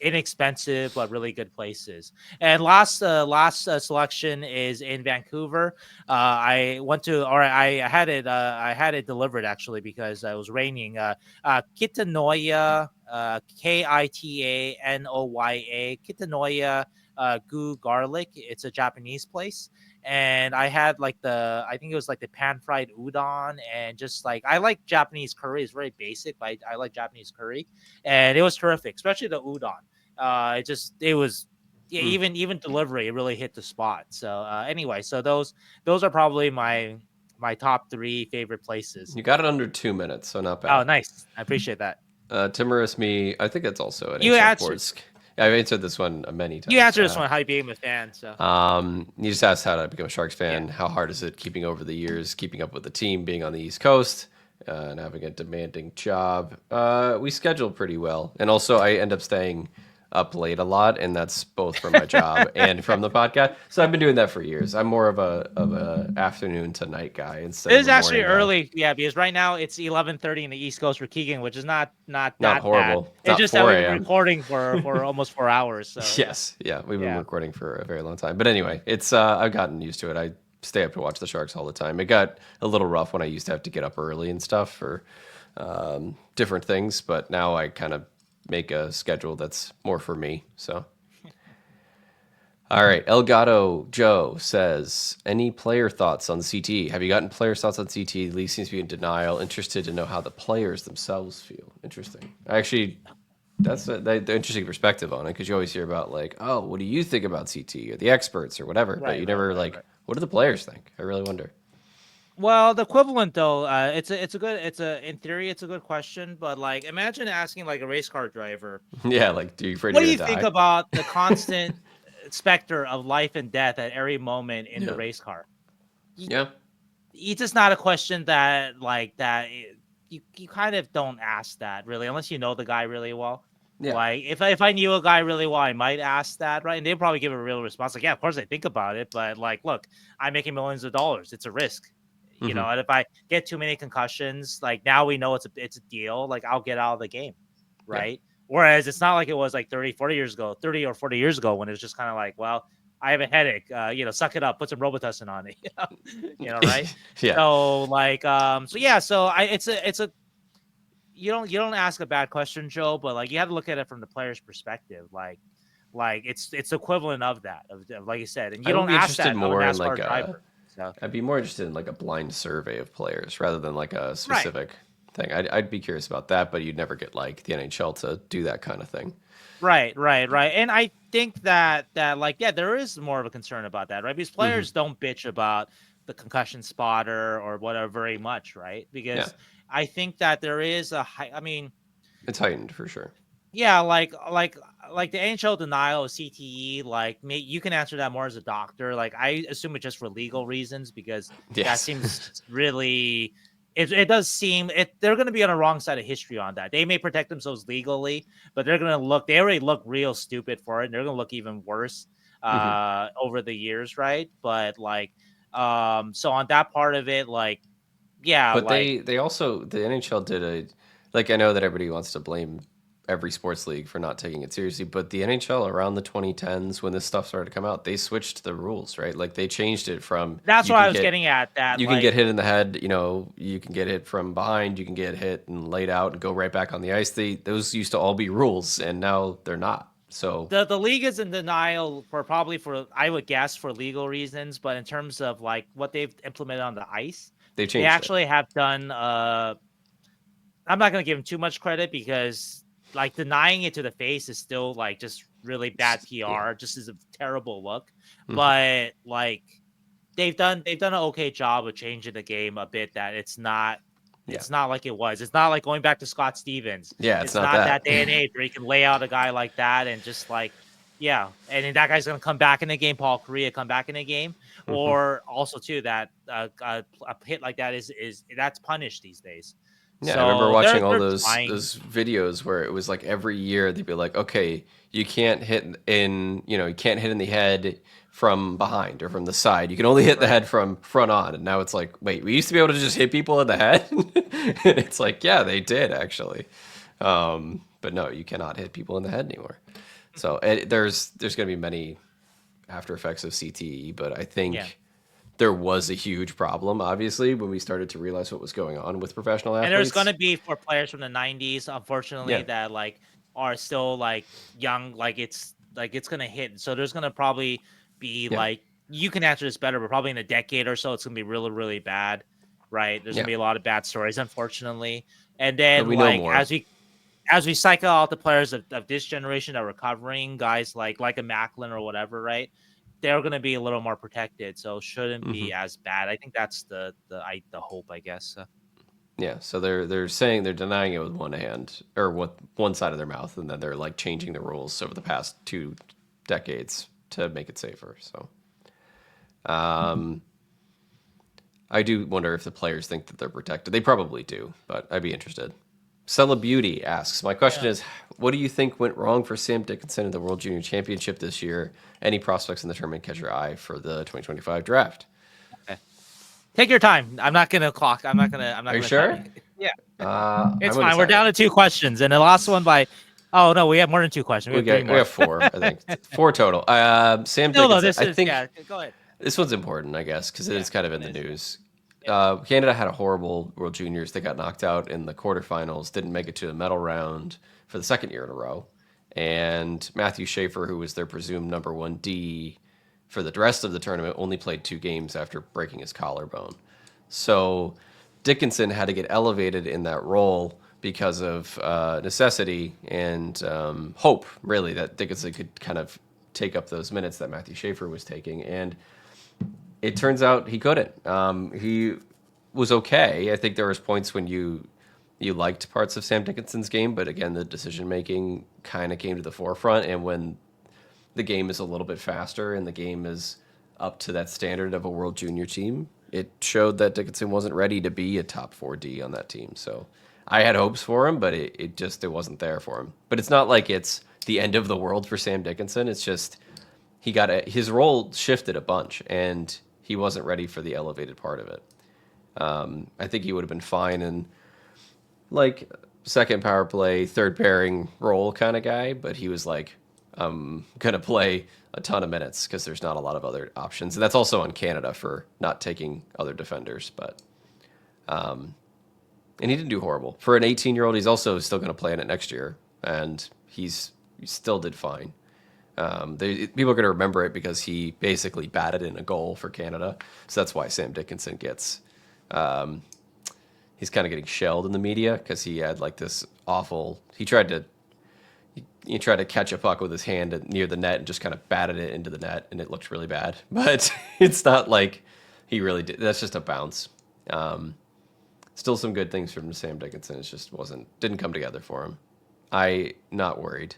inexpensive but really good places. And last selection is in Vancouver. I had it delivered actually because it was raining. Kitanoya, Kitanoya, Kitanoya Gu Garlic. It's a Japanese place. And I had I think it was like the pan fried udon, and just like I like Japanese curry. It's very basic, but I like Japanese curry, and it was terrific, especially the udon. Even delivery, it really hit the spot. So anyway, so those are probably my top 3 favorite places. You got it under 2 minutes, so not bad. Oh, nice. I appreciate that. Timorous me, I think it's also an you answered. Yeah, I've answered this one many times. You answered this one, how you became a fan. So you just asked how to become a Sharks fan. Yeah. How hard is it keeping over the years, keeping up with the team, being on the East Coast, and having a demanding job? We schedule pretty well, and also I end up staying up late a lot, and that's both from my job and from the podcast. So I've been doing that for years. I'm more of a afternoon to night guy instead. It is actually early, yeah, because right now it's 11:30 in the East Coast for Keegan, which is not horrible. Bad. It's just that we've been recording for almost 4 hours. So. Yes, yeah, we've been recording for a very long time. But anyway, it's I've gotten used to it. I stay up to watch the Sharks all the time. It got a little rough when I used to have to get up early and stuff for different things, but now I kind of make a schedule that's more for me. So, all right. Elgato Joe says, any player thoughts on CT? Have you gotten player thoughts on CT? The league seems to be in denial. Interested to know how the players themselves feel. Interesting. I actually That's the interesting perspective on it, because you always hear about like, oh, what do you think about CT or the experts or whatever, but you never what do the players think? I really wonder. Well, the equivalent though, in theory it's a good question, but like imagine asking like a race car driver, Yeah, like, do you afraid what you're do gonna you think die? about the constant specter of life and death at every moment in the Yeah, race car? yeah, It's just not a question that you kind of don't ask that really unless you know the guy really well. yeah, Like if I knew a guy really well, I might ask that, right? And they'd probably give a real response. Like, yeah, of course I think about it, but like, look, I'm making millions of dollars. It's a risk, hmm, and if I get too many concussions, like now we know it's a deal. Like I'll get out of the game, yeah. right? Whereas it's not like it was like 30 or 40 years ago when it was just kind of like, well, I have a headache. Suck it up. Put some Robitussin on it. Right? Yeah, So like, so yeah, so it's a you don't ask a bad question, Joe, but like you have to look at it from the player's perspective. Like it's equivalent of that, of like you said, and you I would don't be ask interested that of a more in like NASCAR a. driver. So I'd be more interested in like a blind survey of players rather than like a right. specific thing. I'd be curious about that, but you'd never get like the NHL to do that kind of thing. Right. And I think that like yeah, there is more of a concern about that, right? Because Hmm. players don't bitch about the concussion spotter or whatever very much, right? Yeah, Because I think that there is a high. I mean, it's heightened for sure. yeah, like the NHL denial of CTE, like you can answer that more as a doctor. Like I assume it's just for legal reasons because that Yes. seems really it does seem they're going to be on the wrong side of history on that. They may protect themselves legally, but they already look real stupid for it, and they're going to look even worse Hmm. over the years, right? But like so on that part of it, like yeah, But like they also the NHL did a like I know that everybody wants to blame every sports league for not taking it seriously, but the NHL around the 2010s when this stuff started to come out, they switched the rules, right? Like they changed it from that's what I was getting at. That you can get like hit in the head, you can get hit from behind, you can get hit and laid out and go right back on the ice. Those used to all be rules and now they're not. So the league is in denial for I would guess for legal reasons, but in terms of like what they've implemented on the ice, they they changed it. actually have done I'm not going to give them too much credit because like denying it to the face is still like just really bad Yeah. PR, just as a terrible look. Hmm. But like they've done an okay job of changing the game a bit that Yeah. it's not like it was. It's not like going back to Scott Stevens. Yeah, it's It's not not that. that day and age where you can lay out a guy like that and just like, yeah. And then that guy's going to come back in the game. Paul Correa come back in the game. Hmm. Or also too that a hit like that is that's punished these days. Yeah, I remember So they're watching all they're those trying. videos where it was like every year they'd be like, okay, you can't hit you can't hit in the head from behind or from the side. You can only hit the Right. head from front on. And now it's like, wait, we used to be able to just hit people in the head. It's like, yeah, they did actually, but no, you cannot hit people in the head anymore. So there's going to be many after effects of CTE, but I Yeah. think there was a huge problem, obviously, when we started to realize what was going on with professional And there's athletes. gonna be for players from the '90s, unfortunately, Yeah, that like are still like young, like it's gonna hit. So there's gonna probably be yeah, like you can answer this better, but probably in a decade or so, it's gonna be really, really bad, right? There's gonna yeah. be a lot of bad stories, unfortunately. And But then we know like more. as we cycle out the players of this generation that are recovering, guys like a Macklin or whatever, right? They're gonna be a little more protected, so shouldn't Hmm. be as bad. I think that's the hope, I guess. Yeah, so they're saying they're denying it with one hand or with one side of their mouth, and then they're like changing the rules over the past 2 decades to make it safer. So I do wonder if the players think that they're protected. They probably do, but I'd be interested. Cella Beauty asks, my question Yeah. is, what do you think went wrong for Sam Dickinson in the World Junior Championship this year? Any prospects in the tournament catch your eye for the 2025 draft? Okay. Take your time. I'm not gonna clock. I'm not Are you gonna time sure? you. Yeah, I'm it's fine. We're undecided. down to 2 questions, and the last one by. Oh no, we have more than 2 questions. We have three We more. have four, I think. Four total. Sam No, Dickinson. this I is think yeah. Go ahead. this one's important, I guess, because it Yeah, is kind of in it the is. news. Yeah. Canada had a horrible World Juniors. They got knocked out in the quarterfinals, didn't make it to the medal round for the second year in a row. And Matthew Schaefer, who was their presumed number one D for the rest of the tournament, only played 2 games after breaking his collarbone. So Dickinson had to get elevated in that role because of necessity and hope, really, that Dickinson could kind of take up those minutes that Matthew Schaefer was taking. And it turns out he couldn't. He was okay. I think there was points when you liked parts of Sam Dickinson's game, but again, the decision making kind of came to the forefront. And when the game is a little bit faster and the game is up to that standard of a World Junior team, it showed that Dickinson wasn't ready to be a top 4D on that team. So I had hopes for him, but it wasn't there for him. But it's not like it's the end of the world for Sam Dickinson. It's just his role shifted a bunch, and he wasn't ready for the elevated part of it. I think he would have been fine in like second power play, third pairing role kind of guy, but he was like, I'm going to play a ton of minutes because there's not a lot of other options. And that's also on Canada for not taking other defenders. But and he didn't do horrible. For an 18-year-old, he's also still going to play in it next year, and he still did fine. People are going to remember it because he basically batted in a goal for Canada. So that's why Sam Dickinson gets... he's kind of getting shelled in the media because he had like this awful... He tried to catch a puck with his hand near the net and just kind of batted it into the net, and it looked really bad. But it's not like he really did. That's just a bounce. Still some good things from Sam Dickinson. It just didn't come together for him. Not worried.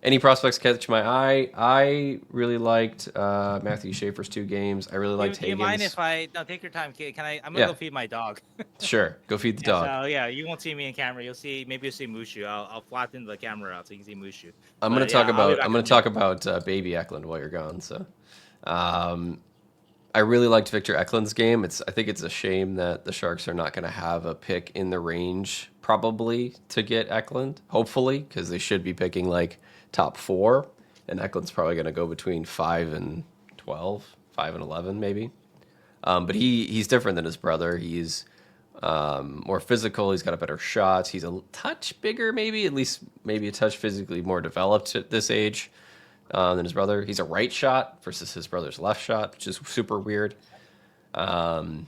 Any prospects catch my eye? I really liked Matthew Schaefer's 2 games. I really liked Higgins. Do you mind if no, take your time, kid? I'm gonna go feed my dog. Sure, go feed the dog. So you won't see me in camera. Maybe you'll see Mushu. I'll flatten the camera out so you can see Mushu. I'm gonna talk about baby Eklund while you're gone. So, I really liked Victor Eklund's game. I think it's a shame that the Sharks are not going to have a pick in the range probably to get Eklund. Hopefully, because they should be picking like top 4, and Eklund's probably going to go between 5 and 12, 5 and 11 maybe. But he's different than his brother. He's more physical. He's got a better shot. He's a touch bigger, maybe at least maybe a touch physically more developed at this age than his brother. He's a right shot versus his brother's left shot, which is super weird. Kind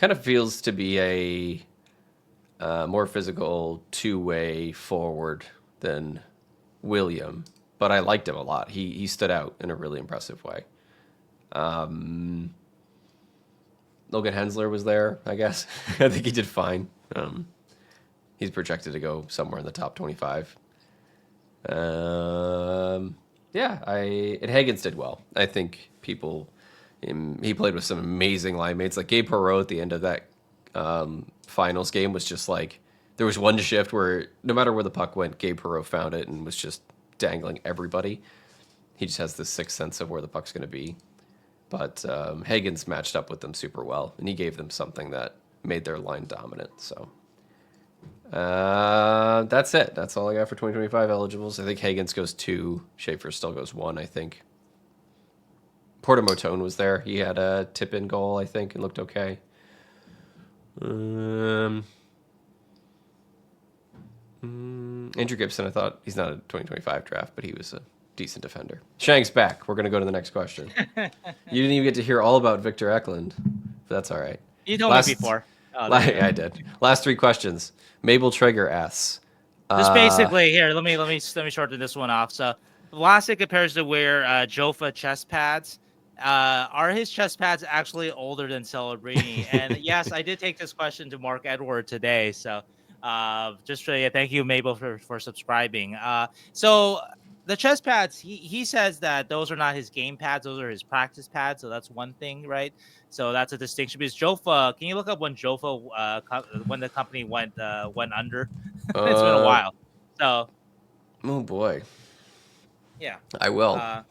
of feels to be a more physical two-way forward than William, but I liked him a lot. He stood out in a really impressive way. Logan Hensler was there, I guess. I think he did fine. He's projected to go somewhere in the top 25. And Higgins did well. I think he played with some amazing line mates. Like Gabe Perreault at the end of that finals game was just like, there was one shift where no matter where the puck went, Gabe Perreault found it and was just dangling everybody. He just has this sixth sense of where the puck's going to be. But Higgins matched up with them super well, and he gave them something that made their line dominant. So that's it. That's all I got for 2025 eligibles. I think Higgins goes 2. Schaefer still goes 1, I think. Porter Motone was there. He had a tip-in goal, I think, and looked okay. Andrew Gibson, I thought he's not a 2025 draft, but he was a decent defender. Shank's back. We're going to go to the next question. You didn't even get to hear all about Victor Eklund, but that's all right. You told me before. I did. Last 3 questions. Mabel Traeger asks. Just basically here. Let me shorten this one off. So, Vlasic appears to wear Jofa chest pads. Are his chest pads actually older than Celebrini? And yes, I did take this question to Mark Edward today. So, just thank you, Mabel, for subscribing. So the chest pads, he says that those are not his game pads; those are his practice pads. So that's one thing, right? So that's a distinction. Because Jofa, can you look up when Jofa, when the company went under? It's been a while. So, oh boy, yeah, I will.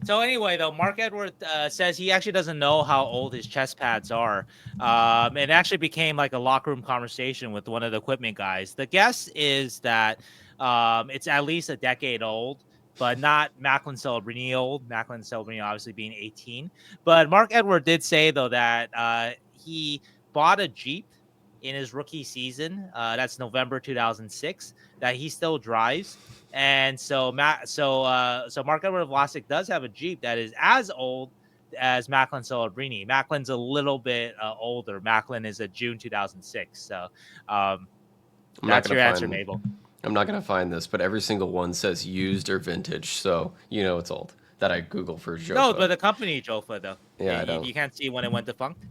So anyway, though, Mark Edward says he actually doesn't know how old his chest pads are. It actually became like a locker room conversation with one of the equipment guys. The guess is that it's at least a decade old, but not Macklin Celebrini old. Macklin Celebrini obviously being 18. But Mark Edward did say, though, that he bought a Jeep in his rookie season. That's November 2006, that he still drives. And so Mark Edward Vlasic does have a Jeep that is as old as Macklin Celebrini. Macklin's a little bit older. Macklin is a June 2006. So that's your answer, Mabel. I'm not gonna find this, but every single one says used or vintage, so it's old. That I Google for Jofa. No, but the company Jofa though. Yeah, I don't. You can't see when it went defunct.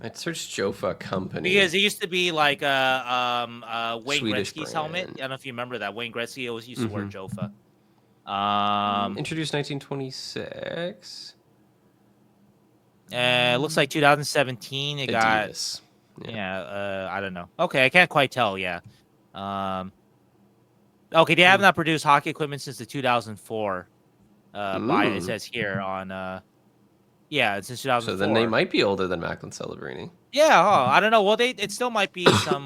I searched Jofa company Because it used to be like Wayne Swedish Gretzky's brand. helmet. I don't know if you remember that. Wayne Gretzky always used to wear Jofa. Introduced 1926. It looks like 2017. It Adidas. got I don't know. Okay, I can't quite tell. Yeah. Okay, they have not produced hockey equipment since the 2004. It says here on since 2004. So then they might be older than Macklin Celebrini. Yeah, I don't know. Well, it still might be some.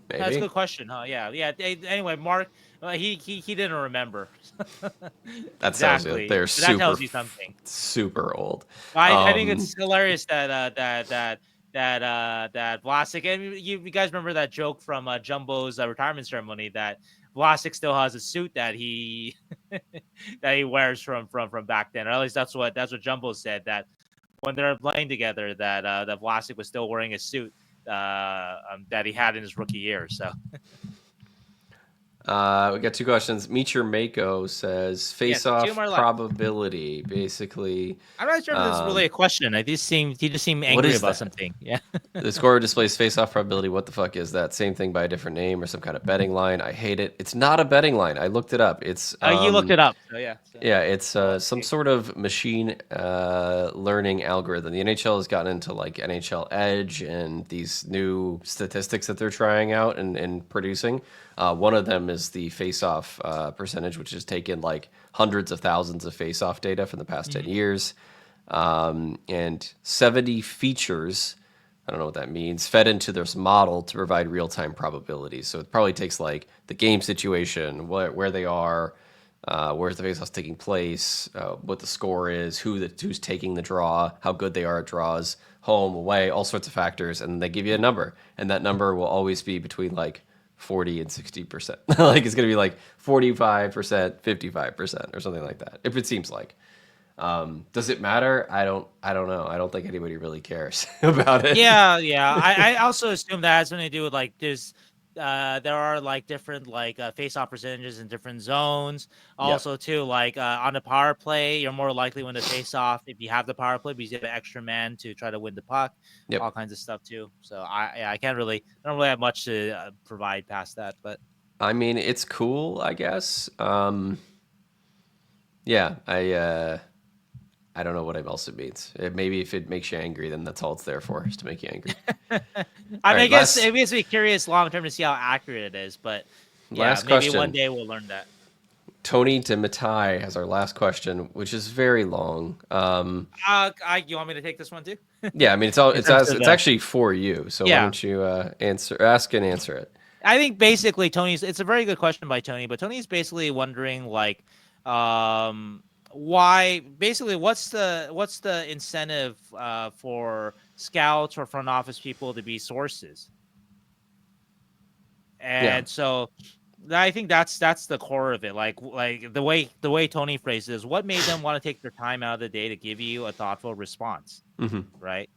Maybe. That's a good question, huh? Yeah. Anyway, Mark, he didn't rememher. That tells you they're super. That tells you something. Super old. I think it's hilarious that Vlasic, and you guys remember that joke from Jumbo's retirement ceremony that Vlasic still has a suit that he that he wears from back then, or at least that's what Jumbo said, that when they're playing together that that Vlasic was still wearing a suit that he had in his rookie year. So we got two questions. Meecher Mako says face-off probability. Basically, I'm not sure if this is really a question. He just seemed angry about something. Yeah. The scorer displays face-off probability. What the fuck is that? Same thing by a different name or some kind of betting line. I hate it. It's not a betting line. I looked it up. It's you looked it up. So yeah. Yeah, it's some sort of machine learning algorithm. The NHL has gotten into like NHL Edge and these new statistics that they're trying out and producing. One of them is the face-off percentage, which has taken like hundreds of thousands of face-off data from the past 10 years. And 70 features, I don't know what that means, fed into this model to provide real-time probabilities. So it probably takes like the game situation, where they are, where's the face-offs taking place, what the score is, who's taking the draw, how good they are at draws, home, away, all sorts of factors, and they give you a number. And that number will always be between like 40 and 60%. Like it's going to be like 45%, 55% or something like that. If it seems like. Does it matter? I don't know. I don't think anybody really cares about it. Yeah. I also assume that has something to do with like there are like different like face-off percentages in different zones. Also, too, like on the power play, you're more likely to win the face-off if you have the power play because you have an extra man to try to win the puck. All kinds of stuff too. So I don't really have much to provide past that. But I mean, it's cool, I guess. I don't know what else it means. Maybe if it makes you angry, then that's all it's there for, is to make you angry. I guess it makes me curious long term to see how accurate it is. But last maybe question. One day we'll learn that. Tony DeMatai has our last question, which is very long. You want me to take this one too? Yeah, I mean it's actually for you. So why don't you ask and answer it? I think basically it's a very good question by Tony, but Tony's basically wondering like why basically what's the incentive for scouts or front office people to be sources, and so I think that's the core of it. Like the way Tony phrased it is, what made them want to take their time out of the day to give you a thoughtful response, right?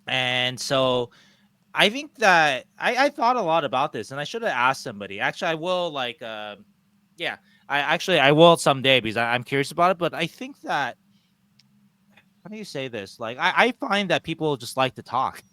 And so I think that I thought a lot about this, and I should have asked somebody. Actually, I will I will someday because I'm curious about it. But I think that, how do you say this? Like, I find that people just like to talk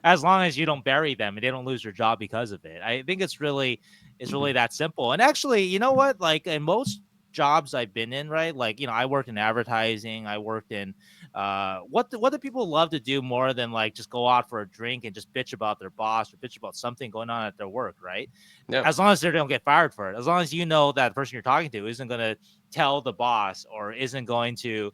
as long as you don't bury them and they don't lose their job because of it. I think it's really that simple. And actually, you know what? Like in most jobs I've been in, right? Like, I worked in advertising. I worked in what do people love to do more than like just go out for a drink and just bitch about their boss or bitch about something going on at their work, right? Yep. As long as they don't get fired for it, as long as you know that person you're talking to isn't going to tell the boss or isn't going to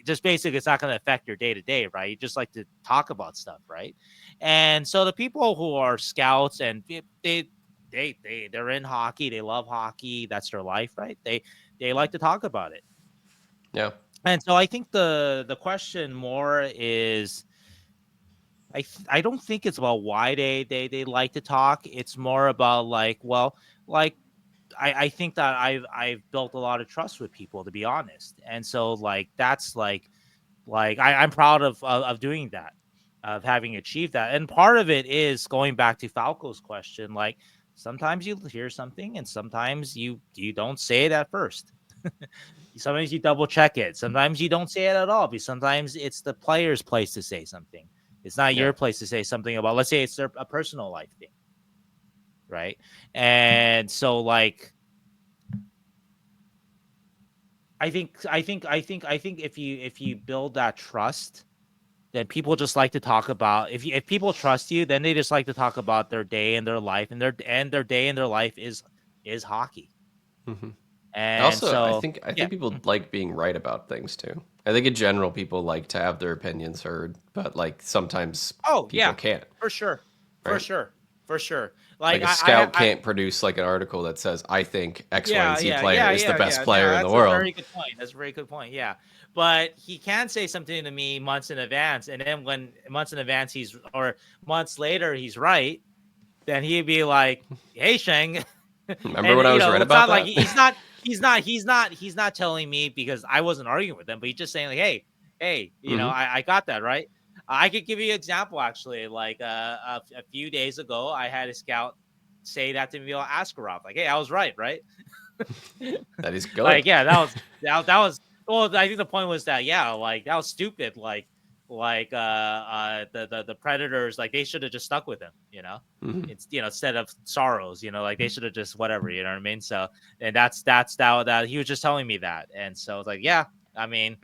just basically it's not going to affect your day to day, right? You just like to talk about stuff, right? And so the people who are scouts and they're in hockey, they love hockey, that's their life, right? They like to talk about it. Yeah. And so I think the question more is, I don't think it's about why they like to talk. It's more about like, well, like I think that I've built a lot of trust with people, to be honest, and so like that's like I'm proud of doing that, of having achieved that. And part of it is going back to Falco's question, like sometimes you hear something and sometimes you don't say it at first. Sometimes you double check it. Sometimes you don't say it at all, because sometimes it's the player's place to say something. It's not Yeah. your place to say something about, let's say it's a personal life thing. Right. And so like I think if you build that trust, then people just like to talk about, if people trust you, then they just like to talk about their day and their life, and their day and their life is hockey. Hmm. And Also, I so think I yeah. think people like being right about things too. I think in general people like to have their opinions heard, but like sometimes Oh people yeah, can't, for sure. For right? sure. For sure. Like Like a scout can't produce like an article that says I think X, Y, and Z player is the best yeah. No, player in the that's a world. very good point. That's a very good point. Yeah. But he can say something to me months in advance. And then when months in advance or months later he's right, then he'd be like, "Hey, Sheng." Remember And when I was right it's about not like that? he's not telling me because I wasn't arguing with him, but he's just saying like, hey, Hmm. I got that right. I could give you an example actually. Like a few days ago, I had a scout say that to me about Askarov. Like, hey, I was right, right? That is good. Like, yeah, that was. Well, I think the point was that, yeah, like that was stupid. The Predators, like they should have just stuck with him, Hmm. It's instead of Sorrows, like they should have just whatever, you know what I mean? So, and that he was just telling me that, and so it's like, yeah, I mean,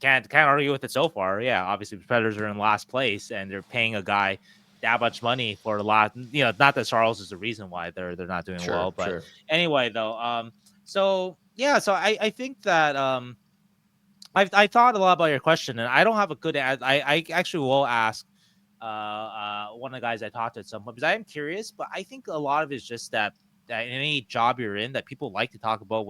can't argue with it so far. Yeah, obviously the Predators are in last place and they're paying a guy that much money for a lot. Not that Charles is the reason why they're not doing Sure, well, but sure. anyway, though, so yeah, so I think that I thought a lot about your question, and I don't have a good I actually will ask one of the guys I talked to at some point, because I am curious, but I think a lot of it is just that in any job you're in, that people like to talk about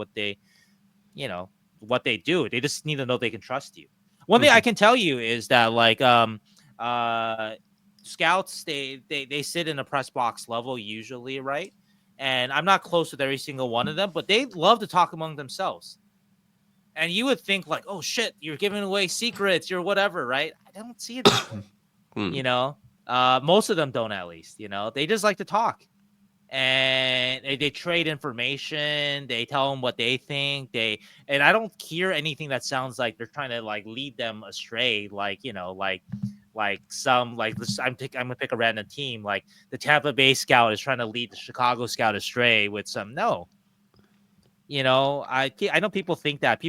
you know what they do. They just need to know they can trust you. One thing I Hmm. can tell you is that like uh scouts, they sit in a press box level usually, right? And I'm not close with every single one of them, but they love to talk among themselves. And you would think like, oh shit, you're giving away secrets, you're whatever, right? I don't see it that way. Hmm. You know, most of them don't, at least. They just like to talk, and they trade information. They tell them what they think. And I don't hear anything that sounds like they're trying to like lead them astray. Like some like this. I'm gonna pick a random team. Like the Tampa Bay scout is trying to lead the Chicago scout astray with some no. I know people think that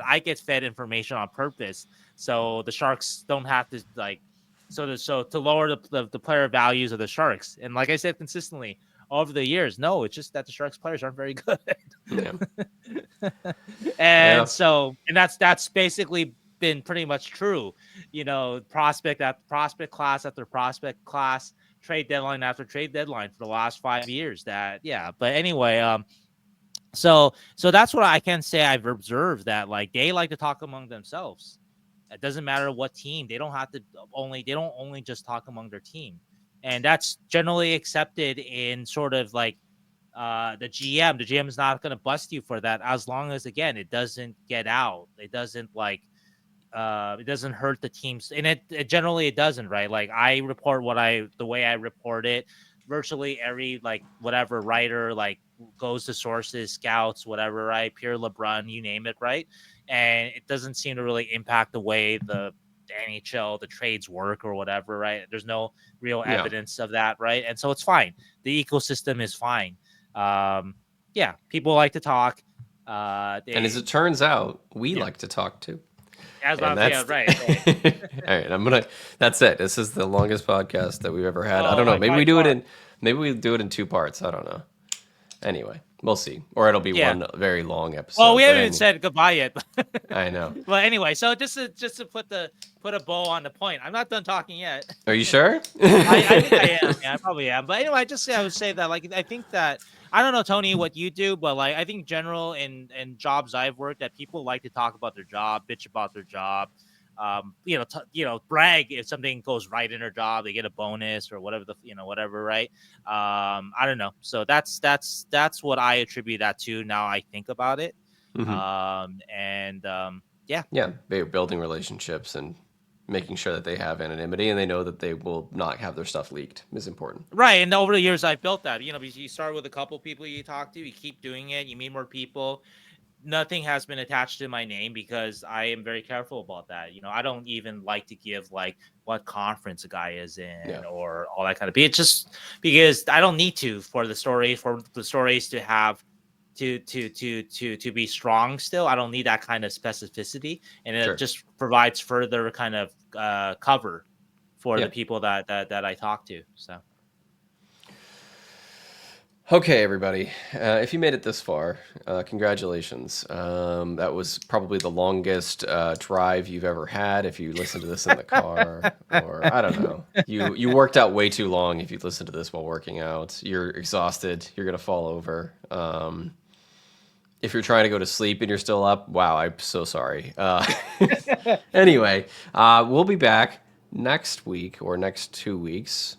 I get fed information on purpose, so the Sharks don't have to like, so to lower the player values of the Sharks. And like I said consistently over the years, no, it's just that the Sharks players aren't very good. Yeah. And Yeah. so, and that's basically been pretty much true. Prospect class after prospect class, trade deadline after trade deadline for the last 5 years. That, yeah. But anyway, so that's what I can say. I've observed that like they like to talk among themselves. It doesn't matter what team. They don't only just talk among their team. And that's generally accepted in sort of like the GM. The GM is not going to bust you for that, as long as, again, it doesn't get out. It doesn't like it doesn't hurt the teams, and it generally it doesn't, right? Like I report the way I report it. Virtually every like whatever writer like goes to sources, scouts, whatever, right? Pierre LeBrun, you name it, right? And it doesn't seem to really impact the way the NHL, the trades work or whatever, right? There's no real Yeah. evidence of that, right? And so it's fine. The ecosystem is fine. Yeah, people like to talk. And as They it turns out, we Yeah, like to talk too. as And I'm yeah, that's right, right. all right. That's it. This is the longest podcast that we've ever had. I Oh don't know. my, by far. Maybe we do it in two parts. I don't know. Anyway, we'll see. Or it'll be Yeah. one very long Well, we episode. But haven't even said goodbye yet. I know. But anyway, so just to put a bow on the point, I'm not done talking yet. Are you sure? I think I am. Yeah, I probably am. But anyway, I would say that like I think that I don't know, Tony, what you do, but like I think general in jobs I've worked, that people like to talk about their job, bitch about their job. brag if something goes right in their job, they get a bonus or whatever whatever, right? I don't know. So that's what I attribute that to. Now I think about it, yeah. Yeah, they're building relationships and making sure that they have anonymity and they know that they will not have their stuff leaked is important. Right, and over the years I've built that. Because you start with a couple people you talk to, you keep doing it, you meet more people. Nothing has been attached to my name because I am very careful about that. I don't even like to give like what conference a guy is in or all that kind of. It's just because I don't need to for the stories to have to be strong. Still, I don't need that kind of specificity, and it just provides further kind of cover for the people that I talk to. So. Okay, everybody. If you made it this far, congratulations. That was probably the longest drive you've ever had if you listened to this in the car. Or, I don't know. You worked out way too long if you listened to this while working out. You're exhausted. You're going to fall over. If you're trying to go to sleep and you're still up, wow, I'm so sorry. Anyway, we'll be back next week or next 2 weeks.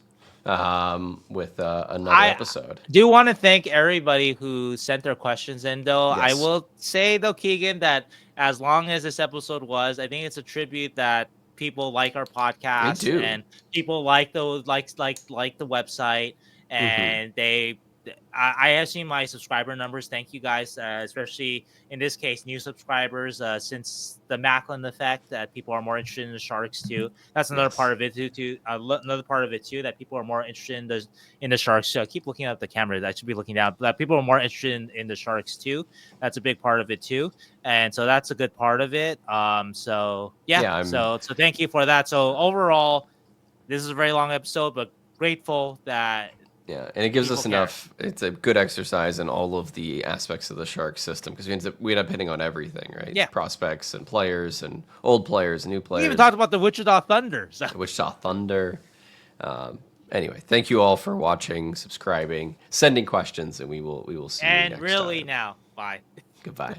With another episode. I do want to thank everybody who sent their questions in, though. Yes. I will say, though, Keegan, that as long as this episode was, I think it's a tribute that people like our podcast. They do. And people like the website, and I have seen my subscriber numbers. Thank you guys, especially in this case, new subscribers. Since the Macklin effect, that people are more interested in the Sharks too. That's another part of it too. Another part of it too, that people are more interested in the Sharks. So keep looking at the camera. I should be looking down. That people are more interested in the Sharks too. That's a big part of it too, and so that's a good part of it. So thank you for that. So overall, this is a very long episode, but grateful that. Yeah, and it gives us enough. It's a good exercise in all of the aspects of the Shark system because we end up hitting on everything, right? Yeah. Prospects and players and old players and new players. We even talked about the Wichita Thunder. So. The Wichita Thunder. Anyway, thank you all for watching, subscribing, sending questions, and we will see you next time. And really now, bye. Goodbye.